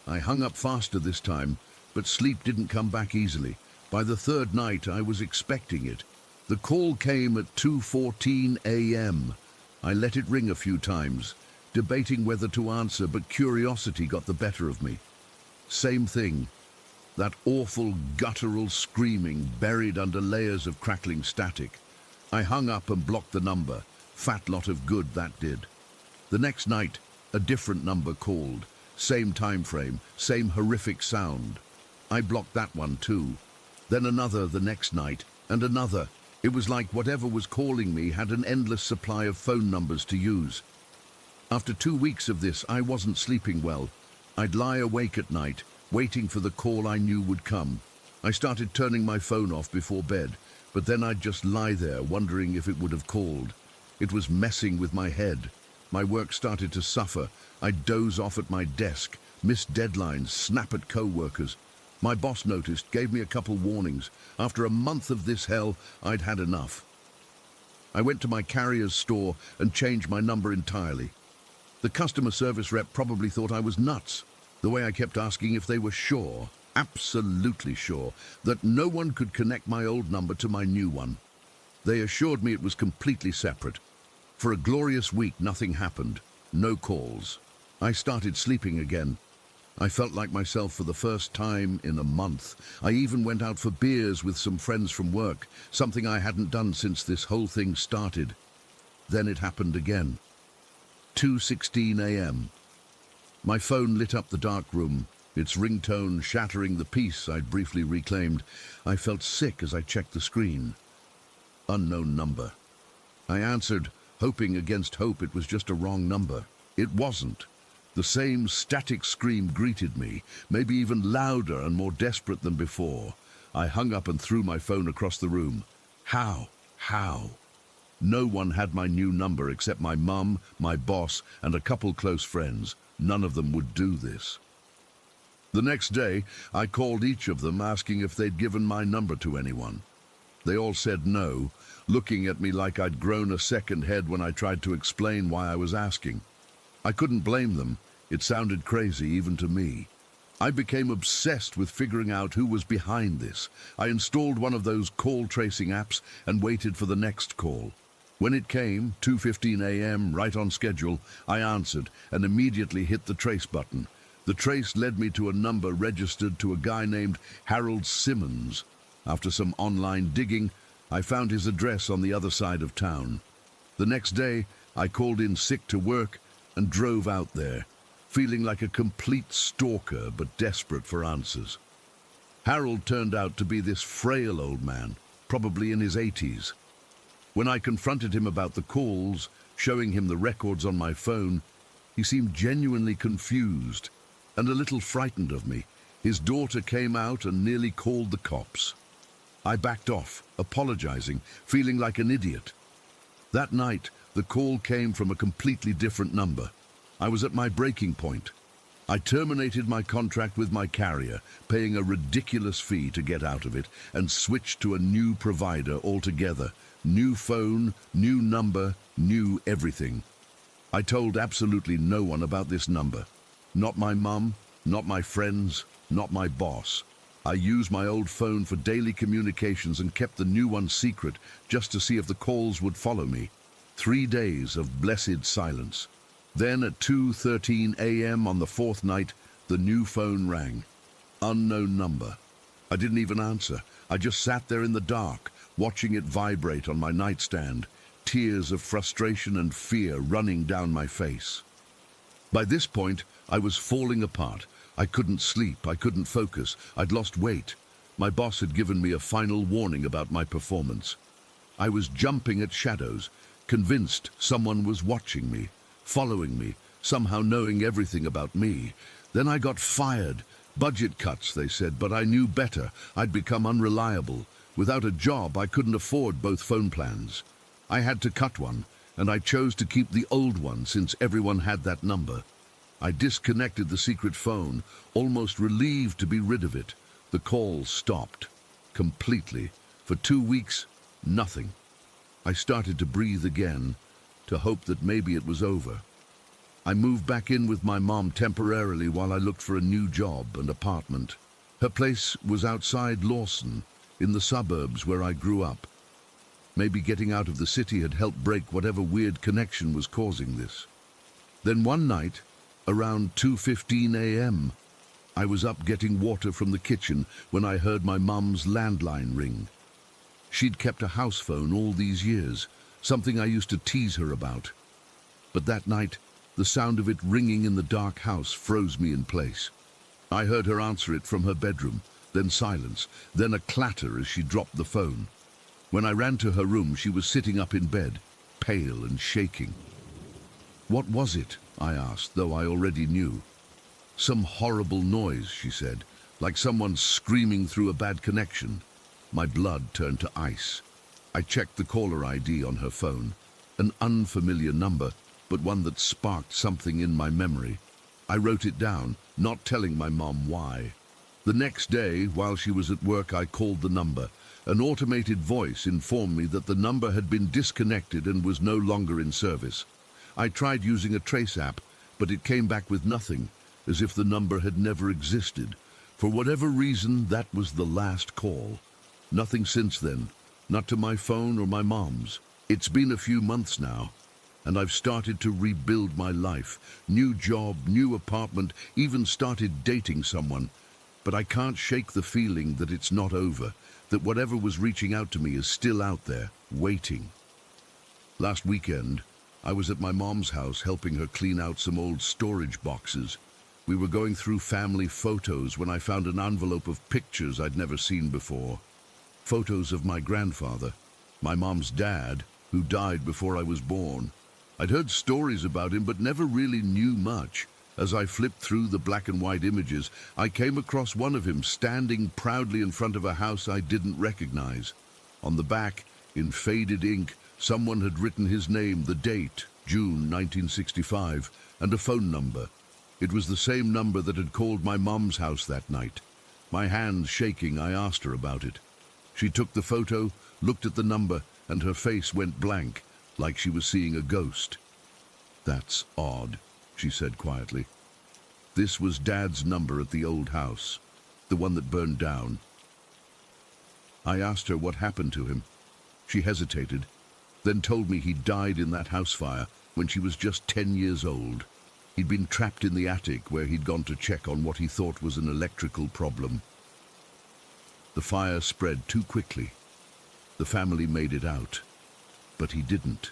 I hung up faster this time, but sleep didn't come back easily. By the third night, I was expecting it. The call came at 2:14 a.m. I let it ring a few times, debating whether to answer, but curiosity got the better of me. Same thing. That awful guttural screaming buried under layers of crackling static. I hung up and blocked the number. Fat lot of good that did. The next night, a different number called. Same time frame, same horrific sound. I blocked that one too. Then another the next night, and another. It was like whatever was calling me had an endless supply of phone numbers to use. After 2 weeks of this, I wasn't sleeping well. I'd lie awake at night, waiting for the call I knew would come. I started turning my phone off before bed, but then I'd just lie there wondering if it would have called. It was messing with my head. My work started to suffer. I'd doze off at my desk, miss deadlines, snap at co-workers. My boss noticed, gave me a couple warnings. After a month of this hell, I'd had enough. I went to my carrier's store and changed my number entirely. The customer service rep probably thought I was nuts. The way I kept asking if they were sure, absolutely sure, that no one could connect my old number to my new one. They assured me it was completely separate. For a glorious week, nothing happened. No calls. I started sleeping again. I felt like myself for the first time in a month. I even went out for beers with some friends from work, something I hadn't done since this whole thing started. Then it happened again. 2:16 a.m. My phone lit up the dark room, its ringtone shattering the peace I'd briefly reclaimed. I felt sick as I checked the screen. Unknown number. I answered, hoping against hope it was just a wrong number. It wasn't. The same static scream greeted me, maybe even louder and more desperate than before. I hung up and threw my phone across the room. How? No one had my new number except my mum, my boss, and a couple close friends. None of them would do this. The next day, I called each of them asking if they'd given my number to anyone. They all said no, looking at me like I'd grown a second head when I tried to explain why I was asking. I couldn't blame them. It sounded crazy even to me. I became obsessed with figuring out who was behind this. I installed one of those call tracing apps and waited for the next call. When it came, 2:15 a.m., right on schedule, I answered and immediately hit the trace button. The trace led me to a number registered to a guy named Harold Simmons. After some online digging, I found his address on the other side of town. The next day, I called in sick to work and drove out there, feeling like a complete stalker but desperate for answers. Harold turned out to be this frail old man, probably in his 80s. When I confronted him about the calls, showing him the records on my phone, he seemed genuinely confused and a little frightened of me. His daughter came out and nearly called the cops. I backed off, apologizing, feeling like an idiot. That night, the call came from a completely different number. I was at my breaking point. I terminated my contract with my carrier, paying a ridiculous fee to get out of it, and switched to a new provider altogether. New phone, new number, new everything. I told absolutely no one about this number. Not my mum, not my friends, not my boss. I used my old phone for daily communications and kept the new one secret just to see if the calls would follow me. 3 days of blessed silence. Then at 2:13 a.m. on the fourth night, the new phone rang. Unknown number. I didn't even answer. I just sat there in the dark, watching it vibrate on my nightstand, tears of frustration and fear running down my face. By this point, I was falling apart. I couldn't sleep, I couldn't focus, I'd lost weight. My boss had given me a final warning about my performance. I was jumping at shadows, convinced someone was watching me, following me, somehow knowing everything about me. Then I got fired. Budget cuts, they said, but I knew better. I'd become unreliable. Without a job, I couldn't afford both phone plans. I had to cut one, and I chose to keep the old one since everyone had that number. I disconnected the secret phone, almost relieved to be rid of it. The calls stopped. Completely. For 2 weeks, nothing. I started to breathe again, to hope that maybe it was over. I moved back in with my mom temporarily while I looked for a new job and apartment. Her place was outside Lawson, in the suburbs where I grew up. Maybe getting out of the city had helped break whatever weird connection was causing this. Then one night, around 2:15 a.m., I was up getting water from the kitchen when I heard my mum's landline ring. She'd kept a house phone all these years, something I used to tease her about. But that night, the sound of it ringing in the dark house froze me in place. I heard her answer it from her bedroom, then silence, then a clatter as she dropped the phone. When I ran to her room, she was sitting up in bed, pale and shaking. "What was it?" I asked, though I already knew. "Some horrible noise," she said, "like someone screaming through a bad connection." My blood turned to ice. I checked the caller ID on her phone. An unfamiliar number, but one that sparked something in my memory. I wrote it down, not telling my mom why. The next day, while she was at work, I called the number. An automated voice informed me that the number had been disconnected and was no longer in service. I tried using a trace app, but it came back with nothing, as if the number had never existed. For whatever reason, that was the last call. Nothing since then, not to my phone or my mom's. It's been a few months now, and I've started to rebuild my life. New job, new apartment, even started dating someone. But I can't shake the feeling that it's not over, that whatever was reaching out to me is still out there, waiting. Last weekend, I was at my mom's house helping her clean out some old storage boxes. We were going through family photos when I found an envelope of pictures I'd never seen before. Photos of my grandfather, my mom's dad, who died before I was born. I'd heard stories about him, but never really knew much. As I flipped through the black and white images, I came across one of him standing proudly in front of a house I didn't recognize. On the back, in faded ink, someone had written his name, the date, June 1965, and a phone number. It was the same number that had called my mom's house that night. My hands shaking, I asked her about it. She took the photo, looked at the number, and her face went blank, like she was seeing a ghost. "That's odd," she said quietly. This was Dad's number at the old house, the one that burned down. I asked her what happened to him. She hesitated, then told me he died in that house fire when she was just 10 years old. He'd been trapped in the attic where he'd gone to check on what he thought was an electrical problem. The fire spread too quickly. The family made it out, but he didn't.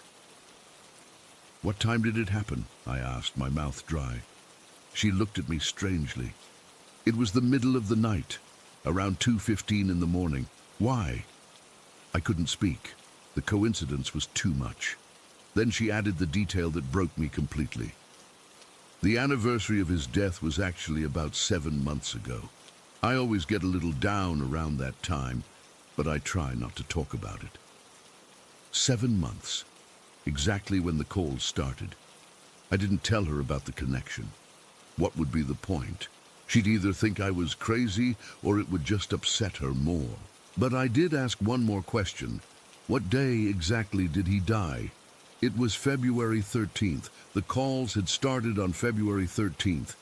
"What time did it happen?" I asked, my mouth dry. She looked at me strangely. "It was the middle of the night, around 2:15 in the morning. Why?" I couldn't speak. The coincidence was too much. Then she added the detail that broke me completely. The anniversary of his death was actually about 7 months ago. I always get a little down around that time, but I try not to talk about it. 7 months, exactly when the calls started. I didn't tell her about the connection. What would be the point? She'd either think I was crazy or it would just upset her more. But I did ask one more question. What day exactly did he die? It was February 13th. The calls had started on February 13th.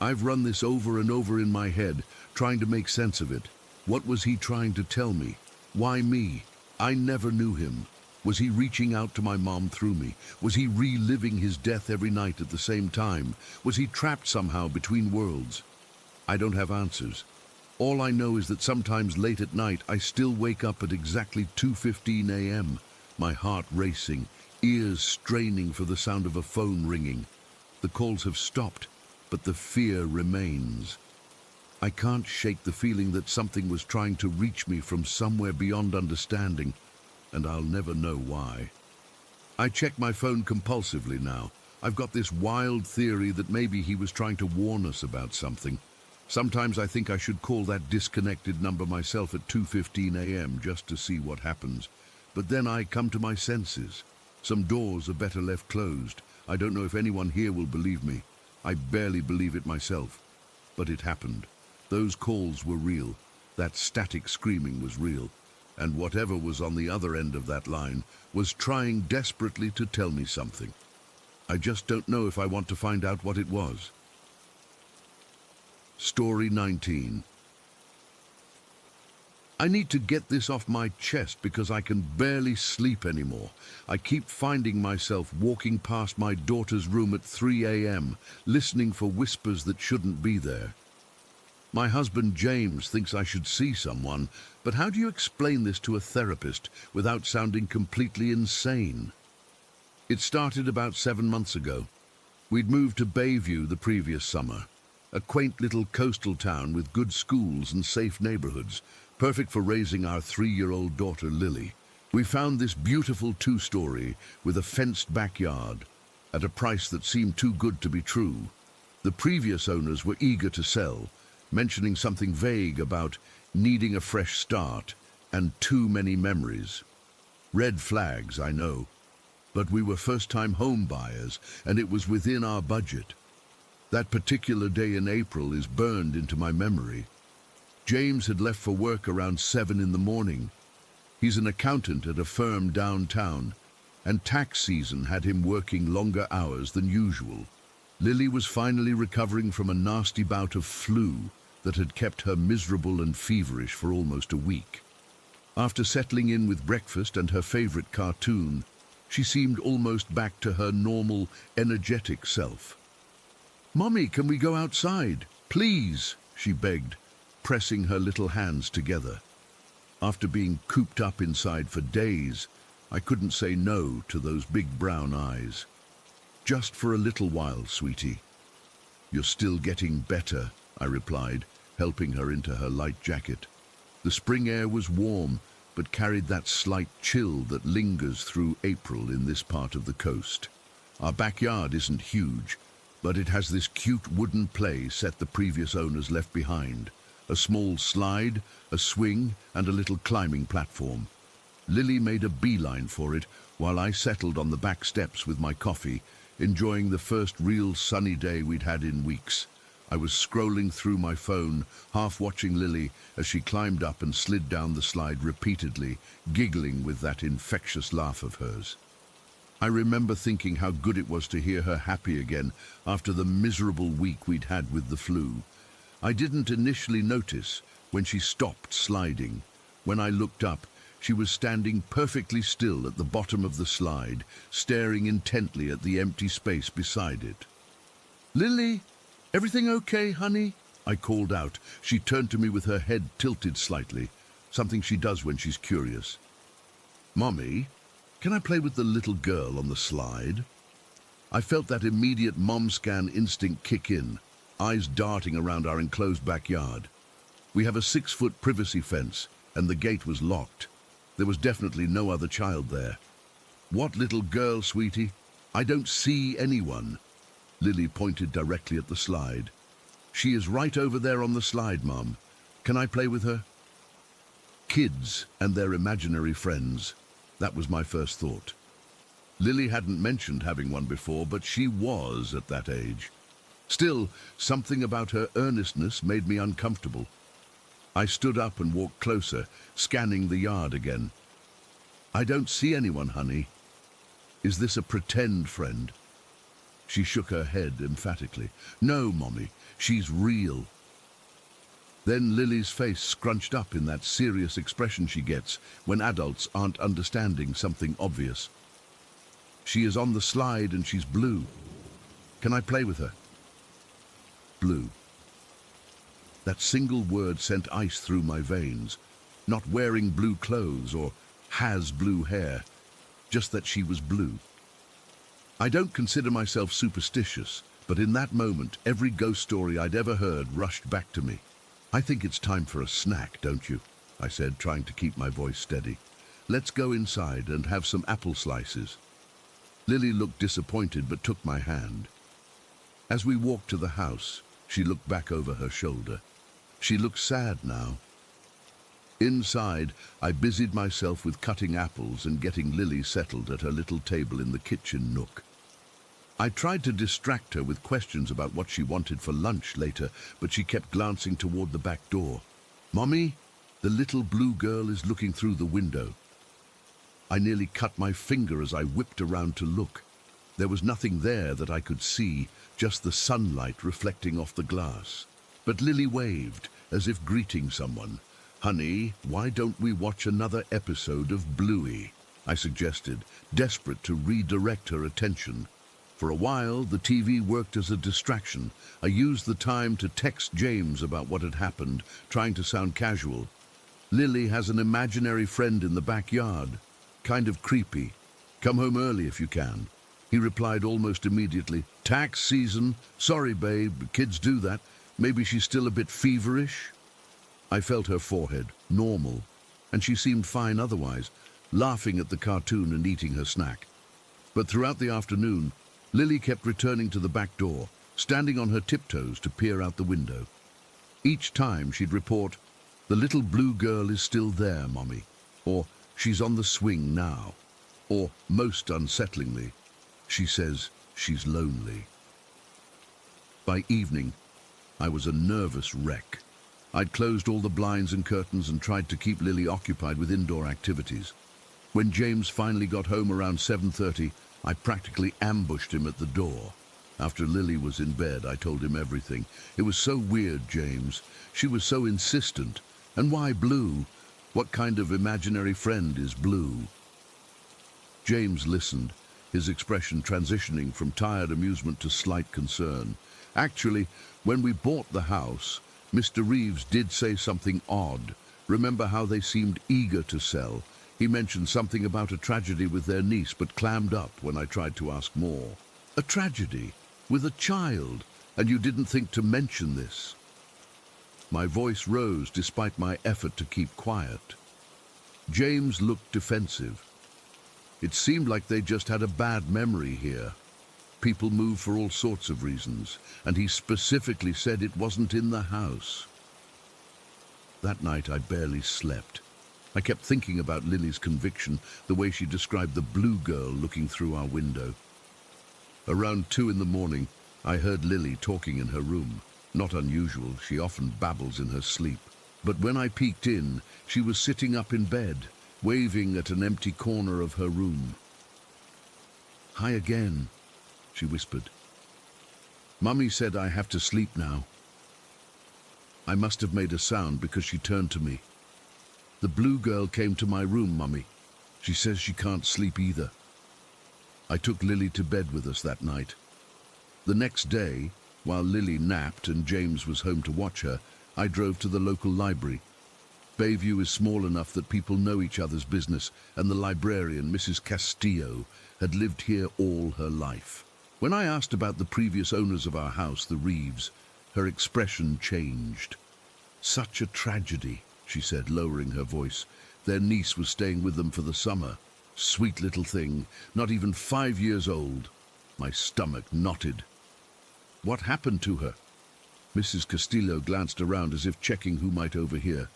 I've run this over and over in my head, trying to make sense of it. What was he trying to tell me? Why me? I never knew him. Was he reaching out to my mom through me? Was he reliving his death every night at the same time? Was he trapped somehow between worlds? I don't have answers. All I know is that sometimes late at night I still wake up at exactly 2:15 a.m., my heart racing, ears straining for the sound of a phone ringing. The calls have stopped, but the fear remains. I can't shake the feeling that something was trying to reach me from somewhere beyond understanding, and I'll never know why. I check my phone compulsively now. I've got this wild theory that maybe he was trying to warn us about something. Sometimes I think I should call that disconnected number myself at 2:15 a.m. just to see what happens. But then I come to my senses. Some doors are better left closed. I don't know if anyone here will believe me. I barely believe it myself. But it happened. Those calls were real. That static screaming was real. And whatever was on the other end of that line was trying desperately to tell me something. I just don't know if I want to find out what it was. Story 19. I need to get this off my chest because I can barely sleep anymore. I keep finding myself walking past my daughter's room at 3 a.m., listening for whispers that shouldn't be there. My husband James thinks I should see someone, but how do you explain this to a therapist without sounding completely insane? It started about 7 months ago. We'd moved to Bayview the previous summer, a quaint little coastal town with good schools and safe neighborhoods, perfect for raising our 3-year-old daughter Lily. We found this beautiful 2-story with a fenced backyard at a price that seemed too good to be true. The previous owners were eager to sell, mentioning something vague about needing a fresh start and too many memories. Red flags, I know, but we were first-time home buyers and it was within our budget. That particular day in April is burned into my memory. James had left for work around 7 in the morning. He's an accountant at a firm downtown, and tax season had him working longer hours than usual. Lily was finally recovering from a nasty bout of flu that had kept her miserable and feverish for almost a week. After settling in with breakfast and her favorite cartoon, she seemed almost back to her normal, energetic self. "Mommy, can we go outside? Please," she begged, pressing her little hands together. After being cooped up inside for days, I couldn't say no to those big brown eyes. "Just for a little while, sweetie." "You're still getting better," I replied, helping her into her light jacket. The spring air was warm, but carried that slight chill that lingers through April in this part of the coast. Our backyard isn't huge, but it has this cute wooden play set the previous owners left behind. A small slide, a swing, and a little climbing platform. Lily made a beeline for it while I settled on the back steps with my coffee, enjoying the first real sunny day we'd had in weeks. I was scrolling through my phone, half watching Lily as she climbed up and slid down the slide repeatedly, giggling with that infectious laugh of hers. I remember thinking how good it was to hear her happy again after the miserable week we'd had with the flu. I didn't initially notice when she stopped sliding. When I looked up, she was standing perfectly still at the bottom of the slide, staring intently at the empty space beside it. "Lily, everything okay, honey?" I called out. She turned to me with her head tilted slightly, something she does when she's curious. "Mommy, can I play with the little girl on the slide?" I felt that immediate mom scan instinct kick in, eyes darting around our enclosed backyard. We have a 6-foot privacy fence, and the gate was locked. There was definitely no other child there. "What little girl, sweetie? I don't see anyone." Lily pointed directly at the slide. "She is right over there on the slide, Mum. Can I play with her?" Kids and their imaginary friends. That was my first thought. Lily hadn't mentioned having one before, but she was at that age. Still, something about her earnestness made me uncomfortable. I stood up and walked closer, scanning the yard again. "I don't see anyone, honey. Is this a pretend friend?" She shook her head emphatically. "No, Mommy, she's real." Then Lily's face scrunched up in that serious expression she gets when adults aren't understanding something obvious. She is on the slide and she's blue. Can I play with her? Blue. That single word sent ice through my veins. Not wearing blue clothes or has blue hair, just that she was blue. I don't consider myself superstitious, but in that moment, every ghost story I'd ever heard rushed back to me. I think it's time for a snack, don't you? I said, trying to keep my voice steady. Let's go inside and have some apple slices. Lily looked disappointed but took my hand. As we walked to the house, she looked back over her shoulder. She looked sad now. Inside, I busied myself with cutting apples and getting Lily settled at her little table in the kitchen nook. I tried to distract her with questions about what she wanted for lunch later, but she kept glancing toward the back door. "Mommy, the little blue girl is looking through the window." I nearly cut my finger as I whipped around to look. There was nothing there that I could see, just the sunlight reflecting off the glass. But Lily waved, as if greeting someone. "Honey, why don't we watch another episode of Bluey?" I suggested, desperate to redirect her attention. For a while, the TV worked as a distraction. I used the time to text James about what had happened, trying to sound casual. "Lily has an imaginary friend in the backyard. Kind of creepy. Come home early if you can." He replied almost immediately, "Tax season. Sorry, babe, kids do that. Maybe she's still a bit feverish." I felt her forehead, normal, and she seemed fine otherwise, laughing at the cartoon and eating her snack. But throughout the afternoon, Lily kept returning to the back door, standing on her tiptoes to peer out the window. Each time she'd report, "The little blue girl is still there, Mommy," or "She's on the swing now," or, most unsettlingly, she says she's lonely. By evening, I was a nervous wreck. I'd closed all the blinds and curtains and tried to keep Lily occupied with indoor activities. When James finally got home around 7:30, I practically ambushed him at the door. After Lily was in bed, I told him everything. "It was so weird, James. She was so insistent. And why blue? What kind of imaginary friend is blue?" James listened, his expression transitioning from tired amusement to slight concern. "Actually, when we bought the house, Mr. Reeves did say something odd. Remember how they seemed eager to sell? He mentioned something about a tragedy with their niece, but clammed up when I tried to ask more." "A tragedy? With a child? And you didn't think to mention this?" My voice rose despite my effort to keep quiet. James looked defensive. It seemed like they just had a bad memory here. People move for all sorts of reasons, and he specifically said it wasn't in the house. That night I barely slept. I kept thinking about Lily's conviction, the way she described the blue girl looking through our window. Around 2 in the morning, I heard Lily talking in her room. Not unusual, she often babbles in her sleep. But when I peeked in, she was sitting up in bed, waving at an empty corner of her room. "Hi again," she whispered. "Mummy said I have to sleep now." I must have made a sound because she turned to me. "The blue girl came to my room, Mummy. She says she can't sleep either." I took Lily to bed with us that night. The next day, while Lily napped and James was home to watch her, I drove to the local library. Bayview is small enough that people know each other's business, and the librarian, Mrs. Castillo, had lived here all her life. When I asked about the previous owners of our house, the Reeves, her expression changed. "Such a tragedy," she said, lowering her voice. "Their niece was staying with them for the summer. Sweet little thing, not even 5 years old." My stomach knotted. "What happened to her?" Mrs. Castillo glanced around as if checking who might overhear.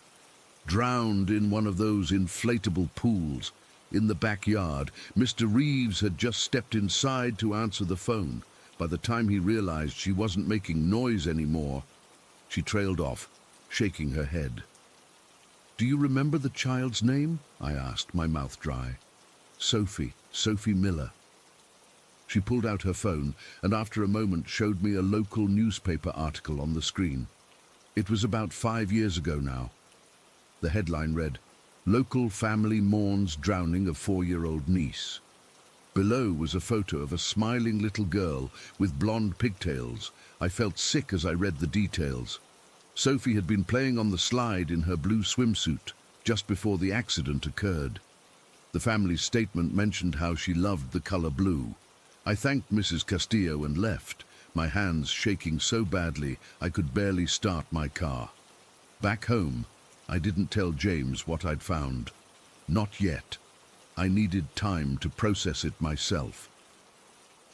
"Drowned in one of those inflatable pools. In the backyard. Mr. Reeves had just stepped inside to answer the phone. By the time he realized she wasn't making noise anymore," she trailed off, shaking her head. "Do you remember the child's name?" I asked, my mouth dry. Sophie Miller." She pulled out her phone and after a moment showed me a local newspaper article on the screen. It was about 5 years ago now. The headline read, "Local family mourns drowning of 4-year-old niece." Below was a photo of a smiling little girl with blonde pigtails. I felt sick as I read the details. Sophie had been playing on the slide in her blue swimsuit just before the accident occurred. The family's statement mentioned how she loved the color blue. I thanked Mrs. Castillo and left, my hands shaking so badly I could barely start my car. Back home, I didn't tell James what I'd found. Not yet. I needed time to process it myself.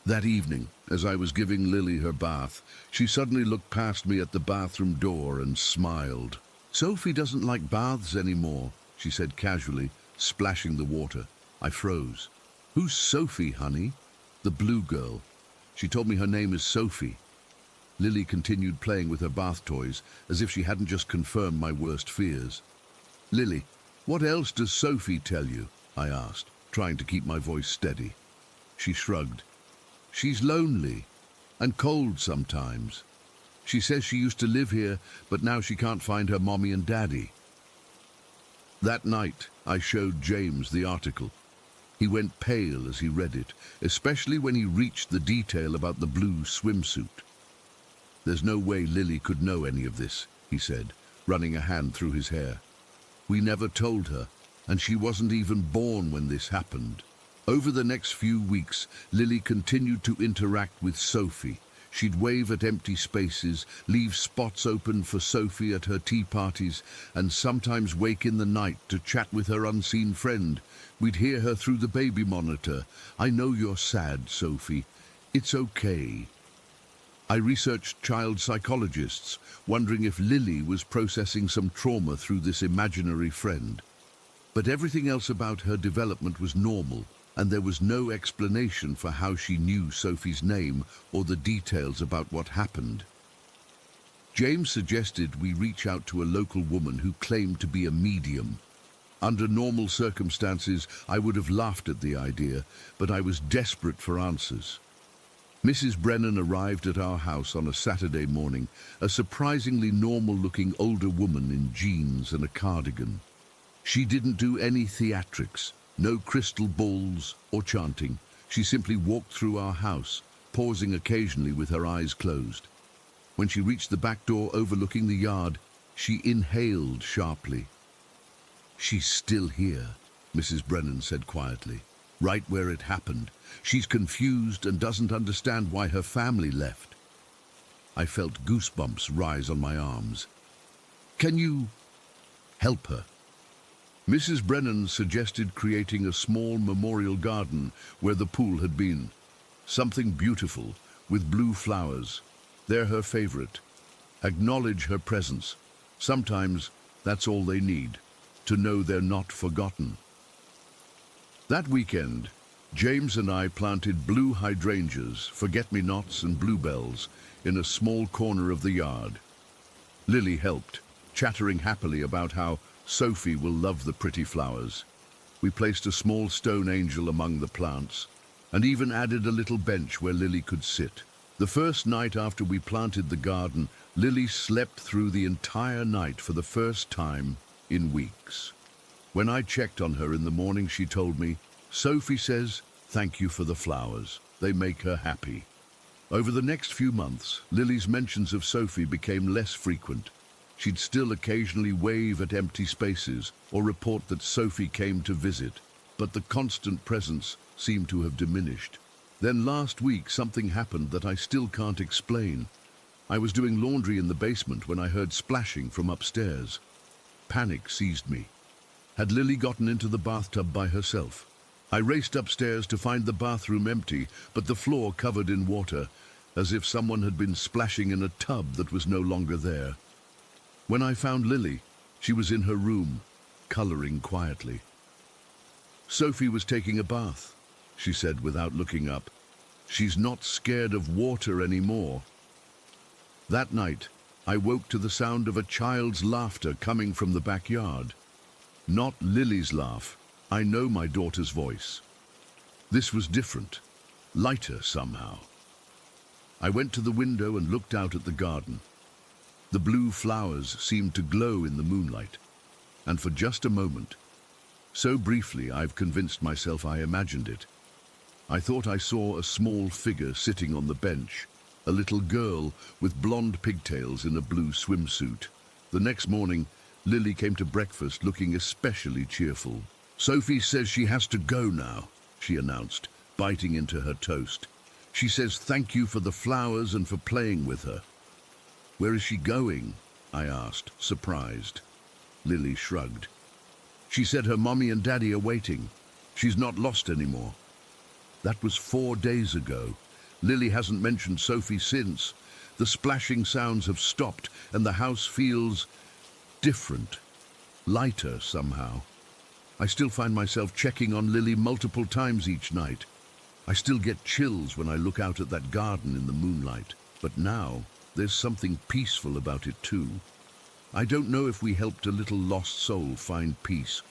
That evening, as I was giving Lily her bath, she suddenly looked past me at the bathroom door and smiled. "Sophie doesn't like baths anymore," she said casually, splashing the water. I froze. "Who's Sophie, honey?" "The blue girl. She told me her name is Sophie." Lily continued playing with her bath toys, as if she hadn't just confirmed my worst fears. "Lily, what else does Sophie tell you?" I asked, trying to keep my voice steady. She shrugged. "She's lonely and cold sometimes. She says she used to live here, but now she can't find her mommy and daddy." That night, I showed James the article. He went pale as he read it, especially when he reached the detail about the blue swimsuit. "There's no way Lily could know any of this," he said, running a hand through his hair. "We never told her, and she wasn't even born when this happened." Over the next few weeks, Lily continued to interact with Sophie. She'd wave at empty spaces, leave spots open for Sophie at her tea parties, and sometimes wake in the night to chat with her unseen friend. We'd hear her through the baby monitor. "I know you're sad, Sophie. It's okay." I researched child psychologists, wondering if Lily was processing some trauma through this imaginary friend. But everything else about her development was normal, and there was no explanation for how she knew Sophie's name or the details about what happened. James suggested we reach out to a local woman who claimed to be a medium. Under normal circumstances, I would have laughed at the idea, but I was desperate for answers. Mrs. Brennan arrived at our house on a Saturday morning, a surprisingly normal-looking older woman in jeans and a cardigan. She didn't do any theatrics, no crystal balls or chanting. She simply walked through our house, pausing occasionally with her eyes closed. When she reached the back door overlooking the yard, she inhaled sharply. "She's still here," Mrs. Brennan said quietly, "right where it happened. She's confused and doesn't understand why her family left." I felt goosebumps rise on my arms. "Can you help her?" Mrs. Brennan suggested creating a small memorial garden where the pool had been. Something beautiful, with blue flowers. They're her favorite. Acknowledge her presence. Sometimes that's all they need, to know they're not forgotten. That weekend, James and I planted blue hydrangeas, forget-me-nots and bluebells in a small corner of the yard. Lily helped, chattering happily about how Sophie will love the pretty flowers. We placed a small stone angel among the plants, and even added a little bench where Lily could sit. The first night after we planted the garden, Lily slept through the entire night for the first time in weeks. When I checked on her in the morning, she told me, "Sophie says, thank you for the flowers. They make her happy." Over the next few months, Lily's mentions of Sophie became less frequent. She'd still occasionally wave at empty spaces or report that Sophie came to visit, but the constant presence seemed to have diminished. Then last week, something happened that I still can't explain. I was doing laundry in the basement when I heard splashing from upstairs. Panic seized me. Had Lily gotten into the bathtub by herself? I raced upstairs to find the bathroom empty, but the floor covered in water, as if someone had been splashing in a tub that was no longer there. When I found Lily, she was in her room, coloring quietly. "Sophie was taking a bath," she said without looking up. "She's not scared of water anymore." That night, I woke to the sound of a child's laughter coming from the backyard. Not Lily's laugh. I know my daughter's voice. This was different, lighter somehow. I went to the window and looked out at the garden. The blue flowers seemed to glow in the moonlight, and for just a moment, so briefly I've convinced myself I imagined it. I thought I saw a small figure sitting on the bench, a little girl with blonde pigtails in a blue swimsuit. The next morning, Lily came to breakfast looking especially cheerful. "Sophie says she has to go now," she announced, biting into her toast. "She says thank you for the flowers and for playing with her." "Where is she going?" I asked, surprised. Lily shrugged. "She said her mommy and daddy are waiting. She's not lost anymore." That was 4 days ago. Lily hasn't mentioned Sophie since. The splashing sounds have stopped and the house feels different, lighter somehow. I still find myself checking on Lily multiple times each night. I still get chills when I look out at that garden in the moonlight. But now, there's something peaceful about it too. I don't know if we helped a little lost soul find peace,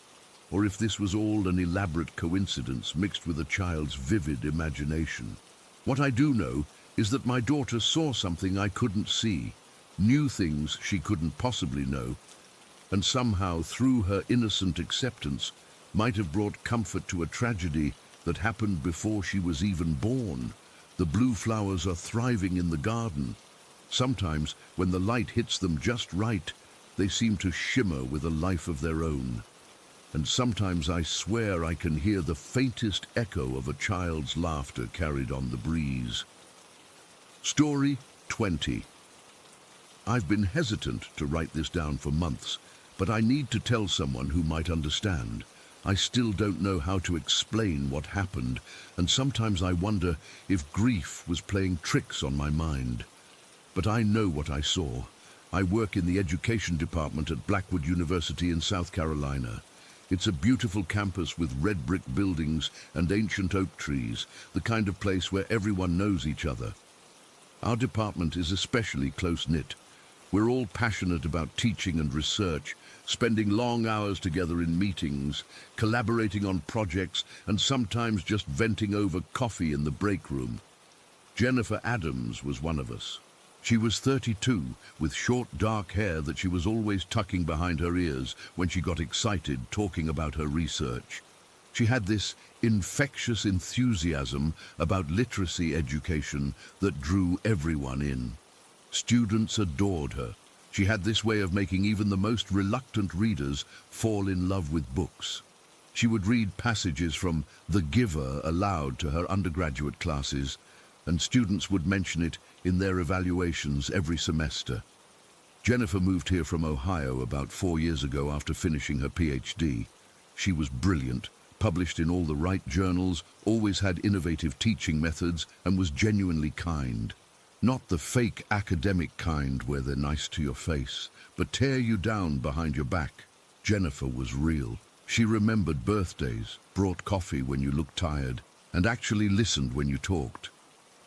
or if this was all an elaborate coincidence mixed with a child's vivid imagination. What I do know is that my daughter saw something I couldn't see, knew things she couldn't possibly know, and somehow, through her innocent acceptance, might have brought comfort to a tragedy that happened before she was even born. The blue flowers are thriving in the garden. Sometimes, when the light hits them just right, they seem to shimmer with a life of their own. And sometimes I swear I can hear the faintest echo of a child's laughter carried on the breeze. Story 20. I've been hesitant to write this down for months, but I need to tell someone who might understand. I still don't know how to explain what happened, and sometimes I wonder if grief was playing tricks on my mind. But I know what I saw. I work in the education department at Blackwood University in South Carolina. It's a beautiful campus with red brick buildings and ancient oak trees, the kind of place where everyone knows each other. Our department is especially close-knit. We're all passionate about teaching and research, spending long hours together in meetings, collaborating on projects, and sometimes just venting over coffee in the break room. Jennifer Adams was one of us. She was 32, with short dark hair that she was always tucking behind her ears when she got excited talking about her research. She had this infectious enthusiasm about literacy education that drew everyone in. Students adored her. She had this way of making even the most reluctant readers fall in love with books. She would read passages from The Giver aloud to her undergraduate classes, and students would mention it in their evaluations every semester. Jennifer moved here from Ohio about 4 years ago after finishing her PhD. She was brilliant, published in all the right journals, always had innovative teaching methods, and was genuinely kind. Not the fake academic kind where they're nice to your face, but tear you down behind your back. Jennifer was real. She remembered birthdays, brought coffee when you looked tired, and actually listened when you talked.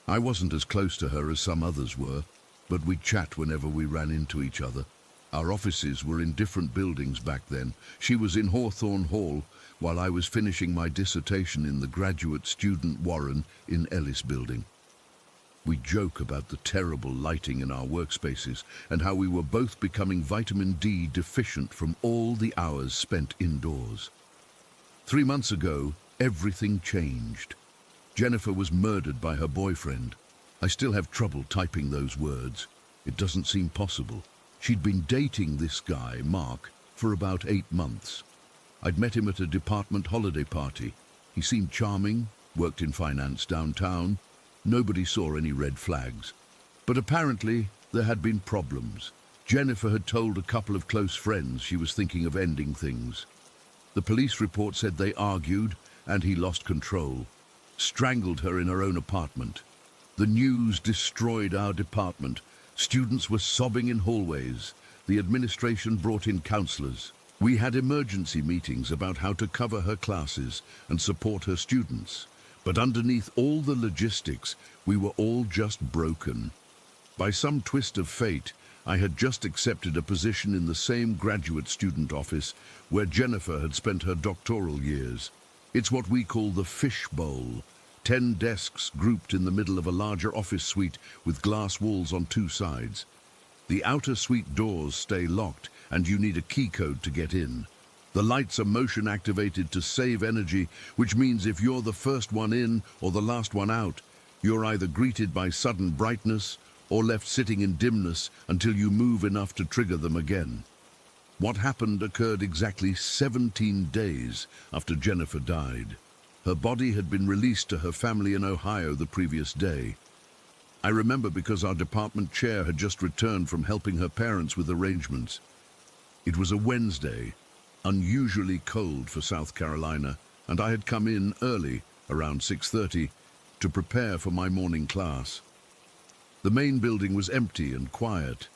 I wasn't as close to her as some others were, but we'd chat whenever we ran into each other. Our offices were in different buildings back then. She was in Hawthorne Hall, while I was finishing my dissertation in the Graduate Student Warren in Ellis Building. We joke about the terrible lighting in our workspaces and how we were both becoming vitamin D deficient from all the hours spent indoors. 3 months ago, everything changed. Jennifer was murdered by her boyfriend. I still have trouble typing those words. It doesn't seem possible. She'd been dating this guy, Mark, for about 8 months. I'd met him at a department holiday party. He seemed charming, worked in finance downtown. Nobody saw any red flags. But apparently, there had been problems. Jennifer had told a couple of close friends she was thinking of ending things. The police report said they argued, and he lost control. Strangled her in her own apartment. The news destroyed our department. Students were sobbing in hallways. The administration brought in counselors. We had emergency meetings about how to cover her classes and support her students. But underneath all the logistics, we were all just broken. By some twist of fate, I had just accepted a position in the same graduate student office where Jennifer had spent her doctoral years. It's what we call the fish bowl. 10 desks grouped in the middle of a larger office suite with glass walls on 2 sides. The outer suite doors stay locked, and you need a key code to get in. The lights are motion activated to save energy, which means if you're the first one in or the last one out, you're either greeted by sudden brightness or left sitting in dimness until you move enough to trigger them again. What happened occurred exactly 17 days after Jennifer died. Her body had been released to her family in Ohio the previous day. I remember because our department chair had just returned from helping her parents with arrangements. It was a Wednesday, unusually cold for South Carolina, and I had come in early, around 6:30, to prepare for my morning class. The main building was empty and quiet,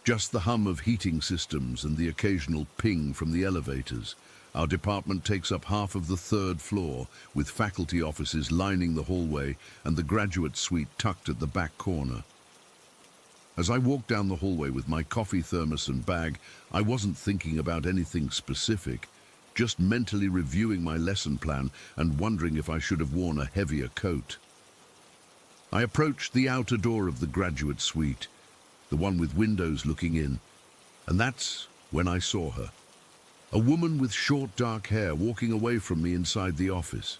just the hum of heating systems and the occasional ping from the elevators. Our department takes up half of the 3rd floor, with faculty offices lining the hallway and the graduate suite tucked at the back corner. As I walked down the hallway with my coffee thermos and bag, I wasn't thinking about anything specific, just mentally reviewing my lesson plan and wondering if I should have worn a heavier coat. I approached the outer door of the graduate suite, the one with windows looking in, and that's when I saw her. A woman with short dark hair walking away from me inside the office.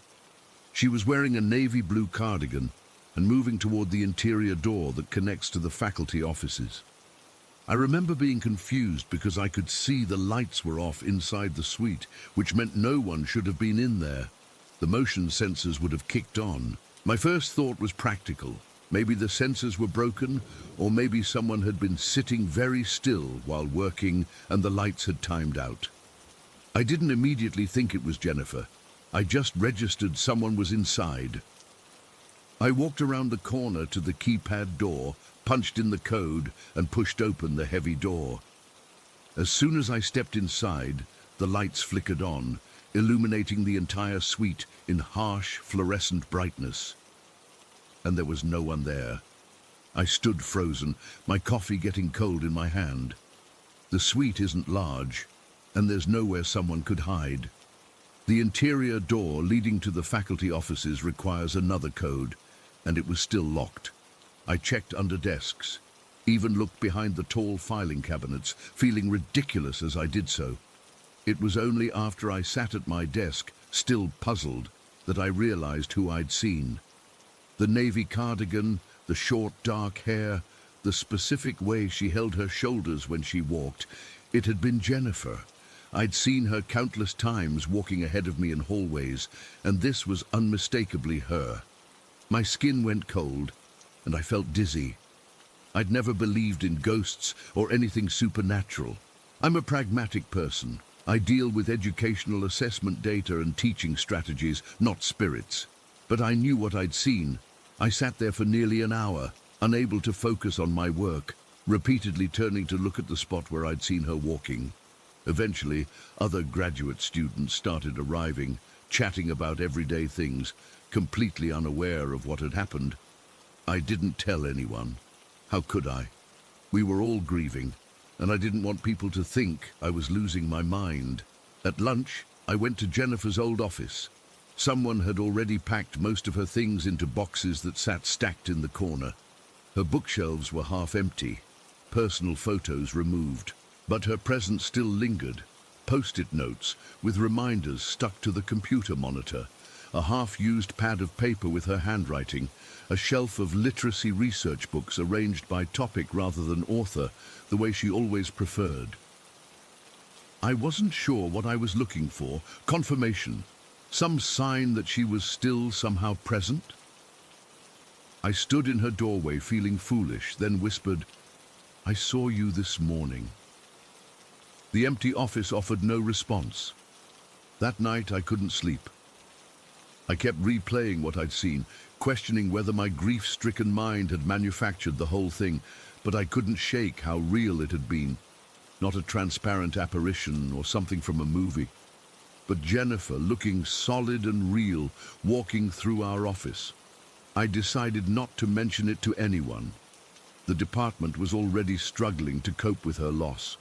She was wearing a navy blue cardigan and moving toward the interior door that connects to the faculty offices. I remember being confused because I could see the lights were off inside the suite, which meant no one should have been in there. The motion sensors would have kicked on. My first thought was practical. Maybe the sensors were broken, or maybe someone had been sitting very still while working and the lights had timed out. I didn't immediately think it was Jennifer. I just registered someone was inside. I walked around the corner to the keypad door, punched in the code, and pushed open the heavy door. As soon as I stepped inside, the lights flickered on, illuminating the entire suite in harsh, fluorescent brightness. And there was no one there. I stood frozen, my coffee getting cold in my hand. The suite isn't large, and there's nowhere someone could hide. The interior door leading to the faculty offices requires another code, and it was still locked. I checked under desks, even looked behind the tall filing cabinets, feeling ridiculous as I did so. It was only after I sat at my desk, still puzzled, that I realized who I'd seen. The navy cardigan, the short dark hair, the specific way she held her shoulders when she walked. It had been Jennifer. I'd seen her countless times walking ahead of me in hallways, and this was unmistakably her. My skin went cold, and I felt dizzy. I'd never believed in ghosts or anything supernatural. I'm a pragmatic person. I deal with educational assessment data and teaching strategies, not spirits. But I knew what I'd seen. I sat there for nearly an hour, unable to focus on my work, repeatedly turning to look at the spot where I'd seen her walking. Eventually, other graduate students started arriving, chatting about everyday things, completely unaware of what had happened. I didn't tell anyone. How could I? We were all grieving, and I didn't want people to think I was losing my mind. At lunch, I went to Jennifer's old office. Someone had already packed most of her things into boxes that sat stacked in the corner. Her bookshelves were half empty, personal photos removed, but her presence still lingered. Post-it notes with reminders stuck to the computer monitor, a half-used pad of paper with her handwriting, a shelf of literacy research books arranged by topic rather than author, the way she always preferred. I wasn't sure what I was looking for. Confirmation. Some sign that she was still somehow present? I stood in her doorway feeling foolish, then whispered, "I saw you this morning." The empty office offered no response. That night I couldn't sleep. I kept replaying what I'd seen, questioning whether my grief-stricken mind had manufactured the whole thing, but I couldn't shake how real it had been. Not a transparent apparition or something from a movie, but Jennifer looking solid and real, walking through our office. I decided not to mention it to anyone. The department was already struggling to cope with her loss.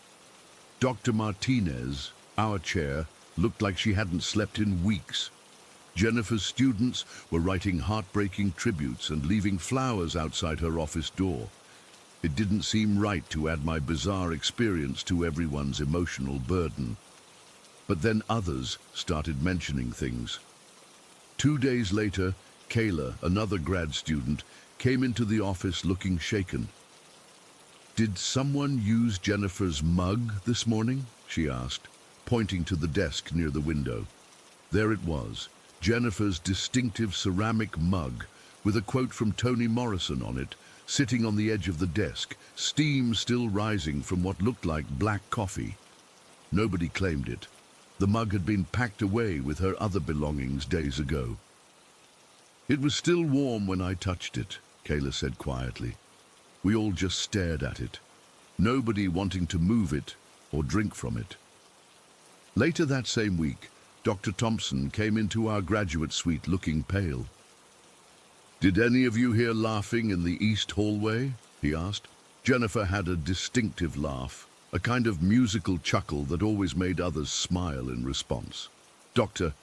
Dr. Martinez, our chair, looked like she hadn't slept in weeks. Jennifer's students were writing heartbreaking tributes and leaving flowers outside her office door. It didn't seem right to add my bizarre experience to everyone's emotional burden. But then others started mentioning things. 2 days later, Kayla, another grad student, came into the office looking shaken. "Did someone use Jennifer's mug this morning?" she asked, pointing to the desk near the window. There it was, Jennifer's distinctive ceramic mug, with a quote from Toni Morrison on it, sitting on the edge of the desk, steam still rising from what looked like black coffee. Nobody claimed it. The mug had been packed away with her other belongings days ago. "It was still warm when I touched it," Kayla said quietly. We all just stared at it, nobody wanting to move it or drink from it. Later that same week, Dr. Thompson came into our graduate suite looking pale. "Did any of you hear laughing in the east hallway?" he asked. Jennifer had a distinctive laugh, a kind of musical chuckle that always made others smile in response. Dr.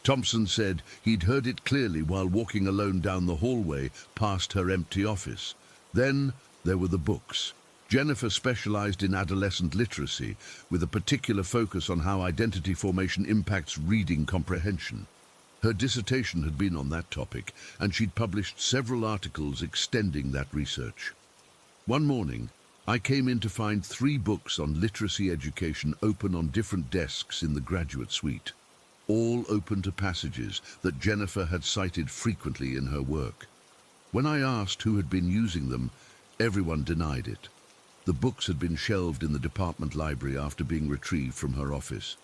Thompson said he'd heard it clearly while walking alone down the hallway past her empty office. Then there were the books. Jennifer specialized in adolescent literacy, with a particular focus on how identity formation impacts reading comprehension. Her dissertation had been on that topic, and she'd published several articles extending that research. One morning, I came in to find 3 books on literacy education open on different desks in the graduate suite, all open to passages that Jennifer had cited frequently in her work. When I asked who had been using them, everyone denied it. The books had been shelved in the department library after being retrieved from her office.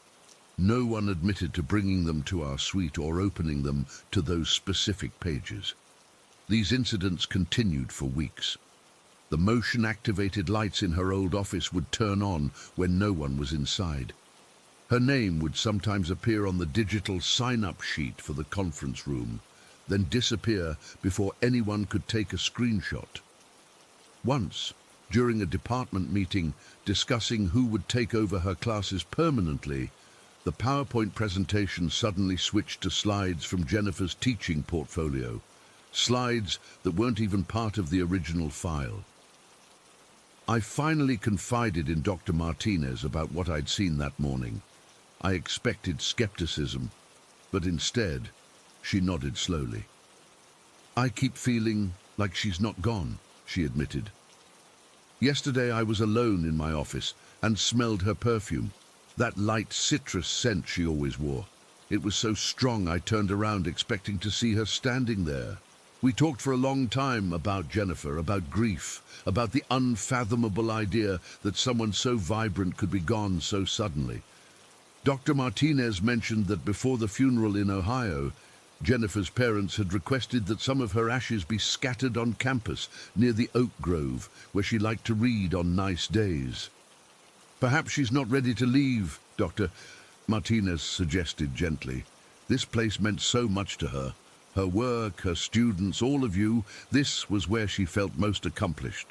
No one admitted to bringing them to our suite or opening them to those specific pages. These incidents continued for weeks. The motion-activated lights in her old office would turn on when no one was inside. Her name would sometimes appear on the digital sign-up sheet for the conference room, then disappear before anyone could take a screenshot. Once, during a department meeting discussing who would take over her classes permanently, the PowerPoint presentation suddenly switched to slides from Jennifer's teaching portfolio, slides that weren't even part of the original file. I finally confided in Dr. Martinez about what I'd seen that morning. I expected skepticism, but instead, she nodded slowly. "I keep feeling like she's not gone," she admitted. "Yesterday I was alone in my office and smelled her perfume, that light citrus scent she always wore. It was so strong I turned around expecting to see her standing there. We talked for a long time about Jennifer, about grief, about the unfathomable idea that someone so vibrant could be gone so suddenly. Dr. Martinez mentioned that before the funeral in Ohio, Jennifer's parents had requested that some of her ashes be scattered on campus near the oak grove where she liked to read on nice days. Perhaps she's not ready to leave, Dr. Martinez suggested gently. This place meant so much to her. Her work, her students, all of you, this was where she felt most accomplished.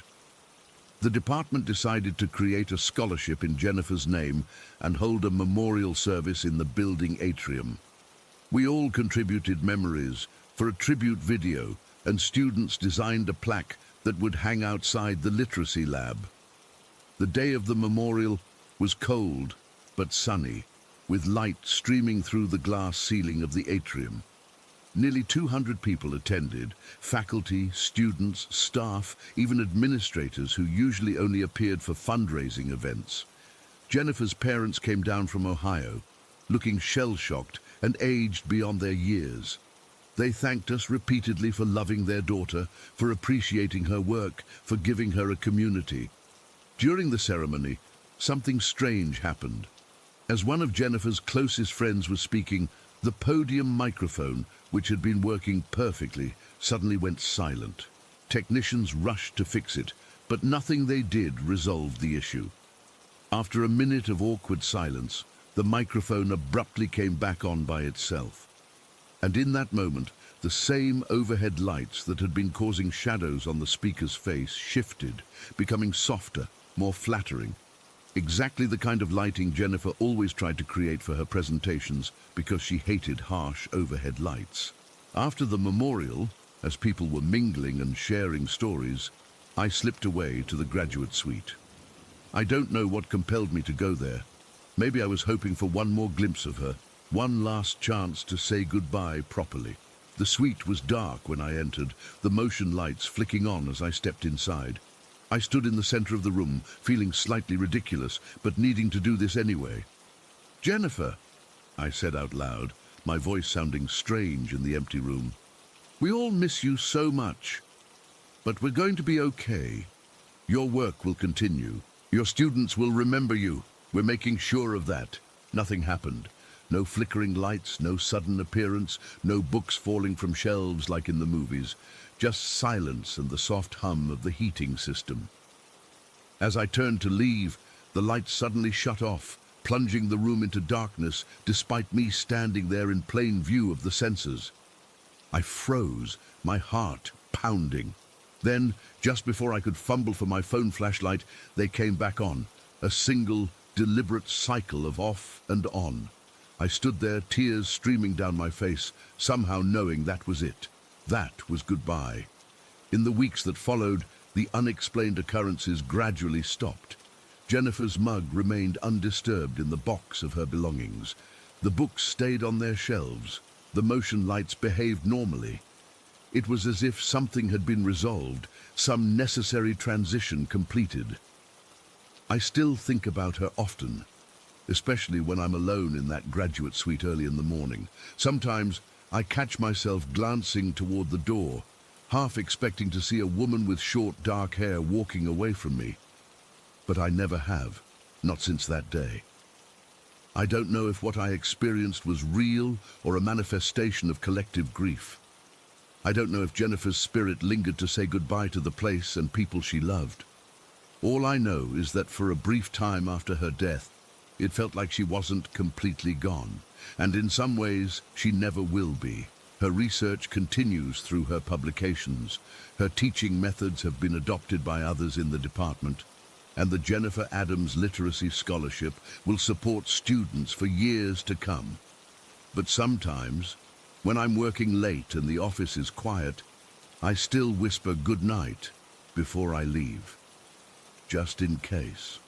The department decided to create a scholarship in Jennifer's name and hold a memorial service in the building atrium. We all contributed memories for a tribute video, and students designed a plaque that would hang outside the literacy lab. The day of the memorial was cold but sunny, with light streaming through the glass ceiling of the atrium. Nearly 200 people attended, faculty, students, staff, even administrators who usually only appeared for fundraising events. Jennifer's parents came down from Ohio, looking shell-shocked and aged beyond their years. They thanked us repeatedly for loving their daughter, for appreciating her work, for giving her a community. During the ceremony, something strange happened. As one of Jennifer's closest friends was speaking, the podium microphone, which had been working perfectly, suddenly went silent. Technicians rushed to fix it, but nothing they did resolved the issue. After a minute of awkward silence, the microphone abruptly came back on by itself. And in that moment, the same overhead lights that had been causing shadows on the speaker's face shifted, becoming softer, more flattering. Exactly the kind of lighting Jennifer always tried to create for her presentations because she hated harsh overhead lights. After the memorial, as people were mingling and sharing stories, I slipped away to the graduate suite. I don't know what compelled me to go there. Maybe I was hoping for one more glimpse of her, one last chance to say goodbye properly. The suite was dark when I entered, the motion lights flicking on as I stepped inside. I stood in the center of the room, feeling slightly ridiculous, but needing to do this anyway. "Jennifer," I said out loud, my voice sounding strange in the empty room. "We all miss you so much. But we're going to be okay. Your work will continue. Your students will remember you. We're making sure of that." Nothing happened. No flickering lights, no sudden appearance, no books falling from shelves like in the movies. Just silence and the soft hum of the heating system. As I turned to leave, the lights suddenly shut off, plunging the room into darkness despite me standing there in plain view of the sensors. I froze, my heart pounding. Then, just before I could fumble for my phone flashlight, they came back on, a single, deliberate cycle of off and on. I stood there, tears streaming down my face, somehow knowing that was it. That was goodbye. In the weeks that followed, the unexplained occurrences gradually stopped. Jennifer's mug remained undisturbed in the box of her belongings. The books stayed on their shelves. The motion lights behaved normally. It was as if something had been resolved, some necessary transition completed. I still think about her often, especially when I'm alone in that graduate suite early in the morning. Sometimes I catch myself glancing toward the door, half expecting to see a woman with short dark hair walking away from me. But I never have, not since that day. I don't know if what I experienced was real or a manifestation of collective grief. I don't know if Jennifer's spirit lingered to say goodbye to the place and people she loved. All I know is that for a brief time after her death, it felt like she wasn't completely gone, and in some ways she never will be. Her research continues through her publications. Her teaching methods have been adopted by others in the department, and the Jennifer Adams Literacy Scholarship will support students for years to come. But sometimes, when I'm working late and the office is quiet, I still whisper good night before I leave, just in case.